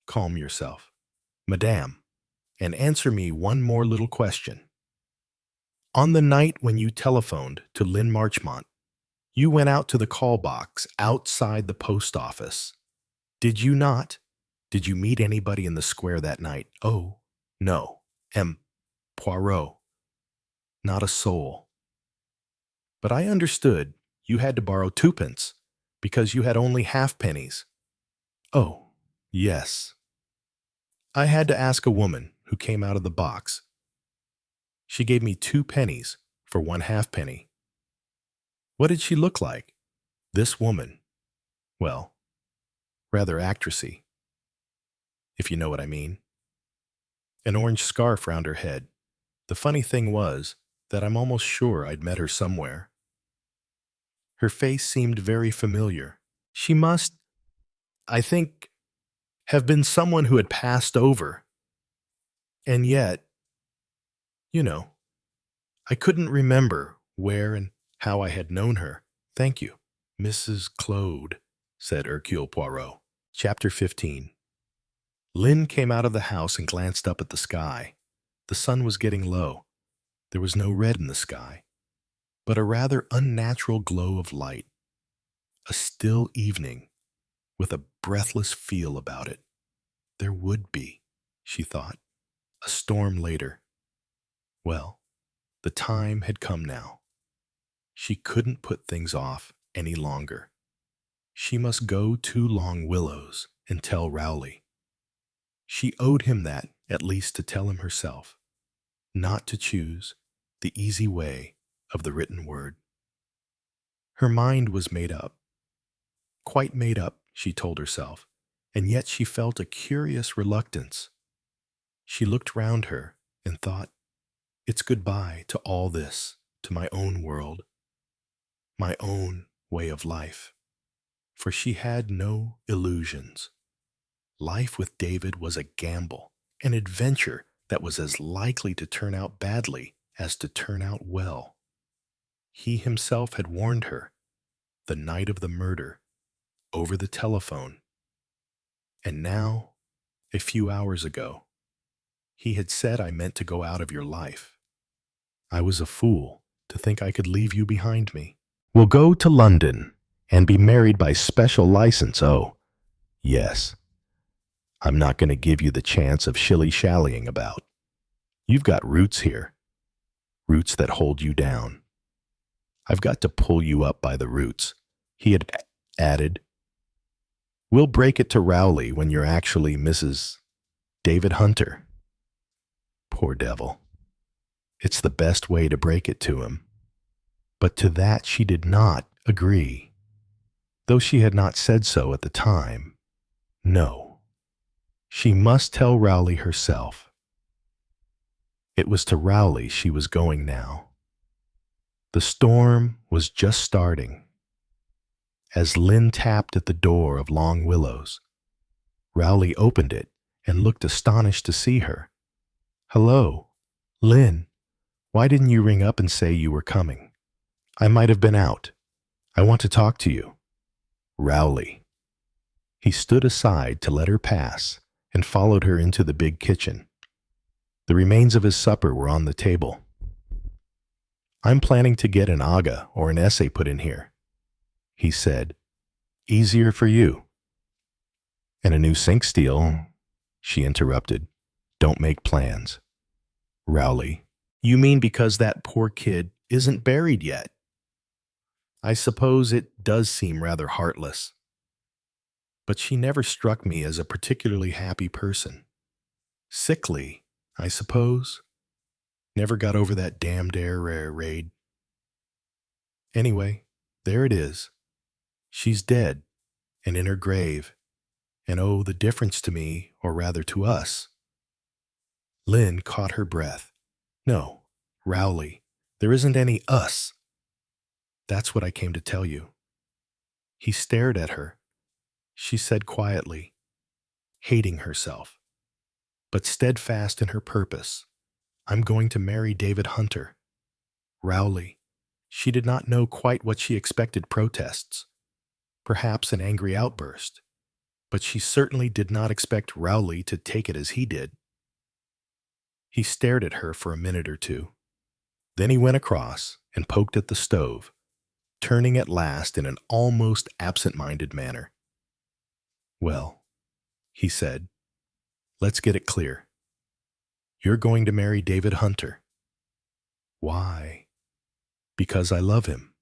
"Calm yourself, Madame, and answer me one more little question. On the night when you telephoned to Lynn Marchmont, you went out to the call box outside the post office. Did you not? Did you meet anybody in the square that night?" "Oh, no, M. Poirot, not a soul." "But I understood you had to borrow twopence because you had only halfpennies." "Oh, yes. I had to ask a woman who came out of the box. She gave me 2 pennies for 1 halfpenny." "What did she look like?" "This woman. Well, rather actressy, if you know what I mean. An orange scarf round her head. The funny thing was that I'm almost sure I'd met her somewhere. Her face seemed very familiar. She must, I think, have been someone who had passed over. And yet, you know, I couldn't remember where and how I had known her." "Thank you, Mrs. Claude," said Hercule Poirot. Chapter 15. Lynn came out of the house and glanced up at the sky. The sun was getting low. There was no red in the sky, but a rather unnatural glow of light. A still evening, with a breathless feel about it. There would be, she thought, a storm later. Well, the time had come now. She couldn't put things off any longer. She must go to Long Willows and tell Rowley. She owed him that, at least to tell him herself, not to choose the easy way of the written word. Her mind was made up. Quite made up, she told herself, and yet she felt a curious reluctance. She looked round her and thought, it's goodbye to all this, to my own world, my own way of life. For she had no illusions. Life with David was a gamble, an adventure that was as likely to turn out badly as to turn out well. He himself had warned her, the night of the murder, over the telephone. And now, a few hours ago, he had said I meant to go out of your life. I was a fool to think I could leave you behind me. We'll go to London and be married by special license. Oh, yes. I'm not going to give you the chance of shilly-shallying about. You've got roots here, roots that hold you down. I've got to pull you up by the roots. He had added, we'll break it to Rowley when you're actually Mrs. David Hunter. Poor devil. It's the best way to break it to him. But to that she did not agree, though she had not said so at the time. No, she must tell Rowley herself. It was to Rowley she was going now. The storm was just starting. As Lynn tapped at the door of Long Willows, Rowley opened it and looked astonished to see her. "Hello, Lynn. Why didn't you ring up and say you were coming? I might have been out. I want to talk to you." Rowley. He stood aside to let her pass and followed her into the big kitchen. The remains of his supper were on the table. "I'm planning to get an aga or an essay put in here," he said. "Easier for you." "And a new sink steel," she interrupted. "Don't make plans." Rowley. "You mean because that poor kid isn't buried yet? I suppose it does seem rather heartless. But she never struck me as a particularly happy person. Sickly, I suppose. Never got over that damned air raid. Anyway, there it is. She's dead, and in her grave. And oh, the difference to me, or rather to us." Lynn caught her breath. "No, Rowley, there isn't any us. That's what I came to tell you." He stared at her. She said quietly, hating herself, but steadfast in her purpose, "I'm going to marry David Hunter." Rowley. She did not know quite what she expected. Protests, perhaps an angry outburst, but she certainly did not expect Rowley to take it as he did. He stared at her for a minute or two. Then he went across and poked at the stove, turning at last in an almost absent-minded manner. "Well," he said, "let's get it clear. You're going to marry David Hunter." "Why?" "Because I love him.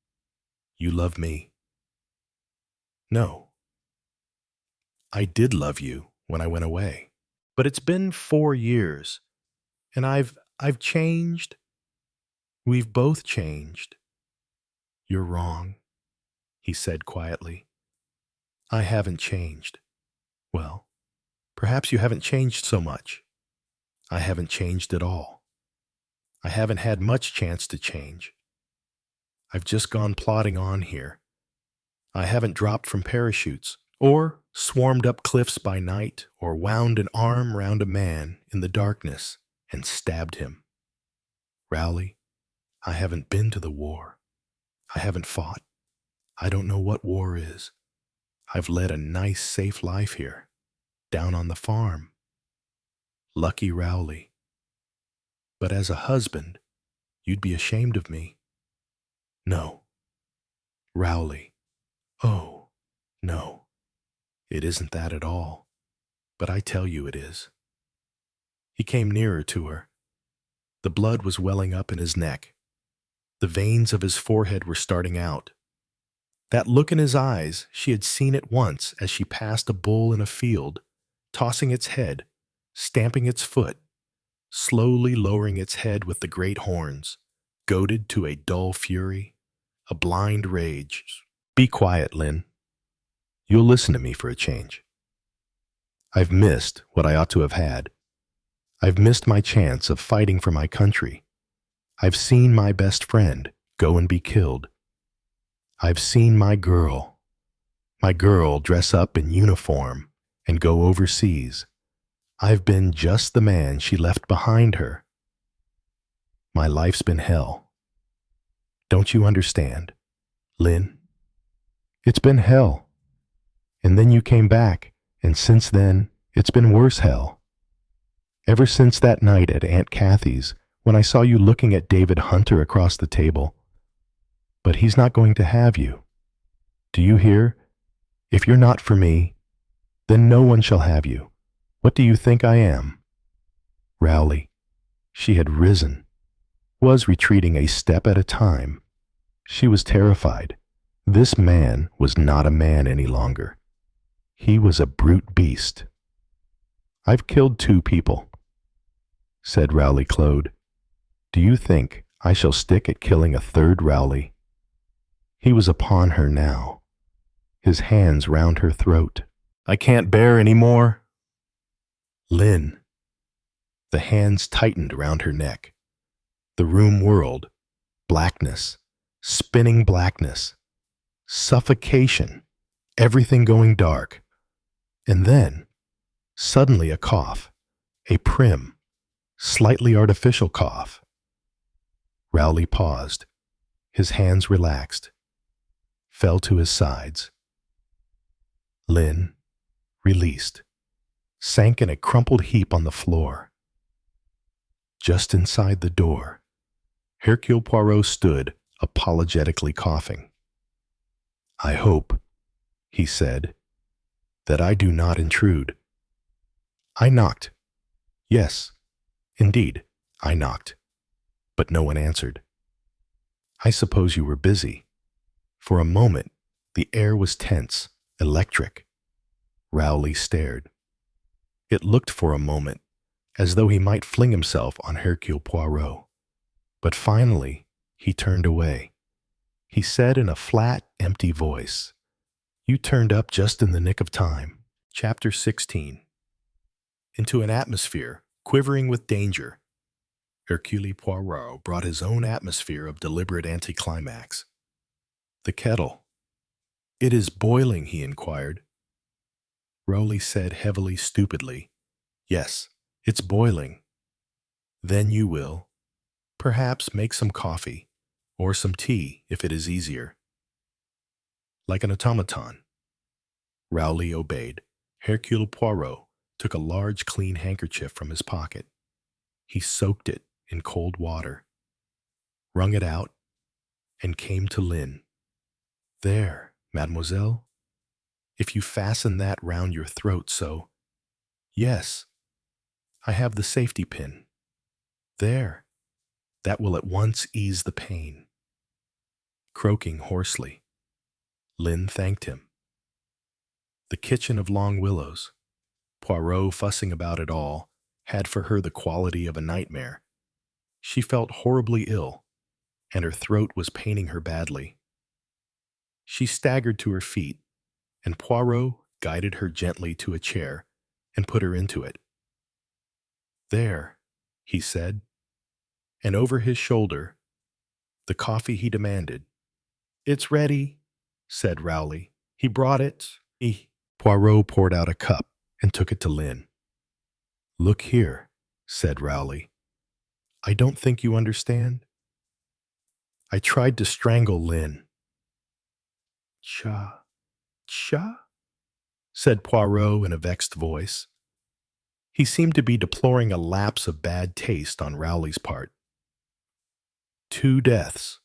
You love me." "No. I did love you when I went away. But it's been 4 years, and I've changed. We've both changed." "You're wrong," he said quietly. "I haven't changed." "Well, perhaps you haven't changed so much. I haven't changed at all. I haven't had much chance to change. I've just gone plodding on here. I haven't dropped from parachutes, or swarmed up cliffs by night, or wound an arm round a man in the darkness and stabbed him. Rowley, I haven't been to the war. I haven't fought. I don't know what war is. I've led a nice, safe life here, down on the farm. Lucky Rowley. But as a husband, you'd be ashamed of me." "No. Rowley. Oh, no. It isn't that at all. But I tell you it is." He came nearer to her. The blood was welling up in his neck. The veins of his forehead were starting out. That look in his eyes, she had seen it once as she passed a bull in a field, tossing its head, stamping its foot, slowly lowering its head with the great horns, goaded to a dull fury, a blind rage. "Be quiet, Lynn. You'll listen to me for a change. I've missed what I ought to have had. I've missed my chance of fighting for my country. I've seen my best friend go and be killed. I've seen my girl dress up in uniform and go overseas. I've been just the man she left behind her. My life's been hell. Don't you understand, Lynn? It's been hell. And then you came back, and since then, it's been worse hell. Ever since that night at Aunt Kathy's, when I saw you looking at David Hunter across the table. But he's not going to have you. Do you hear? If you're not for me, then no one shall have you. What do you think I am?" Rowley. She had risen, was retreating a step at a time. She was terrified. This man was not a man any longer. He was a brute beast. "I've killed 2 people," said Rowley Clode. Do you think I shall stick at killing a third Rowley? He was upon her now, his hands round her throat. I can't bear any more. Lynn. The hands tightened around her neck. The room whirled. Blackness, spinning blackness, suffocation, everything going dark. And then, suddenly a cough, a prim, slightly artificial cough. Rowley paused. His hands relaxed, fell to his sides. Lynn, released, sank in a crumpled heap on the floor. Just inside the door, Hercule Poirot stood, apologetically coughing. I hope, he said, that I do not intrude. I knocked. Yes, indeed, I knocked. But no one answered. I suppose you were busy. For a moment, the air was tense, electric. Rowley stared. It looked for a moment as though he might fling himself on Hercule Poirot. But finally, he turned away. He said in a flat, empty voice, You turned up just in the nick of time. Chapter 16. Into an atmosphere quivering with danger, Hercule Poirot brought his own atmosphere of deliberate anticlimax. The kettle. It is boiling, he inquired. Rowley said heavily, stupidly, Yes, it's boiling. Then you will, perhaps, make some coffee, or some tea if it is easier. Like an automaton. Rowley obeyed. Hercule Poirot took a large clean handkerchief from his pocket. He soaked it in cold water, wrung it out, and came to Lynn. There, mademoiselle, if you fasten that round your throat so. Yes, I have the safety pin. There, that will at once ease the pain. Croaking hoarsely, Lynn thanked him. The kitchen of Long Willows, Poirot fussing about it all, had for her the quality of a nightmare. She felt horribly ill, and her throat was paining her badly. She staggered to her feet, and Poirot guided her gently to a chair and put her into it. There, he said, and over his shoulder, the coffee he demanded. It's ready, said Rowley. He brought it. Poirot poured out a cup and took it to Lynn. Look here, said Rowley. I don't think you understand. I tried to strangle Lynn. Cha, said Poirot in a vexed voice. He seemed to be deploring a lapse of bad taste on Rowley's part. 2 deaths.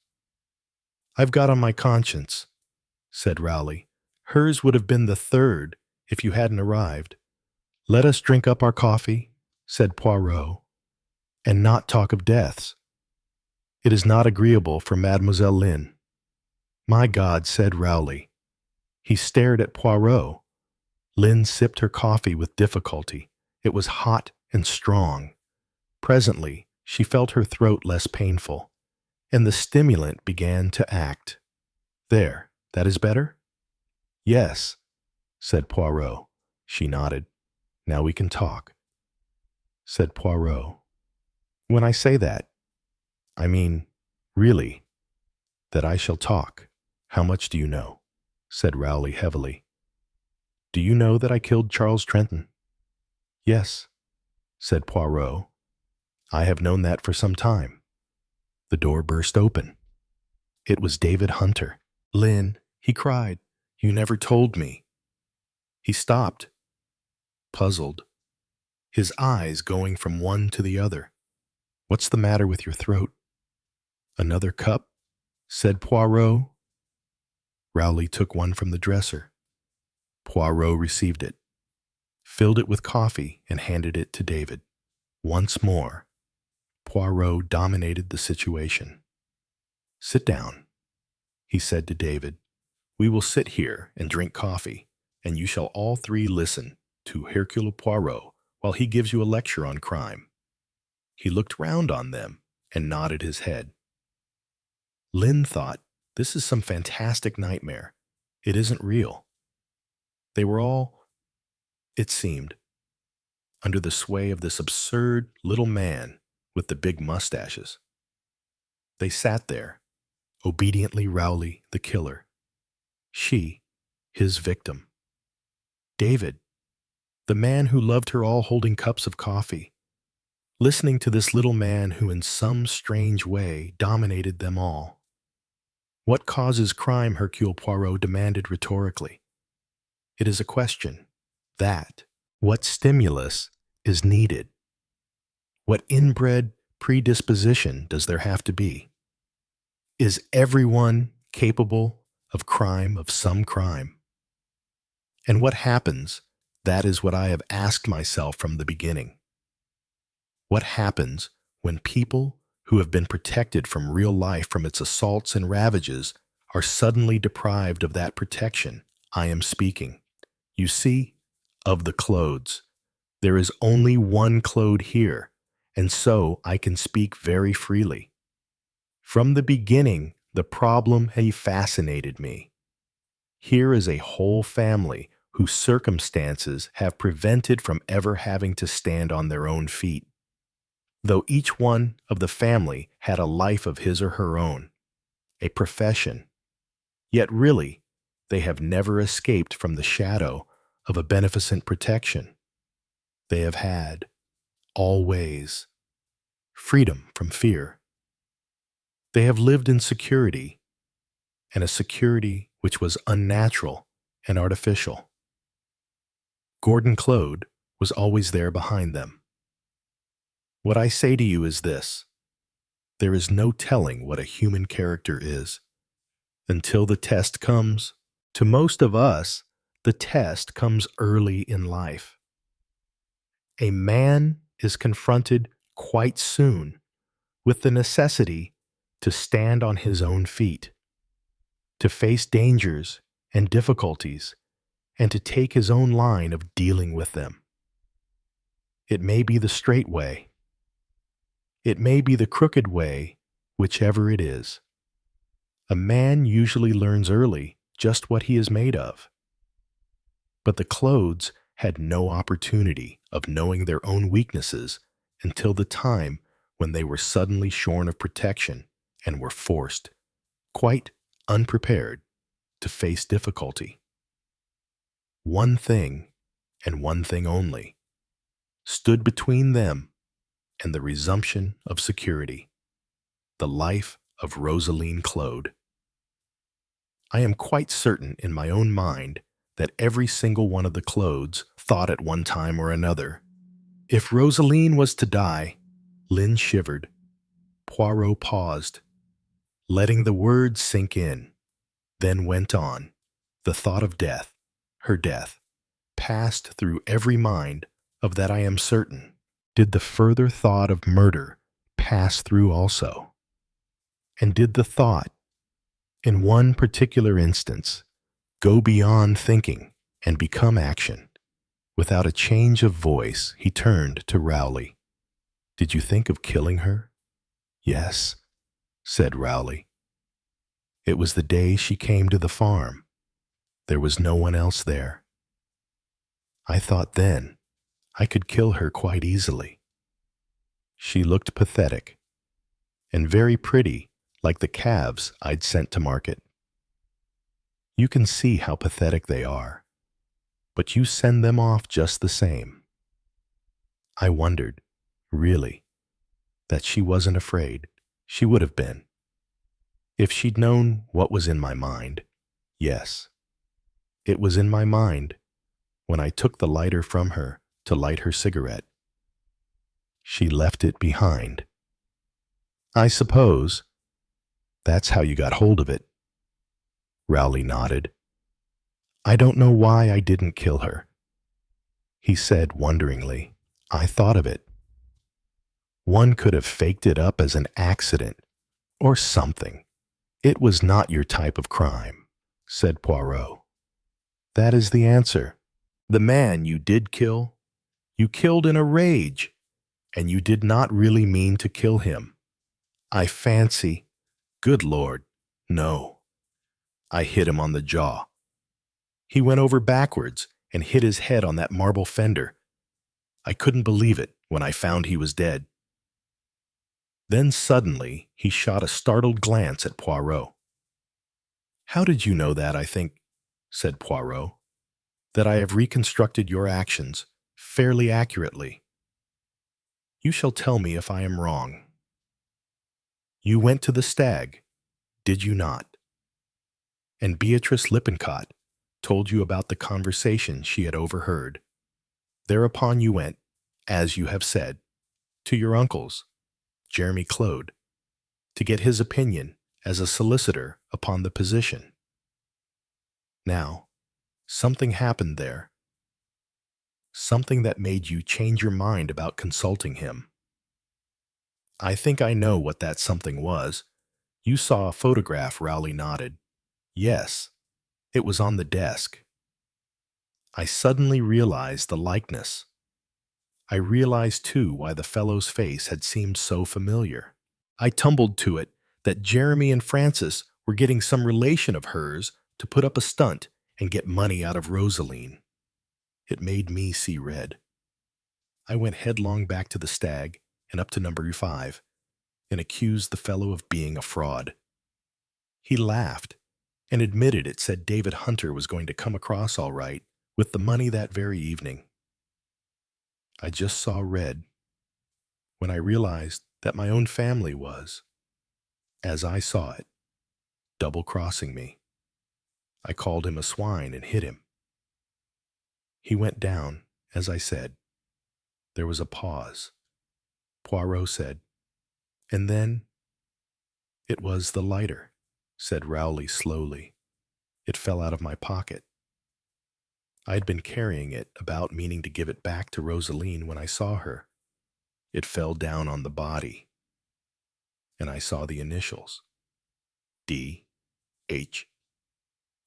I've got on my conscience, said Rowley. Hers would have been the 3rd if you hadn't arrived. Let us drink up our coffee, said Poirot, and not talk of deaths. It is not agreeable for Mademoiselle Lynn. My God, said Rowley. He stared at Poirot. Lynn sipped her coffee with difficulty. It was hot and strong. Presently, she felt her throat less painful, and the stimulant began to act. There, that is better? Yes, said Poirot. She nodded. Now we can talk, said Poirot. When I say that, I mean, really, that I shall talk. How much do you know? Said Rowley heavily. Do you know that I killed Charles Trenton? Yes, said Poirot. I have known that for some time. The door burst open. It was David Hunter. Lynn, he cried, you never told me. He stopped, puzzled, his eyes going from one to the other. What's the matter with your throat? Another cup? Said Poirot. Rowley took one from the dresser. Poirot received it, filled it with coffee, and handed it to David. Once more, Poirot dominated the situation. Sit down, he said to David. We will sit here and drink coffee, and you shall all 3 listen to Hercule Poirot while he gives you a lecture on crime. He looked round on them and nodded his head. Lynn thought, this is some fantastic nightmare. It isn't real. They were all, it seemed, under the sway of this absurd little man with the big mustaches. They sat there, obediently Rowley the killer. She, his victim. David, the man who loved her all holding cups of coffee, listening to this little man who in some strange way dominated them all. What causes crime, Hercule Poirot demanded rhetorically. It is a question. That. What stimulus is needed? What inbred predisposition does there have to be? Is everyone capable of crime, of some crime? And what happens? That is what I have asked myself from the beginning. What happens when people who have been protected from real life, from its assaults and ravages, are suddenly deprived of that protection? I am speaking, you see, of the clothes. There is only one Claude here, and so I can speak very freely. From the beginning, the problem had fascinated me. Here is a whole family whose circumstances have prevented from ever having to stand on their own feet, though each one of the family had a life of his or her own, a profession. Yet really, they have never escaped from the shadow of a beneficent protection. They have had, always, freedom from fear. They have lived in security, and a security which was unnatural and artificial. Gordon Claude was always there behind them. What I say to you is this: there is no telling what a human character is until the test comes. To most of us, the test comes early in life. A man is confronted quite soon with the necessity to stand on his own feet, to face dangers and difficulties, and to take his own line of dealing with them. It may be the straight way. It may be the crooked way, whichever it is. A man usually learns early just what he is made of. But the Claudes had no opportunity of knowing their own weaknesses until the time when they were suddenly shorn of protection and were forced, quite unprepared, to face difficulty. One thing, and one thing only, stood between them and the resumption of security: the life of Rosaline Claude. I am quite certain in my own mind that every single one of the Claudes thought at one time or another, if Rosaline was to die. Lynn shivered. Poirot paused, letting the words sink in, then went on. The thought of death, her death, passed through every mind, of that I am certain. Did the further thought of murder pass through also? And did the thought, in one particular instance, go beyond thinking and become action? Without a change of voice, he turned to Rowley. Did you think of killing her? Yes, said Rowley. It was the day she came to the farm. There was no one else there. I thought then I could kill her quite easily. She looked pathetic, and very pretty, like the calves I'd sent to market. You can see how pathetic they are, but you send them off just the same. I wondered, really, that she wasn't afraid. She would have been. If she'd known what was in my mind. Yes, it was in my mind when I took the lighter from her to light her cigarette. She left it behind. I suppose that's how you got hold of it. Rowley nodded. I don't know why I didn't kill her. He said wonderingly, I thought of it. One could have faked it up as an accident or something. It was not your type of crime, said Poirot. That is the answer. The man you did kill, you killed in a rage, and you did not really mean to kill him. I fancy, good Lord, no. I hit him on the jaw. He went over backwards and hit his head on that marble fender. I couldn't believe it when I found he was dead. Then suddenly he shot a startled glance at Poirot. "How did you know that, I think," said Poirot, "that I have reconstructed your actions fairly accurately? You shall tell me if I am wrong. You went to the stag, did you not? And Beatrice Lippincott told you about the conversation she had overheard. Thereupon you went, as you have said, to your uncle's, Jeremy Claude, to get his opinion as a solicitor upon the position. Now, something happened there. Something that made you change your mind about consulting him. I think I know what that something was. You saw a photograph," Rowley nodded. "Yes, it was on the desk. I suddenly realized the likeness. I realized, too, why the fellow's face had seemed so familiar. I tumbled to it that Jeremy and Francis were getting some relation of hers to put up a stunt and get money out of Rosaline. It made me see red. I went headlong back to the stag and up to number 5 and accused the fellow of being a fraud. He laughed and admitted it said David Hunter was going to come across all right with the money that very evening. I just saw red when I realized that my own family was, as I saw it, double-crossing me. I called him a swine and hit him. He went down, as I said. There was a pause. Poirot said, "And then?" "It was the lighter," said Rowley slowly. "It fell out of my pocket. I had been carrying it about, meaning to give it back to Rosaline when I saw her. It fell down on the body, and I saw the initials. D.H.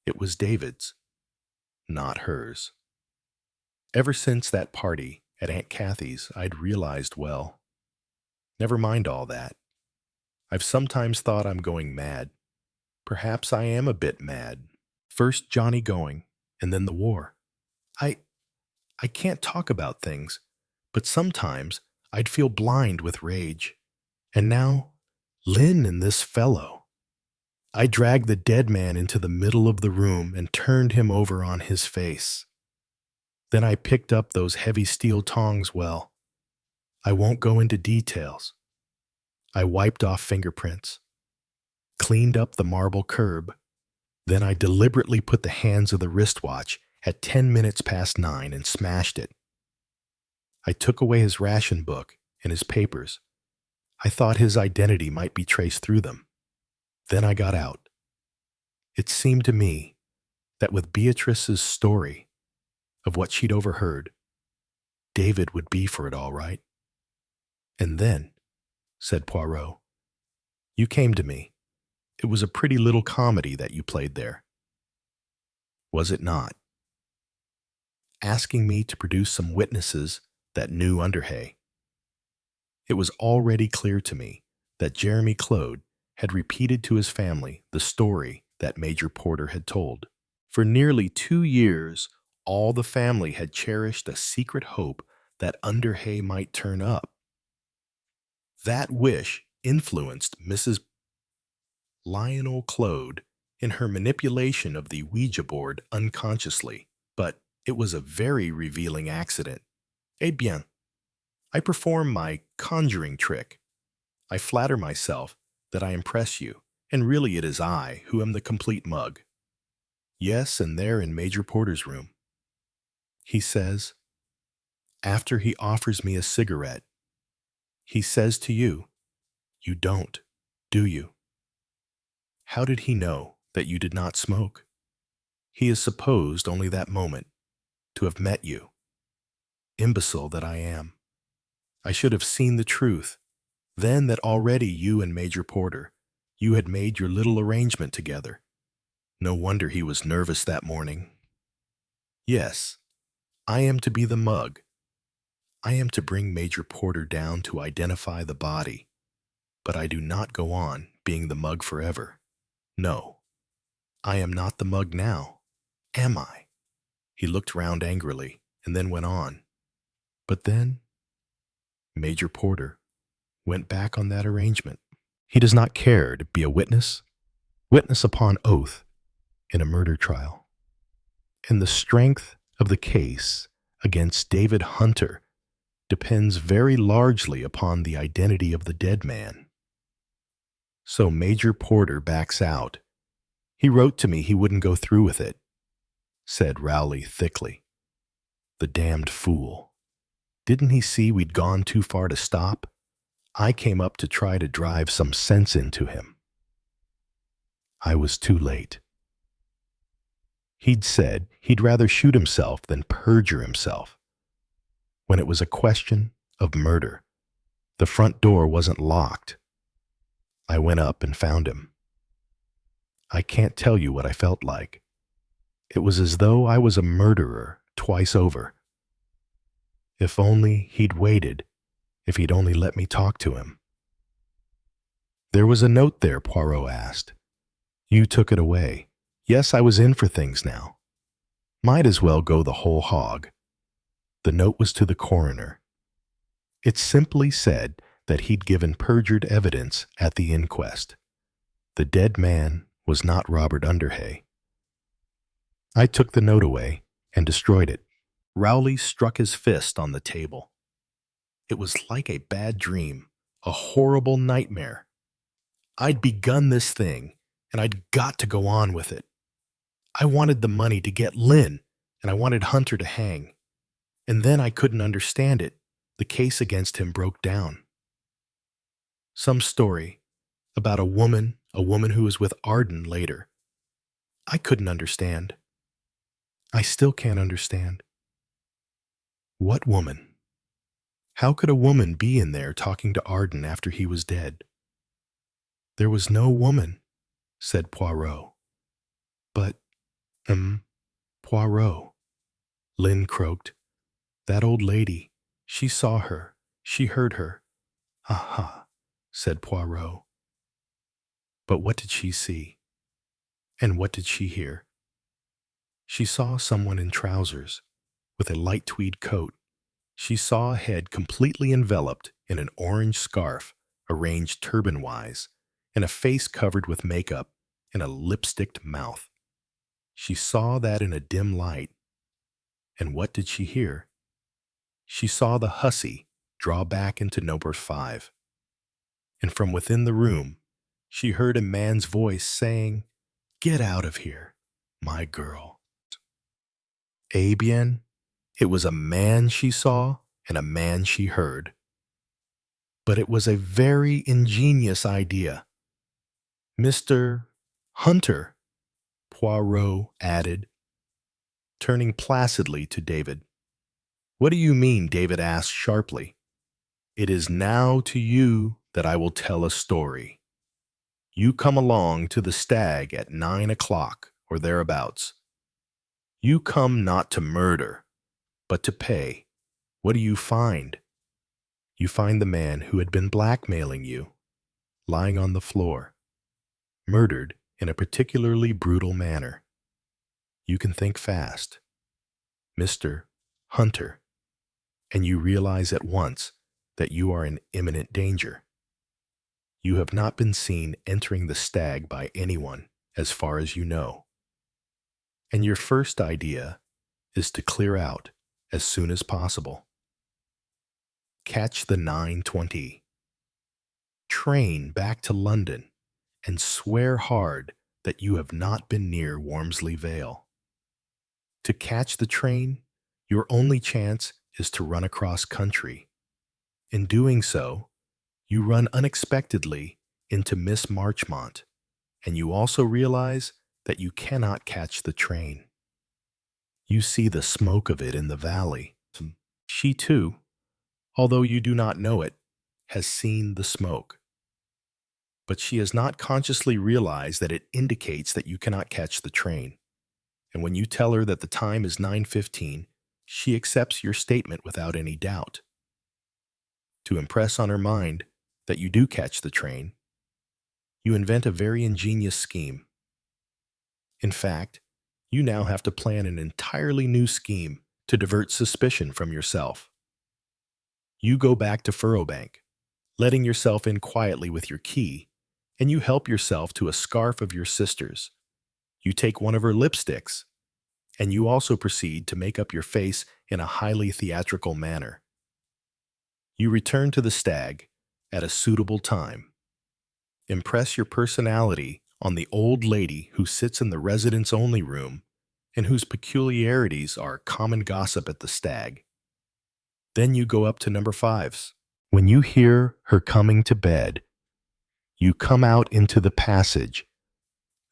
It was David's, not hers. Ever since that party at Aunt Kathy's, I'd realized, well, never mind all that. I've sometimes thought I'm going mad. Perhaps I am a bit mad. First Johnny going, and then the war. I can't talk about things, but sometimes I'd feel blind with rage. And now, Lynn and this fellow. I dragged the dead man into the middle of the room and turned him over on his face. Then I picked up those heavy steel tongs. Well, I won't go into details. I wiped off fingerprints, cleaned up the marble curb. Then I deliberately put the hands of the wristwatch at 10 minutes past 9 and smashed it. I took away his ration book and his papers. I thought his identity might be traced through them. Then I got out. It seemed to me that with Beatrice's story of what she'd overheard, David would be for it all right. And then, said Poirot, you came to me. It was a pretty little comedy that you played there. Was it not? Asking me to produce some witnesses that knew Underhay. It was already clear to me that Jeremy Claude had repeated to his family the story that Major Porter had told. For nearly 2 years, all the family had cherished a secret hope that Underhay might turn up. That wish influenced Mrs. Lionel Claude in her manipulation of the Ouija board unconsciously, but it was a very revealing accident. Eh bien, I perform my conjuring trick. I flatter myself that I impress you, and really it is I who am the complete mug. Yes, and there in Major Porter's room. He says, after he offers me a cigarette, he says to you, you don't, do you? How did he know that you did not smoke? He is supposed only that moment to have met you. Imbecile that I am. I should have seen the truth, then that already you and Major Porter, you had made your little arrangement together. No wonder he was nervous that morning. Yes, I am to be the mug. I am to bring Major Porter down to identify the body. But I do not go on being the mug forever. No, I am not the mug now, am I? He looked round angrily and then went on. But then Major Porter went back on that arrangement. He does not care to be a witness upon oath in a murder trial. And the strength of the case against David Hunter depends very largely upon the identity of the dead man. So Major Porter backs out. He wrote to me he wouldn't go through with it, said Rowley thickly. The damned fool. Didn't he see we'd gone too far to stop? I came up to try to drive some sense into him. I was too late. He'd said he'd rather shoot himself than perjure himself. When it was a question of murder, the front door wasn't locked. I went up and found him. I can't tell you what I felt like. It was as though I was a murderer twice over. If only he'd waited, if he'd only let me talk to him. There was a note there, Poirot asked. You took it away. Yes, I was in for things now. Might as well go the whole hog. The note was to the coroner. It simply said that he'd given perjured evidence at the inquest. The dead man was not Robert Underhay. I took the note away and destroyed it. Rowley struck his fist on the table. It was like a bad dream, a horrible nightmare. I'd begun this thing, and I'd got to go on with it. I wanted the money to get Lynn, and I wanted Hunter to hang. And then I couldn't understand it. The case against him broke down. Some story about a woman who was with Arden later. I couldn't understand. I still can't understand. What woman? How could a woman be in there talking to Arden after he was dead? There was no woman, said Poirot. But, Poirot, Lynn croaked. That old lady, she saw her, she heard her. Aha, said Poirot. But what did she see? And what did she hear? She saw someone in trousers, with a light tweed coat. She saw a head completely enveloped in an orange scarf, arranged turban-wise, and a face covered with makeup and a lipsticked mouth. She saw that in a dim light. And what did she hear? She saw the hussy draw back into number 5. And from within the room, she heard a man's voice saying, "Get out of here, my girl." Eh bien, it was a man she saw and a man she heard. But it was a very ingenious idea. Mr. Hunter, Poirot added, turning placidly to David. What do you mean? David asked sharply. It is now to you that I will tell a story. You come along to the Stag at 9 o'clock or thereabouts. You come not to murder, but to pay. What do you find? You find the man who had been blackmailing you, lying on the floor, murdered in a particularly brutal manner. You can think fast. Mr. Hunter, and you realize at once that you are in imminent danger. You have not been seen entering the Stag by anyone as far as you know. And your first idea is to clear out as soon as possible. Catch the 9:20. Train back to London and swear hard that you have not been near Wormsley Vale. To catch the train, your only chance is to run across country. In doing so, you run unexpectedly into Miss Marchmont, and you also realize that you cannot catch the train. You see the smoke of it in the valley. She too, although you do not know it, has seen the smoke. But she has not consciously realized that it indicates that you cannot catch the train. And when you tell her that the time is 9:15, she accepts your statement without any doubt. To impress on her mind that you do catch the train, you invent a very ingenious scheme. In fact, you now have to plan an entirely new scheme to divert suspicion from yourself. You go back to Furrowbank, letting yourself in quietly with your key, and you help yourself to a scarf of your sister's. You take one of her lipsticks, and you also proceed to make up your face in a highly theatrical manner. You return to the Stag at a suitable time. Impress your personality on the old lady who sits in the residents-only room and whose peculiarities are common gossip at the Stag. Then you go up to number 5's. When you hear her coming to bed, you come out into the passage,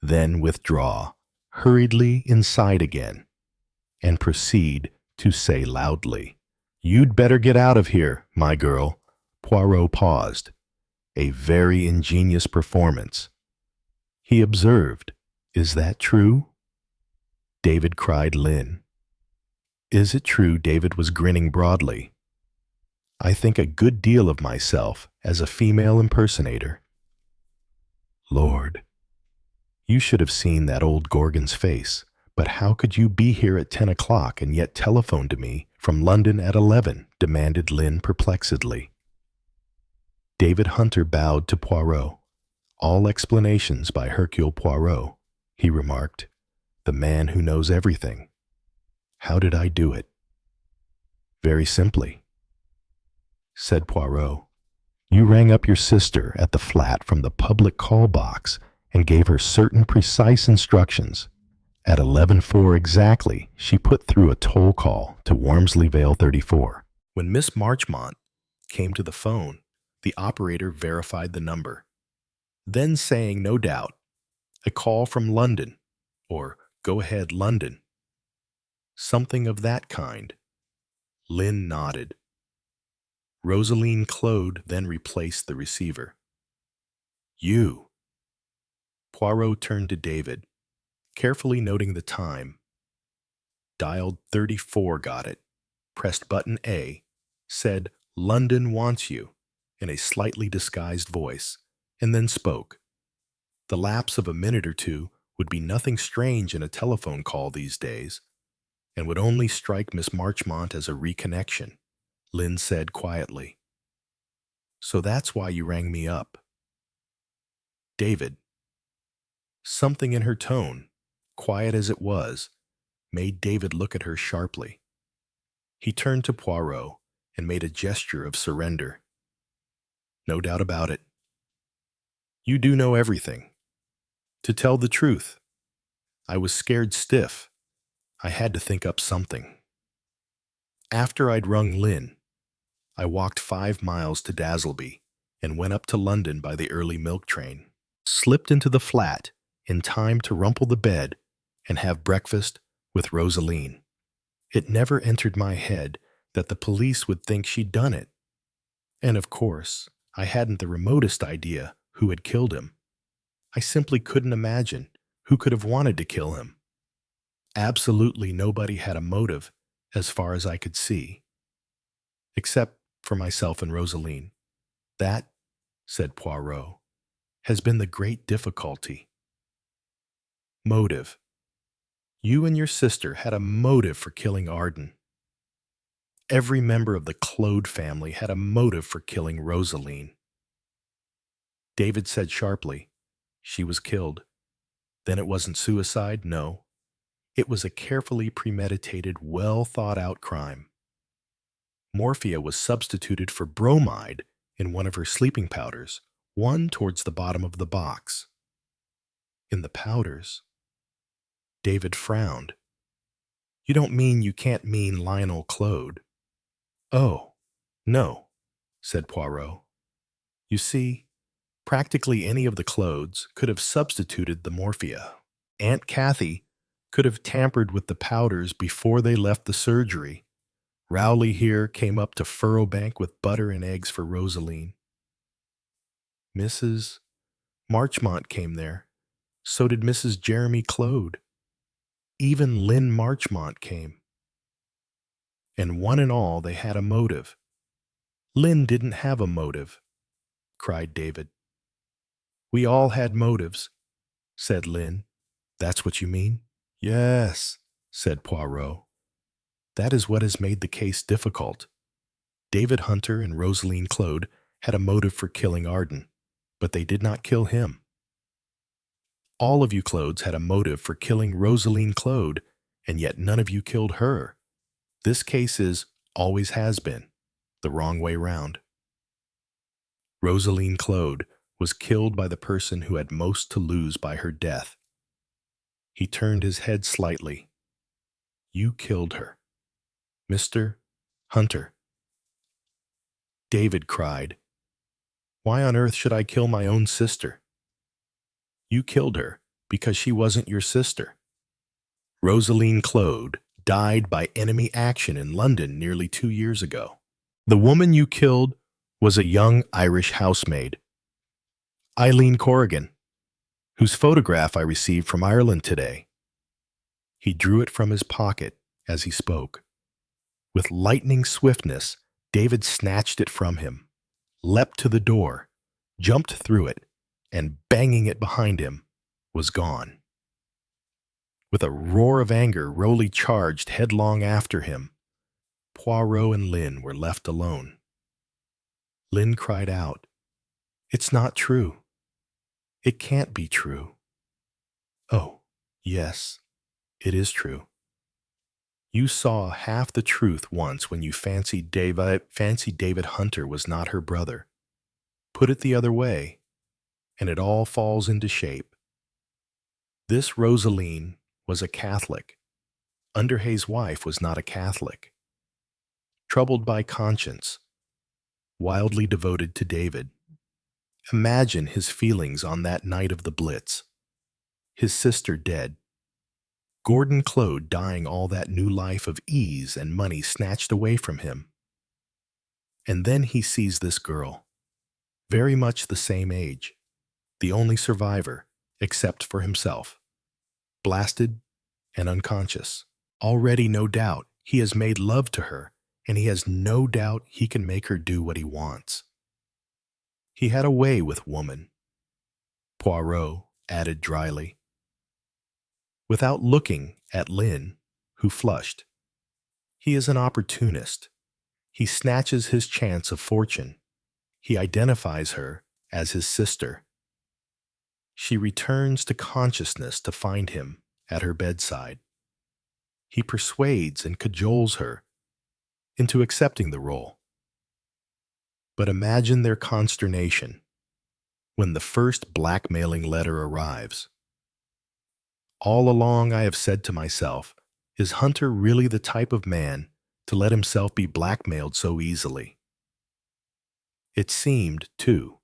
then withdraw hurriedly inside again, and proceed to say loudly, "You'd better get out of here, my girl." Poirot paused. A very ingenious performance. He observed, "Is that true?" David cried Lynn. "Is it true?" David was grinning broadly. "I think a good deal of myself as a female impersonator." Lord, you should have seen that old Gorgon's face. But how could you be here at 10 o'clock and yet telephone to me from London at 11? Demanded Lynn perplexedly. David Hunter bowed to Poirot. "All explanations by Hercule Poirot," he remarked, "the man who knows everything." "How did I do it?" "Very simply," said Poirot. "You rang up your sister at the flat from the public call box and gave her certain precise instructions. At 11:04 exactly, she put through a toll call to Wormsley Vale 34. When Miss Marchmont came to the phone, the operator verified the number, then saying, no doubt, "A call from London," or "Go ahead, London." Something of that kind. Lynn nodded. Rosaline Claude then replaced the receiver. "You." Poirot turned to David, carefully noting the time. Dialed 34, got it, pressed button A, said, "London wants you," in a slightly disguised voice, and then spoke. The lapse of a minute or two would be nothing strange in a telephone call these days, and would only strike Miss Marchmont as a reconnection. Lynn said quietly, "So that's why you rang me up." David. Something in her tone, quiet as it was, made David look at her sharply. He turned to Poirot and made a gesture of surrender. "No doubt about it. You do know everything. To tell the truth, I was scared stiff. I had to think up something. After I'd rung Lynn, I walked 5 miles to Dazzleby and went up to London by the early milk train. Slipped into the flat in time to rumple the bed and have breakfast with Rosaline. It never entered my head that the police would think she'd done it. And of course, I hadn't the remotest idea who had killed him. I simply couldn't imagine who could have wanted to kill him. Absolutely nobody had a motive as far as I could see. Except for myself and Rosaline. That," said Poirot, "has been the great difficulty. Motive. You and your sister had a motive for killing Arden. Every member of the Claude family had a motive for killing Rosaline." David said sharply, "She was killed. Then it wasn't suicide? No. It was a carefully premeditated, well-thought-out crime. Morphia was substituted for bromide in one of her sleeping powders, one towards the bottom of the box. In the powders." David frowned. "You don't mean you can't mean Lionel Claude?" "Oh, no," said Poirot. "You see, practically any of the Claudes could have substituted the morphia. Aunt Kathy could have tampered with the powders before they left the surgery. Rowley here came up to Furrowbank with butter and eggs for Rosaline. Mrs. Marchmont came there. So did Mrs. Jeremy Claude. Even Lynn Marchmont came. And one and all, they had a motive. Lynn didn't have a motive. cried David. We all had motives, said Lynn. That's what you mean? Yes, said Poirot. That is what has made the case difficult. David Hunter and Rosaline Claude had a motive for killing Arden, but they did not kill him. All of you Claudes had a motive for killing Rosaline Claude, and yet none of you killed her. This case is, always has been, the wrong way round. Rosaline Claude was killed by the person who had most to lose by her death. He turned his head slightly. You killed her. Mr. Hunter. David cried. Why on earth should I kill my own sister? You killed her because she wasn't your sister. Rosaline Claude died by enemy action in London nearly 2 years ago. The woman you killed was a young Irish housemaid, Eileen Corrigan, whose photograph I received from Ireland today. He drew it from his pocket as he spoke. With lightning swiftness, David snatched it from him, leapt to the door, jumped through it, and banging it behind him, was gone. With a roar of anger, Rowley charged headlong after him. Poirot and Lynn were left alone. Lynn cried out, It's not true. It can't be true. Oh, yes, it is true. You saw half the truth once when you fancied David Hunter was not her brother. Put it the other way, and it all falls into shape. This Rosaline was a Catholic. Underhay's wife was not a Catholic. Troubled by conscience, wildly devoted to David. Imagine his feelings on that night of the Blitz. His sister dead. Gordon Claude dying, all that new life of ease and money snatched away from him. And then he sees this girl, very much the same age, the only survivor, except for himself, blasted and unconscious. Already, no doubt, he has made love to her, and he has no doubt he can make her do what he wants. He had a way with woman, Poirot added dryly. Without looking at Lynn, who flushed. He is an opportunist. He snatches his chance of fortune. He identifies her as his sister. She returns to consciousness to find him at her bedside. He persuades and cajoles her into accepting the role. But imagine their consternation when the first blackmailing letter arrives. All along I have said to myself, is Hunter really the type of man to let himself be blackmailed so easily? It seemed, too,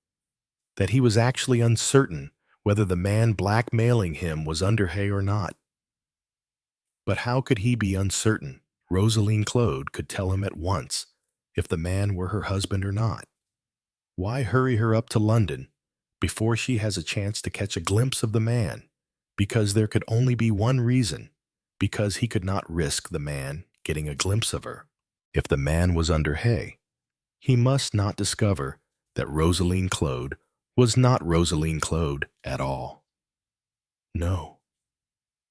that he was actually uncertain whether the man blackmailing him was Underhay or not. But how could he be uncertain? Rosaline Claude could tell him at once if the man were her husband or not. Why hurry her up to London before she has a chance to catch a glimpse of the man? Because there could only be one reason, because he could not risk the man getting a glimpse of her. If the man was Underhay, he must not discover that Rosaline Claude was not Rosaline Claude at all. No,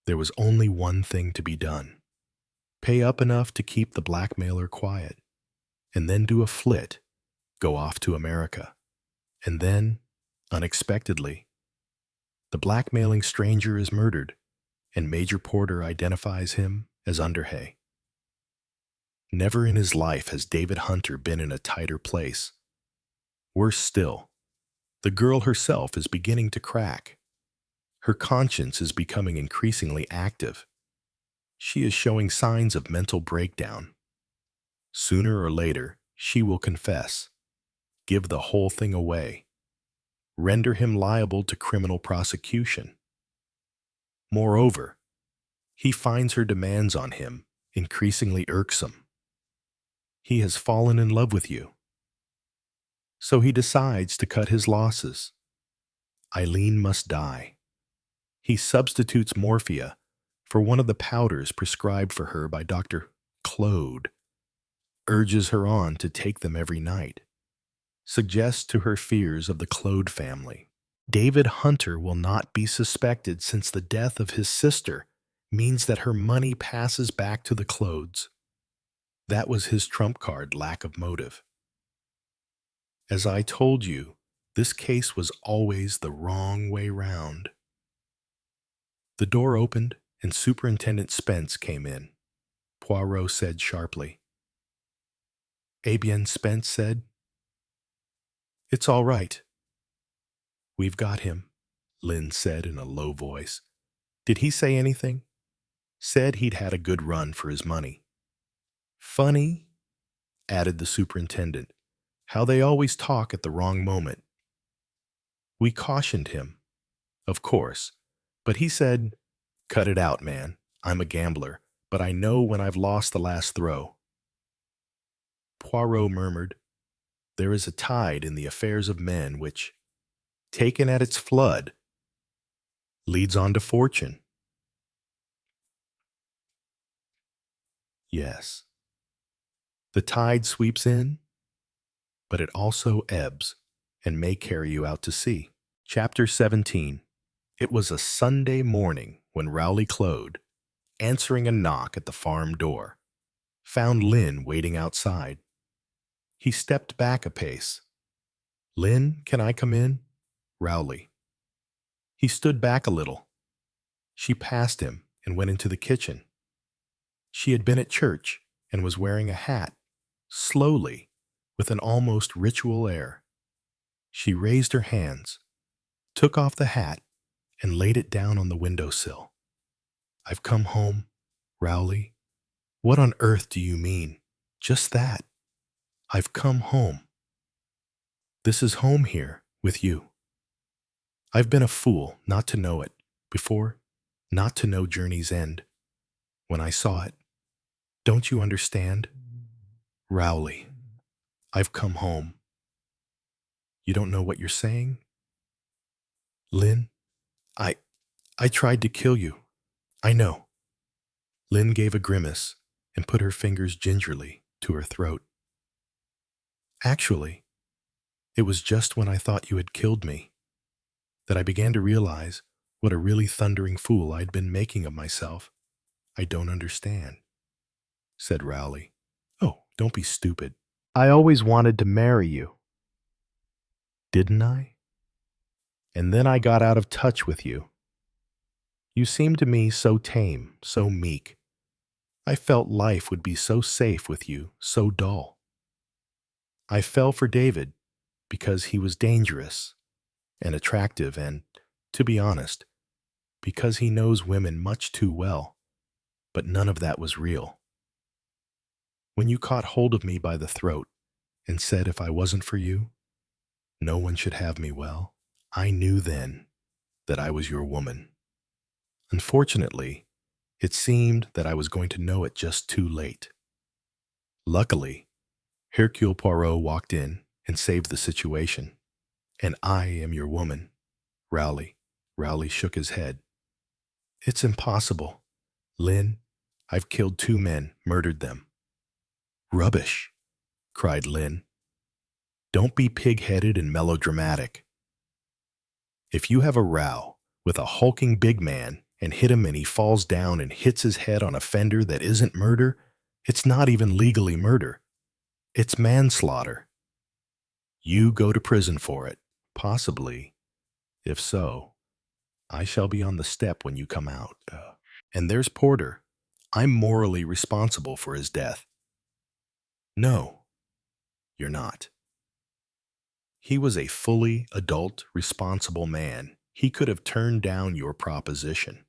there was only one thing to be done. Pay up enough to keep the blackmailer quiet, and then do a flit, go off to America, and then, unexpectedly, the blackmailing stranger is murdered, and Major Porter identifies him as Underhay. Never in his life has David Hunter been in a tighter place. Worse still, the girl herself is beginning to crack. Her conscience is becoming increasingly active. She is showing signs of mental breakdown. Sooner or later, she will confess, give the whole thing away, render him liable to criminal prosecution. Moreover, he finds her demands on him increasingly irksome. He has fallen in love with you. So he decides to cut his losses. Eileen must die. He substitutes morphia for one of the powders prescribed for her by Dr. Claude, urges her on to take them every night. suggests to her fears of the Claude family. David Hunter will not be suspected since the death of his sister means that her money passes back to the Claudes. That was his trump card, lack of motive. As I told you, this case was always the wrong way round. The door opened and Superintendent Spence came in. Poirot said sharply. "Eh bien," Spence said. "It's all right." "We've got him," Lynn said in a low voice. "Did he say anything?" "Said he'd had a good run for his money." "Funny," added the superintendent, "how they always talk at the wrong moment." "We cautioned him, of course, but he said, 'Cut it out, man. I'm a gambler, but I know when I've lost the last throw.'" Poirot murmured, "There is a tide in the affairs of men which, taken at its flood, leads on to fortune." Yes, the tide sweeps in, but it also ebbs and may carry you out to sea. Chapter 17. It was a Sunday morning when Rowley Claude, answering a knock at the farm door, found Lynn waiting outside. He stepped back a pace. "Lynn, can I come in?" "Rowley." He stood back a little. She passed him and went into the kitchen. She had been at church and was wearing a hat, slowly, with an almost ritual air. She raised her hands, took off the hat, and laid it down on the windowsill. "I've come home, Rowley." "What on earth do you mean?" "Just that. I've come home. This is home here, with you. I've been a fool not to know it, before, not to know Journey's End, when I saw it. Don't you understand? Rowley, I've come home." "You don't know what you're saying?" "Lynn, I I tried to kill you. I know." Lynn gave a grimace and put her fingers gingerly to her throat. "Actually, it was just when I thought you had killed me that I began to realize what a really thundering fool I'd been making of myself." "I don't understand," said Rowley. "Oh, don't be stupid. I always wanted to marry you." "Didn't I? And then I got out of touch with you. You seemed to me so tame, so meek. I felt life would be so safe with you, so dull. I fell for David because he was dangerous and attractive and, to be honest, because he knows women much too well, but none of that was real. When you caught hold of me by the throat and said if I wasn't for you, no one should have me, well, I knew then that I was your woman. Unfortunately, it seemed that I was going to know it just too late. Luckily, Hercule Poirot walked in and saved the situation. And I am your woman, Rowley." Rowley shook his head. "It's impossible. Lynn, I've killed 2 men, murdered them." "Rubbish," cried Lynn. "Don't be pig-headed and melodramatic. If you have a row with a hulking big man and hit him and he falls down and hits his head on a fender that isn't murder, it's not even legally murder. It's manslaughter. You go to prison for it, possibly. If so, I shall be on the step when you come out. And there's Porter. I'm morally responsible for his death." "No, you're not. He was a fully adult, responsible man. He could have turned down your proposition.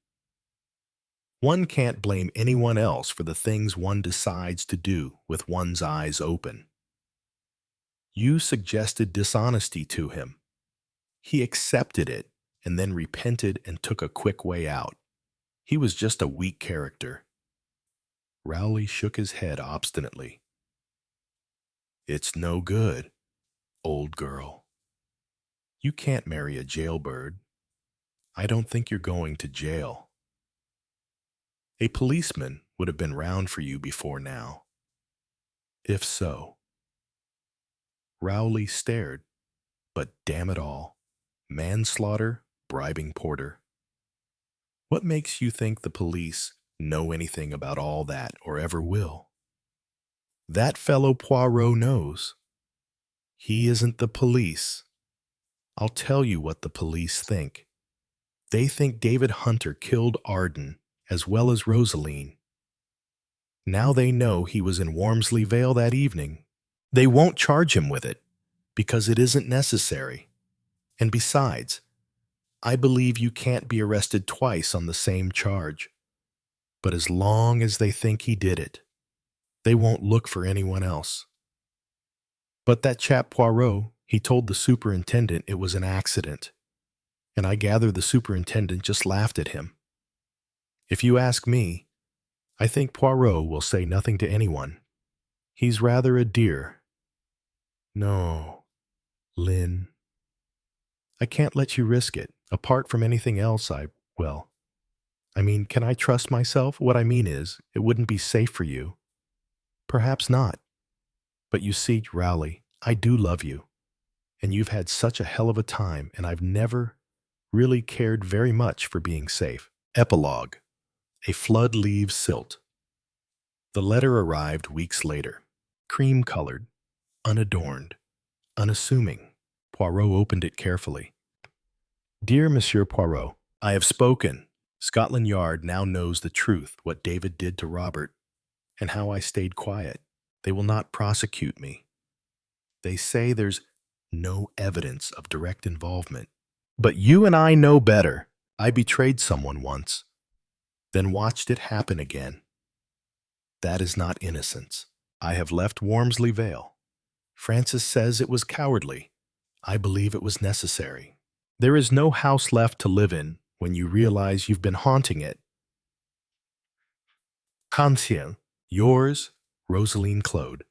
One can't blame anyone else for the things one decides to do with one's eyes open. You suggested dishonesty to him. He accepted it and then repented and took a quick way out. He was just a weak character." Rowley shook his head obstinately. "It's no good, old girl. You can't marry a jailbird. I don't think you're going to jail. A policeman would have been round for you before now. If so." Rowley stared. But damn it all. Manslaughter, bribing Porter. What makes you think the police know anything about all that or ever will? That fellow Poirot knows. He isn't the police. I'll tell you what the police think. They think David Hunter killed Arden as well as Rosaline. Now they know he was in Wormsley Vale that evening. They won't charge him with it because it isn't necessary. And besides, I believe you can't be arrested twice on the same charge. But as long as they think he did it, they won't look for anyone else. But that chap Poirot, he told the superintendent it was an accident. And I gather the superintendent just laughed at him. If you ask me, I think Poirot will say nothing to anyone. He's rather a dear. No, Lynn. I can't let you risk it. Apart from anything else, can I trust myself? What I mean is, it wouldn't be safe for you. Perhaps not. But you see, Rowley, I do love you. And you've had such a hell of a time, and I've never really cared very much for being safe. Epilogue. A flood leaves Silt. The letter arrived weeks later. Cream-colored, unadorned, unassuming. Poirot opened it carefully. Dear Monsieur Poirot, I have spoken. Scotland Yard now knows the truth, what David did to Robert, and how I stayed quiet. They will not prosecute me. They say there's no evidence of direct involvement. But you and I know better. I betrayed someone once, then watched it happen again. That is not innocence. I have left Wormsley Vale. Francis says it was cowardly. I believe it was necessary. There is no house left to live in when you realize you've been haunting it. Conscient, yours, Rosaline Claude.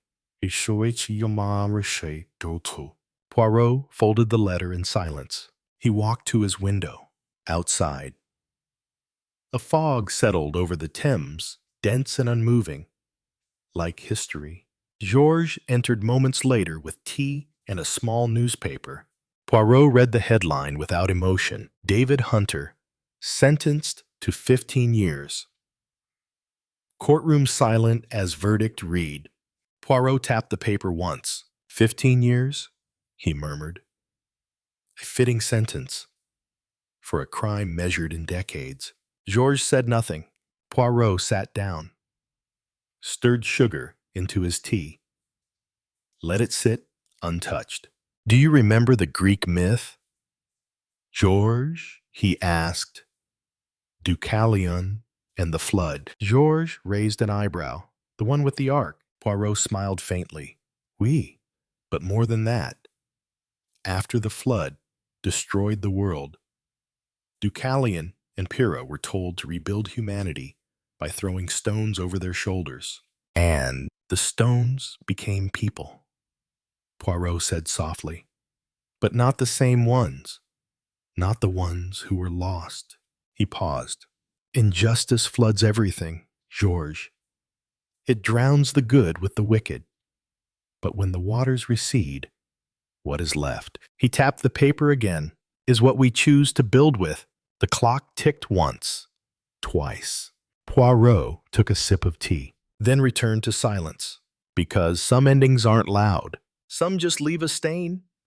Poirot folded the letter in silence. He walked to his window. Outside, a fog settled over the Thames, dense and unmoving. Like history, Georges entered moments later with tea and a small newspaper. Poirot read the headline without emotion. David Hunter, sentenced to 15 years. Courtroom silent as verdict read. Poirot tapped the paper once. 15 years? He murmured. A fitting sentence for a crime measured in decades. Georges said nothing. Poirot sat down, stirred sugar into his tea, let it sit untouched. Do you remember the Greek myth? Georges, he asked. Deucalion and the flood. Georges raised an eyebrow. The one with the ark. Poirot smiled faintly. Oui, but more than that. After the flood destroyed the world, Deucalion and Pyrrha were told to rebuild humanity by throwing stones over their shoulders. And the stones became people, Poirot said softly. But not the same ones. Not the ones who were lost. He paused. Injustice floods everything, Georges. It drowns the good with the wicked. But when the waters recede, what is left? He tapped the paper again. Is what we choose to build with. The clock ticked once, twice. Poirot took a sip of tea, then returned to silence. Because some endings aren't loud. Some just leave a stain.